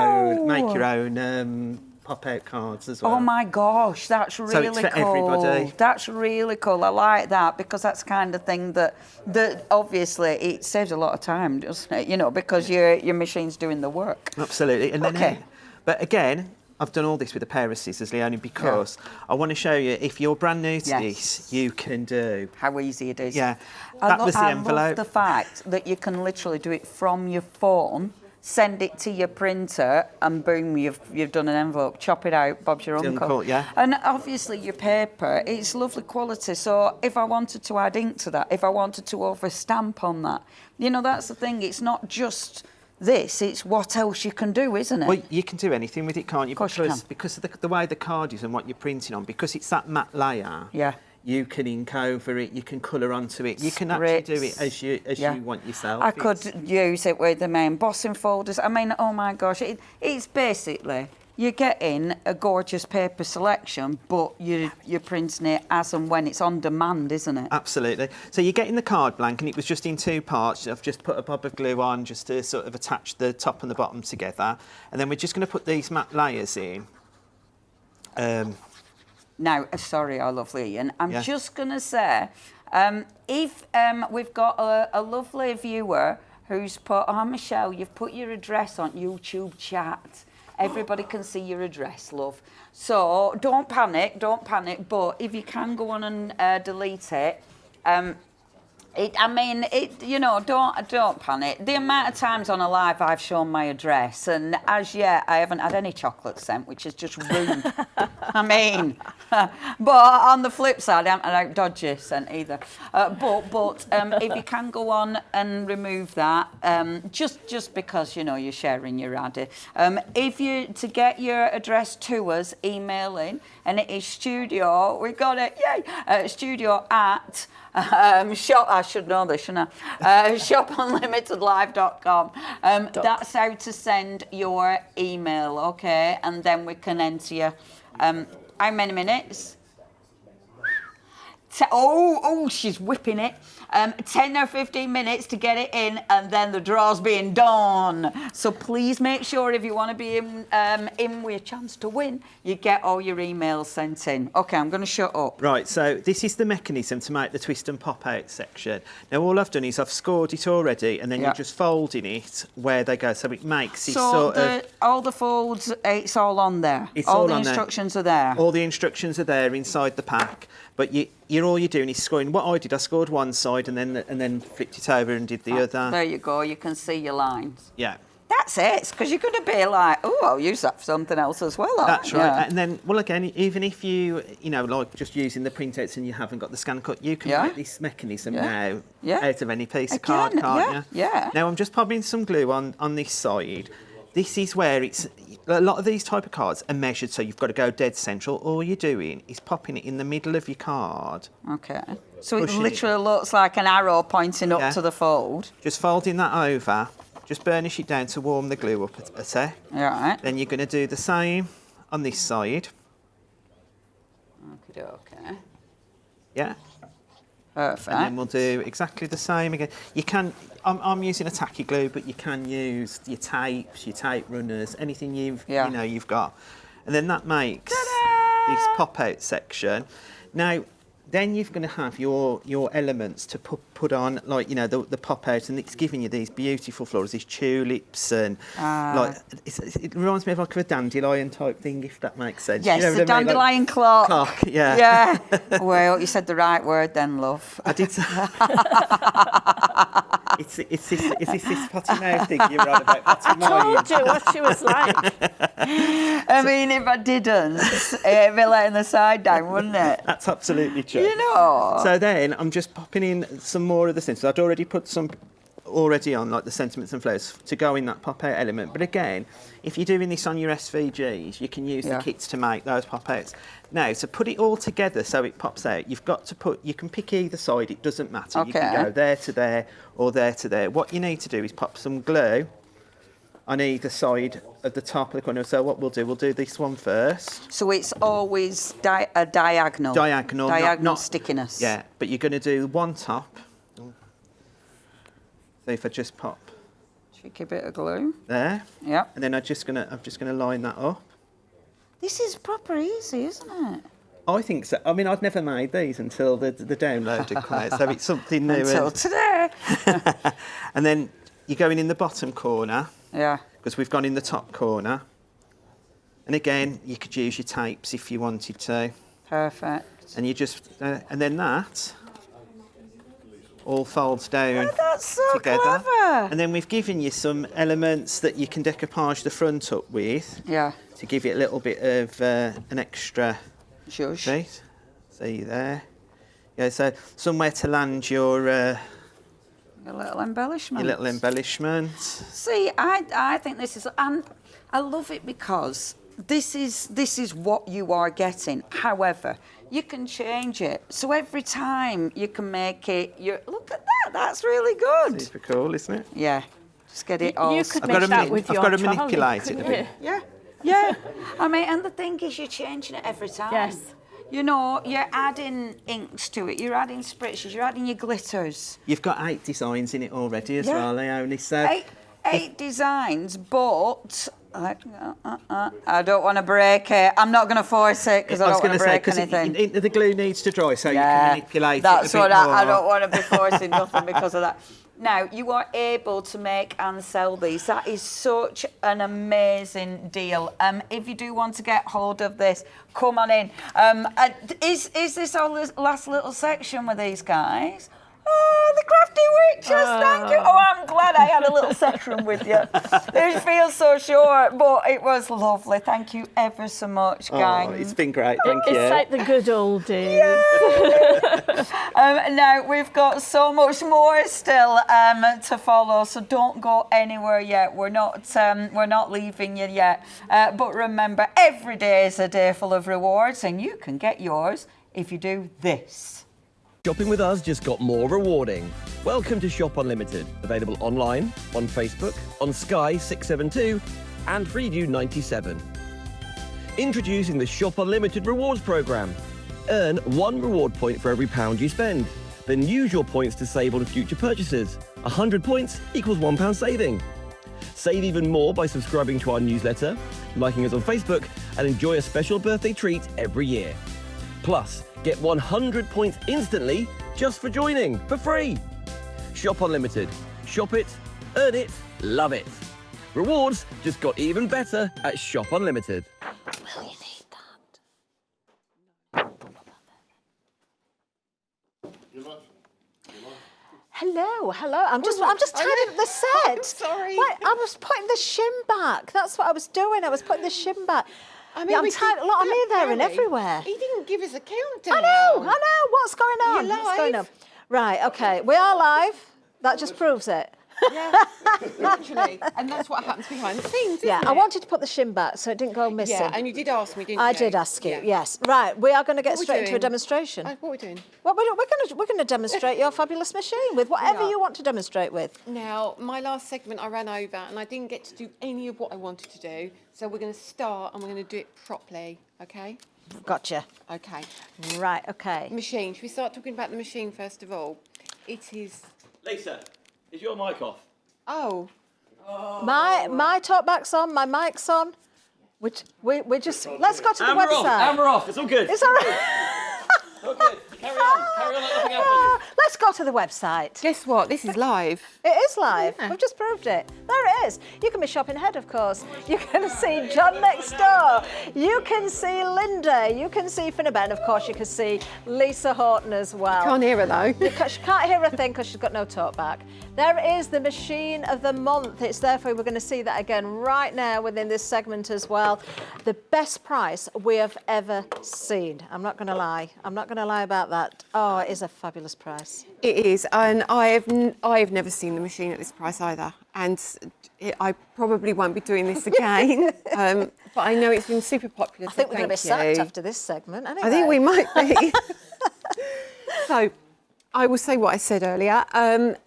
own pop-out cards as well. Oh my gosh, that's really so it's for cool. everybody. That's really cool. I like that because that's the kind of thing that obviously it saves a lot of time, doesn't it? You know, because your machine's doing the work. Absolutely. And then, but again, I've done all this with a pair of scissors, Leonie, because I want to show you, if you're brand new to this, you can do. How easy it is. Yeah, that was the envelope. I love the fact that you can literally do it from your phone, send it to your printer, and boom, you've done an envelope. Chop it out, Bob's your uncle. Yeah. And obviously your paper, it's lovely quality. So if I wanted to add ink to that, if I wanted to over-stamp on that, you know, that's the thing. It's not just this, it's what else you can do, isn't it? Well, you can do anything with it, can't you? Of course you can. Because of the way the card is and what you're printing on, because it's that matte layer. Yeah. You can ink over it, you can colour onto it, you can actually do it as you want yourself. I could use it with the main embossing folders. I mean, oh my gosh, it's basically you're getting a gorgeous paper selection, but you're printing it as and when it's on demand, isn't it? Absolutely. So you're getting the card blank, and it was just in 2 parts. I've just put a bob of glue on just to sort of attach the top and the bottom together, and then we're just going to put these matte layers in. Now, sorry, our lovely Ian, I'm just going to say, if we've got a lovely viewer who's put, oh, Michelle, you've put your address on YouTube chat. Everybody can see your address, love. So don't panic, but if you can go on and delete it, you know, don't panic. The amount of times on a live I've shown my address, and as yet I haven't had any chocolate sent, which is just rude. I mean, But on the flip side, I don't dodge your scent either. But if you can go on and remove that, just because you're sharing your addy. If you to get your address to us, email in, and it is studio. We got it, yay! Studio at shop. I should know this, shouldn't I? Shopunlimitedlive.com. That's how to send your email, okay? And then we can enter you. How many minutes? She's whipping it. 10 or 15 minutes to get it in, and then the draw's being done. So please make sure if you want to be in with a chance to win, you get all your emails sent in. Okay, I'm going to shut up. Right, so this is the mechanism to make the twist and pop out section. Now all I've done is I've scored it already, and then you're just folding it where they go, so it makes it all the folds, it's all on there. All the instructions are there. All the instructions are there inside the pack. But all you're doing is scoring. What I did, I scored one side and then flipped it over and did the other. There you go. You can see your lines. Yeah. That's it. Because you're going to be like, I'll use that for something else as well. That's right. Yeah. And then, well, again, even if like just using the printouts and you haven't got the scan cut, you can make this mechanism now out of any piece of card, can't you? Yeah. Now I'm just popping some glue on this side. This is where a lot of these type of cards are measured, so you've got to go dead central. All you're doing is popping it in the middle of your card. Okay. So it literally looks like an arrow pointing up to the fold. Just folding that over, just burnish it down to warm the glue up a sec. Right. Then you're going to do the same on this side. Okay. Yeah. Perfect. And then we'll do exactly the same again. You can, I'm using a tacky glue, but you can use your tapes, your tape runners, anything you've got. And then that makes this pop-out section. Now, then you're going to have your elements to put on, like, the pop-out, and it's giving you these beautiful flowers, these tulips, and it reminds me of like a dandelion type thing, if that makes sense. Yes, the dandelion clock. Yeah. Well, you said the right word then, love. I did say... It's this potty mouth thing you're on about, potty I told you what she was like. I mean, if I didn't, it'd be letting the side down, wouldn't it? That's absolutely true. So then I'm just popping in some more of the sentiments. I'd already put some on, like the sentiments and flowers, to go in that pop-out element. But again, if you're doing this on your SVGs, you can use the kits to make those pop-outs. Now, to put it all together so it pops out, you've got to you can pick either side, it doesn't matter. You can go there to there or there to there. What you need to do is pop some glue on either side of the top of the corner. So what we'll do this one first. So it's always a diagonal. Diagonal stickiness. Yeah, but you're going to do one top. So if I just pop cheeky bit of glue there, and then I'm just gonna line that up. This is proper easy, isn't it? I think so. I mean, I'd never made these until the download had come out, so it's something new. Until today. And then you're going in the bottom corner. Yeah. Because we've gone in the top corner. And again, you could use your tapes if you wanted to. Perfect. And you just and then that all folds down that's so together. Clever. And then we've given you some elements that you can decoupage the front up with. Yeah. To give it a little bit of an extra shush. See there? Yeah, so somewhere to land your little embellishment. Your little embellishment. See, I think this is, and I love it because this is what you are getting. However, you can change it. So every time you can make it, look at that, that's really good. Super cool, isn't it? Yeah. Just get it all. You could make that with your I've got to trolley, manipulate it a bit. Yeah. I mean, and the thing is, you're changing it every time. Yes. You're adding inks to it, you're adding spritzes, you're adding your glitters. You've got 8 designs in it already as well, Leonie. So eight designs, but I don't want to break it. I'm not going to force it because I don't want to break anything. The glue needs to dry, so you can manipulate that's it a bit what more. I don't want to be forcing nothing because of that. Now, you are able to make and sell these. That is such an amazing deal. If you do want to get hold of this, come on in. Is this our last little section with these guys? Oh, the Crafty Witches, thank you. Oh, I'm glad I had a little session with you. It feels so short, but it was lovely. Thank you ever so much, gang. Oh, it's been great, thank you. It's like the good old days. Now, we've got so much more still to follow, so don't go anywhere yet. We're not leaving you yet. But remember, every day is a day full of rewards, and you can get yours if you do this. Shopping with us just got more rewarding. Welcome to Shop Unlimited, available online, on Facebook, on Sky 672 and Freeview 97. Introducing the Shop Unlimited rewards program. Earn 1 reward point for every £1 you spend. Then use your points to save on future purchases. 100 points equals £1 saving. Save even more by subscribing to our newsletter, liking us on Facebook, and enjoy a special birthday treat every year. Plus, get 100 points instantly just for joining, for free. Shop Unlimited. Shop it, earn it, love it. Rewards just got even better at Shop Unlimited. Will you need that? Hello. I'm just tidying up the set. I'm sorry. Wait, I was putting the shim back. That's what I was doing. I was putting the shim back. I mean, Yeah, I'm tired. Look, I'm here, there, and Barry, everywhere. He didn't give us a countdown. I know. What's going on? You're What's going on? live. Right, okay. We are live. That just proves it. Yeah, literally. And that's what happens behind the scenes, isn't Yeah, it? I wanted to put the shim back so it didn't go missing. Yeah, and you did ask me, didn't you? I did ask you, Yeah. yes. Right, we are going to get What are we straight into a doing? demonstration. What are we doing? Well, we're going to demonstrate your fabulous machine with whatever are. you want to demonstrate with. Now, my last segment I ran over and I didn't get to do any of what I wanted to do. So we're going to start and we're going to do it properly, okay? Gotcha. Okay. Right, okay. Machine. Should we start talking about the machine first of all? It is... Lisa, is your mic off? Oh. My talkback's on, my mic's on. We just let's go to the And website. we're off. It's all good. It's all right. All good. Carry on like nothing happened. Let's go to the website. Guess what? This is live. It is live. We've just proved it. There it is. You can be shopping ahead, of course. You can see John next door. You can see Lynda. You can see Finnabair. And of course, you can see Lisa Horton as well. Can't hear her though. Because she can't hear a thing because she's got no talk back. There is the machine of the month. It's therefore we're going to see that again right now within this segment as well. The best price we have ever seen. I'm not going to lie. I'm not going to lie about that. Oh, it is a fabulous price. It is, and I've never seen the machine at this price either, and I probably won't be doing this again. But I know it's been super popular. I think we're going to be sacked you. after this segment. Anyway. I think we might be. So, I will say what I said earlier.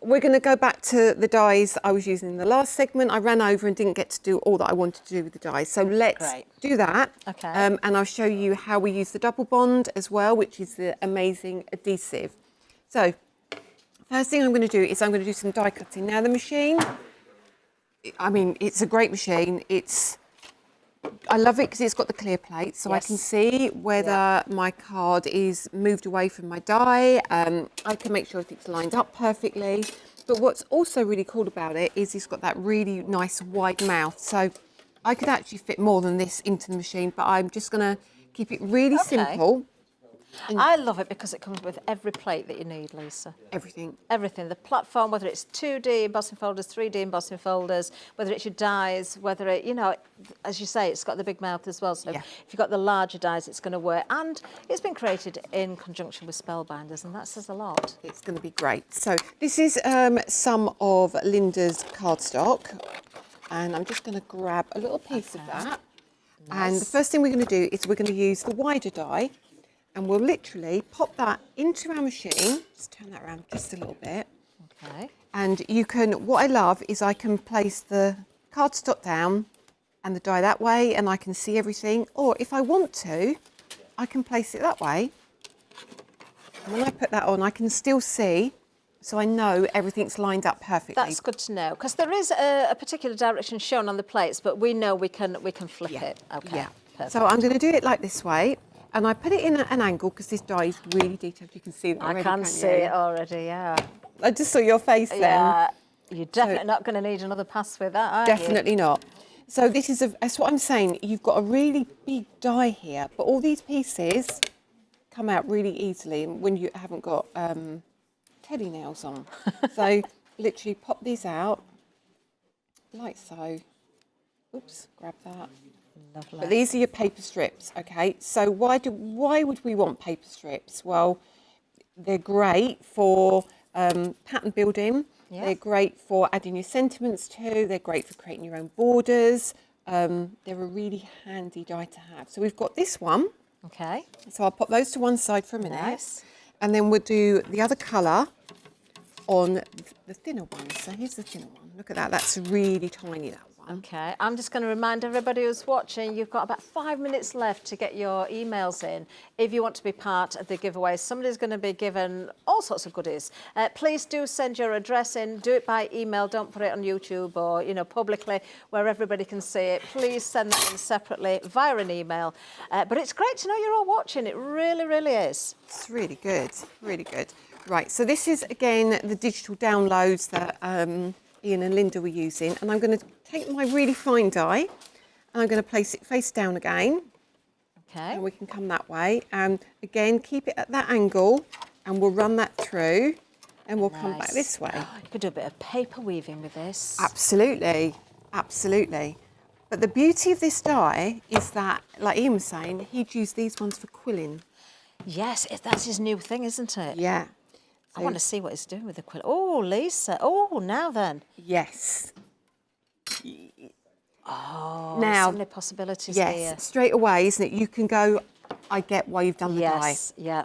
We're going to go back to the dies I was using in the last segment. I ran over and didn't get to do all that I wanted to do with the dies. So let's do that. Okay. And I'll show you how we use the double bond as well, which is the amazing adhesive. So first thing I'm going to do is I'm going to do some die cutting. Now the machine, I mean, it's a great machine. I love it because it's got the clear plate, so I can see whether my card is moved away from my die. I can make sure everything's lined up perfectly. But what's also really cool about it is it's got that really nice wide mouth. So I could actually fit more than this into the machine, but I'm just going to keep it really simple. I love it because it comes with every plate that you need, Lisa. Everything. Everything. The platform, whether it's 2D embossing folders, 3D embossing folders, whether it's your dies, whether it, you know, as you say, it's got the big mouth as well. So if you've got the larger dies, it's going to work. And it's been created in conjunction with Spellbinders, and that says a lot. It's going to be great. So this is some of Lynda's cardstock, and I'm just going to grab a little piece of that. Nice. And the first thing we're going to do is we're going to use the wider die. And we'll literally pop that into our machine. Just turn that around just a little bit. Okay. And you can, what I love is I can place the cardstock down and the die that way, and I can see everything. Or if I want to, I can place it that way. And when I put that on, I can still see, so I know everything's lined up perfectly. That's good to know, because there is a particular direction shown on the plates, but we know we can flip it. Okay. Yeah. Perfect. So I'm going to do it like this way. And I put it in an angle because this die is really detailed. You can see that already, I can see it already, yeah. I just saw your face then. Yeah, you're definitely not going to need another pass with that, are you? Definitely not. So this is, that's what I'm saying. You've got a really big die here, but all these pieces come out really easily when you haven't got teddy nails on. So literally pop these out like so. Oops, grab that. Lovely. But these are your paper strips, okay? So why would we want paper strips? Well, they're great for pattern building. Yeah. They're great for adding your sentiments to. They're great for creating your own borders. They're a really handy die to have. So we've got this one. Okay. So I'll pop those to one side for a minute. Nice. And then we'll do the other colour on the thinner one. So here's the thinner one. Look at that. That's really tiny, that one. Okay. I'm just going to remind everybody who's watching, you've got about 5 minutes left to get your emails in if you want to be part of the giveaway. Somebody's going to be given all sorts of goodies. Please do send your address in. Do it by email. Don't put it on YouTube or, you know, publicly where everybody can see it. Please send that in separately via an email. But it's great to know you're all watching. It really, really is. It's really good. Really good. Right. So this is, again, the digital downloads that Ian and Lynda were using. And I'm going to take my really fine die and I'm going to place it face down again. Okay. And we can come that way. And again, keep it at that angle and we'll run that through and we'll come back this way. You could do a bit of paper weaving with this. Absolutely. Absolutely. But the beauty of this die is that, like Ian was saying, he'd use these ones for quilling. Yes, that's his new thing, isn't it? Yeah. I want to see what he's doing with the quill. Oh, Lisa. Oh, now then. Yes. Oh, now, so many possibilities yes, here. straight away, isn't it? You can go, I get why you've done the die. Yes, yeah.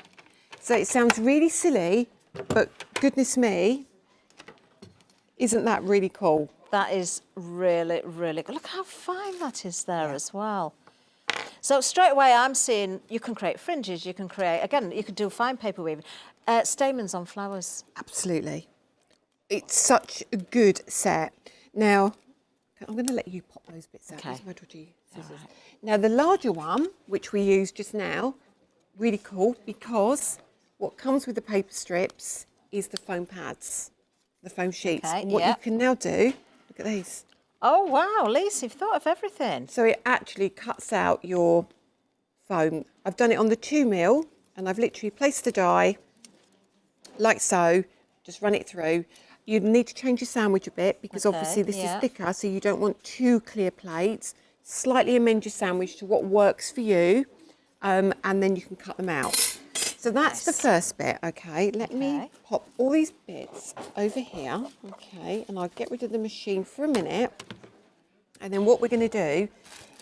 So it sounds really silly, but goodness me, isn't that really cool? That is really, really good. Look how fine that is there as well. So straight away I'm seeing you can create fringes, you can create, again, you could do fine paper weaving. Stamens on flowers. Absolutely. It's such a good set. Now, I'm going to let you pop those bits out. Okay. Right. Now, the larger one, which we used just now, really cool, because what comes with the paper strips is the foam pads, the foam sheets. Okay, and what you can now do, look at these. Oh, wow, Lisa, you've thought of everything. So it actually cuts out your foam. I've done it on the 2 mil, and I've literally placed the die like so, just run it through. You need to change your sandwich a bit because obviously this is thicker, so you don't want 2 clear plates. Slightly amend your sandwich to what works for you, and then you can cut them out. So that's the first bit, okay? Let me pop all these bits over here, okay? And I'll get rid of the machine for a minute. And then what we're going to do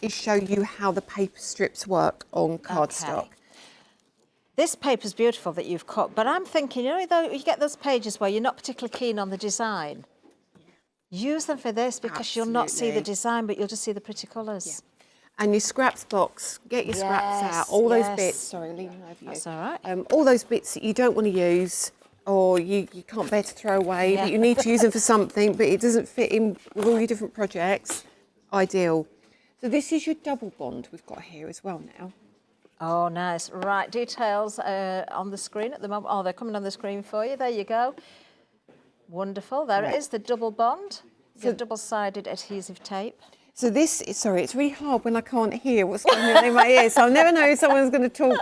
is show you how the paper strips work on cardstock. Okay. This paper's beautiful that you've cut, but I'm thinking, you know, though you get those pages where you're not particularly keen on the design. Use them for this because you'll not see the design, but you'll just see the pretty colours. Yeah. And your scraps box, get your scraps out, all those bits. Sorry, leaning over you. That's all right. All those bits that you don't want to use or you can't bear to throw away, but you need to use them for something, but it doesn't fit in with all your different projects. Ideal. So this is your double bond we've got here as well now. Oh, nice. Right, details on the screen at the moment. Oh, they're coming on the screen for you. There you go. Wonderful. There it is, the double bond. So double-sided adhesive tape. So this, sorry, it's really hard when I can't hear what's going on in my ear, so I'll never know if someone's going to talk.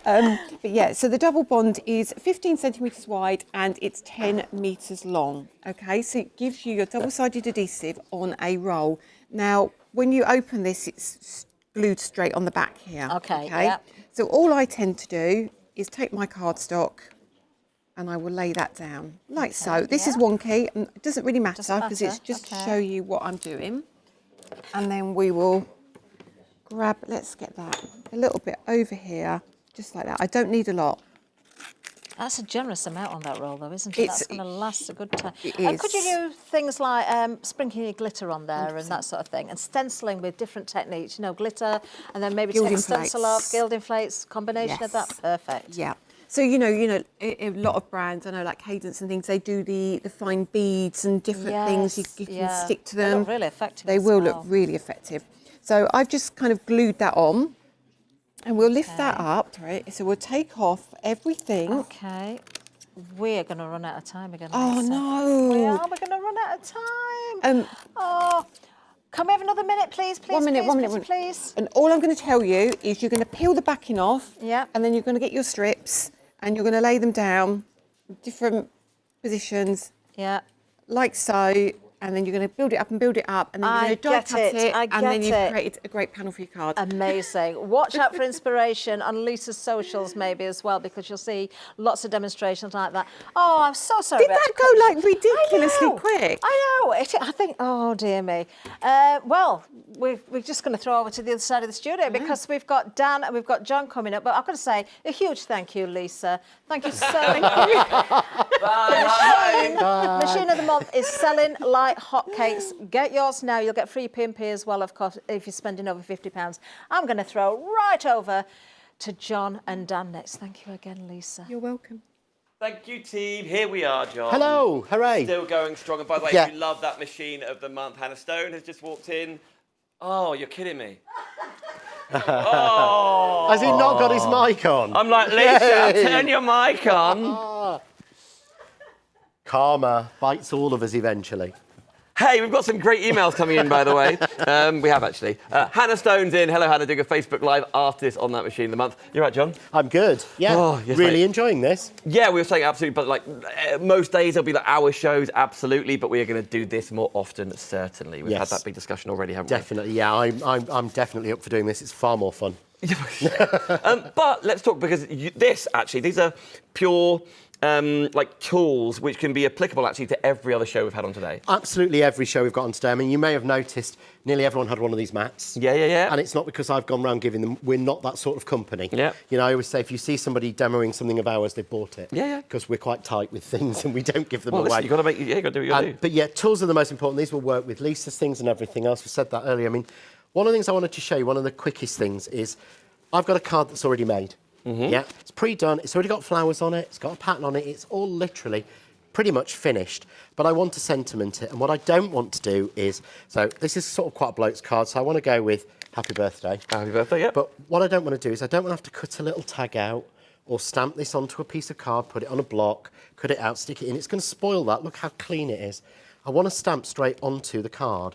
But yeah, so the double bond is 15 centimetres wide and it's 10 metres long, okay? So it gives you your double-sided adhesive on a roll. Now, when you open this, it's glued straight on the back here. Okay, yeah. So all I tend to do is take my cardstock and I will lay that down like so. This is wonky, and it doesn't really matter because it's just to show you what I'm doing. And then we will grab, let's get that a little bit over here, just like that. I don't need a lot. That's a generous amount on that roll, though, isn't it? That's going to last a good time. It is. Could you do things like sprinkling your glitter on there 100%. And that sort of thing, and stenciling with different techniques, you know, glitter, and then maybe take a stencil off, gilding flakes, combination of that, perfect. Yeah. So, you know, a lot of brands, I know, like Cadence and things, they do the fine beads and different things. You can stick to them. They look really effective. They will look really effective. So I've just kind of glued that on. And we'll lift that up, right? So we'll take off everything. Okay. We're going to run out of time again. Oh, Lisa. no. We're going to run out of time. Can we have another minute, please? One minute. Please. And all I'm going to tell you is you're going to peel the backing off. Yeah. And then you're going to get your strips and you're going to lay them down different positions, Yeah. like so, and then you're going to build it up and build it up, and then you're going to die cut it, and then you've created a great panel for your card. Amazing. Watch out for inspiration on Lisa's socials maybe as well, because you'll see lots of demonstrations like that. Oh, I'm so sorry. Did that go like ridiculously quick? I know. I think, oh dear me. Well, we're just going to throw over to the other side of the studio because we've got Dan and we've got John coming up. But I've got to say a huge thank you, Lisa. Thank you so much. Machine of the month is selling like hotcakes. Get yours now. You'll get free P&P as well, of course, if you're spending over £50. I'm going to throw right over to John and Dan next. Thank you again, Lisa. You're welcome. Thank you, team. Here we are, John. Hello, hooray. Still going strong. And by the way, if you love that machine of the month, Hannah Stone has just walked in. Oh, you're kidding me. Oh. Has he not got his mic on? I'm like, Lisa, turn your mic on. Karma bites all of us eventually. Hey, we've got some great emails coming in, by the way. We have, actually. Hannah Stone's in. Hello, Hannah, doing a Facebook Live after this on that machine of the month. You're right, John? I'm good. Yeah, oh, yes, really mate. Enjoying this. Yeah, we were saying absolutely, but like most days there'll be like hour shows, absolutely, but we are going to do this more often, certainly. We've had that big discussion already, haven't we? Definitely, yeah. I'm definitely up for doing this. It's far more fun. But let's talk, because these are pure like tools which can be applicable actually to every other show we've had on today. Absolutely every show we've got on today. I mean, you may have noticed nearly everyone had one of these mats. Yeah. And it's not because I've gone around giving them. We're not that sort of company. Yeah. You know, I always say if you see somebody demoing something of ours, they've bought it. Yeah. Because we're quite tight with things and we don't give them Well, away. listen, you've got to do what you got to do. But yeah, tools are the most important. These will work with Lisa's things and everything else. We said that earlier. I mean, one of the things I wanted to show you, one of the quickest things is I've got a card that's already made. Yeah, it's pre-done. It's already got flowers on it. It's got a pattern on it. It's all literally pretty much finished. But I want to sentiment it. And what I don't want to do is, so this is sort of quite a bloke's card. So I want to go with happy birthday. Happy birthday, yeah. But what I don't want to do is I don't want to have to cut a little tag out or stamp this onto a piece of card, put it on a block, cut it out, stick it in. It's going to spoil that. Look how clean it is. I want to stamp straight onto the card.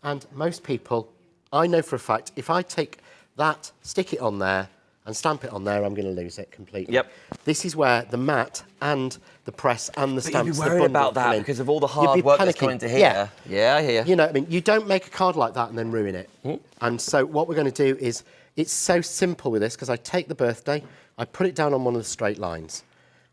And most people, I know for a fact, if I take that, stick it on there, and stamp it on there, I'm going to lose it completely. Yep. This is where the mat and the press and the stamps, But you'd be worried about that because of all the hard work that's going into here. Yeah. You know, I mean, you don't make a card like that and then ruin it. And so what we're going to do is, it's so simple with this, because I take the birthday, I put it down on one of the straight lines.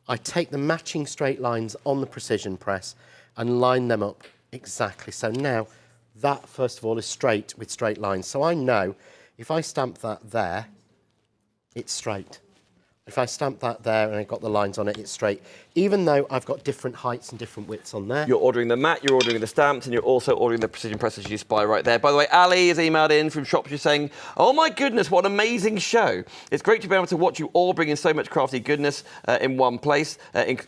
I take the matching straight lines on the precision press and line them up exactly. So now that, first of all, is straight with straight lines. So I know if I stamp that there, it's straight. If I stamp that there and I've got the lines on it, it's straight. Even though I've got different heights and different widths on there. You're ordering the mat, you're ordering the stamps, and you're also ordering the precision presses you spy right there. By the way, Ali has emailed in from Shropshire saying, oh my goodness, what an amazing show. It's great to be able to watch you all bring in so much crafty goodness in one place.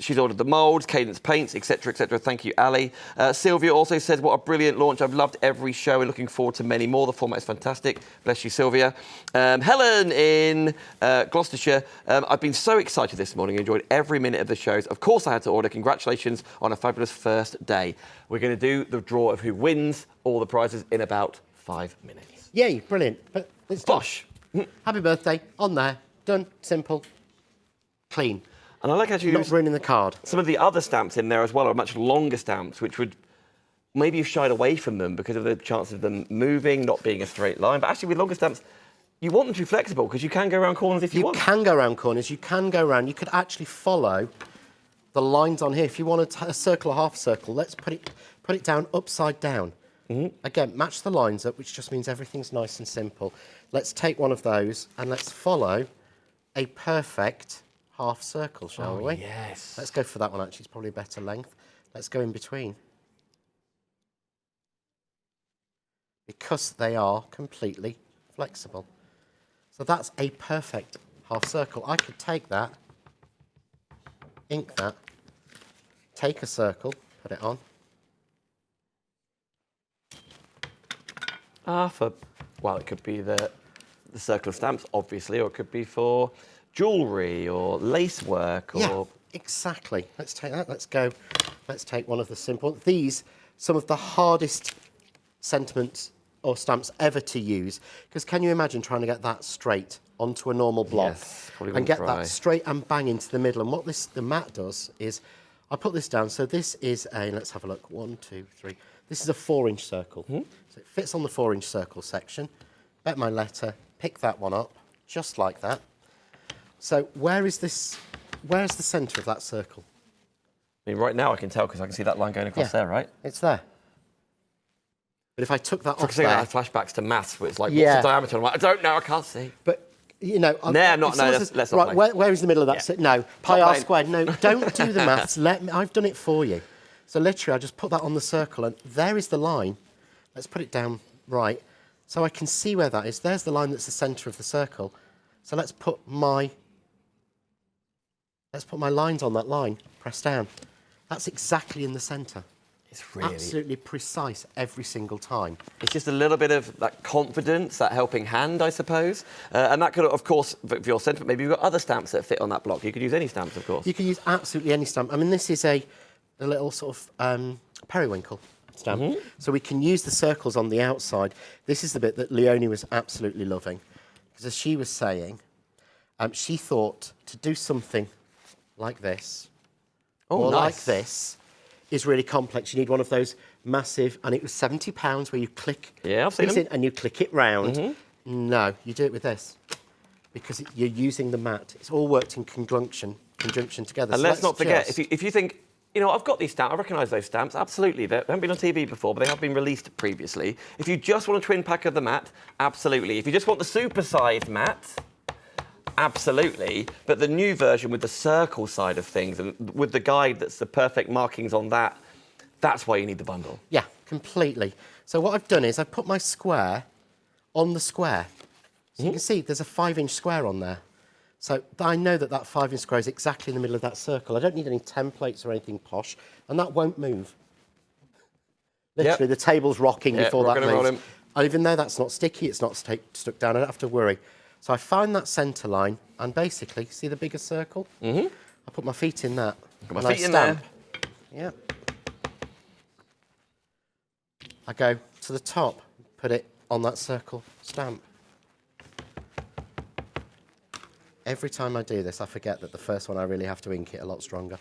She's ordered the moulds, Cadence paints, etc., etc. Thank you, Ali. Sylvia also says, what a brilliant launch. I've loved every show and looking forward to many more. The format is fantastic. Bless you, Sylvia. Helen in Gloucestershire. I've been so excited this morning, enjoyed every minute of the shows. Of course I had to order. Congratulations on a fabulous first day. We're going to do the draw of who wins all the prizes in about 5 minutes. Yay, brilliant. But it's Bosh. Happy birthday, on there, done, simple, clean. And I like how you not ruining the card. Some of the other stamps in there as well are much longer stamps, which would maybe you've shied away from them because of the chance of them moving, not being a straight line. But actually with longer stamps, you want them to be flexible because you can go around corners if you want. You can go around corners, you can go around. You could actually follow the lines on here. If you want a circle or half circle, let's put it down upside down. Again, match the lines up, which just means everything's nice and simple. Let's take one of those and let's follow a perfect half circle, shall we? Yes. Let's go for that one, actually. It's probably a better length. Let's go in between. Because they are completely flexible. So that's a perfect half circle. I could take that, ink that, take a circle, put it on. Well, it could be the circle of stamps, obviously, or it could be for jewellery or lace work. Or... Yeah, exactly. Let's take that. Let's go. Let's take one of the simple. These, some of the hardest sentiments or stamps ever to use, because can you imagine trying to get that straight onto a normal block and get that straight and bang into the middle? And what the mat does is I put this down. So this is a, let's have a look, 1, 2, 3. This is a 4-inch circle. So it fits on the 4-inch circle section. Bet my letter, pick that one up, just like that. So where's the centre of that circle? I mean, right now I can tell because I can see that line going across there, right? It's there. But if I took that off there... I have flashbacks to maths where it's like, what's the diameter? I'm like, I don't know, I can't see. But, you know... let's not right, play. where is the middle of that? No, pi r squared. No, don't do the maths. I've done it for you. So literally, I just put that on the circle, and there is the line. Let's put it down right, so I can see where that is. There's the line that's the centre of the circle. So let's put my lines on that line. Press down. That's exactly in the centre. It's really... absolutely precise every single time. It's just a little bit of that confidence, that helping hand, I suppose. And that could, of course, for your sentiment, maybe you've got other stamps that fit on that block. You could use any stamps, of course. You can use absolutely any stamp. I mean, this is a little sort of periwinkle stamp. So we can use the circles on the outside. This is the bit that Leonie was absolutely loving. Because as she was saying, she thought to do something like this, or like this, is really complex. You need one of those massive, and it was £70 where you click I've seen them. and you click it round. No, you do it with this because you're using the mat. It's all worked in conjunction together. And so let's not forget, if you think, you know, I've got these stamps, I recognise those stamps, absolutely. They haven't been on TV before, but they have been released previously. If you just want a twin pack of the mat, absolutely. If you just want the super-sized mat, absolutely. But the new version with the circle side of things and with the guide that's the perfect markings on that, that's why you need the bundle. Yeah, completely. So what I've done is I've put my square on the square. So you can see there's a 5-inch square on there. So I know that 5-inch square is exactly in the middle of that circle. I don't need any templates or anything posh, and that won't move. Literally, the table's rocking before that moves. Even though that's not sticky, it's not stuck down, I don't have to worry. So I find that centre line, and basically, see the bigger circle? I put my feet in that. Got my feet in there. Yeah. I go to the top, put it on that circle stamp. Every time I do this, I forget that the first one I really have to ink it a lot stronger.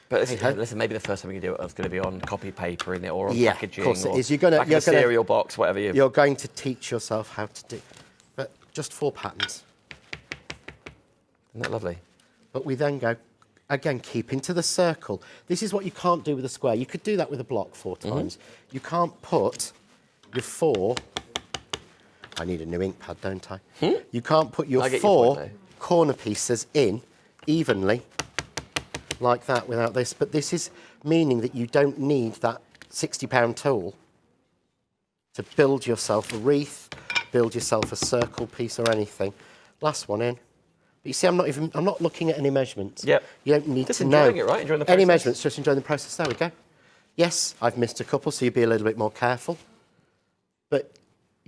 But listen, maybe the first time we can do it is going to be on copy paper in it, or on packaging, of course it is. You're a cereal box, whatever you're going to teach yourself how to do. But just 4 patterns. Isn't that lovely? But we then go, again, keep into the circle. This is what you can't do with a square. You could do that with a block 4 times. You can't put your 4... I need a new ink pad, don't I? You can't put your 4 corner pieces in evenly like that without this. But this is meaning that you don't need that £60 tool to build yourself a wreath, build yourself a circle piece or anything. Last one in. But you see, I'm not looking at any measurements. Yep. You don't need just to know. Enjoying it, right? Enjoying the process. Any measurements, just enjoying the process. There we go. Yes, I've missed a couple, so you'd be a little bit more careful. But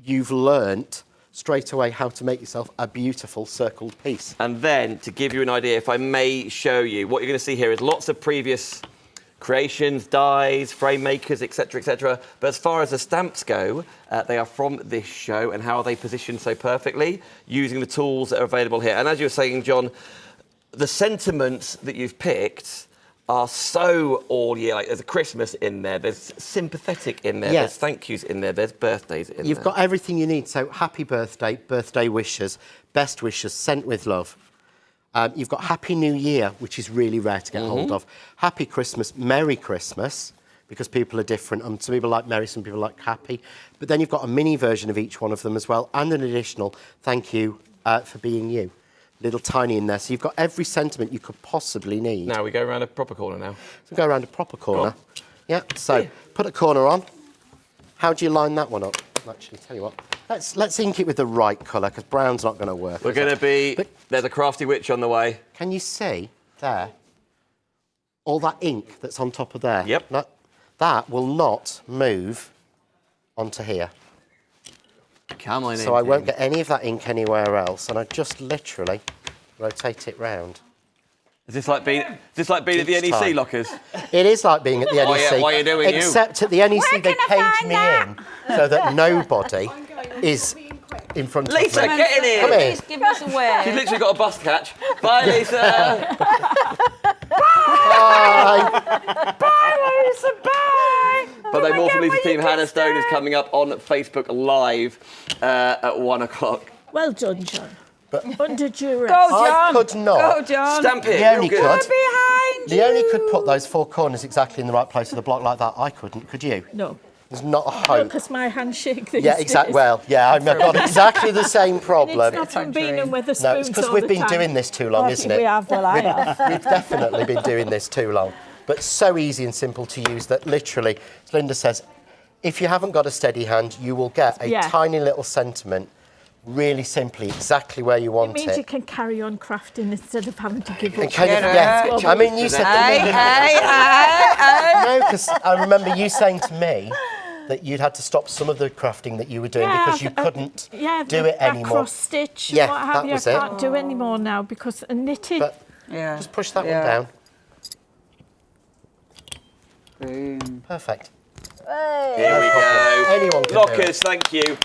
you've learnt straight away how to make yourself a beautiful circled piece. And then, to give you an idea, if I may show you, what you're going to see here is lots of previous creations, dies, frame makers, etc., etc. But as far as the stamps go, they are from this show, and how are they positioned so perfectly using the tools that are available here. And as you were saying, John, the sentiments that you've picked are so all year. Like, there's a Christmas in there, there's sympathetic in there, there's thank yous in there, there's birthdays in there. You've got everything you need. So happy birthday, birthday wishes, best wishes, sent with love. You've got Happy New Year, which is really rare to get hold of. Happy Christmas, Merry Christmas, because people are different. Some people like Merry, some people like Happy. But then you've got a mini version of each one of them as well, and an additional thank you for being you. Little tiny in there. So you've got every sentiment you could possibly need. Now we go around a proper corner now. So go around a proper corner. Yeah, so put a corner on. How do you line that one up? Actually, tell you what. Let's ink it with the right colour, because brown's not going to work. We're going to be... There's a Crafty Witch on the way. Can you see there all that ink that's on top of there? Yep. That will not move onto here. Come on in. So I won't get any of that ink anywhere else, and I just literally rotate it round. Is this like being at the NEC lockers? It is like being at the NEC. Why are you doing Except at the NEC, they cage me in so that nobody is in front of me. Lisa, get in here. Come in. Please give us a wave. She's literally got a bus catch. Bye, Lisa. Bye. Hannah Stone is coming up on Facebook Live at 1 o'clock. Well done, John. But under duress. Go, John. I could not. Go, John. Stamp it. The only Real could. good. Behind The only could put those 4 corners exactly in the right place of the block like that. I couldn't. Could you? No. There's not a hope. Because my handshake these Yeah, exactly. days. Well, yeah, I've got exactly the same problem. And it's not from being in Weatherspoons No, it's because we've been doing this too long, isn't it? We have, well, I have. We've definitely been doing this too long. But so easy and simple to use that literally, as Lynda says, if you haven't got a steady hand, you will get a tiny little sentiment really simply exactly where you want it. It means you can carry on crafting instead of having to give up. I mean, you said no, because I remember you saying to me that you'd had to stop some of the crafting that you were doing because you couldn't do it anymore. Cross stitch, yeah, what have that you. was I it. can't do anymore now because knitting. But just push that one down. Boom. Perfect. Here we go. Anyone can Lockers, thank you.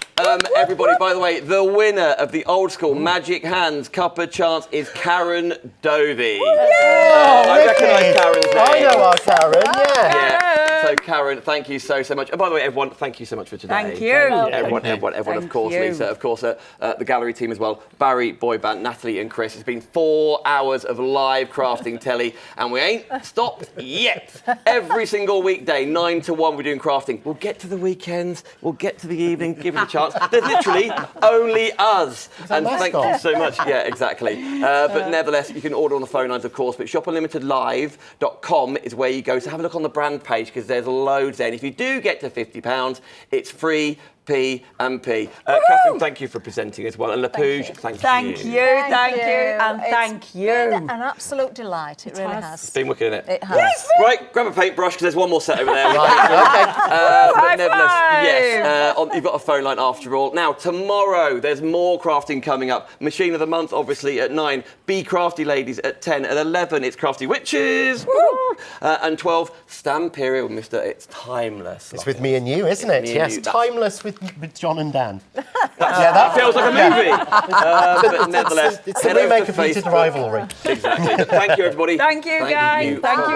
Everybody, by the way, the winner of the old school Magic Hands Cup of Chance is Karen Dovey. I recognise Karen's name. I know our Karen, yeah. So Karen, thank you so much. And by the way, everyone, thank you so much for today. Thank you. Everyone, Thank of course, you. Lisa, of course, the gallery team as well. Barry, Boy Band, Natalie and Chris. It's been 4 hours of live crafting telly and we ain't stopped yet. Every single weekday, 9 to 1, we're doing crafting. We'll get to the weekends, we'll get to the evening, give it a chance. There's literally only us. And thank you so much. Yeah, exactly. But nevertheless, you can order on the phone lines, of course, but shopunlimitedlive.com is where you go. So have a look on the brand page because there's loads there. And if you do get to £50, it's free. P&P. Kathryn, thank you for presenting as well. And Lapouge, thank you. Thank you, and thank you. Been an absolute delight. It really has. It's been wicked, isn't it? It has. Right, grab a paintbrush because there's one more set over there. High Nevertheless, five! yes, you've got a phone line after all. Now, tomorrow, there's more crafting coming up. Machine of the Month, obviously, at 9. Be Crafty Ladies at 10. At 11, it's Crafty Witches. And 12, Stamperia with Mr. It's Timeless. It's with me and you, isn't it? Yes, Timeless with John and Dan. That feels like a movie. But nevertheless, it's the remake of Heated Rivalry. Exactly. Thank you, everybody. Thank you, guys. Thank you.